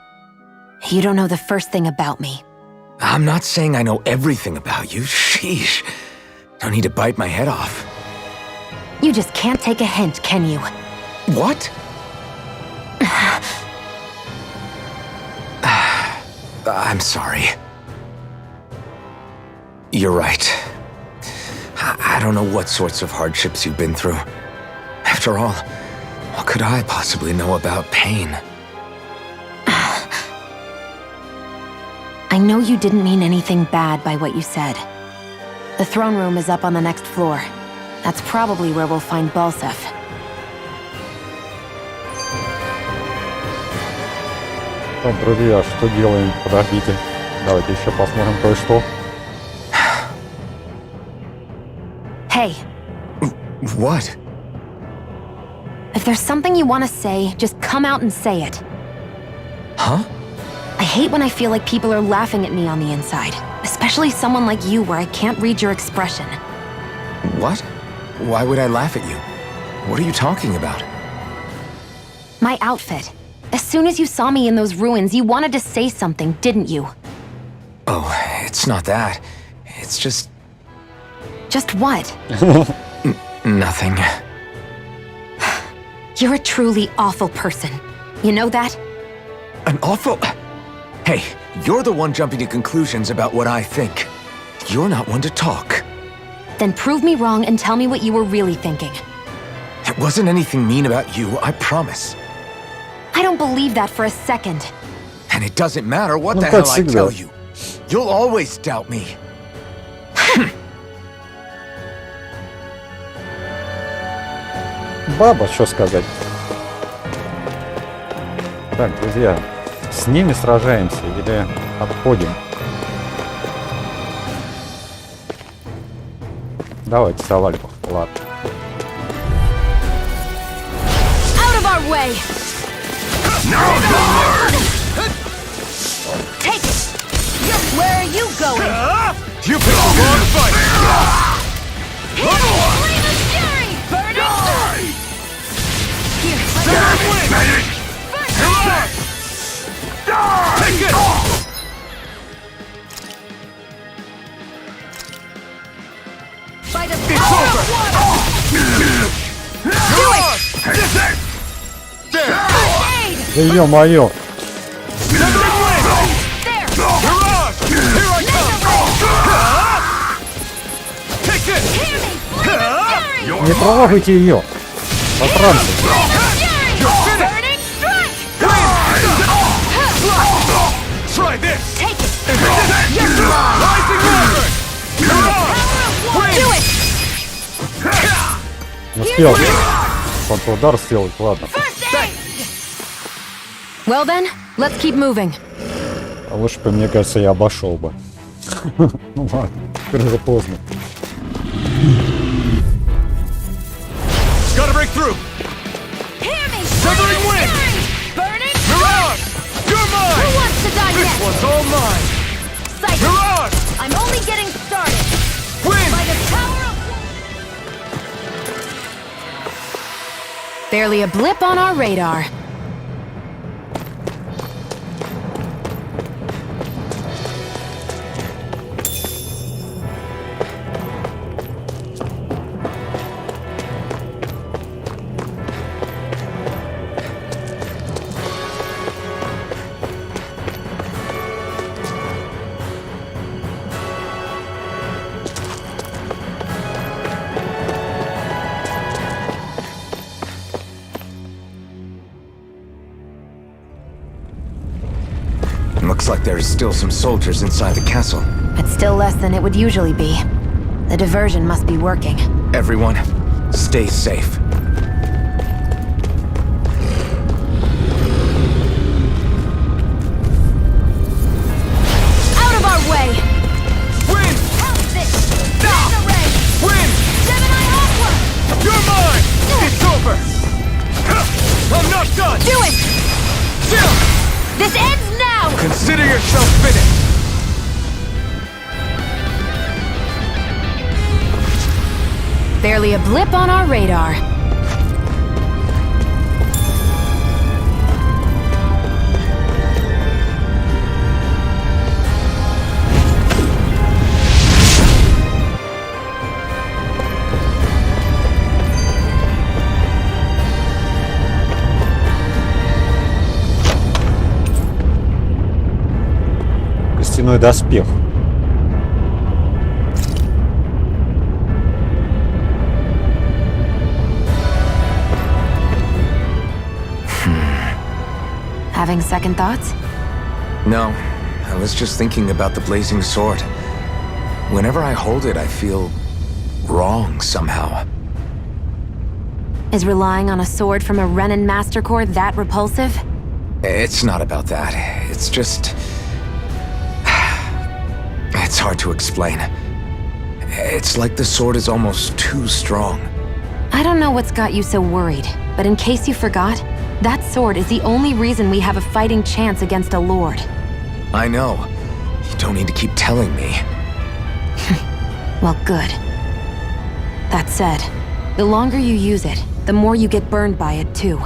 You don't know the first thing about me. I'm not saying I know everything about you. Sheesh. Don't need to bite my head off. You just can't take a hint, can you? What? I'm sorry. You're right. I don't know what sorts of hardships you've been through. After all, what could I possibly know about pain? I know you didn't mean anything bad by what you said. The throne room is up on the next floor. That's probably where we'll find Bolzef. Так, друзья, что делаем? Подождите. Давайте еще посмотрим кое-что. Hey, What? if there's something you want to say, just come out and say it. Huh? I hate when I feel like people are laughing at me on the inside. Especially someone like you where I can't read your expression. What? Why would I laugh at you? What are you talking about? My outfit. As soon as you saw me in those ruins, you wanted to say something, didn't you? Oh, it's not that. It's just Just what? nothing. You're a truly awful person. You know that? An awful... Hey, you're the one jumping to conclusions about what I think. You're not one to talk. Then prove me wrong and tell me what you were really thinking. It wasn't anything mean about you, I promise. I don't believe that for a second. And it doesn't matter what Ну, the как hell I всегда. tell you. You'll always doubt me. Баба, что сказать? Так, друзья, с ними сражаемся или отходим? Давайте, Савальков, ладно. Out of our way. Take it. Where are you going? You picked the wrong fight! Flame of fury! Burning! Here, Severed wing! Take it! By the power of water! do it! There! Aid! Да ё-моё! Severed wing! There! Mirage! Here I come! Take it! Hear me! Flame of fury! Не трогайте ее! Патранцы! Flame of fury! Burning strike! Try this! Take it! Rising water! Mirage! Do it! Не успел. Контрудар сделать, ладно. First aid! Well then, let's keep moving. А лучше бы, мне кажется, я обошел бы. Ну ладно, теперь уже поздно. Gotta break through! Hear me! Severing Flame wind! of fury! Burning! Mirage! You're Who mine! wants to die This next? one's all mine! Psychic! Mirage! I'm only getting started! Wind! By the power of... Barely a blip on our radar. Looks like there's still some soldiers inside the castle. It's still less than it would usually be. The diversion must be working. Everyone, stay safe. Out of our way! Wind! Help this! Laser ray! Wind! Gemini Aqua! You're mine! It's over! I'm not done! Do it! Still! This ends now! Consider yourself finished! Barely a blip on our radar. Костяной доспех. Having second thoughts? No, I was just thinking about the blazing sword. Whenever I hold it, I feel wrong somehow. Is relying on a sword from a Renin Master Core that repulsive? It's not about that. It's just... It's hard to explain. It's like the sword is almost too strong. I don't know what's got you so worried, but in case you forgot, that sword is the only reason we have a fighting chance against a lord. I know. You don't need to keep telling me. Well, good. That said, the longer you use it, the more you get burned by it, too.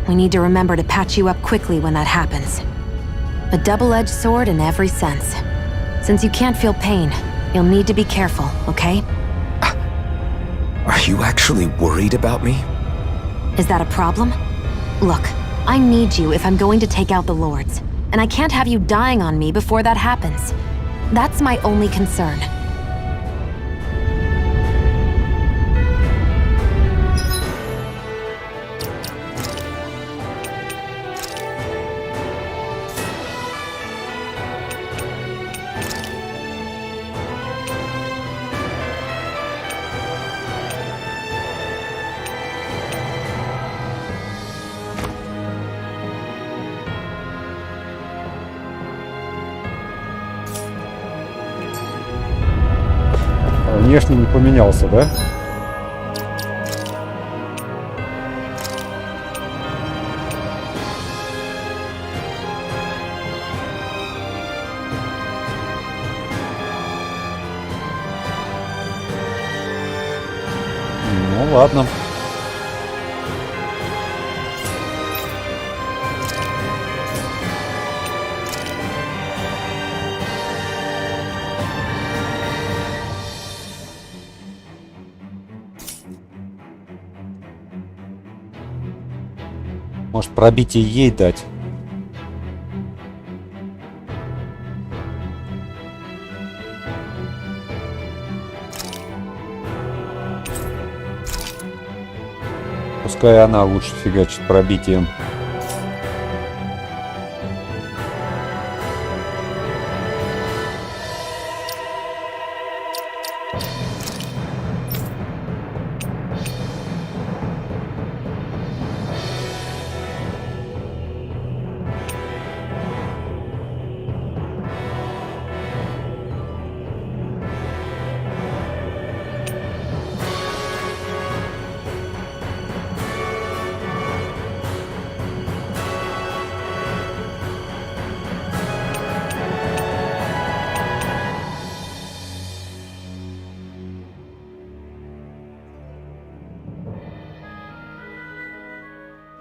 We need to remember to patch you up quickly when that happens. A double-edged sword in every sense. Since you can't feel pain, you'll need to be careful, okay? Are you actually worried about me? Is that a problem? Look, I need you if I'm going to take out the lords, and I can't have you dying on me before that happens. That's my only concern. Внешне не поменялся, да? ладно. Может, пробитие ей дать? Пускай она лучше фигачит пробитием.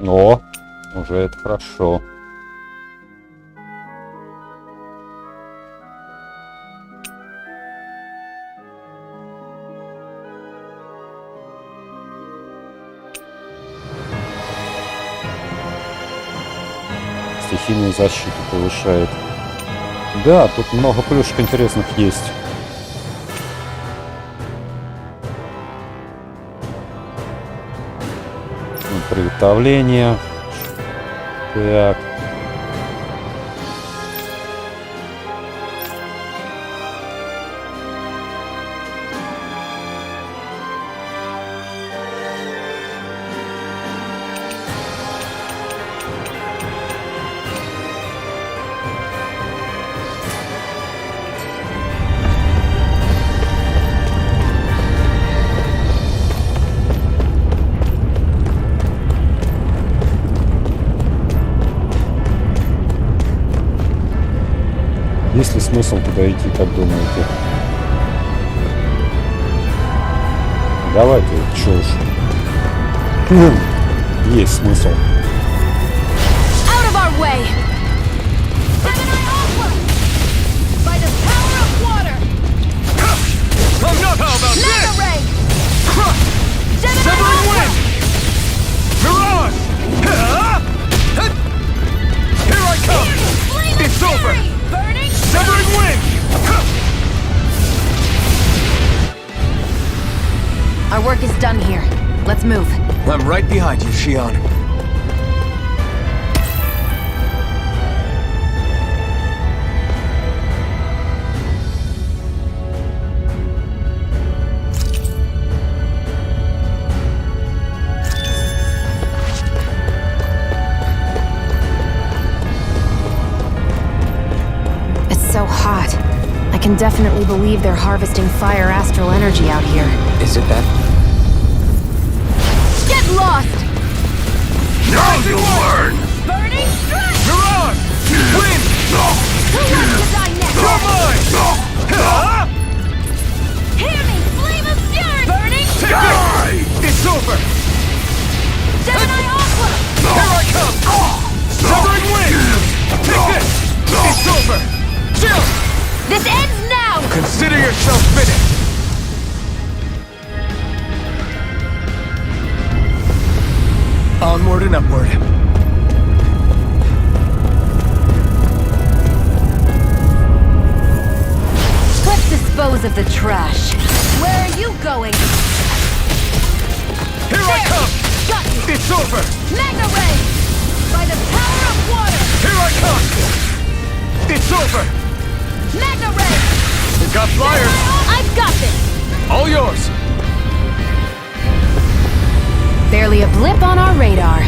О, уже это хорошо. Стихийную защиту повышает. Да, тут много плюшек интересных есть. Приготовление. Так. Есть ли смысл туда идти, как думаете? Давайте, чё уж. Есть смысл. Our work is done here. Let's move. I'm right behind you, Shion. It's so hot. I can definitely believe they're harvesting fire astral energy out here. Is it that? Get lost! Now you learn! Burning strike! Mirage! Wind! Who wants to die next? You're mine! Hear me! Flame of fury! Burning Die! It's over! Gemini Aqua! Here I come! Severing wind! Take this! It's over! Chill! This ends now! Consider yourself finished! Onward and upward. Let's dispose of the trash. Where are you going? Here I come! Got you! It's over! Magna Ray! By the power of water! Here I come! It's over! Magna Ray! We've got flyers! I've got this! All yours! Barely a blip on our radar.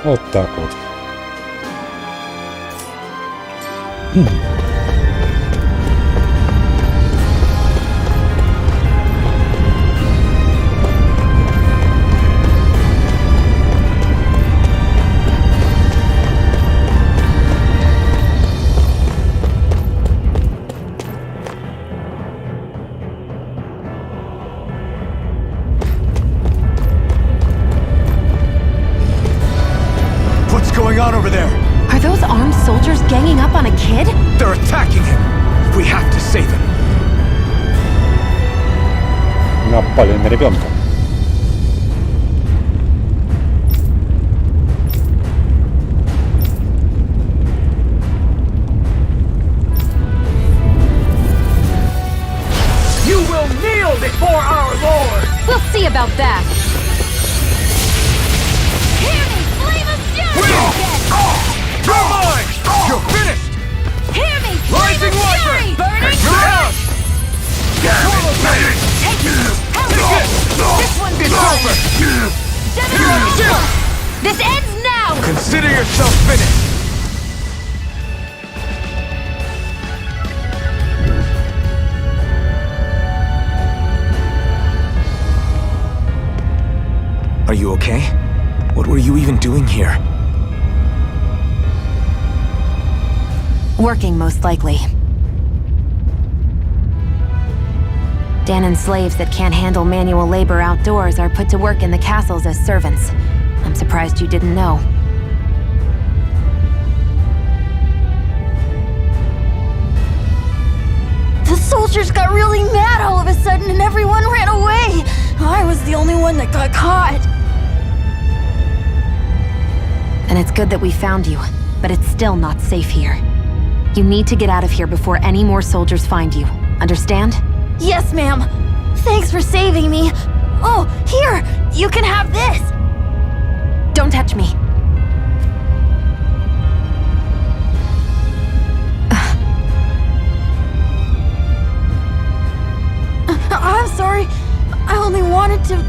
Вот так вот. What's going on over there? Are those armed soldiers ganging up on a kid? They're attacking him. We have to save him. Напали на ребенка. You will kneel before our Lord! We'll see about that. Hear me, flame of fury! You're mine! You're finished! Hear me, flame Rising of Watcher! fury! And you're out! Take it! This one's It's over! This ends now! Consider yourself finished! Are you okay? What were you even doing here? Working, most likely. Danon slaves that can't handle manual labor outdoors are put to work in the castles as servants. I'm surprised you didn't know. The soldiers got really mad all of a sudden and everyone ran away! I was the only one that got caught. And it's good that we found you, but it's still not safe here. You need to get out of here before any more soldiers find you. Understand? Yes, ma'am. Thanks for saving me. Oh, here! You can have this! Don't touch me. I'm sorry. I only wanted to...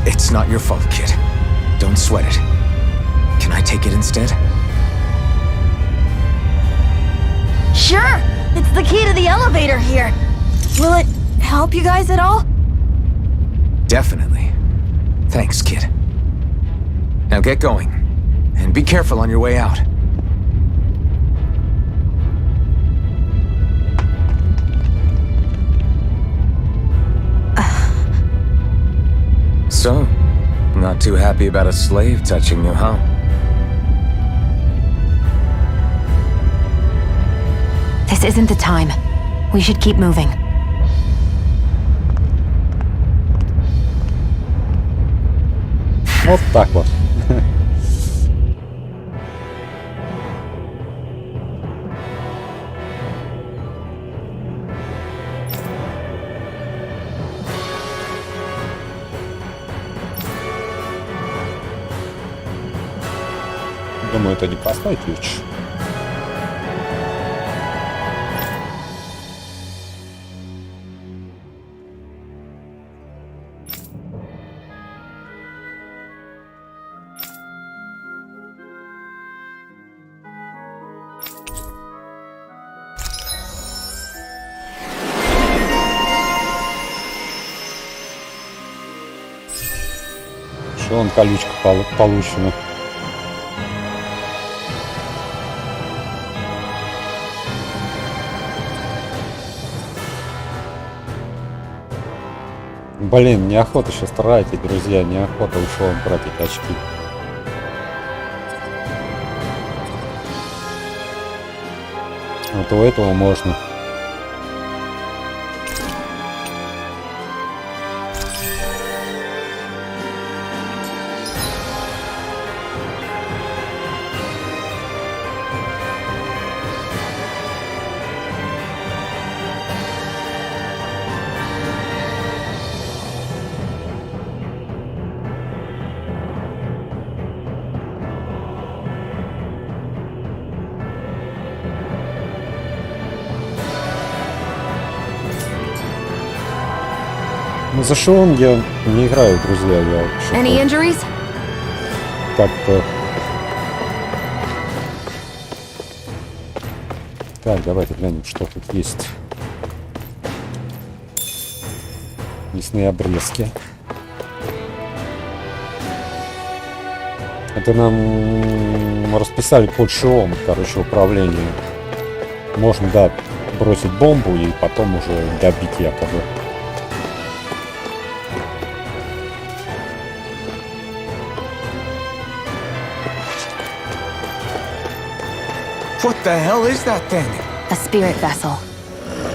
It's not your fault, kid. Don't sweat it. Can I take it instead? Sure! It's the key to the elevator here. Will it help you guys at all? Definitely. Thanks, kid. Now get going. And be careful on your way out. So, not too happy about a slave touching you, huh? This isn't the time. We should keep moving. Вот так вот. Думаю, это непростой ключ. Что он колючка получена. Блин, неохота сейчас тратить, друзья, неохота ушло тратить очки. Вот у этого можно. Ну, за Шион я не играю, друзья. Я Any injuries? как-то... Так, давайте глянем, что тут есть. Мясные обрезки. Это нам расписали под Шион, короче, управление. Можно, да, бросить бомбу и потом уже добить якобы. What the hell is that thing? A spirit vessel.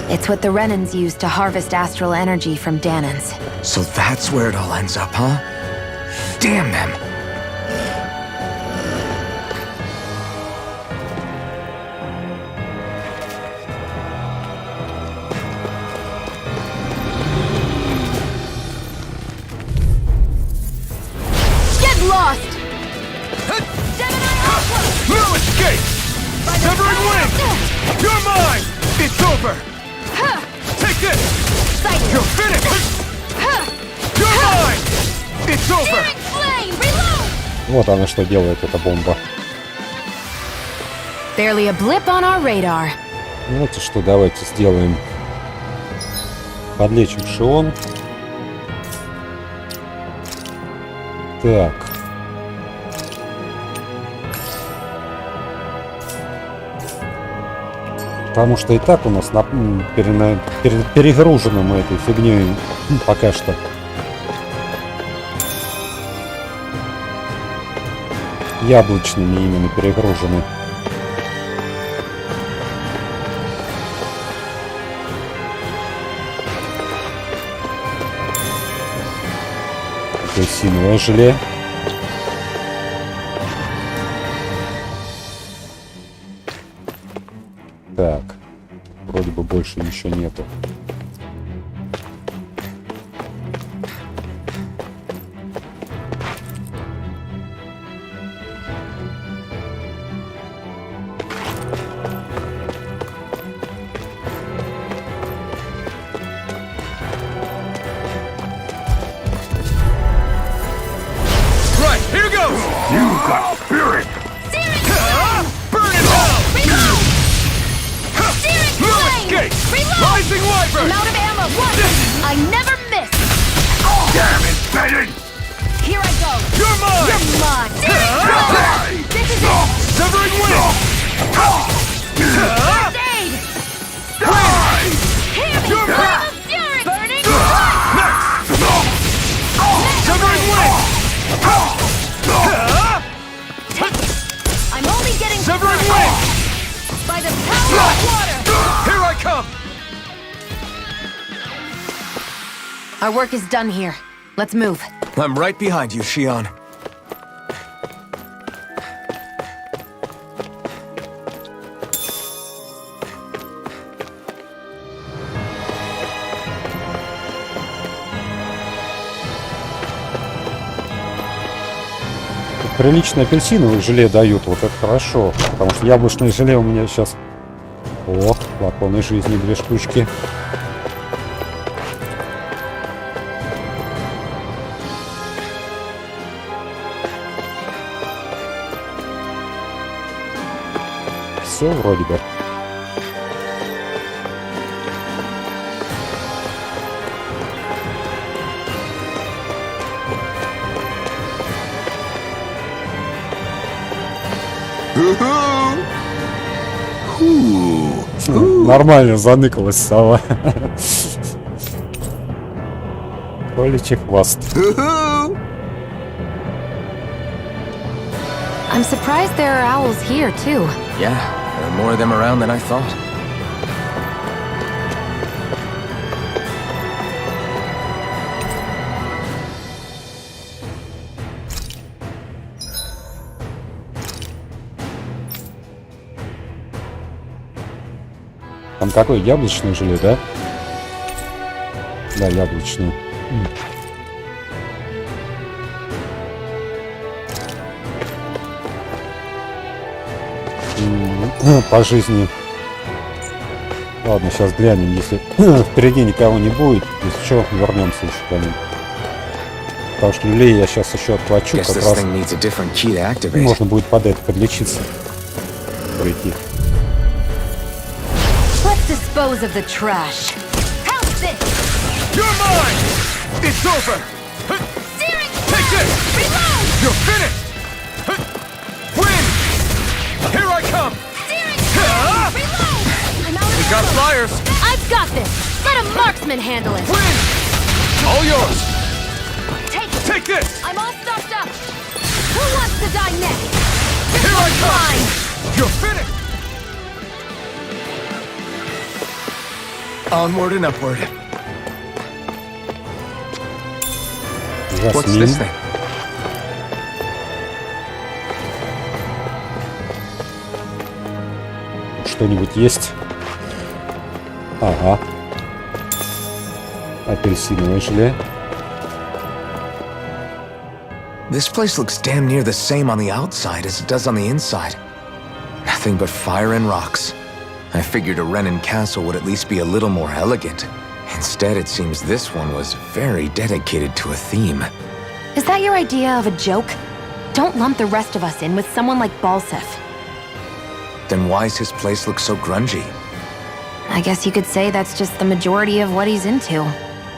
It's what the Renans use to harvest astral energy from Danans. So that's where it all ends up, huh? Damn them! Get lost! Gemini Aqua! No escape! Severing wing! You're mine! It's over! Take this! You're finished! You're mine! It's over! Searing flame! Reload! Вот она что делает, эта бомба. Barely a blip on our radar. Ну вот и что, давайте сделаем. Подлечим Шион. Так. Потому что и так у нас перегружены мы этой фигней пока что. Яблочными именно перегружены. Апельсиновое желе. Так, вроде бы больше ничего нету. Right, here goes! You got spirit! Searing flame! Burn in hell! Reload! Searing No flame! escape! Reload! Rising wyvern! I'm out of ammo. What? I never miss! Damn it, Bennett! Here I go! You're mine! You're mine! Searing flame! This is it! Severing wing! First aid! Hear me! You're Flame mine! of fury! Burning light! Severing wing! I'm only getting Severing started. wing! By the power of water! Here I come! Our work is done here. Let's move. I'm right behind you, Shion. Прилично апельсиновое желе дают, вот это хорошо. Потому что яблочное желе у меня сейчас... О, флаконы жизни 2 штучки. Все вроде бы. Нормально заныкалась сова. Кроличий хвост. I'm surprised there are owls here, too. Yeah, there are more of them around than I thought. Там какой? Яблочное желе, да? Да, яблочное. По жизни Ладно, сейчас глянем, если впереди никого не будет. Если что, вернемся еще к ним. Потому что люлей я сейчас еще отплачу, как раз можно будет под это подлечиться. Пройти. Let's dispose of the trash. How's this? You're mine! It's over! Steering Take this! Reload! You're finished! Win! Here I come! Steering Ah! Reload! I'm out of We got ammo. flyers! I've got this. Let a marksman handle it. Win! All yours! Take this! I'm all stocked up. Who wants to die next? Here I come! Mine. You're finished! Onward and upward. What's this thing? Что-нибудь есть? Ага. Апельсиновое желе. This place looks damn near the same on the outside as it does on the inside. Nothing but fire and rocks. I figured a Renin castle would at least be a little more elegant. Instead, it seems this one was very dedicated to a theme. Is that your idea of a joke? Don't lump the rest of us in with someone like Bolzef. Then why's his place look so grungy? I guess you could say that's just the majority of what he's into.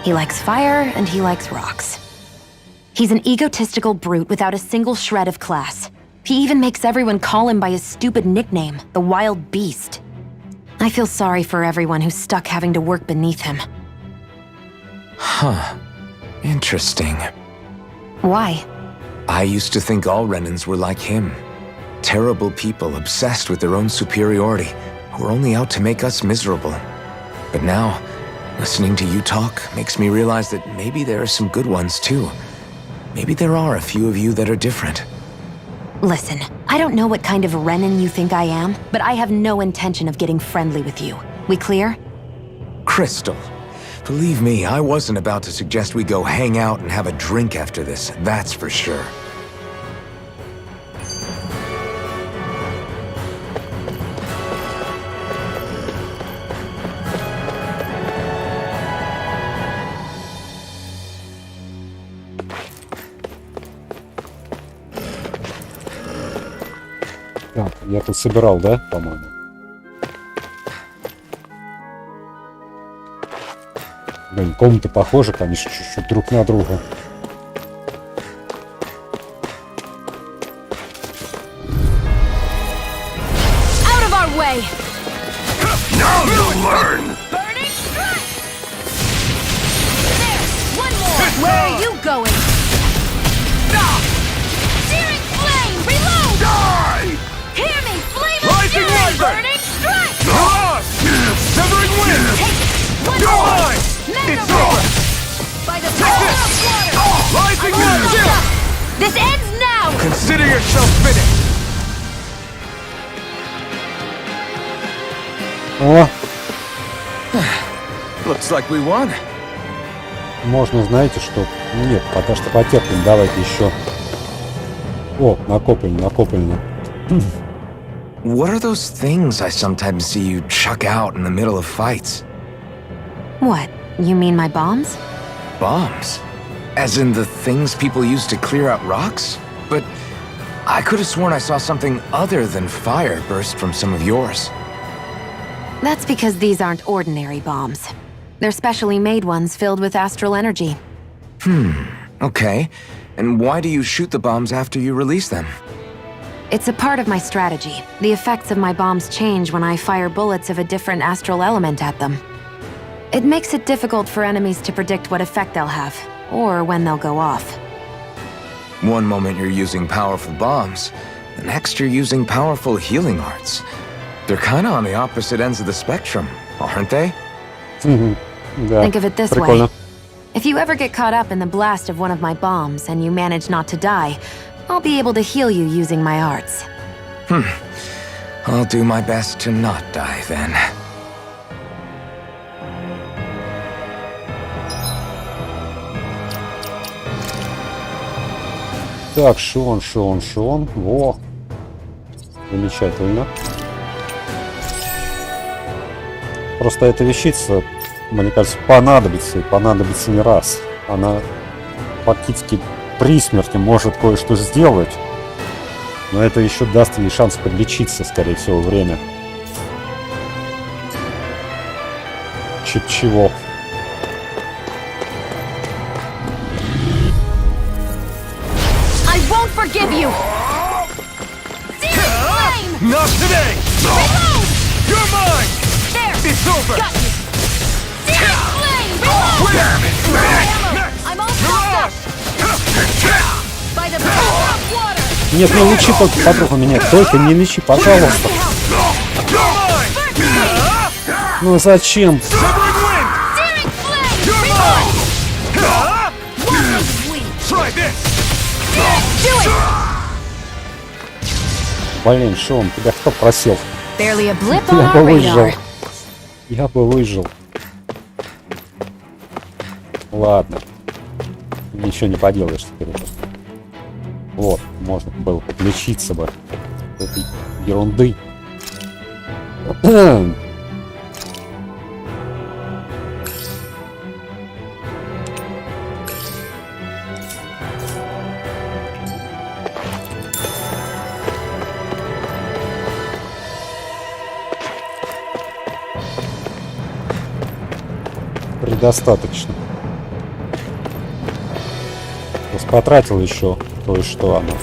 He likes fire and he likes rocks. He's an egotistical brute without a single shred of class. He even makes everyone call him by his stupid nickname, the Wild Beast. I feel sorry for everyone who's stuck having to work beneath him. Huh. Interesting. Why? I used to think all Renins were like him. Terrible people obsessed with their own superiority, who are only out to make us miserable. But now, listening to you talk makes me realize that maybe there are some good ones too. Maybe there are a few of you that are different. Listen, I don't know what kind of Renin you think I am, but I have no intention of getting friendly with you. We clear? Crystal, believe me, I wasn't about to suggest we go hang out and have a drink after this, that's for sure. Так, я тут собирал, да, по-моему? Блин, комнаты похожи, конечно, чуть-чуть друг на друга. Out of our way! Now you'll learn! Burning strike! There! One more! Where are you going? Searing flame! Reload! Die! Hear me! Flame of Rising fury! Wyvern! Burning strike! Severing wind! One You're more! mine! Mega It's Ray! over! By the power of water! Rising I'm all wind! stocked up! This ends now! Consider yourself finished! О, Looks like we won. можно, знаете, что... Нет, пока что потерпим, давайте еще... О, накоплено. What are those things I sometimes see you chuck out in the middle of fights? What? You mean my bombs? Bombs? As in the things people use to clear out rocks? But I could have sworn I saw something other than fire burst from some of yours. That's because these aren't ordinary bombs. They're specially made ones filled with astral energy. Okay. And why do you shoot the bombs after you release them? It's a part of my strategy. The effects of my bombs change when I fire bullets of a different astral element at them. It makes it difficult for enemies to predict what effect they'll have, or when they'll go off. One moment you're using powerful bombs, the next you're using powerful healing arts. They're kinda on the opposite ends of the spectrum, aren't they? Да, Think of it this прикольно. way. If you ever get caught up in the blast of one of my bombs and you manage not to die, I'll be able to heal you using my arts. I'll do my best to not die then. Так, Шон. Во. Замечательно. Просто эта вещица, мне кажется, понадобится, и понадобится не раз. Она фактически при смерти может кое-что сделать, но это еще даст ей шанс подлечиться, скорее всего, время. Чего? I won't forgive you. Not today! Reload! You're mine! There! It's over! Got you! Searing flame! Reload! Damn it! Ammo! I'm all stocked up! By the power of water! Нет, не лечи только подругу меня, только не лечи, пожалуйста. Ну зачем? Searing flame! Reload! One was weak! Try this! Do it! Блин, Шон, тебя кто просил? Barely a blip on Я our бы выжил. radar. Я бы выжил. Ладно. Ничего не поделаешь теперь уже. Вот, можно было подлечиться бы от этой ерунды. Предостаточно. Просто потратил еще кое-что оно.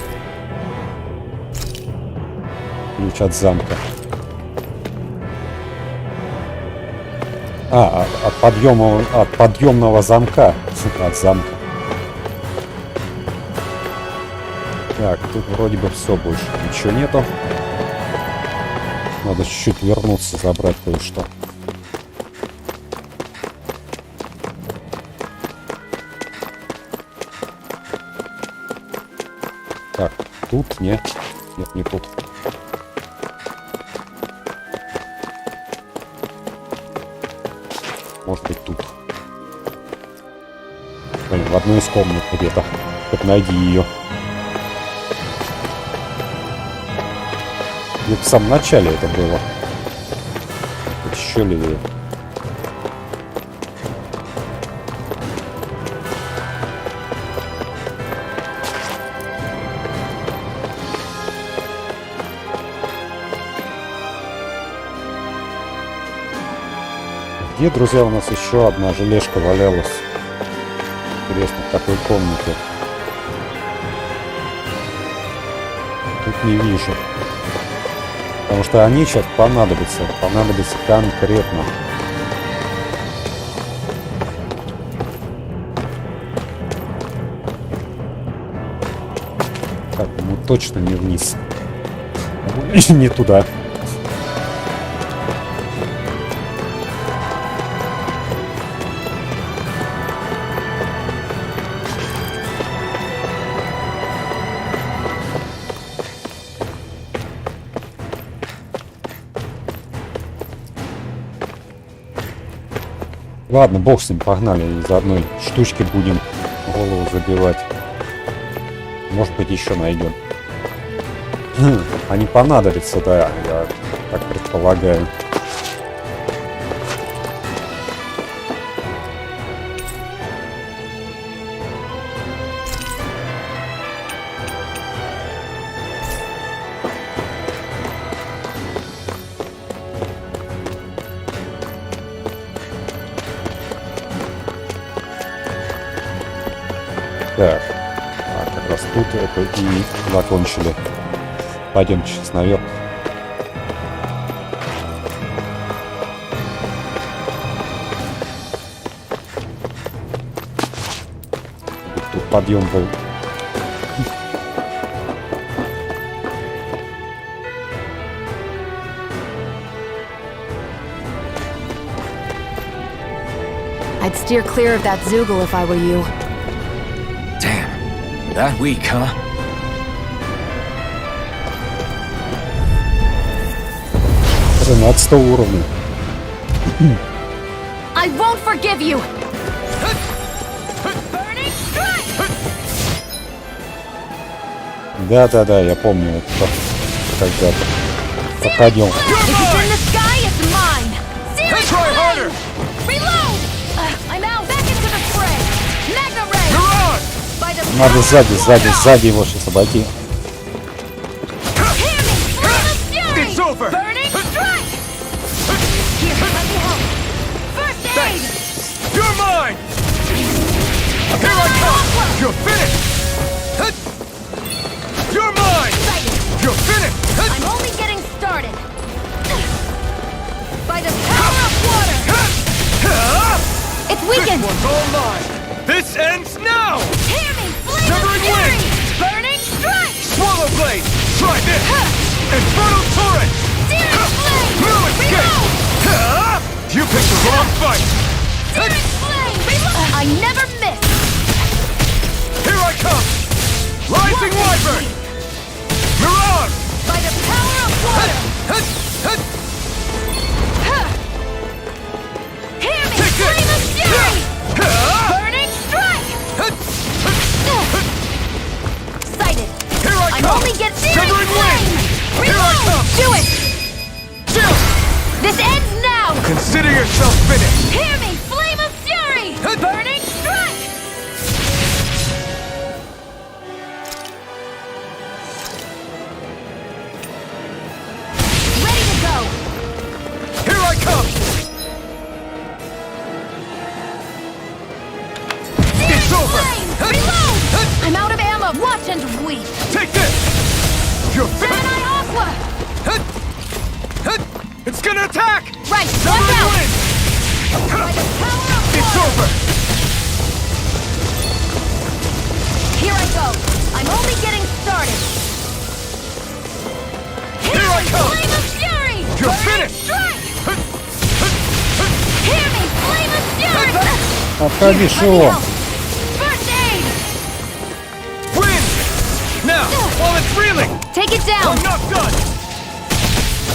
Ключ от замка. От подъемного замка. От замка. Так, тут вроде бы все, больше ничего нету. Надо чуть-чуть вернуться, забрать кое-что. Так, тут нет. Нет, не тут. Может быть тут. Блин, в одной из комнат где-то. Так найди ее. Где-то в самом начале это было. Тут еще левее. Где, друзья, у нас еще одна желешка валялась? Интересно, в какой комнате? Тут не вижу. Потому что они сейчас понадобятся. Понадобятся конкретно. Так, ну точно не вниз. Не туда. Ладно, бог с ним, погнали. Из одной штучки будем голову забивать. Может быть, еще найдем. Они понадобятся, да, я так предполагаю. Так, как раз тут это и закончили. Пойдемте сейчас наверх. Тут подъем был. I'd steer clear of that Zoogle if I were you. That weak, huh? Над 100 уровней. I won't forgive you. Да, я помню это когда-то проходил. If it's in the sky, it's mine. Надо сзади его сейчас обойти. It's over. Burning strike. Here, let me help. First aid. You're mine! Here I come! You're finished! You're mine! You're finished! I'm only getting started. By the power of water. It's weakened! This one's all mine! This ends now! Hear me, flame of Severing fury. wing. Burning strike. Swallow blade! Try this! Infernal torrent! Searing flame. No escape! Reload. You picked the wrong fight! Searing flame. Reload. I never miss. Here I come! Rising wyvern! Mirage! By the power of water. Hear me, Take this. flame of fury. Burning strike. Sighted. Here I I'm come! only getting searing Severing flame. wing! Here I Reload. come! Do it. Chill! This ends now. Consider yourself finished! Hear me, flame of fury. Burning strike. Ready to go. Here I come! It's over! Flame. Reload. I'm out of ammo. Watch and weep. Take this! You're Gemini finished! Aqua. It's gonna attack! Right. Watch Severing out. wing! By the power of It's water. over! Here I go. I'm only getting started. Here I come. Flame of fury. You're Burning finished. strike. Hear me, flame of fury. Обходи Let me шоу. help. First aid. Win! Now, while it's reeling! Take it down. I'm not done!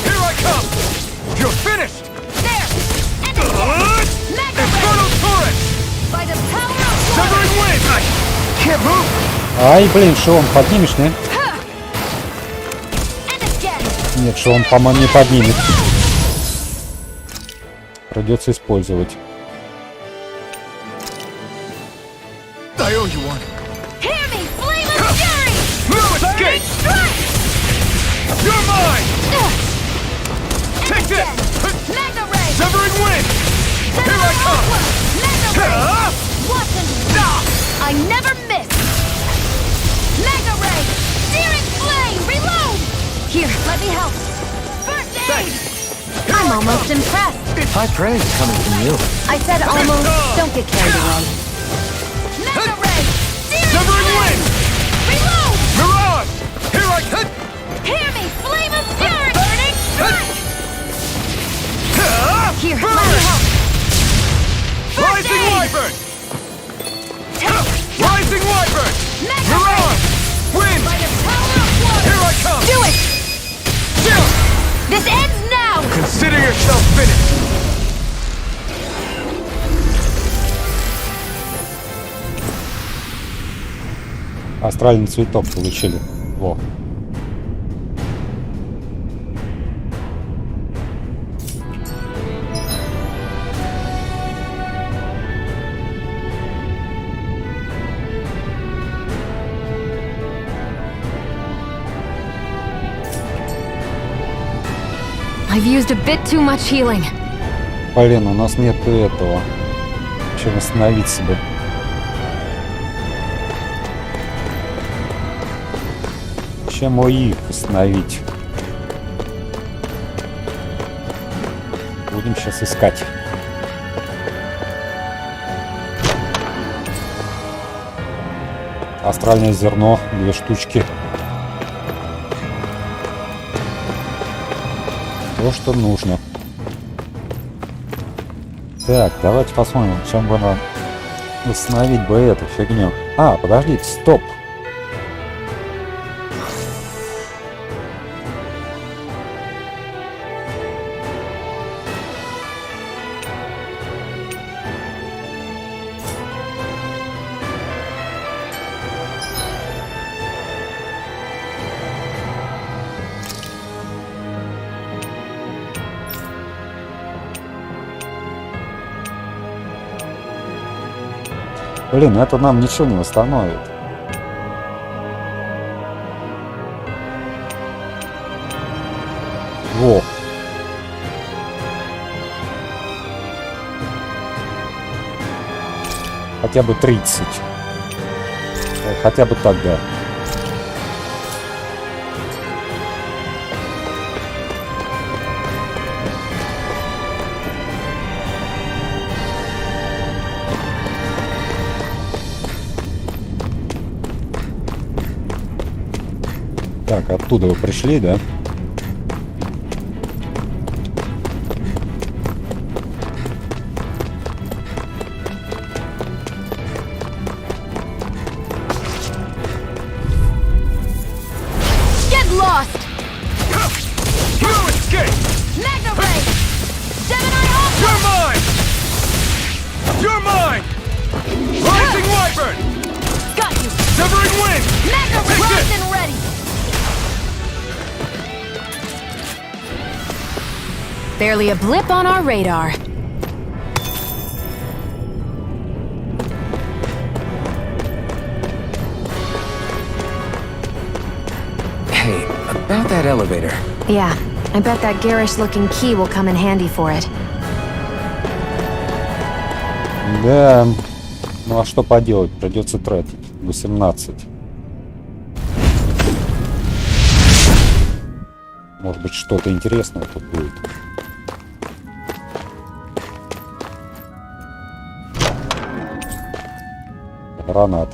Here I come! You're finished! There. And again. Mega Infernal ray. torrent! By the power of water. Severing wing! I can't move! Ай, блин, что он поднимешь, не? And again. Нет, что он, по-моему, не поднимет. Придется использовать. I owe you one. Hear me, flame of fury. No Burning escape! strike. You're mine! And Take this! again. Mega ray. Severing wing! Here I come! Mega ray. Watch and I never miss. Mega ray. Searing flame. Reload. Here, let me help. First aid. I'm almost impressed. High praise coming from you. I said almost. Don't get carried away. Mega ray. Searing Severing flame. wing! Reload. Mirage! Here I come! Hear me, flame of fury. Burning strike. Here, let me help. First Rising aid. wyvern! Take. Rising wyvern! Mega ray. Mirage! Win! By the power of water. Here I come! Do it. Chill! This ends now. Consider yourself finished! Астральный цветок получили. Во. I've used a bit too much healing. Блин, у нас нету этого. Чем восстановиться бы. Чем ОИ восстановить? Будем сейчас искать. Астральное зерно, 2 штучки. То, что нужно. Так, давайте посмотрим, чем бы нам восстановить бы эту фигню. А, подождите, стоп. Блин, это нам ничего не восстановит. хотя бы 30. Хотя бы так, да. Так, оттуда вы пришли, да? Get lost! You escape! Magna Ray! Gemini Alpha! You're mine! You're mine! Rising Wyvern! Got you! Severing Wind! Magna Ray! Primed and ready! Barely a blip on our radar. Hey, about that elevator. Yeah, I bet that garish-looking key will come in handy for it. Да. Ну а что поделать? Придется тратить. 18. Может быть, что-то интересное тут будет. Гранат.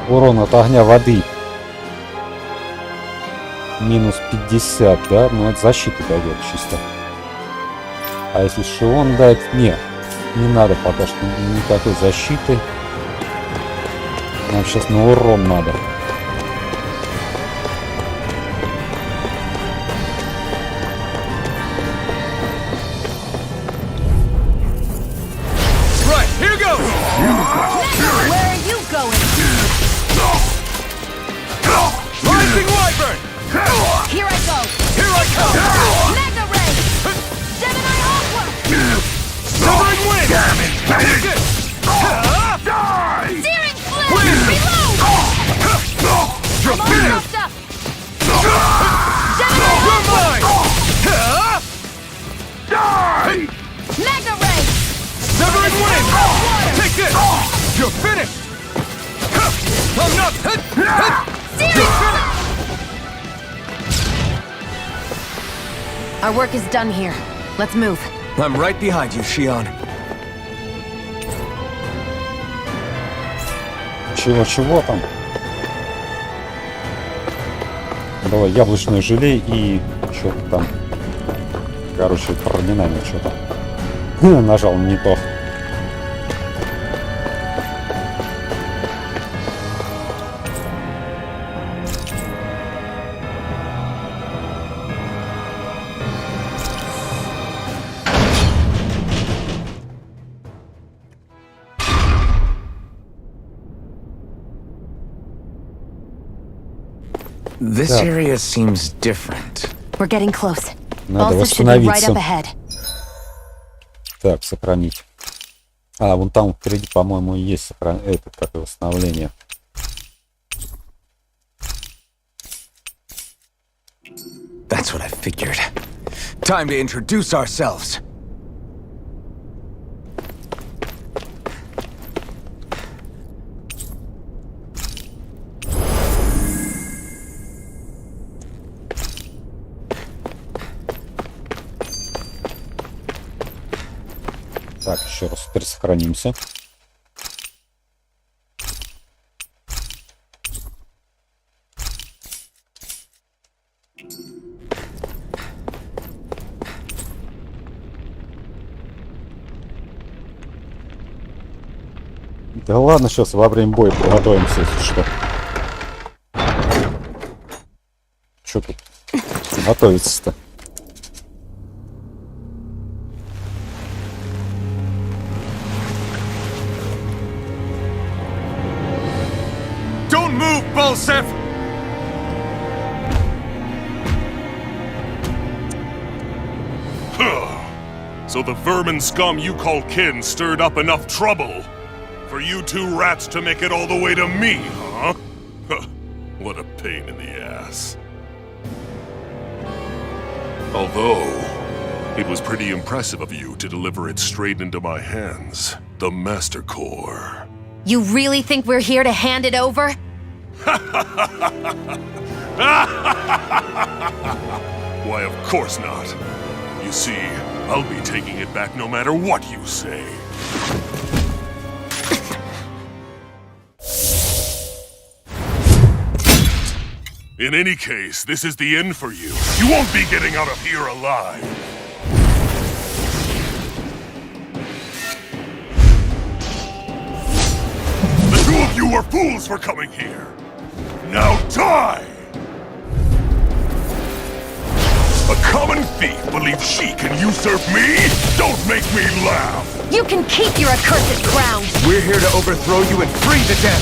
Урон от огня воды. Минус 50, да? Ну, это защита дает чисто. А если шион дать? Нет, не надо пока что никакой защиты. Нам сейчас на урон надо. Right, here goes! Where are you going? Rising Wyvern! Here I go! Here I come! Magna Ray! Gemini Aqua! Severing Wind! Take it! Die! Searing Flame! Reload! You're I'm all roped up! Gemini You're mine! Die! Magna Ray! Severing Wind! Water! Take this! You're finished! I'm not... Searing Flame! Our work is done here. Let's move. I'm right behind you, Shion. Чего там? Было яблочное желе и что-то там. Короче, про динамик что-то. Нажал не то. This area seems different. We're getting close. Надо Bolzef should be right up восстановиться. ahead. Так, сохранить. А, вон там впереди, по-моему, есть это такое восстановление. That's what I figured. Time to introduce ourselves. Так, еще раз пересохранимся. Да ладно, сейчас во время боя приготовимся, если что. Что тут готовиться-то? Don't move, Bolzef! So the vermin scum you call kin stirred up enough trouble for you two rats to make it all the way to me, huh? What a pain in the ass. Although, it was pretty impressive of you to deliver it straight into my hands. The Master Core. You really think we're here to hand it over? Why, of course not. You see, I'll be taking it back no matter what you say. In any case, this is the end for you. You won't be getting out of here alive. The two of you were fools for coming here. Now die! A common thief believes she can usurp me? Don't make me laugh! You can keep your accursed crown! We're here to overthrow you and free the dead.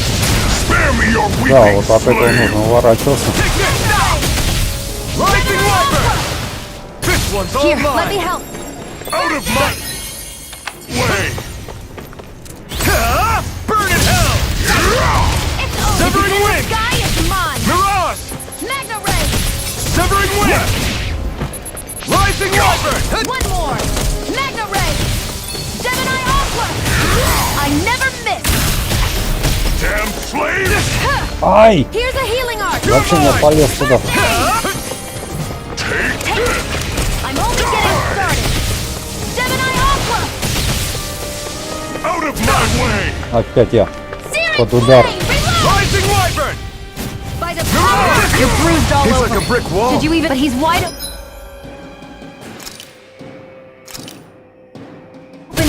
Spare me your Да, weeping вот от этого нужно уворачиваться. This one's all Here, let mine. me help! Out of my way! Burn in hell! It's over! Severing The wing! sky is mine! Mirage! Magna Ray! Severing wing! Rising Wyvern! One more! Magna Ray! Gemini Aqua! I never miss! Damn slave! Ай! Here's a healing art! Зачем я полез туда? Take this! I'm only getting started! Gemini Aqua! Out of my way! Опять я. Searing Под удар. flame! Reload! Rising Wyvern! By the power! You're bruised all He's over! like a brick wall. Did you even? But he's wide open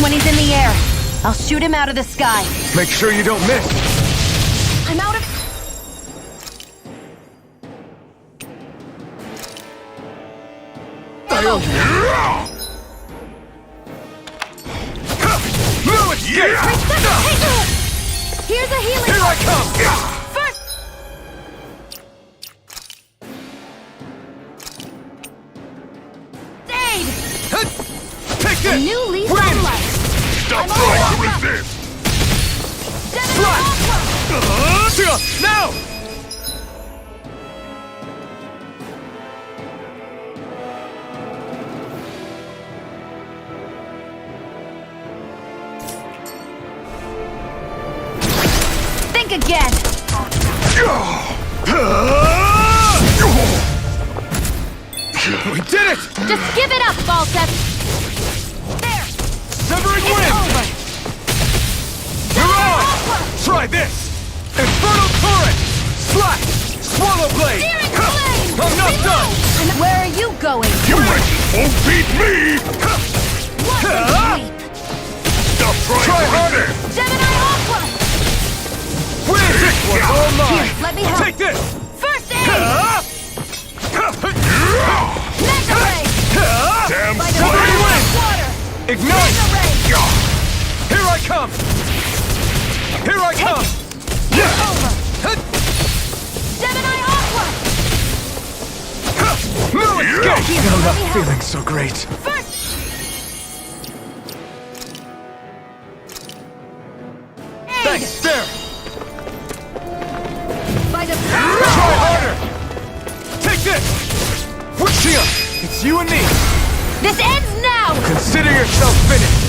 when he's in the air. I'll shoot him out of the sky. Make sure you don't miss. I'm out of... No escape! Here's a healing Here I art. come! First... Aid! Take A this! new lease Win! on life. Stop I'm trying all to up. resist! Gemini Aqua! Now! Think again! We did it! Just give it up, Bolzef! There! Severing It's wing! over! Mirage! Try this! Infernal Torrent! Slash! Swallow Blade! Searing flame! I'm not done! And where are you going? You wretches won't beat me! What a leap! Stop trying Try to harder! resist! Gemini Aqua! Win! This one's all mine! Here, let me help. Take this! First aid! Mega Ray! Damn By the slave! power of water! Ignite! Mega Ray! Here I come! Here I come! Over! Gemini Aqua! No escape! Here, I'm let not me help. feeling so great. First! Aid! Thanks, there! By the power of Try water! harder! Take this! Chia, it's you and me! This ends now! Consider yourself finished!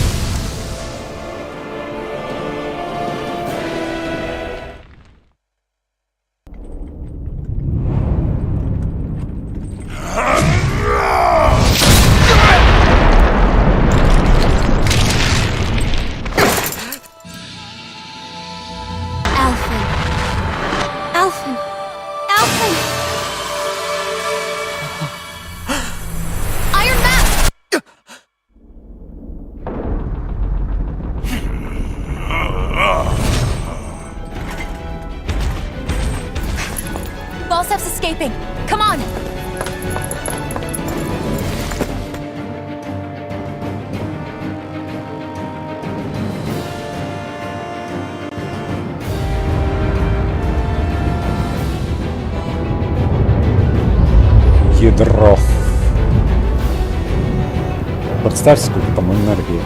Представь, сколько там энергии.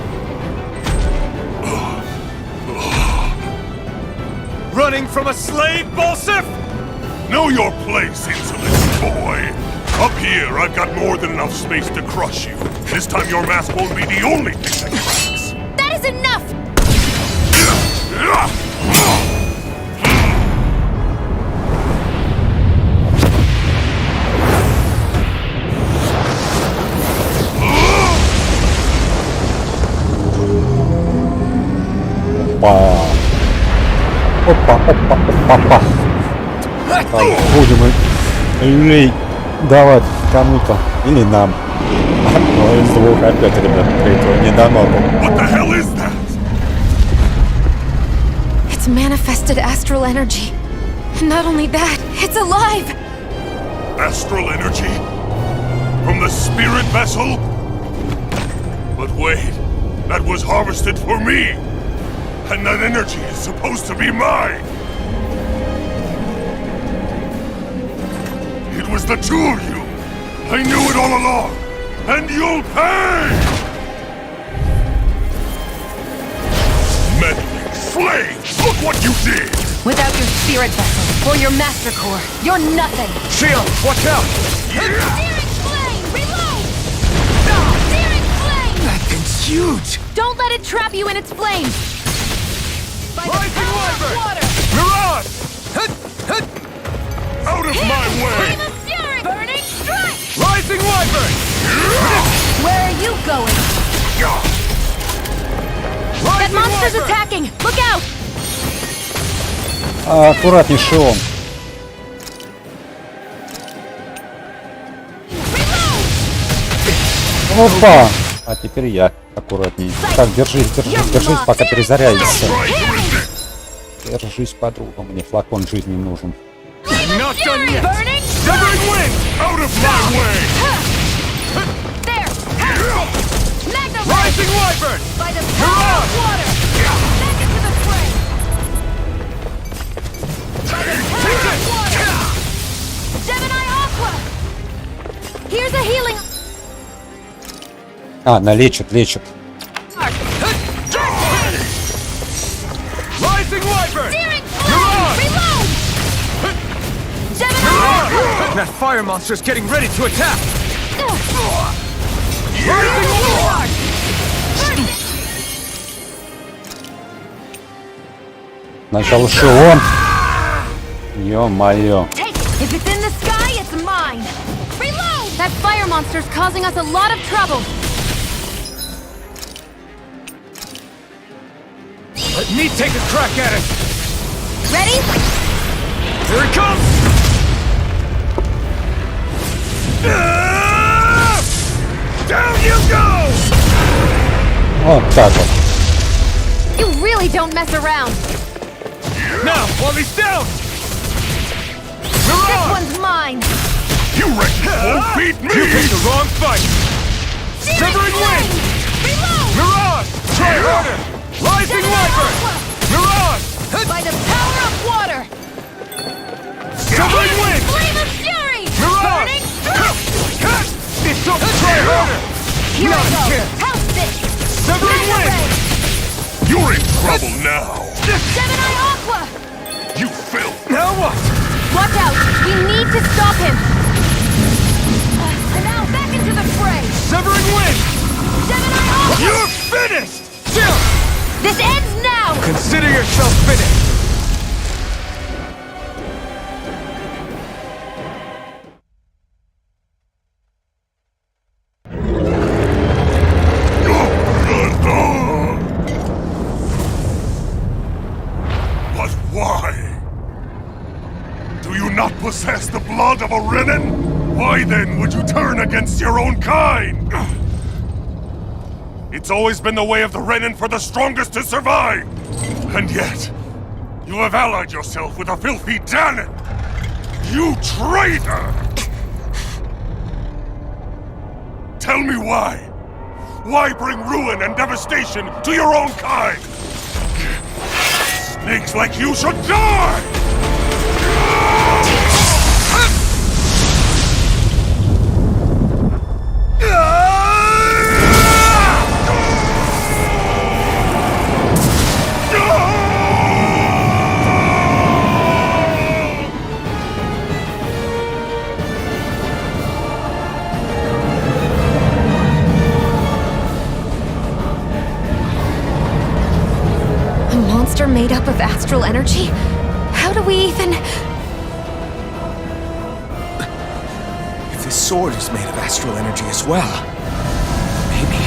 Running from a slave, Bolzef? Know your place, insolent boy. Up here, I've got more than enough space to crush you. This time your mask won't be the only thing that cracks. That is enough! Опа. Так, будем лей давать кому-то или нам. Ну, из двух опять, ребят, третьего не дано. What the hell is that? It's manifested astral energy. Not only that, it's alive! Astral energy? From the spirit vessel? But wait, that was harvested for me! And that energy is supposed to be mine! It was the two of you! I knew it all along! And you'll pay! Meddling slaves! Look what you did! Without your spirit vessel, or your master core, you're nothing! Shield, watch out! Searing flame! Reload! Searing flame! That thing's huge! Don't let it trap you in its flames! By the Rising power of Wyvern! water! Mirage! Out of my way! Flame of fury! Burning strike! Rising Wyvern! Where are you going? That monster's attacking! Look out! Аккуратней, Шион. Опа! А теперь я аккуратней. Так, держись, пока перезарядится. Держись, подруга, мне флакон жизни нужен. Not done yet! Burning Severing wind! Out of my way! there! Magna Rising Wyvern! by the power of water! Back into the fray! By the power of water! Gemini Aqua! Here's a healing... Она лечит. Rising Wyvern! Searing flame! Reload! Gemini Aqua! That fire monster's getting ready to attack! Rising Warlock! Сначала Шион. Ё-моё. Take it! If it's in the sky, it's mine! Reload! That fire monster's causing us a lot of trouble! Let me take a crack at it! Ready? Here it comes! Down you go! Вот так вот. You really don't mess around! Now, while he's down! This one's mine! You reckon won't beat me? You picked the wrong fight! Severing wind! Reload! Mirage! Try harder! Rising Wyvern! Mirage! By the power of water! Severing wind! Flame of fury! Mirage! Burning strike! It's over! Try harder! Here Not I go! here. House this! Severing Magna wind! ray! You're in trouble now! Gemini Aqua! You filth! Now what? Watch out! We need to stop him! And now back into the fray! Severing wind! Gemini Aqua! You're finished! Still! This ends now! Consider yourself finished! But why? Do you not possess the blood of a Renan? Why then would you turn against your own kind? It's always been the way of the Renan for the strongest to survive! And yet, you have allied yourself with a filthy Danon! You traitor! Tell me why? Why bring ruin and devastation to your own kind? Snakes like you should die! they're made up of astral energy? How do we even... If this sword is made of astral energy as well, maybe...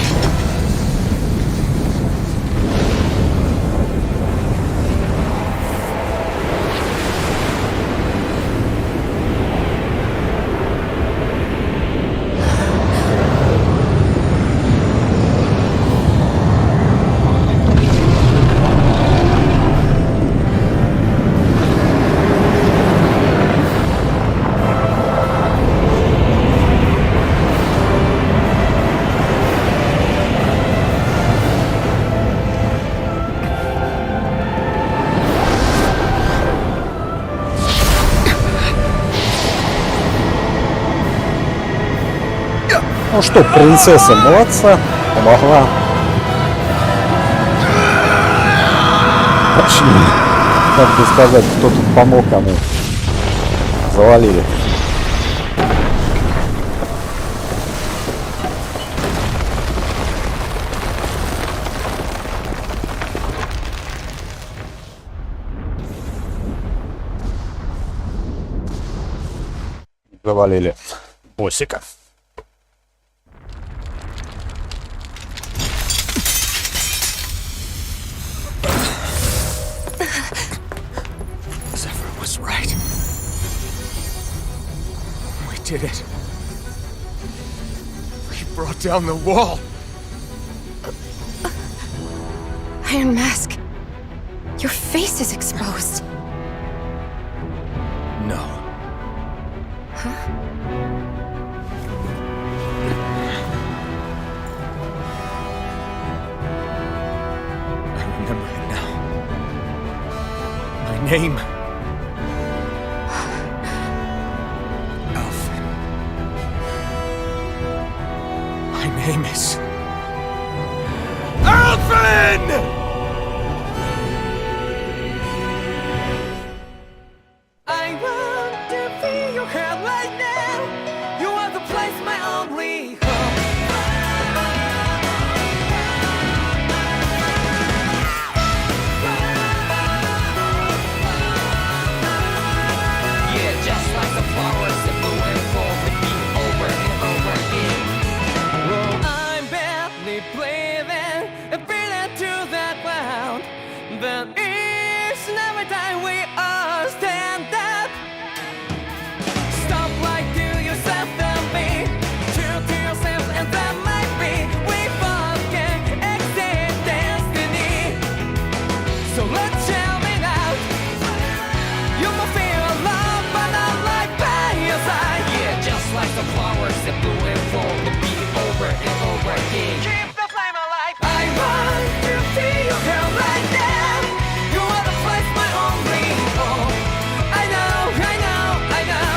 Ну что, принцесса молодца, помогла. Точнее, как бы сказать, кто тут помог кому. Завалили. Завалили боссика. Did it. We brought down the wall. Iron Mask, your face is exposed. No. Huh? I remember it now. My name. Name is Alvin! I want to feel your hair right now. You are the place, my only home. Yeah, just like the flowers that bloom and fall with me over and over again. I'm barely breathing and feeling to the ground. But each and every time we all stand up, stop like to yourself and me. True to yourself and that might be. We both can exceed destiny. So let's tell me now. You must feel love, but not like by your side. Yeah, just like the flowers that bloom and fall to be over and over again. Keep the flame alive. I want to feel your hair right now. You are the place, my only home. I know, I know, I know.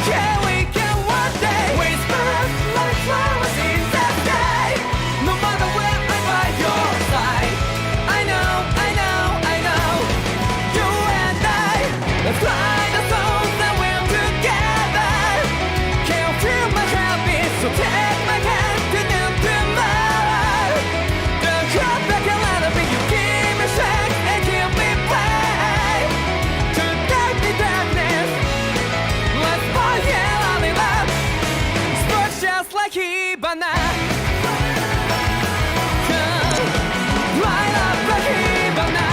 Yeah, we can one day whisper like flowers in the sky. No matter where I'm by your side. I know, I know, I know. You and I, let's fly the souls that we're together. Can't feel my habits, so take my hand to them tomorrow. The crowd that can let it be, you give me strength and give me play. To dark the darkness, let's fall yeah, in love. Spark just like Hibana. Light up like Hibana.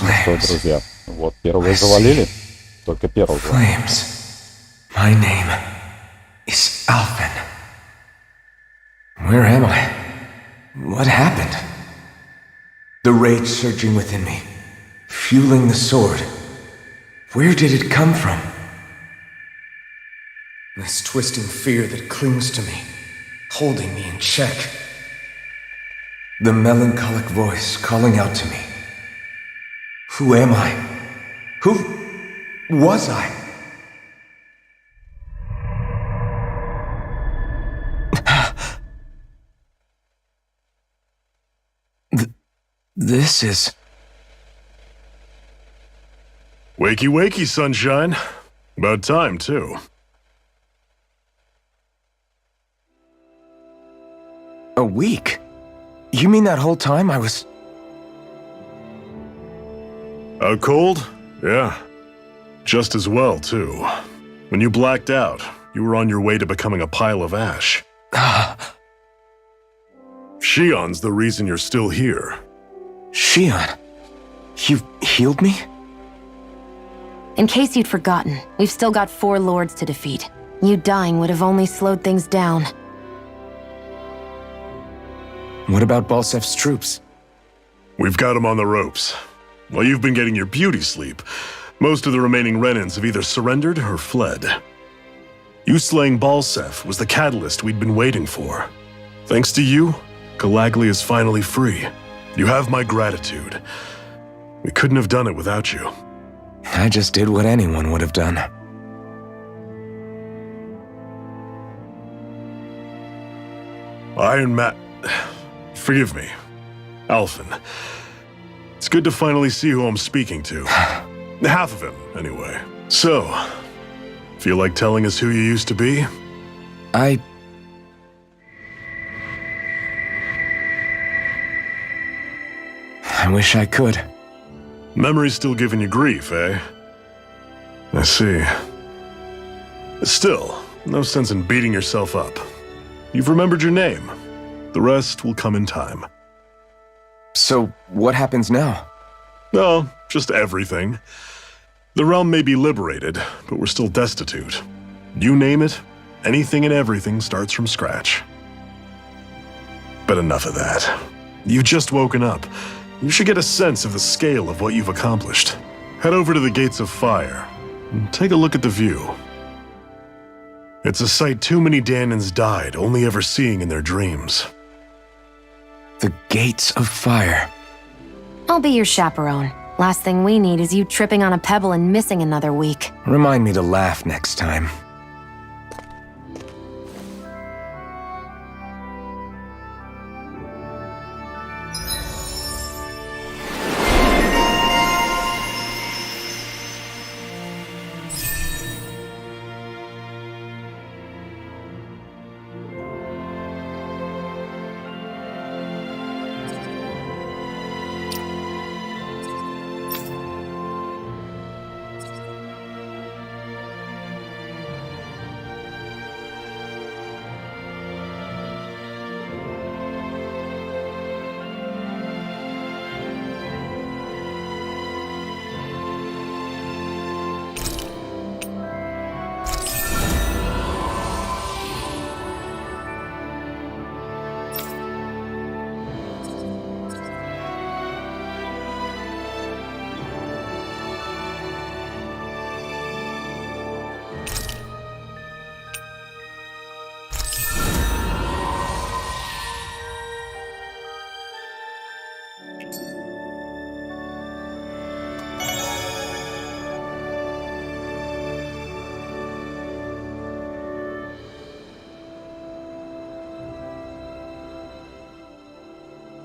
Ну что, друзья, вот первого завалили. Только первого. Flames. My name is Alvin. Where am I? What happened? The rage surging within me, fueling the sword. Where did it come from? This twisting fear that clings to me, holding me in check. The melancholic voice calling out to me. Who am I? Who was I? This is... Wakey wakey, sunshine. About time, too. A week? You mean that whole time I was... Out cold? Yeah. Just as well, too. When you blacked out, you were on your way to becoming a pile of ash. Shion's the reason you're still here. Shion? You healed me? In case you'd forgotten, we've still got 4 lords to defeat. You dying would have only slowed things down. What about Bolzef's troops? We've got them on the ropes. While you've been getting your beauty sleep, most of the remaining Renans have either surrendered or fled. You slaying Bolzef was the catalyst we'd been waiting for. Thanks to you, Calaglia is finally free. You have my gratitude. We couldn't have done it without you. I just did what anyone would have done. Iron Man... Forgive me. Alphen. It's good to finally see who I'm speaking to. Half of him, anyway. So, feel like telling us who you used to be? I wish I could. Memory's still giving you grief, eh? I see. Still, no sense in beating yourself up. You've remembered your name. The rest will come in time. So, what happens now? Oh, just everything. The realm may be liberated, but we're still destitute. You name it, anything and everything starts from scratch. But enough of that. You've just woken up. You should get a sense of the scale of what you've accomplished. Head over to the Gates of Fire and take a look at the view. It's a sight too many Danans died only ever seeing in their dreams. The Gates of Fire. I'll be your chaperone. Last thing we need is you tripping on a pebble and missing another week. Remind me to laugh next time.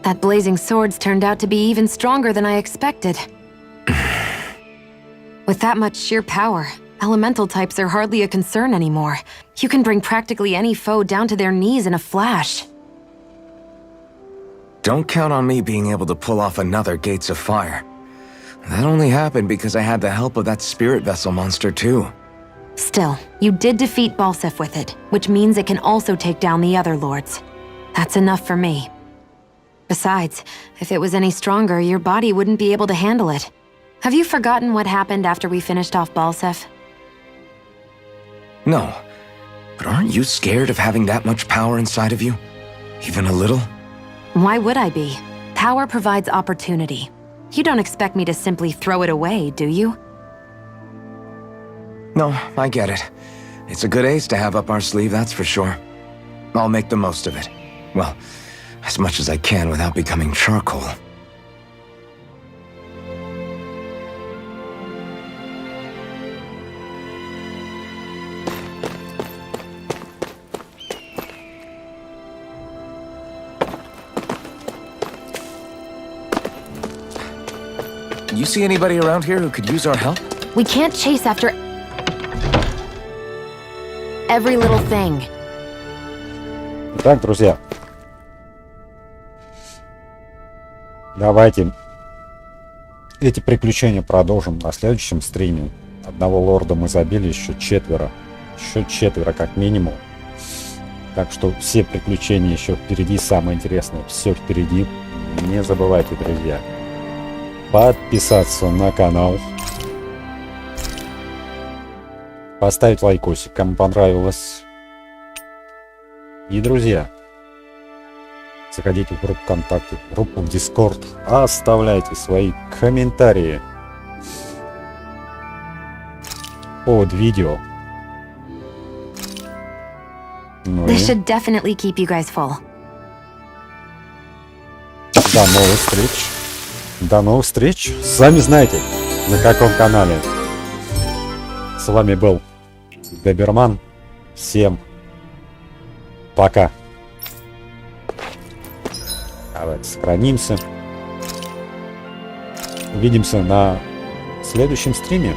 That blazing sword's turned out to be even stronger than I expected. With that much sheer power, elemental types are hardly a concern anymore. You can bring practically any foe down to their knees in a flash. Don't count on me being able to pull off another Gates of Fire. That only happened because I had the help of that spirit vessel monster too. Still, you did defeat Bolzef with it, which means it can also take down the other lords. That's enough for me. Besides, if it was any stronger, your body wouldn't be able to handle it. Have you forgotten what happened after we finished off Bolzef? No, but aren't you scared of having that much power inside of you? Even a little? Why would I be? Power provides opportunity. You don't expect me to simply throw it away, do you? No, I get it. It's a good ace to have up our sleeve, that's for sure. I'll make the most of it. Well, as much as I can without becoming charcoal. You see anybody around here who could use our help? We can't chase after every little thing. Итак, друзья, давайте эти приключения продолжим на следующем стриме. Одного лорда мы забили, еще четверо как минимум. Так что все приключения еще впереди, самое интересное, все впереди. Не забывайте, друзья, подписаться на канал, поставить лайкосик, кому понравилось. И, друзья, заходите в группу ВКонтакте, в группу в Discord, оставляйте свои комментарии под видео. Ну This should definitely keep you guys full. До новых встреч. До новых встреч. Сами знаете, на каком канале. С вами был DoberMAN. Всем пока. Давайте сохранимся. Увидимся на следующем стриме.